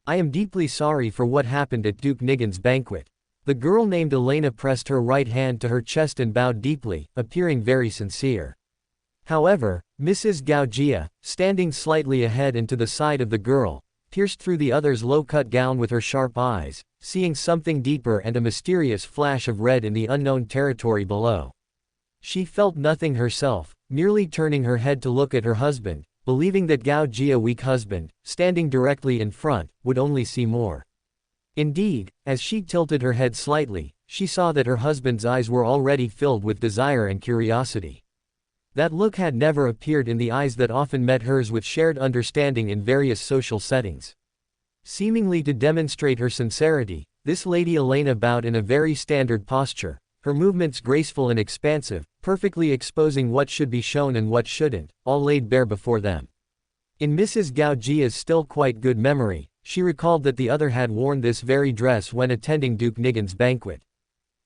I am deeply sorry for what happened at Duke Nigan's banquet. The girl named Elena pressed her right hand to her chest and bowed deeply, appearing very sincere. However, Mrs. Gao Jia, standing slightly ahead and to the side of the girl, pierced through the other's low-cut gown with her sharp eyes, seeing something deeper and a mysterious flash of red in the unknown territory below. She felt nothing herself, merely turning her head to look at her husband, believing that Gao Jia Weak Husband, standing directly in front, would only see more. Indeed, as she tilted her head slightly, she saw that her husband's eyes were already filled with desire and curiosity. That look had never appeared in the eyes that often met hers with shared understanding in various social settings. Seemingly to demonstrate her sincerity, this lady Elena bowed in a very standard posture, her movements graceful and expansive, perfectly exposing what should be shown and what shouldn't, all laid bare before them. In Mrs. Gao Jia's still quite good memory, she recalled that the other had worn this very dress when attending Duke Nigan's banquet.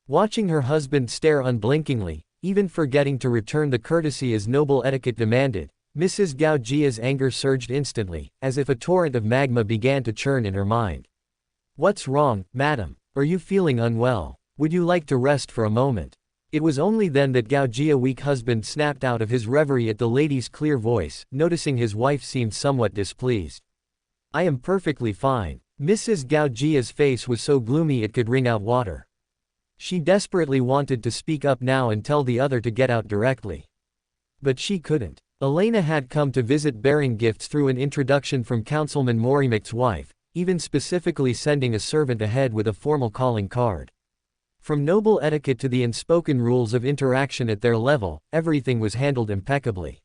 Watching her husband stare unblinkingly, even forgetting to return the courtesy as noble etiquette demanded, Mrs. Gao Jia's anger surged instantly, as if a torrent of magma began to churn in her mind. "What's wrong, madam? Are you feeling unwell? Would you like to rest for a moment?" It was only then that Gao Jia Weak Husband snapped out of his reverie at the lady's clear voice, noticing his wife seemed somewhat displeased. "I am perfectly fine." Mrs. Gao Jia's face was so gloomy it could wring out water. She desperately wanted to speak up now and tell the other to get out directly. But she couldn't. Elena had come to visit bearing gifts through an introduction from Councilman Morimik's wife, even specifically sending a servant ahead with a formal calling card. From noble etiquette to the unspoken rules of interaction at their level, everything was handled impeccably.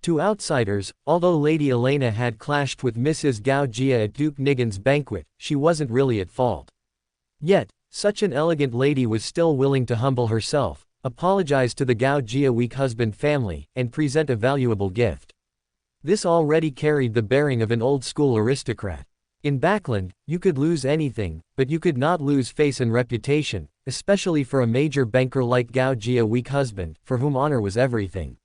To outsiders, although Lady Elena had clashed with Mrs. Gao Jia at Duke Nigan's banquet, she wasn't really at fault. Yet, such an elegant lady was still willing to humble herself, apologize to the Gao Jia Weak Husband family, and present a valuable gift. This already carried the bearing of an old-school aristocrat. In Backland, you could lose anything, but you could not lose face and reputation, especially for a major banker like Gao Jia Weak Husband, for whom honor was everything.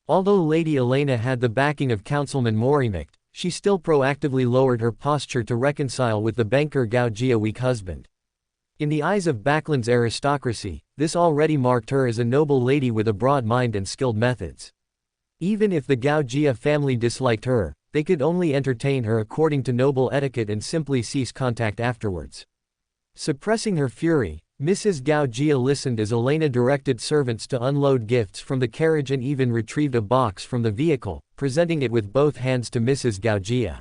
Although Lady Elena had the backing of Councilman Morimik, she still proactively lowered her posture to reconcile with the banker Gao Jia Weak Husband. In the eyes of Backland's aristocracy, this already marked her as a noble lady with a broad mind and skilled methods. Even if the Gao Jia family disliked her, they could only entertain her according to noble etiquette and simply cease contact afterwards. Suppressing her fury, Mrs. Gao Jia listened as Elena directed servants to unload gifts from the carriage and even retrieved a box from the vehicle, presenting it with both hands to Mrs. Gao Jia.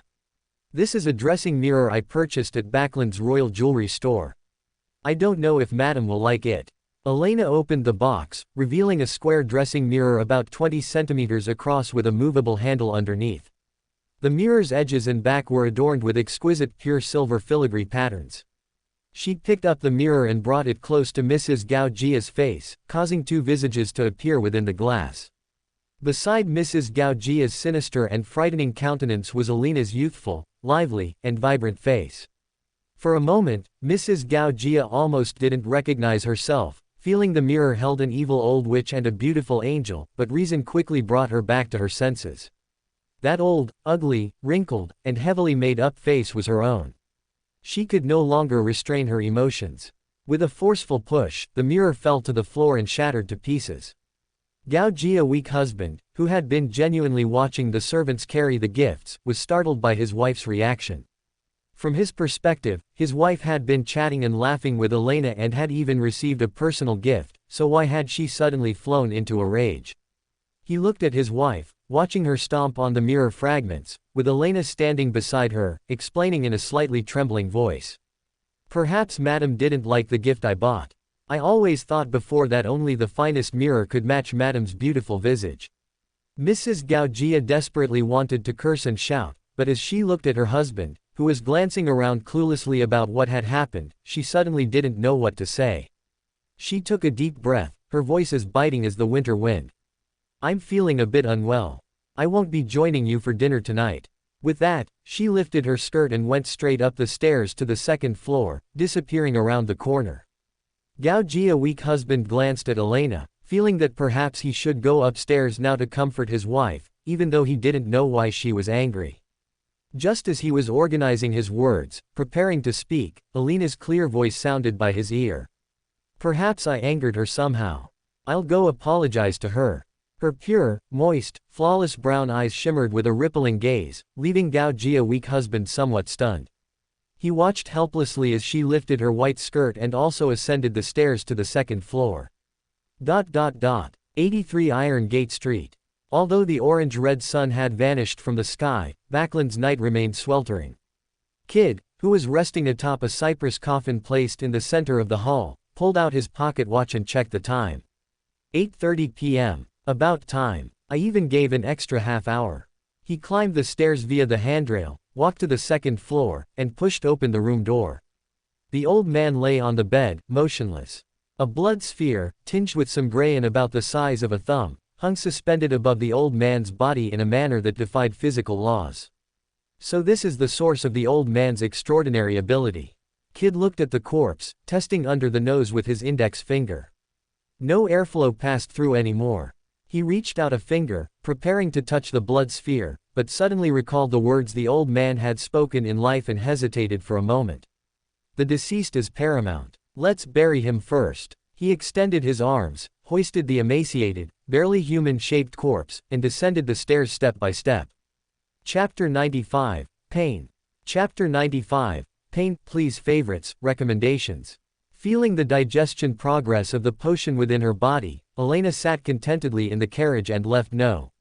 "This is a dressing mirror I purchased at Backland's Royal Jewelry Store. I don't know if madam will like it." Elena opened the box, revealing a square dressing mirror about 20 centimeters across with a movable handle underneath. The mirror's edges and back were adorned with exquisite pure silver filigree patterns. She picked up the mirror and brought it close to Mrs. Gao Jia's face, causing two visages to appear within the glass. Beside Mrs. Gao Jia's sinister and frightening countenance was Elena's youthful, lively, and vibrant face. For a moment, Mrs. Gao Jia almost didn't recognize herself, feeling the mirror held an evil old witch and a beautiful angel, but reason quickly brought her back to her senses. That old, ugly, wrinkled, and heavily made-up face was her own. She could no longer restrain her emotions. With a forceful push, the mirror fell to the floor and shattered to pieces. Gao Jia Weak Husband, who had been genuinely watching the servants carry the gifts, was startled by his wife's reaction. From his perspective, his wife had been chatting and laughing with Elena and had even received a personal gift, so why had she suddenly flown into a rage? He looked at his wife, watching her stomp on the mirror fragments, with Elena standing beside her, explaining in a slightly trembling voice. Perhaps Madame didn't like the gift I bought. I always thought before that only the finest mirror could match Madame's beautiful visage. Mrs. Gaujia desperately wanted to curse and shout, but as she looked at her husband, who was glancing around cluelessly about what had happened, she suddenly didn't know what to say. She took a deep breath, her voice as biting as the winter wind. I'm feeling a bit unwell. I won't be joining you for dinner tonight. With that, she lifted her skirt and went straight up the stairs to the second floor, disappearing around the corner. Gaujia weak husband glanced at Elena, feeling that perhaps he should go upstairs now to comfort his wife, even though he didn't know why she was angry. Just as he was organizing his words, preparing to speak, Elena's clear voice sounded by his ear. Perhaps I angered her somehow. I'll go apologize to her. Her pure, moist, flawless brown eyes shimmered with a rippling gaze, leaving Gaujia weak husband somewhat stunned. He watched helplessly as she lifted her white skirt and also ascended the stairs to the second floor. 83 Iron Gate Street. Although the orange-red sun had vanished from the sky, Backlund's night remained sweltering. Kid, who was resting atop a cypress coffin placed in the center of the hall, pulled out his pocket watch and checked the time. 8:30 p.m. About time. I even gave an extra half hour. He climbed the stairs via the handrail, walked to the second floor, and pushed open the room door. The old man lay on the bed, motionless. A blood sphere, tinged with some gray and about the size of a thumb, hung suspended above the old man's body in a manner that defied physical laws. So this is the source of the old man's extraordinary ability. Kid looked at the corpse, testing under the nose with his index finger. No airflow passed through anymore. He reached out a finger, preparing to touch the blood sphere, but suddenly recalled the words the old man had spoken in life and hesitated for a moment. The deceased is paramount. Let's bury him first. He extended his arms, hoisted the emaciated, barely human-shaped corpse, and descended the stairs step by step. Chapter 95, Pain. Chapter 95, Pain. Please favorites, recommendations. Feeling the digestion progress of the potion within her body, Elena sat contentedly in the carriage and left No.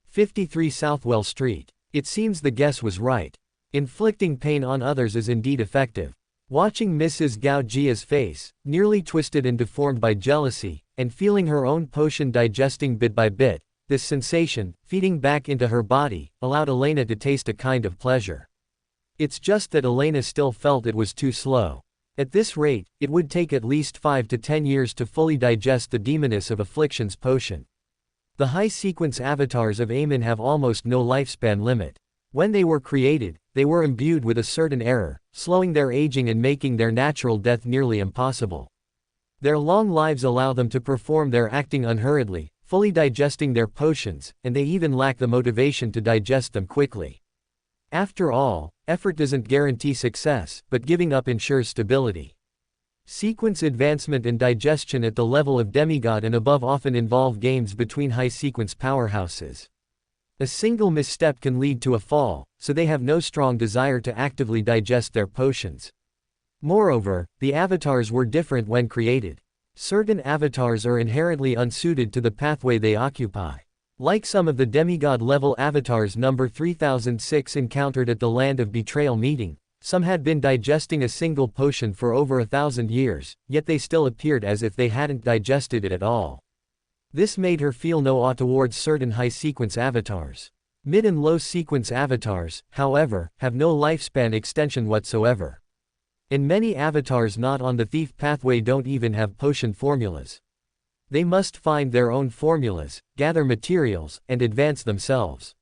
53 Southwell Street. It seems the guess was right. Inflicting pain on others is indeed effective. Watching Mrs. Gaujia's face, nearly twisted and deformed by jealousy, and feeling her own potion digesting bit by bit, this sensation, feeding back into her body, allowed Elena to taste a kind of pleasure. It's just that Elena still felt it was too slow. At this rate, it would take at least 5 to 10 years to fully digest the Demoness of Affliction's potion. The high-sequence avatars of Amon have almost no lifespan limit. When they were created, they were imbued with a certain error, slowing their aging and making their natural death nearly impossible. Their long lives allow them to perform their acting unhurriedly, fully digesting their potions, and they even lack the motivation to digest them quickly. After all, effort doesn't guarantee success, but giving up ensures stability. Sequence advancement and digestion at the level of demigod and above often involve games between high-sequence powerhouses. A single misstep can lead to a fall, so they have no strong desire to actively digest their potions. Moreover, the avatars were different when created. Certain avatars are inherently unsuited to the pathway they occupy. Like some of the demigod-level avatars number 3006 encountered at the Land of Betrayal meeting, some had been digesting a single potion for over 1,000 years, yet they still appeared as if they hadn't digested it at all. This made her feel no awe towards certain high-sequence avatars. Mid- and low-sequence avatars, however, have no lifespan extension whatsoever. And many avatars not on the thief pathway don't even have potion formulas. They must find their own formulas, gather materials, and advance themselves.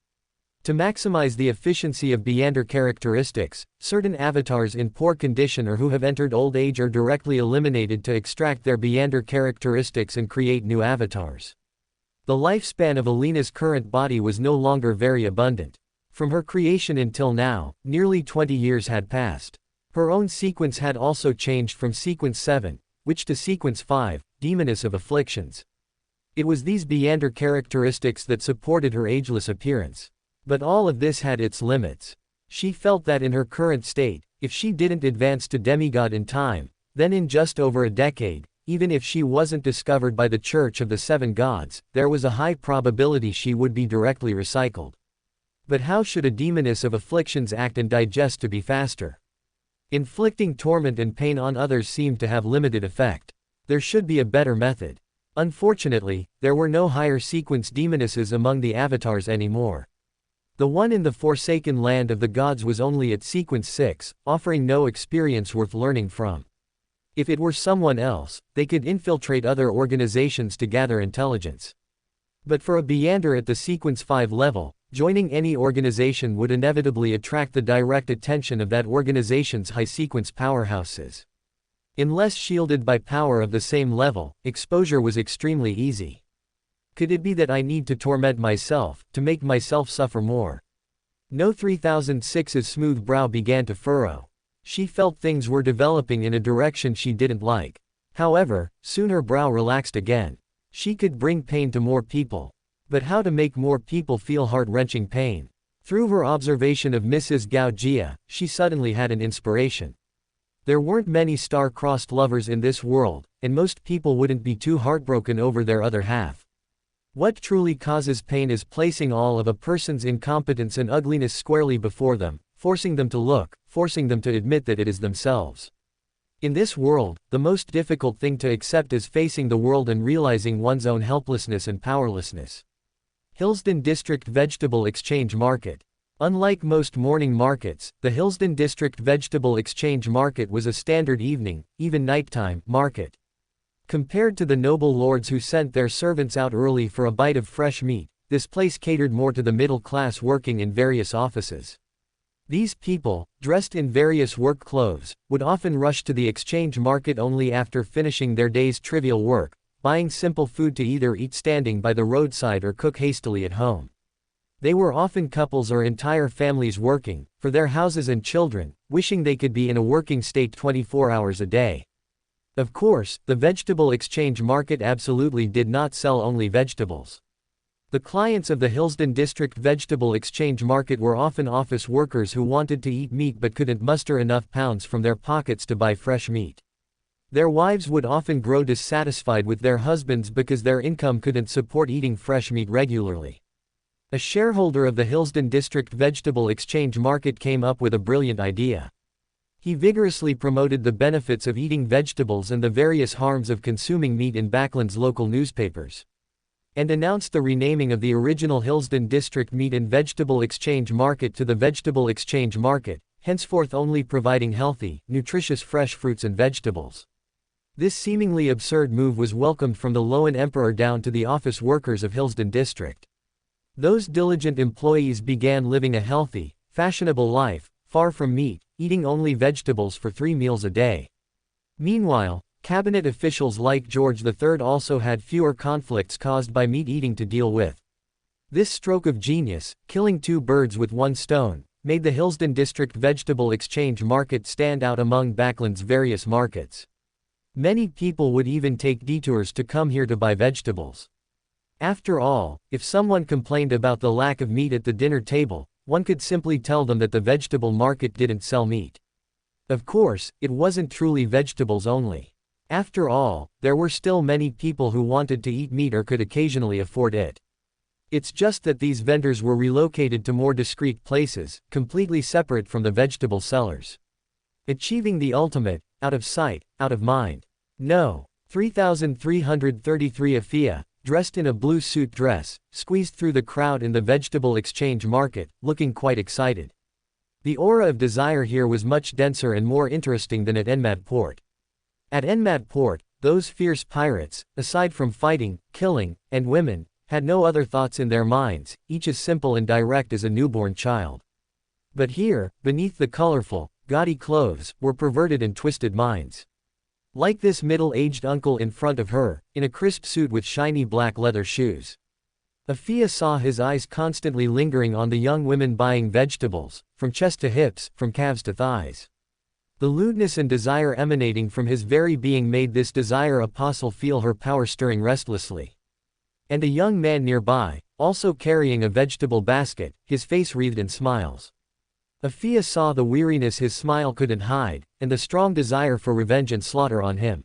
To maximize the efficiency of Beander characteristics, certain avatars in poor condition or who have entered old age are directly eliminated to extract their Beander characteristics and create new avatars. The lifespan of Elena's current body was no longer very abundant. From her creation until now, nearly 20 years had passed. Her own sequence had also changed from Sequence 7, which to Sequence 5, Demoness of Afflictions. It was these Beander characteristics that supported her ageless appearance. But all of this had its limits. She felt that in her current state, if she didn't advance to demigod in time, then in just over a decade, even if she wasn't discovered by the Church of the Seven Gods, there was a high probability she would be directly recycled. But how should a Demoness of Afflictions act and digest to be faster? Inflicting torment and pain on others seemed to have limited effect. There should be a better method. Unfortunately, there were no higher sequence demonesses among the avatars anymore. The one in the Forsaken Land of the Gods was only at sequence 6, offering no experience worth learning from. If it were someone else, they could infiltrate other organizations to gather intelligence. But for a Beyander at the sequence 5 level, joining any organization would inevitably attract the direct attention of that organization's high-sequence powerhouses. Unless shielded by power of the same level, exposure was extremely easy. Could it be that I need to torment myself, to make myself suffer more? No. 3006's smooth brow began to furrow. She felt things were developing in a direction she didn't like. However, soon her brow relaxed again. She could bring pain to more people. But how to make more people feel heart-wrenching pain? Through her observation of Mrs. Gao Jia, she suddenly had an inspiration. There weren't many star-crossed lovers in this world, and most people wouldn't be too heartbroken over their other half. What truly causes pain is placing all of a person's incompetence and ugliness squarely before them, forcing them to look, forcing them to admit that it is themselves. In this world, the most difficult thing to accept is facing the world and realizing one's own helplessness and powerlessness. Hillsden District Vegetable Exchange Market. Unlike most morning markets, the Hillsden District Vegetable Exchange Market was a standard evening, even nighttime, market. Compared to the noble lords who sent their servants out early for a bite of fresh meat, this place catered more to the middle class working in various offices. These people, dressed in various work clothes, would often rush to the exchange market only after finishing their day's trivial work, buying simple food to either eat standing by the roadside or cook hastily at home. They were often couples or entire families working, for their houses and children, wishing they could be in a working state 24 hours a day. Of course, the vegetable exchange market absolutely did not sell only vegetables. The clients of the Hillsden District Vegetable Exchange Market were often office workers who wanted to eat meat but couldn't muster enough pounds from their pockets to buy fresh meat. Their wives would often grow dissatisfied with their husbands because their income couldn't support eating fresh meat regularly. A shareholder of the Hillsden District Vegetable Exchange Market came up with a brilliant idea. He vigorously promoted the benefits of eating vegetables and the various harms of consuming meat in Backland's local newspapers. And announced the renaming of the original Hillsden District Meat and Vegetable Exchange Market to the Vegetable Exchange Market, henceforth only providing healthy, nutritious fresh fruits and vegetables. This seemingly absurd move was welcomed from the Loan Emperor down to the office workers of Hillsden District. Those diligent employees began living a healthy, fashionable life, far from meat, eating only vegetables for 3 meals a day. Meanwhile, cabinet officials like George III also had fewer conflicts caused by meat eating to deal with. This stroke of genius, killing 2 birds with 1 stone, made the Hillsden District Vegetable Exchange Market stand out among Backland's various markets. Many people would even take detours to come here to buy vegetables. After all, if someone complained about the lack of meat at the dinner table, one could simply tell them that the vegetable market didn't sell meat. Of course, it wasn't truly vegetables only. After all, there were still many people who wanted to eat meat or could occasionally afford it. It's just that these vendors were relocated to more discreet places, completely separate from the vegetable sellers. Achieving the ultimate, out of sight, out of mind. No. 3333 Afia, dressed in a blue suit dress, squeezed through the crowd in the vegetable exchange market, looking quite excited. The aura of desire here was much denser and more interesting than at Enmad Port. At Enmad Port, those fierce pirates, aside from fighting, killing, and women, had no other thoughts in their minds, each as simple and direct as a newborn child. But here, beneath the colorful, gaudy clothes, were perverted and twisted minds. Like this middle-aged uncle in front of her, in a crisp suit with shiny black leather shoes. Afia saw his eyes constantly lingering on the young women buying vegetables, from chest to hips, from calves to thighs. The lewdness and desire emanating from his very being made this desire apostle feel her power stirring restlessly. And a young man nearby, also carrying a vegetable basket, his face wreathed in smiles. Afia saw the weariness his smile couldn't hide, and the strong desire for revenge and slaughter on him.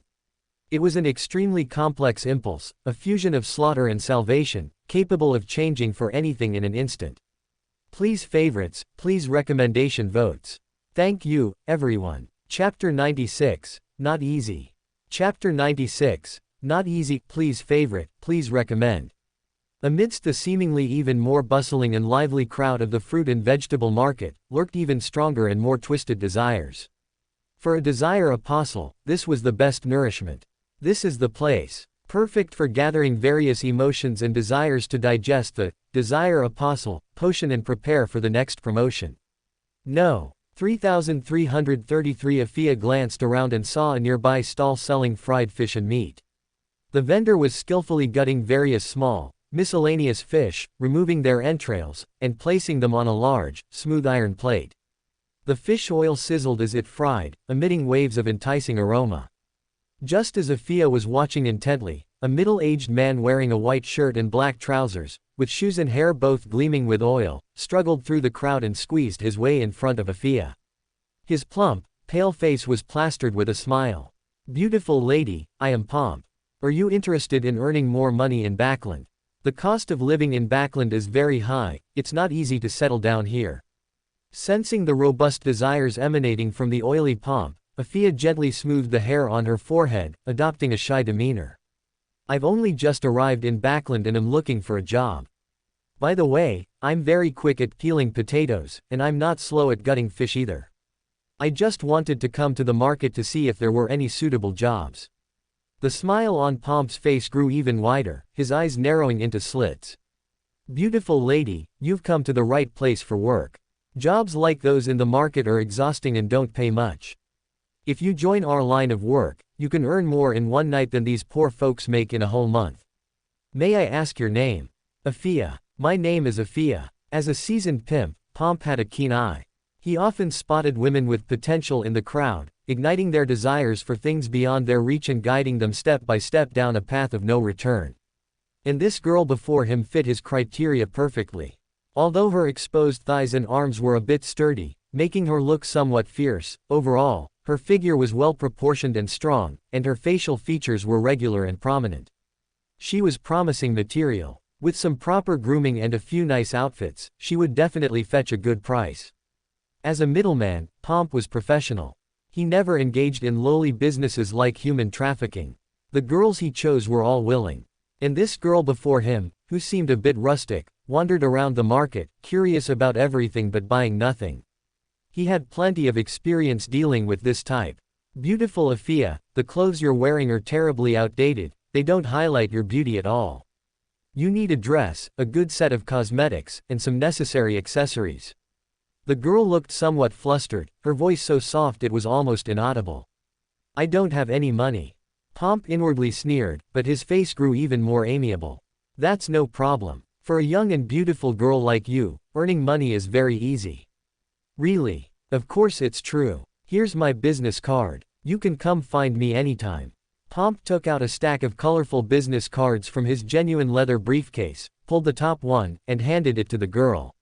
It was an extremely complex impulse, a fusion of slaughter and salvation, capable of changing for anything in an instant. Please favorites, please recommendation votes. Thank you, everyone. Chapter 96, Not Easy. Chapter 96, Not Easy, please favorite, please recommend. Amidst the seemingly even more bustling and lively crowd of the fruit and vegetable market, lurked even stronger and more twisted desires. For a desire apostle, this was the best nourishment. This is the place, perfect for gathering various emotions and desires to digest the desire apostle potion and prepare for the next promotion. No. 3333 Afia glanced around and saw a nearby stall selling fried fish and meat. The vendor was skillfully gutting various small, miscellaneous fish, removing their entrails, and placing them on a large, smooth iron plate. The fish oil sizzled as it fried, emitting waves of enticing aroma. Just as Afia was watching intently, a middle-aged man wearing a white shirt and black trousers, with shoes and hair both gleaming with oil, struggled through the crowd and squeezed his way in front of Afia. His plump, pale face was plastered with a smile. "Beautiful lady, I am Pomp. Are you interested in earning more money in Backland? The cost of living in Backland is very high, it's not easy to settle down here." Sensing the robust desires emanating from the oily Pomp, Afia gently smoothed the hair on her forehead, adopting a shy demeanor. "I've only just arrived in Backland and am looking for a job. By the way, I'm very quick at peeling potatoes, and I'm not slow at gutting fish either. I just wanted to come to the market to see if there were any suitable jobs." The smile on Pomp's face grew even wider, his eyes narrowing into slits. "Beautiful lady, you've come to the right place for work. Jobs like those in the market are exhausting and don't pay much. If you join our line of work, you can earn more in one night than these poor folks make in a whole month. May I ask your name?" "Afia. My name is Afia." As a seasoned pimp, Pomp had a keen eye. He often spotted women with potential in the crowd, igniting their desires for things beyond their reach and guiding them step by step down a path of no return. And this girl before him fit his criteria perfectly. Although her exposed thighs and arms were a bit sturdy, making her look somewhat fierce, overall, her figure was well proportioned and strong, and her facial features were regular and prominent. She was promising material. With some proper grooming and a few nice outfits, she would definitely fetch a good price. As a middleman, Pomp was professional. He never engaged in lowly businesses like human trafficking. The girls he chose were all willing. And this girl before him, who seemed a bit rustic, wandered around the market, curious about everything but buying nothing. He had plenty of experience dealing with this type. "Beautiful Afia, the clothes you're wearing are terribly outdated, they don't highlight your beauty at all. You need a dress, a good set of cosmetics, and some necessary accessories." The girl looked somewhat flustered, her voice so soft it was almost inaudible. "I don't have any money." Pomp inwardly sneered, but his face grew even more amiable. "That's no problem. For a young and beautiful girl like you, earning money is very easy." "Really? Of course it's true. Here's my business card. You can come find me anytime." Pomp took out a stack of colorful business cards from his genuine leather briefcase, pulled the top one, and handed it to the girl.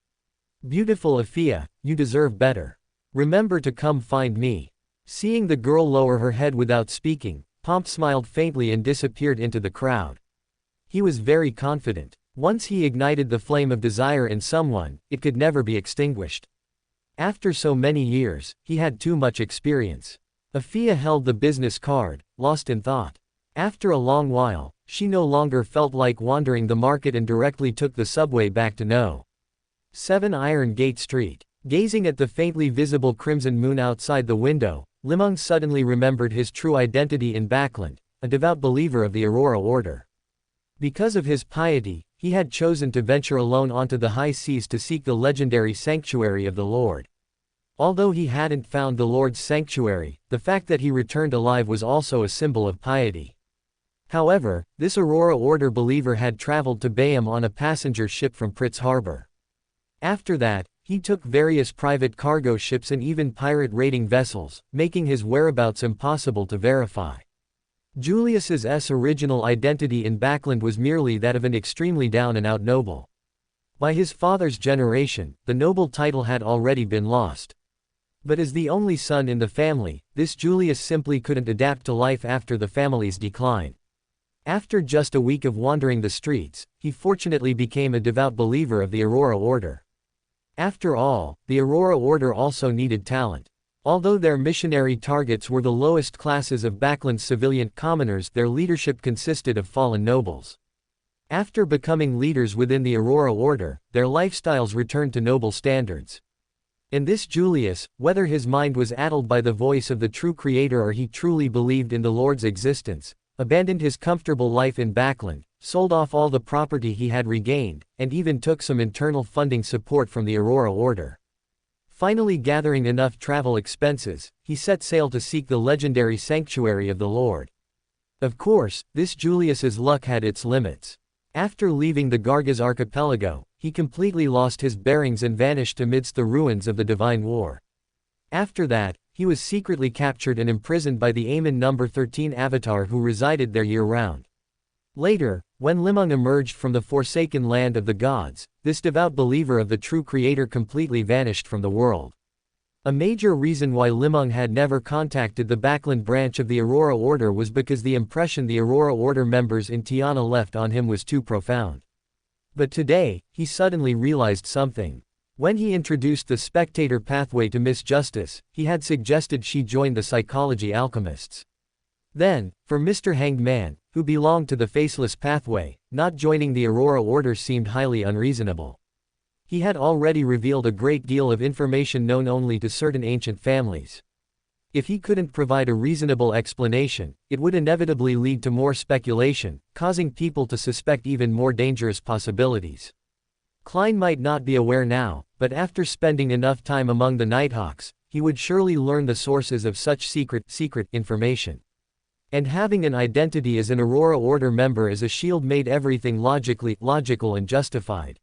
"Beautiful Afia, you deserve better. Remember to come find me." Seeing the girl lower her head without speaking, Pomp smiled faintly and disappeared into the crowd. He was very confident. Once he ignited the flame of desire in someone, it could never be extinguished. After so many years, he had too much experience. Afia held the business card, lost in thought. After a long while, she no longer felt like wandering the market and directly took the subway back to No. 7 Iron Gate Street. Gazing at the faintly visible crimson moon outside the window, Li Meng suddenly remembered his true identity in Backland, a devout believer of the Aurora Order. Because of his piety, he had chosen to venture alone onto the high seas to seek the legendary sanctuary of the Lord. Although he hadn't found the Lord's sanctuary, the fact that he returned alive was also a symbol of piety. However, this Aurora Order believer had traveled to Bayam on a passenger ship from Pritz Harbor. After that, he took various private cargo ships and even pirate raiding vessels, making his whereabouts impossible to verify. Julius's original identity in Backland was merely that of an extremely down-and-out noble. By his father's generation, the noble title had already been lost. But as the only son in the family, this Julius simply couldn't adapt to life after the family's decline. After just a week of wandering the streets, he fortunately became a devout believer of the Aurora Order. After all, the Aurora Order also needed talent. Although their missionary targets were the lowest classes of Baklan's civilian commoners, their leadership consisted of fallen nobles. After becoming leaders within the Aurora Order, their lifestyles returned to noble standards. In this Julius, whether his mind was addled by the voice of the true Creator or he truly believed in the Lord's existence, abandoned his comfortable life in Bakland, sold off all the property he had regained, and even took some internal funding support from the Aurora Order. Finally gathering enough travel expenses, he set sail to seek the legendary sanctuary of the Lord. Of course, this Julius's luck had its limits. After leaving the Gargaz archipelago, he completely lost his bearings and vanished amidst the ruins of the Divine War. After that, he was secretly captured and imprisoned by the Amon No. 13 avatar who resided there year-round. Later, when Li Meng emerged from the forsaken land of the gods, this devout believer of the true Creator completely vanished from the world. A major reason why Li Meng had never contacted the Bakland branch of the Aurora Order was because the impression the Aurora Order members in Tiana left on him was too profound. But today, he suddenly realized something. When he introduced the spectator pathway to Miss Justice, he had suggested she join the psychology alchemists. Then, for Mr. Hanged Man, who belonged to the faceless pathway, not joining the Aurora Order seemed highly unreasonable. He had already revealed a great deal of information known only to certain ancient families. If he couldn't provide a reasonable explanation, it would inevitably lead to more speculation, causing people to suspect even more dangerous possibilities. Klein might not be aware now, but after spending enough time among the Nighthawks, he would surely learn the sources of such secret information. And having an identity as an Aurora Order member as a shield made everything logical and justified.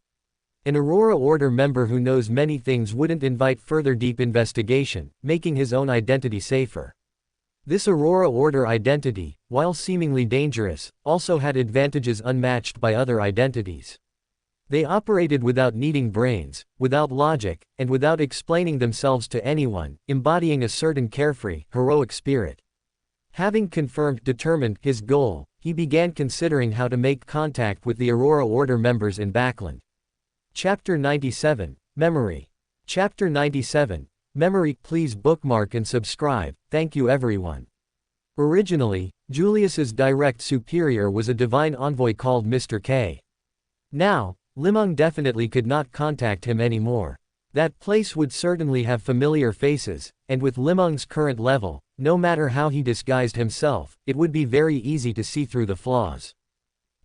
An Aurora Order member who knows many things wouldn't invite further deep investigation, making his own identity safer. This Aurora Order identity, while seemingly dangerous, also had advantages unmatched by other identities. They operated without needing brains, without logic, and without explaining themselves to anyone, embodying a certain carefree, heroic spirit. Having determined his goal, he began considering how to make contact with the Aurora Order members in Bakland. Chapter 97, Memory. Chapter 97, Memory. Please bookmark and subscribe, thank you everyone. Originally, Julius's direct superior was a divine envoy called Mr. K. Now, Li Meng definitely could not contact him anymore. That place would certainly have familiar faces, and with Li Meng's current level, no matter how he disguised himself, it would be very easy to see through the flaws.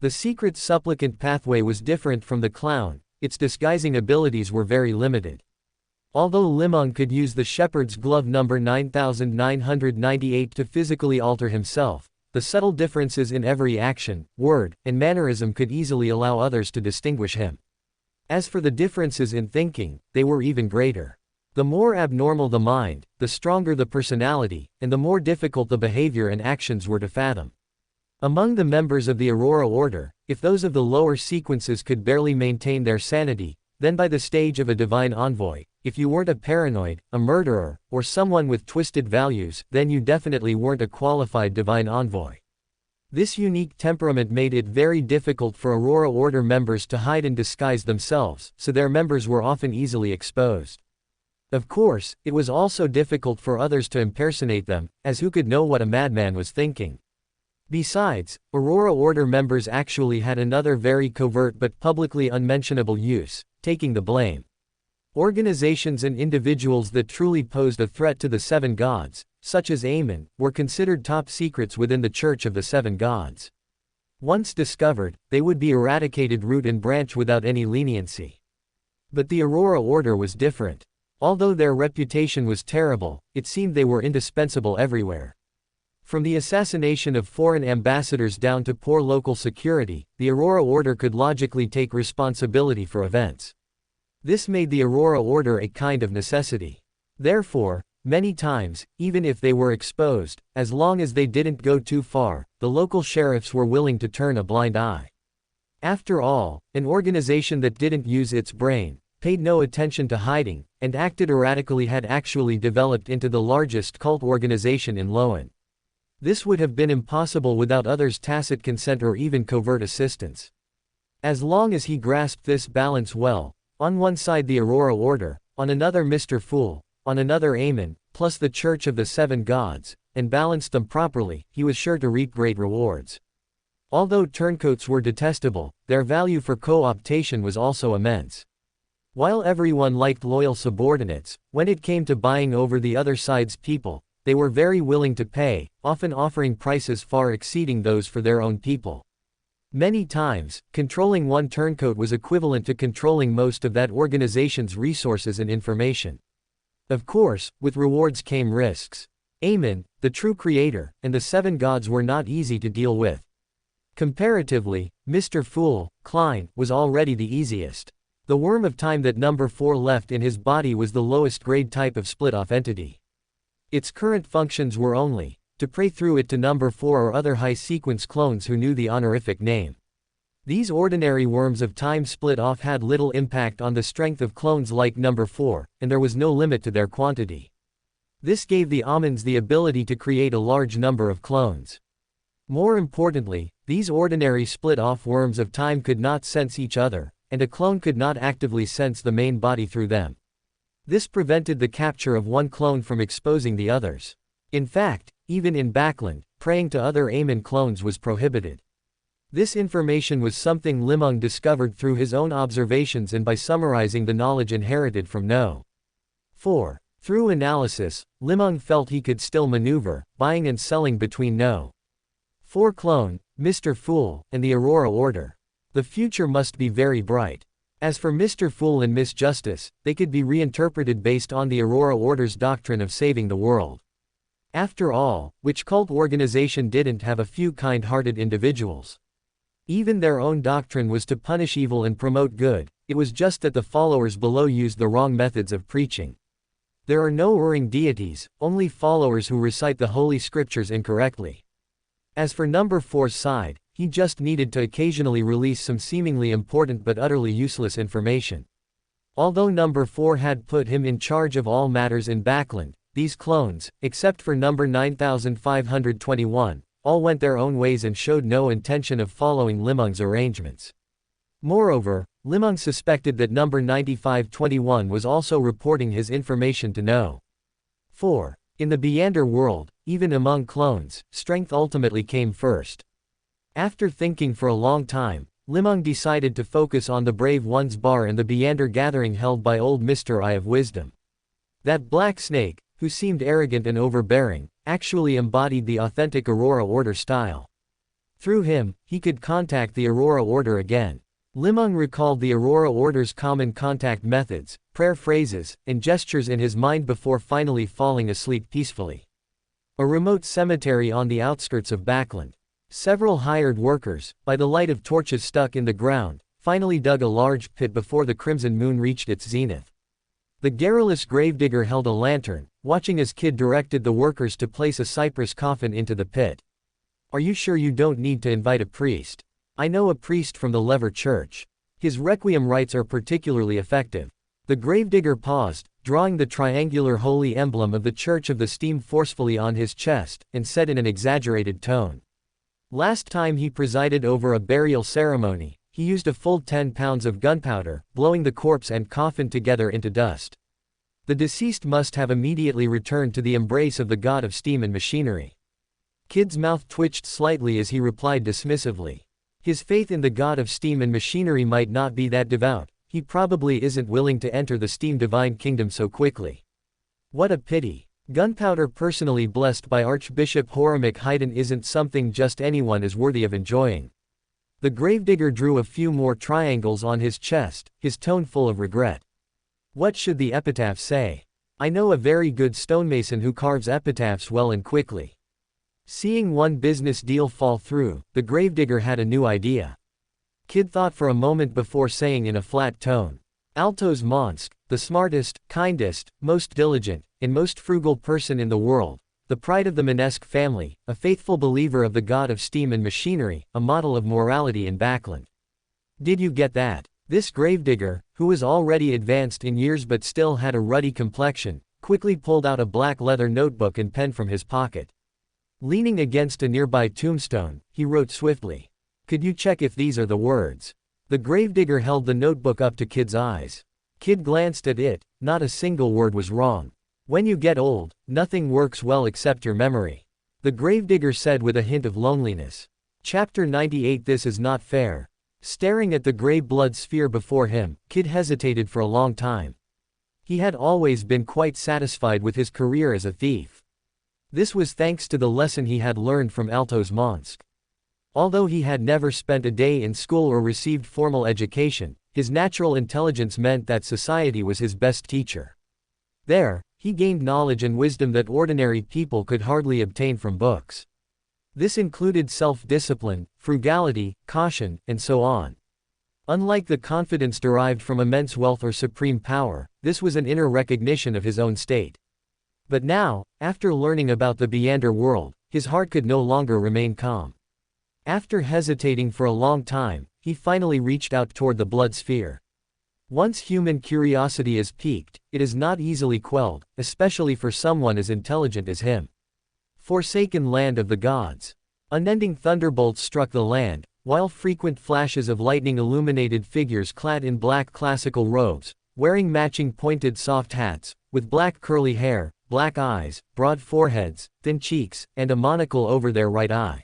The secret supplicant pathway was different from the clown, its disguising abilities were very limited. Although Li Meng could use the shepherd's glove number 9998 to physically alter himself, the subtle differences in every action, word, and mannerism could easily allow others to distinguish him. As for the differences in thinking, they were even greater. The more abnormal the mind, the stronger the personality, and the more difficult the behavior and actions were to fathom. Among the members of the Aurora Order, if those of the lower sequences could barely maintain their sanity, then by the stage of a divine envoy, if you weren't a paranoid, a murderer, or someone with twisted values, then you definitely weren't a qualified divine envoy. This unique temperament made it very difficult for Aurora Order members to hide and disguise themselves, so their members were often easily exposed. Of course, it was also difficult for others to impersonate them, as who could know what a madman was thinking? Besides, Aurora Order members actually had another very covert but publicly unmentionable use, taking the blame. Organizations and individuals that truly posed a threat to the Seven Gods, such as Amon, were considered top secrets within the Church of the Seven Gods. Once discovered, they would be eradicated root and branch without any leniency. But the Aurora Order was different. Although their reputation was terrible, it seemed they were indispensable everywhere. From the assassination of foreign ambassadors down to poor local security, the Aurora Order could logically take responsibility for events. This made the Aurora Order a kind of necessity. Therefore, many times, even if they were exposed, as long as they didn't go too far, the local sheriffs were willing to turn a blind eye. After all, an organization that didn't use its brain, paid no attention to hiding, and acted erratically had actually developed into the largest cult organization in Loan. This would have been impossible without others' tacit consent or even covert assistance. As long as he grasped this balance well, on one side the Aurora Order, on another Mr. Fool, on another Amon, plus the Church of the Seven Gods, and balanced them properly, he was sure to reap great rewards. Although turncoats were detestable, their value for co-optation was also immense. While everyone liked loyal subordinates, when it came to buying over the other side's people, they were very willing to pay, often offering prices far exceeding those for their own people. Many times, controlling one turncoat was equivalent to controlling most of that organization's resources and information. Of course, with rewards came risks. Amon, the true creator, and the seven gods were not easy to deal with. Comparatively, Mr. Fool, Klein, was already the easiest. The worm of time that number 4 left in his body was the lowest grade type of split-off entity. Its current functions were only to pray through it to number 4 or other high-sequence clones who knew the honorific name. These ordinary worms of time split-off had little impact on the strength of clones like number 4, and there was no limit to their quantity. This gave the Amons the ability to create a large number of clones. More importantly, these ordinary split-off worms of time could not sense each other, and a clone could not actively sense the main body through them. This prevented the capture of one clone from exposing the others. In fact, even in Backland, praying to other Amon clones was prohibited. This information was something Li Meng discovered through his own observations and by summarizing the knowledge inherited from No. 4. Through analysis, Li Meng felt he could still maneuver, buying and selling between No. 4 clone, Mr. Fool, and the Aurora Order. The future must be very bright. As for Mr. Fool and Miss Justice, they could be reinterpreted based on the Aurora Order's doctrine of saving the world. After all, which cult organization didn't have a few kind-hearted individuals? Even their own doctrine was to punish evil and promote good, it was just that the followers below used the wrong methods of preaching. There are no erring deities, only followers who recite the Holy Scriptures incorrectly. As for number 4's side, he just needed to occasionally release some seemingly important but utterly useless information. Although number 4 had put him in charge of all matters in Backland, these clones, except for number 9521, all went their own ways and showed no intention of following Li Meng's arrangements. Moreover, Li Meng suspected that number 9521 was also reporting his information to No. 4. In the Beander world, even among clones, strength ultimately came first. After thinking for a long time, Li Meng decided to focus on the Brave Ones bar and the Beander gathering held by old Mr. Eye of Wisdom. That black snake, who seemed arrogant and overbearing, actually embodied the authentic Aurora Order style. Through him, he could contact the Aurora Order again. Li Meng recalled the Aurora Order's common contact methods, prayer phrases, and gestures in his mind before finally falling asleep peacefully. A remote cemetery on the outskirts of Backland. Several hired workers, by the light of torches stuck in the ground, finally dug a large pit before the crimson moon reached its zenith. The garrulous gravedigger held a lantern, watching as Kid directed the workers to place a cypress coffin into the pit. "Are you sure you don't need to invite a priest? I know a priest from the Lever Church. His requiem rites are particularly effective." The gravedigger paused, drawing the triangular holy emblem of the Church of the Steam forcefully on his chest, and said in an exaggerated tone. Last time he presided over a burial ceremony, he used a full 10 pounds of gunpowder, blowing the corpse and coffin together into dust. The deceased must have immediately returned to the embrace of the god of steam and machinery. Kid's mouth twitched slightly as he replied dismissively. His faith in the god of steam and machinery might not be that devout, he probably isn't willing to enter the steam divine kingdom so quickly. What a pity. Gunpowder personally blessed by Archbishop Horamic Haydn isn't something just anyone is worthy of enjoying. The gravedigger drew a few more triangles on his chest, his tone full of regret. What should the epitaph say? I know a very good stonemason who carves epitaphs well and quickly. Seeing one business deal fall through, the gravedigger had a new idea. Kid thought for a moment before saying in a flat tone. Altos Monsk, the smartest, kindest, most diligent, and most frugal person in the world, the pride of the Manesque family, a faithful believer of the god of steam and machinery, a model of morality in Backland. Did you get that? This gravedigger, who was already advanced in years but still had a ruddy complexion, quickly pulled out a black leather notebook and pen from his pocket. Leaning against a nearby tombstone, he wrote swiftly. Could you check if these are the words? The gravedigger held the notebook up to Kid's eyes. Kid glanced at it, not a single word was wrong. When you get old, nothing works well except your memory. The gravedigger said with a hint of loneliness. Chapter 98. This is not fair. Staring at the gray blood sphere before him, Kid hesitated for a long time. He had always been quite satisfied with his career as a thief. This was thanks to the lesson he had learned from Altos Monsk. Although he had never spent a day in school or received formal education, his natural intelligence meant that society was his best teacher. There, he gained knowledge and wisdom that ordinary people could hardly obtain from books. This included self-discipline, frugality, caution, and so on. Unlike the confidence derived from immense wealth or supreme power, this was an inner recognition of his own state. But now, after learning about the Beyonder world, his heart could no longer remain calm. After hesitating for a long time, he finally reached out toward the blood sphere. Once human curiosity is piqued, it is not easily quelled, especially for someone as intelligent as him. Forsaken land of the gods. Unending thunderbolts struck the land, while frequent flashes of lightning illuminated figures clad in black classical robes, wearing matching pointed soft hats, with black curly hair, black eyes, broad foreheads, thin cheeks, and a monocle over their right eye.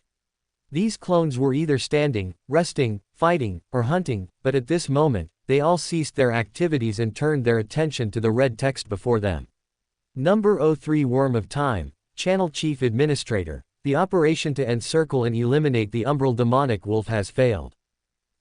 These clones were either standing, resting, fighting, or hunting, but at this moment, they all ceased their activities and turned their attention to the red text before them. Number 03 Worm of Time, Channel Chief Administrator, the operation to encircle and eliminate the umbral demonic wolf has failed.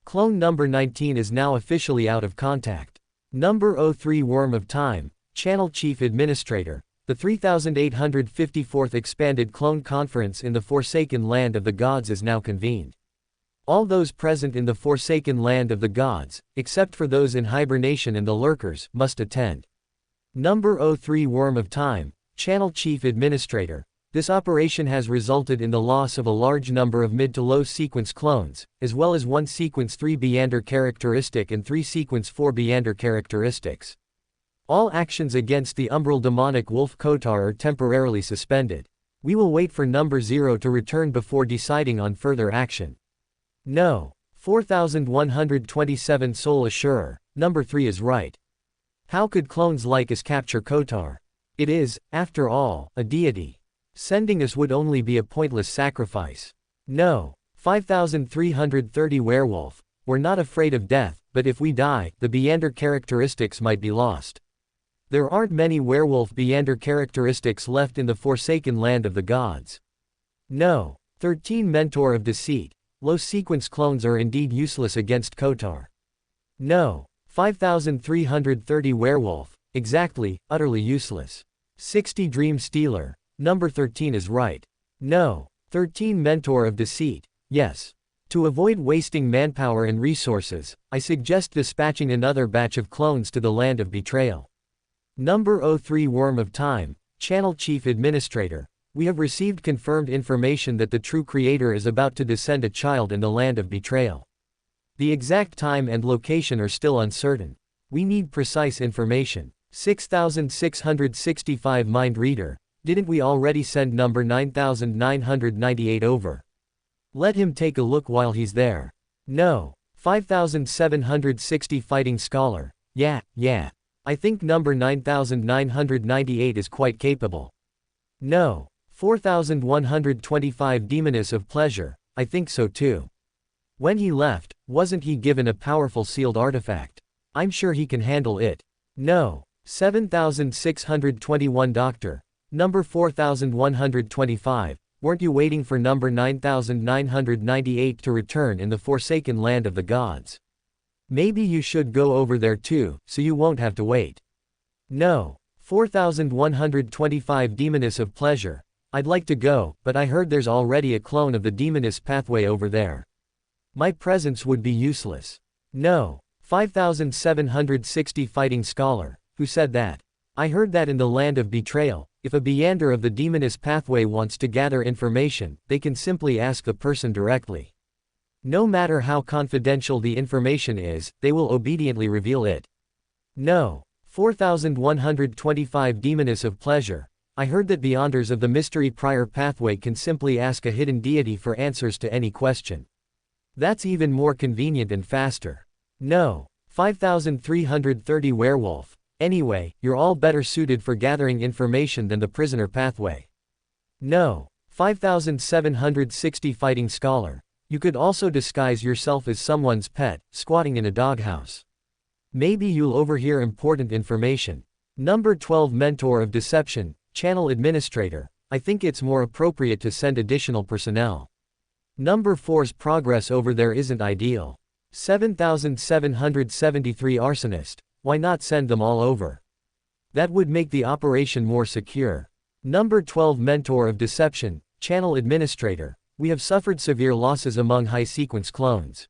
Clone number 19 is now officially out of contact. Number 03 Worm of Time, Channel Chief Administrator, the 3854th Expanded Clone Conference in the Forsaken Land of the Gods is now convened. All those present in the Forsaken Land of the Gods, except for those in hibernation and the lurkers, must attend. Number 03 Worm of Time, Channel Chief Administrator, this operation has resulted in the loss of a large number of mid to low sequence clones, as well as one sequence 3 Beyonder characteristic and 3 sequence 4 Beyonder characteristics. All actions against the umbral demonic wolf Kotar are temporarily suspended. We will wait for number 0 to return before deciding on further action. No. 4127 Soul Assurer, number 3 is right. How could clones like us capture Kotar? It is, after all, a deity. Sending us would only be a pointless sacrifice. No. 5330 Werewolf, we're not afraid of death, but if we die, the Beyonder characteristics might be lost. There aren't many werewolf Beyonder characteristics left in the Forsaken Land of the Gods. No. 13 Mentor of Deceit, low sequence clones are indeed useless against Kotar. No. 5330 Werewolf, exactly, utterly useless. 60 Dream Stealer, number 13 is right. No. 13 Mentor of Deceit, yes. To avoid wasting manpower and resources, I suggest dispatching another batch of clones to the Land of Betrayal. Number 03 Worm of Time, Channel Chief Administrator, we have received confirmed information that the true creator is about to descend a child in the Land of Betrayal. The exact time and location are still uncertain. We need precise information. 6665 Mind Reader, didn't we already send number 9998 over? Let him take a look while he's there. No. 5760 Fighting Scholar, yeah. I think number 9998 is quite capable. No. 4125 Demoness of Pleasure, I think so too. When he left, wasn't he given a powerful sealed artifact? I'm sure he can handle it. No. 7621 Doctor, number 4125, weren't you waiting for number 9998 to return in the Forsaken Land of the Gods? Maybe you should go over there too, so you won't have to wait. No. 4125 Demoness of Pleasure, I'd like to go, but I heard there's already a clone of the Demoness pathway over there. My presence would be useless. No. 5760 Fighting Scholar, who said that? I heard that in the Land of Betrayal, if a Beyonder of the Demoness pathway wants to gather information, they can simply ask the person directly. No matter how confidential the information is, they will obediently reveal it. No. 4125 Demoness of Pleasure, I heard that Beyonders of the Mystery Prior pathway can simply ask a hidden deity for answers to any question. That's even more convenient and faster. No. 5330 Werewolf, Anyway, you're all better suited for gathering information than the prisoner pathway. No. 5760 Fighting Scholar. You could also disguise yourself as someone's pet, squatting in a doghouse. Maybe you'll overhear important information. Number 12 Mentor of Deception, Channel Administrator. I think it's more appropriate to send additional personnel. Number 4's progress over there isn't ideal. 7773 Arsonist. Why not send them all over? That would make the operation more secure. Number 12 Mentor of Deception, Channel Administrator. We have suffered severe losses among high-sequence clones.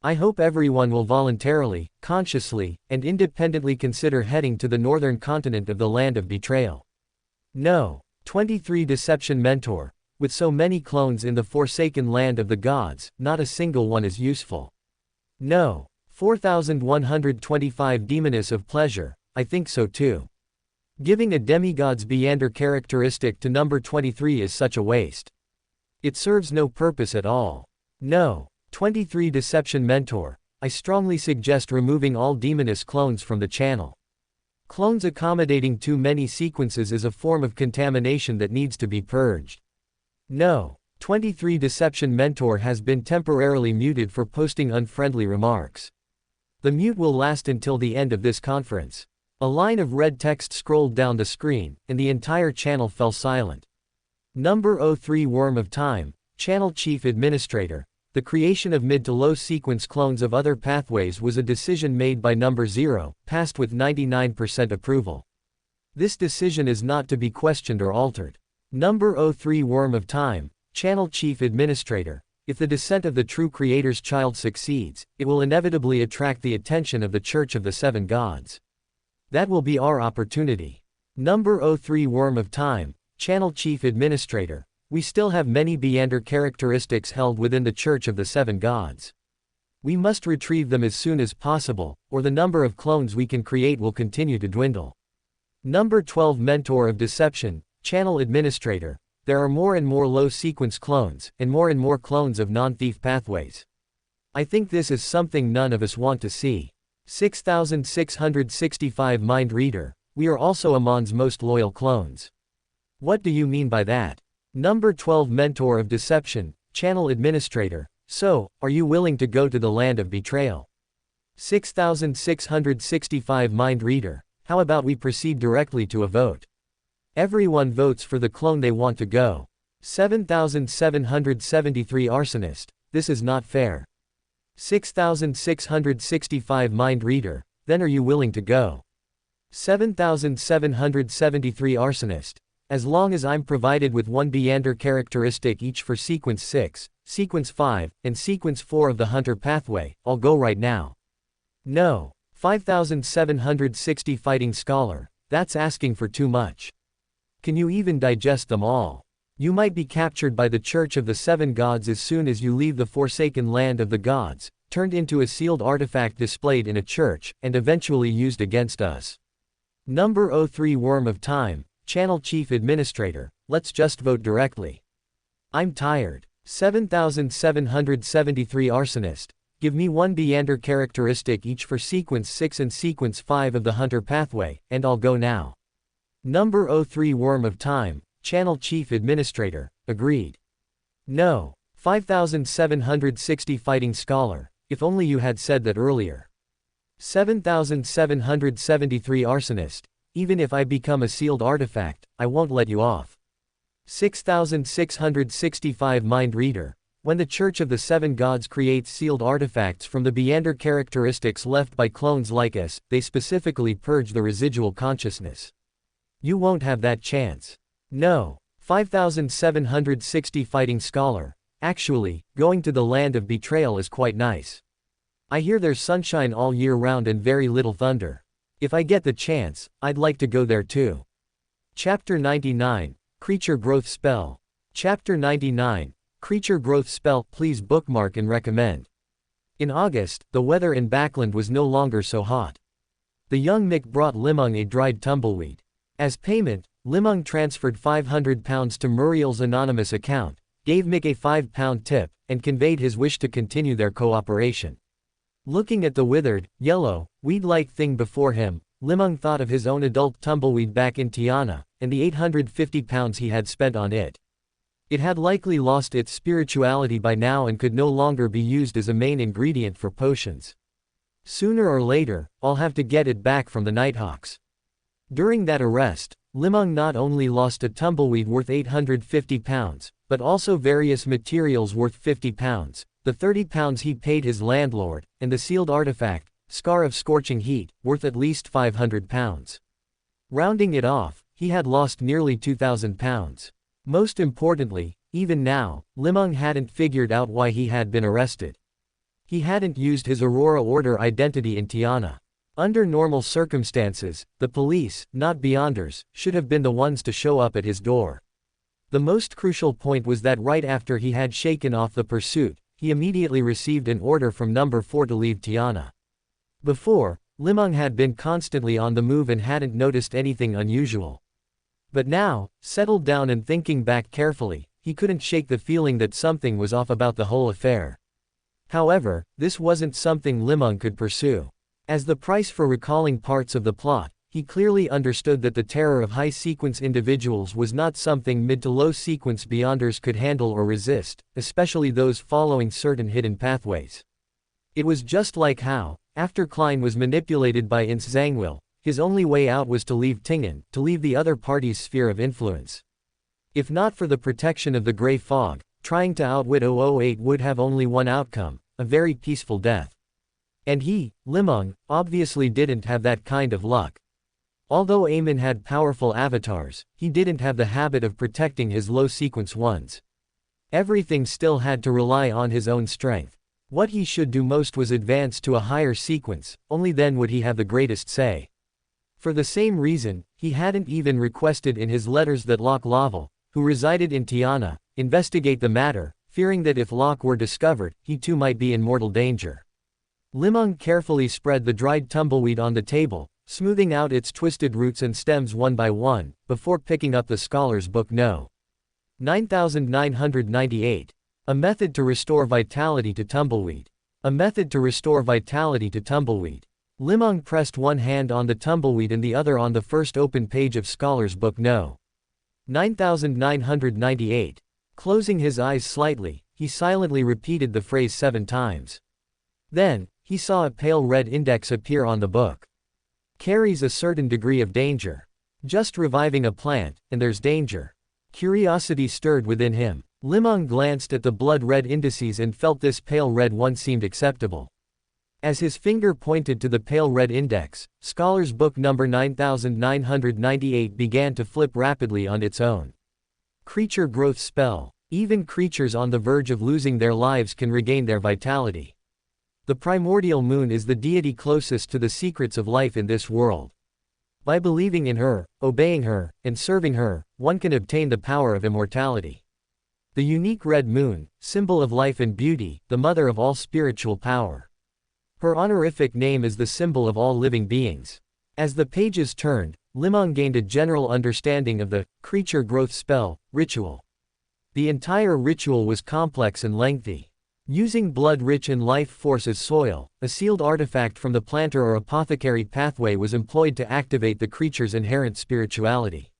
I hope everyone will voluntarily, consciously, and independently consider heading to the northern continent of the Land of Betrayal. No. 23 Deception Mentor. With so many clones in the Forsaken Land of the Gods, not a single one is useful. No. 4125 Demoness of Pleasure. I think so too. Giving a demigod's Beander characteristic to number 23 is such a waste. It serves no purpose at all. No. 23 Deception Mentor. I strongly suggest removing all Demoness clones from the channel. Clones accommodating too many sequences is a form of contamination that needs to be purged. No. 23 Deception Mentor has been temporarily muted for posting unfriendly remarks. The mute will last until the end of this conference. A line of red text scrolled down the screen, and the entire channel fell silent. Number 03 Worm of Time, Channel Chief Administrator. The creation of mid to low sequence clones of other pathways was a decision made by number 0, passed with 99% approval. This decision is not to be questioned or altered. Number 03 Worm of Time, Channel Chief Administrator. If the descent of the true Creator's child succeeds, it will inevitably attract the attention of the Church of the Seven Gods. That will be our opportunity. Number 03 Worm of Time, Channel Chief Administrator. We still have many Beander characteristics held within the Church of the Seven Gods. We must retrieve them as soon as possible, or the number of clones we can create will continue to dwindle. Number 12 Mentor of Deception, Channel Administrator. There are more and more low-sequence clones, and more clones of non-thief pathways. I think this is something none of us want to see. 6665 Mind Reader. We are also Amon's most loyal clones. What do you mean by that? Number 12 Mentor of Deception, Channel Administrator. So, are you willing to go to the Land of Betrayal? 6665 Mind Reader. How about we proceed directly to a vote? Everyone votes for the clone they want to go. 7773 Arsonist. This is not fair. 6665 Mind Reader. Then are you willing to go? 7773 Arsonist. As long as I'm provided with one Beander characteristic each for Sequence 6, Sequence 5, and Sequence 4 of the Hunter pathway, I'll go right now. No. 5760 Fighting Scholar. That's asking for too much. Can you even digest them all? You might be captured by the Church of the Seven Gods as soon as you leave the Forsaken Land of the Gods, turned into a sealed artifact displayed in a church, and eventually used against us. Number 03 Worm of Time, Channel Chief Administrator. Let's just vote directly. I'm tired. 7773 Arsonist. Give me one Beander characteristic each for Sequence 6 and Sequence 5 of the Hunter pathway, and I'll go now. Number 03 Worm of Time, Channel Chief Administrator. Agreed. No. 5760 Fighting Scholar. If only you had said that earlier. 7773 Arsonist. Even if I become a sealed artifact, I won't let you off. 6665 Mind Reader. When the Church of the Seven Gods creates sealed artifacts from the Beander characteristics left by clones like us, they specifically purge the residual consciousness. You won't have that chance. No. 5760 Fighting Scholar. Actually, going to the Land of Betrayal is quite nice. I hear there's sunshine all year round and very little thunder. If I get the chance, I'd like to go there too. Chapter 99, Creature Growth Spell. Chapter 99, Creature Growth Spell. Please bookmark and recommend. In August, the weather in Backland was no longer so hot. The young Mick brought Li Meng a dried tumbleweed. As payment, Li Meng transferred £500 to Muriel's anonymous account, gave Mick a £5 tip, and conveyed his wish to continue their cooperation. Looking at the withered, yellow, weed-like thing before him, Li Meng thought of his own adult tumbleweed back in Tiana, and the 850 pounds he had spent on it. It had likely lost its spirituality by now and could no longer be used as a main ingredient for potions. Sooner or later, I'll have to get it back from the Nighthawks. During that arrest, Li Meng not only lost a tumbleweed worth 850 pounds, but also various materials worth 50 pounds, the 30 pounds he paid his landlord, and the sealed artifact, Scar of Scorching Heat, worth at least 500 pounds. Rounding it off, he had lost nearly 2,000 pounds. Most importantly, even now, Li Meng hadn't figured out why he had been arrested. He hadn't used his Aurora Order identity in Tiana. Under normal circumstances, the police, not Beyonders, should have been the ones to show up at his door. The most crucial point was that right after he had shaken off the pursuit, he immediately received an order from Number 4 to leave Tiana. Before, Li Meng had been constantly on the move and hadn't noticed anything unusual. But now, settled down and thinking back carefully, he couldn't shake the feeling that something was off about the whole affair. However, this wasn't something Li Meng could pursue. As the price for recalling parts of the plot, he clearly understood that the terror of high-sequence individuals was not something mid- to low-sequence Beyonders could handle or resist, especially those following certain hidden pathways. It was just like how, after Klein was manipulated by Ince Zangwill, his only way out was to leave Tingen, to leave the other party's sphere of influence. If not for the protection of the Grey Fog, trying to outwit 008 would have only one outcome, a very peaceful death. And he, Li Meng, obviously didn't have that kind of luck. Although Amon had powerful avatars, he didn't have the habit of protecting his low-sequence ones. Everything still had to rely on his own strength. What he should do most was advance to a higher sequence, only then would he have the greatest say. For the same reason, he hadn't even requested in his letters that Locke Laval, who resided in Tiana, investigate the matter, fearing that if Locke were discovered, he too might be in mortal danger. Li Meng carefully spread the dried tumbleweed on the table, smoothing out its twisted roots and stems one by one, before picking up the Scholar's Book No. 9998. A method to restore vitality to tumbleweed. A method to restore vitality to tumbleweed. Li Meng pressed one hand on the tumbleweed and the other on the first open page of Scholar's Book No. 9998. Closing his eyes slightly, he silently repeated the phrase 7 times. Then, he saw a pale red index appear on the book. Carries a certain degree of danger. Just reviving a plant, and there's danger. Curiosity stirred within him. Li Meng glanced at the blood-red indices and felt this pale red one seemed acceptable. As his finger pointed to the pale red index, Scholar's Book number 9998 began to flip rapidly on its own. Creature growth spell. Even creatures on the verge of losing their lives can regain their vitality. The primordial moon is the deity closest to the secrets of life in this world. By believing in her, obeying her, and serving her, one can obtain the power of immortality. The unique red moon, symbol of life and beauty, the mother of all spiritual power. Her honorific name is the symbol of all living beings. As the pages turned, Li Meng gained a general understanding of the creature growth spell ritual. The entire ritual was complex and lengthy. Using blood rich in life force as soil, a sealed artifact from the planter or apothecary pathway was employed to activate the creature's inherent spirituality.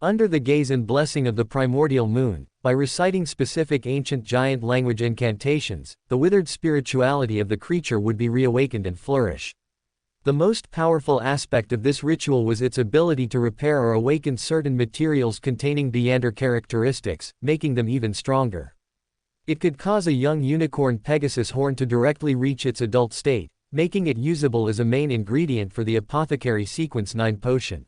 Under the gaze and blessing of the primordial moon, by reciting specific ancient giant language incantations, the withered spirituality of the creature would be reawakened and flourish. The most powerful aspect of this ritual was its ability to repair or awaken certain materials containing Beyonder characteristics, making them even stronger. It could cause a young unicorn Pegasus horn to directly reach its adult state, making it usable as a main ingredient for the Apothecary Sequence 9 potion.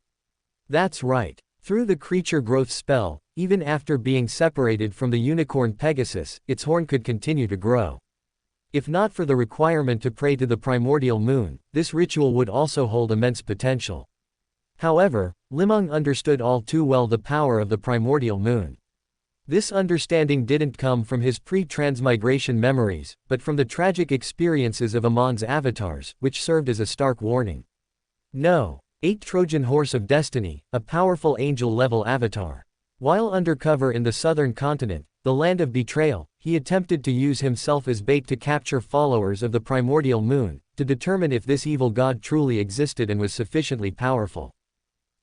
That's right. Through the creature growth spell, even after being separated from the unicorn Pegasus, its horn could continue to grow. If not for the requirement to pray to the primordial moon, this ritual would also hold immense potential. However, Li Meng understood all too well the power of the primordial moon. This understanding didn't come from his pre-transmigration memories, but from the tragic experiences of Amon's avatars, which served as a stark warning. No. 8 Trojan Horse of Destiny, a powerful angel-level avatar. While undercover in the southern continent, the land of betrayal, he attempted to use himself as bait to capture followers of the primordial moon, to determine if this evil god truly existed and was sufficiently powerful.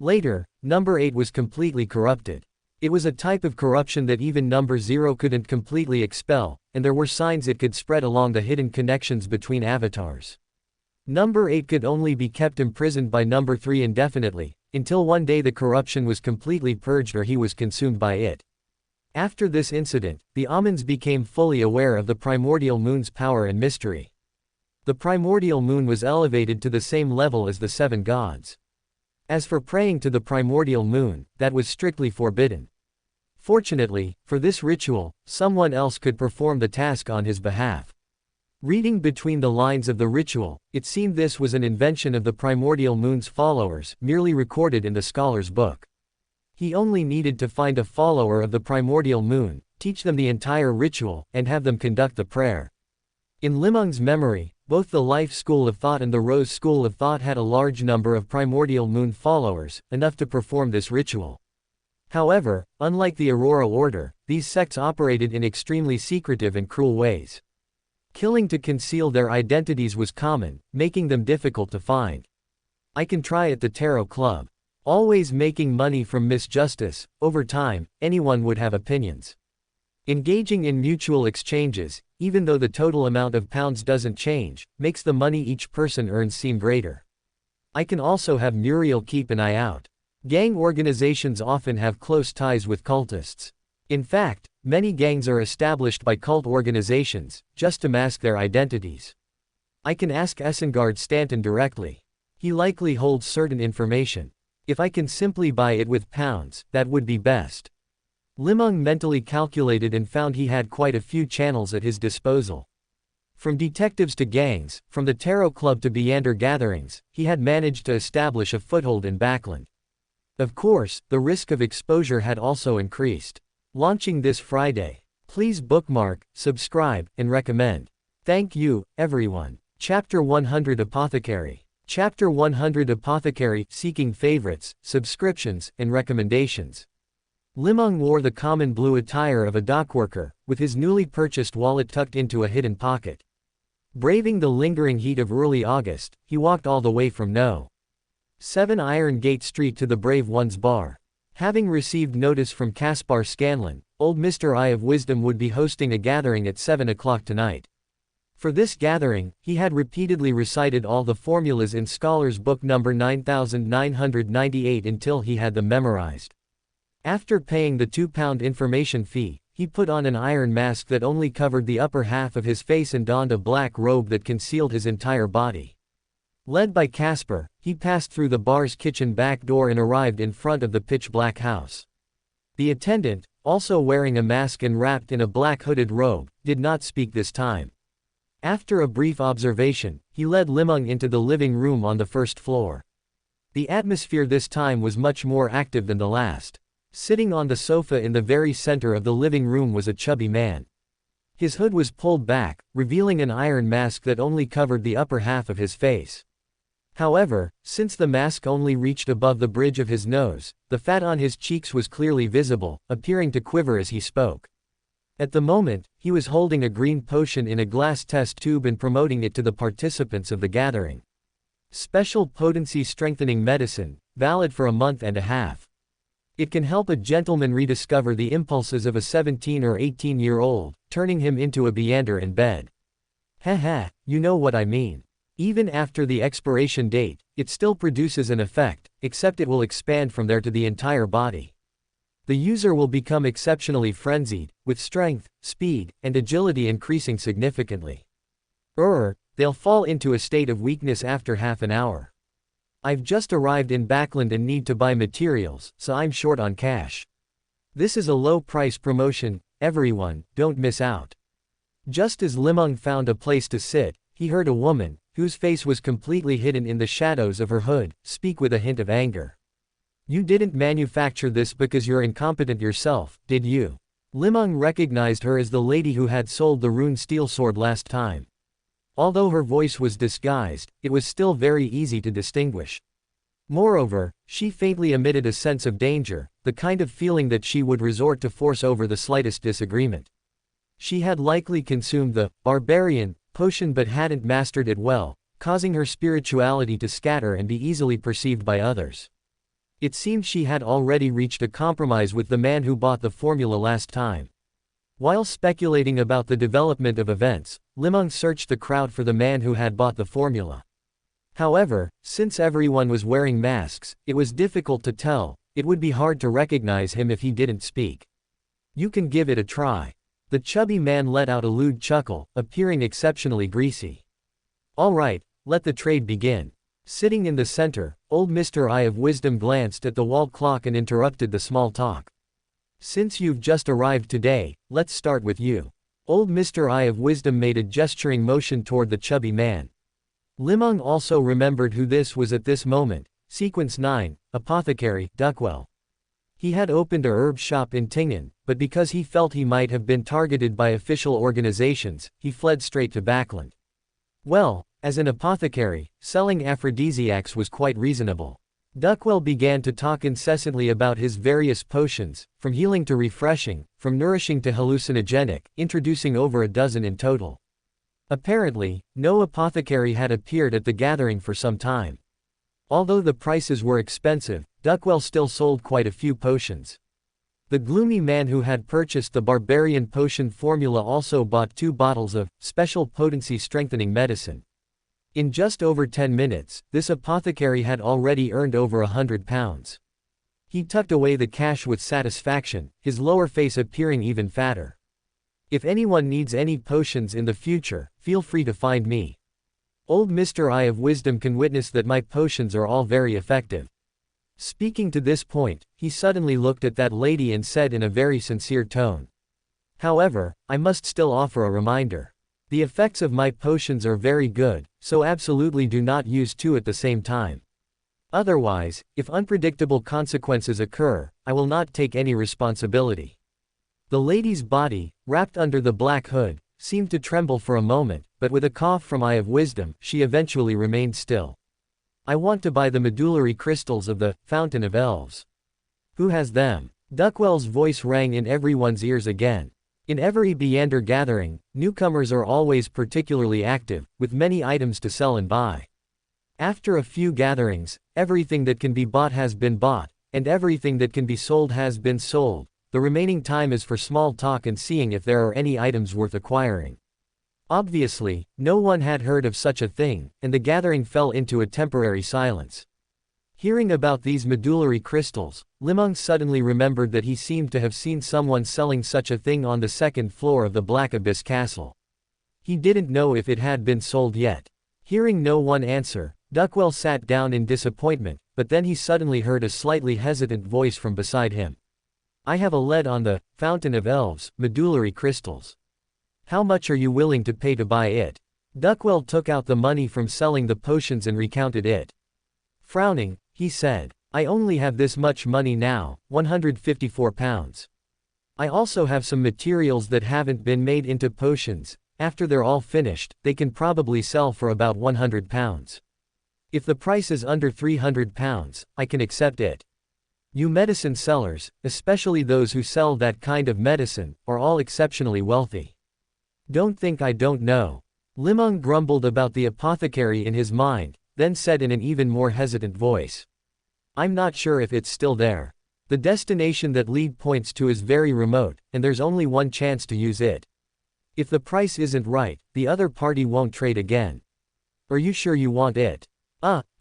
Later, number 8 was completely corrupted. It was a type of corruption that even number 0 couldn't completely expel, and there were signs it could spread along the hidden connections between avatars. Number 8 could only be kept imprisoned by number 3 indefinitely, until one day the corruption was completely purged or he was consumed by it. After this incident, the Amons became fully aware of the primordial moon's power and mystery. The primordial moon was elevated to the same level as the 7 gods. As for praying to the primordial moon, that was strictly forbidden. Fortunately, for this ritual, someone else could perform the task on his behalf. Reading between the lines of the ritual, it seemed this was an invention of the primordial moon's followers, merely recorded in the scholar's book. He only needed to find a follower of the primordial moon, teach them the entire ritual, and have them conduct the prayer. In Li Meng's memory, both the Life School of Thought and the Rose School of Thought had a large number of primordial moon followers, enough to perform this ritual. However, unlike the Aurora Order, these sects operated in extremely secretive and cruel ways. Killing to conceal their identities was common, making them difficult to find. I can try at the Tarot Club. Always making money from misjustice, over time, anyone would have opinions. Engaging in mutual exchanges, even though the total amount of pounds doesn't change, makes the money each person earns seem greater. I can also have Muriel keep an eye out. Gang organizations often have close ties with cultists. In fact, many gangs are established by cult organizations, just to mask their identities. I can ask Essengard Stanton directly. He likely holds certain information. If I can simply buy it with pounds, that would be best. Li Meng mentally calculated and found he had quite a few channels at his disposal. From detectives to gangs, from the Tarot Club to Beander gatherings, he had managed to establish a foothold in Backland. Of course, the risk of exposure had also increased. Launching this Friday. Please bookmark, subscribe, and recommend. Thank you, everyone. Chapter 100 Apothecary. Chapter 100 Apothecary, seeking favorites, subscriptions, and recommendations. Li Meng wore the common blue attire of a dockworker, with his newly purchased wallet tucked into a hidden pocket. Braving the lingering heat of early August, he walked all the way from No. 7 Iron Gate Street to the Brave One's Bar. Having received notice from Caspar Scanlon, old Mr. Eye of Wisdom would be hosting a gathering at 7 o'clock tonight. For this gathering, he had repeatedly recited all the formulas in Scholar's Book number 9998 until he had them memorized. After paying the £2 information fee, he put on an iron mask that only covered the upper half of his face and donned a black robe that concealed his entire body. Led by Caspar, he passed through the bar's kitchen back door and arrived in front of the pitch-black house. The attendant, also wearing a mask and wrapped in a black hooded robe, did not speak this time. After a brief observation, he led Li Meng into the living room on the first floor. The atmosphere this time was much more active than the last. Sitting on the sofa in the very center of the living room was a chubby man. His hood was pulled back, revealing an iron mask that only covered the upper half of his face. However, since the mask only reached above the bridge of his nose, the fat on his cheeks was clearly visible, appearing to quiver as he spoke. At the moment, he was holding a green potion in a glass test tube and promoting it to the participants of the gathering. Special potency strengthening medicine, valid for a month and a half. It can help a gentleman rediscover the impulses of a 17 or 18-year-old, turning him into a Beander in bed. Haha, you know what I mean. Even after the expiration date, it still produces an effect, except it will expand from there to the entire body. The user will become exceptionally frenzied, with strength, speed, and agility increasing significantly. They'll fall into a state of weakness after half an hour. I've just arrived in Backland and need to buy materials, so I'm short on cash. This is a low-price promotion, everyone, don't miss out. Just as Li Meng found a place to sit, he heard a woman, whose face was completely hidden in the shadows of her hood, speak with a hint of anger. You didn't manufacture this because you're incompetent yourself, did you? Li Meng recognized her as the lady who had sold the rune steel sword last time. Although her voice was disguised, it was still very easy to distinguish. Moreover, she faintly emitted a sense of danger, the kind of feeling that she would resort to force over the slightest disagreement. She had likely consumed the barbarian potion but hadn't mastered it well, causing her spirituality to scatter and be easily perceived by others. It seemed she had already reached a compromise with the man who bought the formula last time. While speculating about the development of events, Li Meng searched the crowd for the man who had bought the formula. However, since everyone was wearing masks, it was difficult to tell. It would be hard to recognize him if he didn't speak. "You can give it a try." The chubby man let out a lewd chuckle, appearing exceptionally greasy. "All right, let the trade begin." Sitting in the center, old Mr. Eye of Wisdom glanced at the wall clock and interrupted the small talk. "Since you've just arrived today, let's start with you." Old Mr. Eye of Wisdom made a gesturing motion toward the chubby man. Li Meng also remembered who this was at this moment. Sequence 9, Apothecary, Duckwell. He had opened a herb shop in Tingen, but because he felt he might have been targeted by official organizations, he fled straight to Backland. Well, as an apothecary, selling aphrodisiacs was quite reasonable. Duckwell began to talk incessantly about his various potions, from healing to refreshing, from nourishing to hallucinogenic, introducing over a dozen in total. Apparently, no apothecary had appeared at the gathering for some time. Although the prices were expensive, Duckwell still sold quite a few potions. The gloomy man who had purchased the barbarian potion formula also bought 2 bottles of special potency strengthening medicine. In just over 10 minutes, this apothecary had already earned over £100. He tucked away the cash with satisfaction, his lower face appearing even fatter. "If anyone needs any potions in the future, feel free to find me. Old Mr. Eye of Wisdom can witness that my potions are all very effective." Speaking to this point, he suddenly looked at that lady and said in a very sincere tone, "However, I must still offer a reminder. The effects of my potions are very good, so absolutely do not use 2 at the same time. Otherwise, if unpredictable consequences occur, I will not take any responsibility." The lady's body, wrapped under the black hood, seemed to tremble for a moment, but with a cough from Eye of Wisdom, she eventually remained still. "I want to buy the medullary crystals of the Fountain of Elves." "Who has them?" Duckwell's voice rang in everyone's ears again. In every Beander gathering, newcomers are always particularly active, with many items to sell and buy. After a few gatherings, everything that can be bought has been bought, and everything that can be sold has been sold. The remaining time is for small talk and seeing if there are any items worth acquiring. Obviously, no one had heard of such a thing, and the gathering fell into a temporary silence. Hearing about these medullary crystals, Li Meng suddenly remembered that he seemed to have seen someone selling such a thing on the 2nd floor of the Black Abyss Castle. He didn't know if it had been sold yet. Hearing no one answer, Duckwell sat down in disappointment, but then he suddenly heard a slightly hesitant voice from beside him. "I have a lead on the Fountain of Elves, medullary crystals. How much are you willing to pay to buy it?" Duckwell took out the money from selling the potions and recounted it. Frowning, he said, "I only have this much money now, £154. I also have some materials that haven't been made into potions. After they're all finished, they can probably sell for about £100. If the price is under £300, I can accept it. You medicine sellers, especially those who sell that kind of medicine, are all exceptionally wealthy. Don't think I don't know." Li Meng grumbled about the apothecary in his mind, then said in an even more hesitant voice, "I'm not sure if it's still there. The destination that lead points to is very remote, and there's only one chance to use it. If the price isn't right, the other party won't trade again. Are you sure you want it?"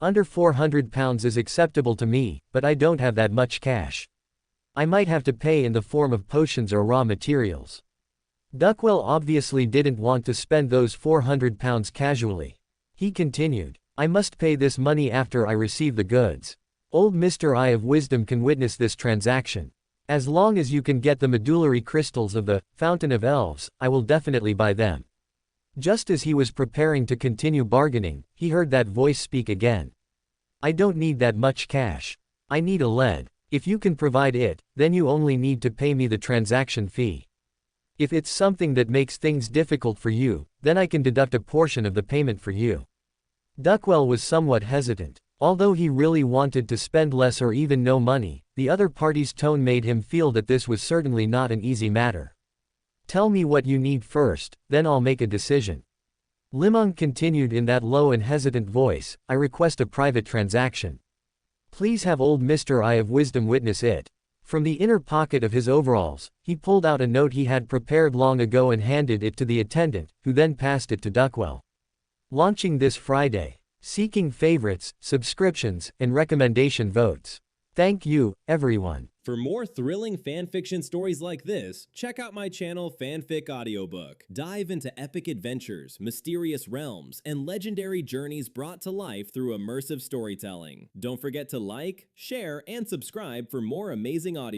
Under £400 is acceptable to me, but I don't have that much cash. I might have to pay in the form of potions or raw materials." Duckwell obviously didn't want to spend those £400 casually. He continued, "I must pay this money after I receive the goods. Old Mr. Eye of Wisdom can witness this transaction. As long as you can get the medullary crystals of the Fountain of Elves, I will definitely buy them." Just as he was preparing to continue bargaining, he heard that voice speak again. "I don't need that much cash. I need a lead. If you can provide it, then you only need to pay me the transaction fee. If it's something that makes things difficult for you, then I can deduct a portion of the payment for you." Duckwell was somewhat hesitant. Although he really wanted to spend less or even no money, the other party's tone made him feel that this was certainly not an easy matter. Tell me what you need first, then I'll make a decision. Li Meng continued in that low and hesitant voice, I request a private transaction. Please have old Mr. Eye of Wisdom witness it. From the inner pocket of his overalls, he pulled out a note he had prepared long ago and handed it to the attendant, who then passed it to Duckwell. Launching this Friday. Seeking favorites, subscriptions, and recommendation votes. Thank you, everyone. For more thrilling fanfiction stories like this, check out my channel Fanfic Audiobook. Dive into epic adventures, mysterious realms, and legendary journeys brought to life through immersive storytelling. Don't forget to like, share, and subscribe for more amazing audio.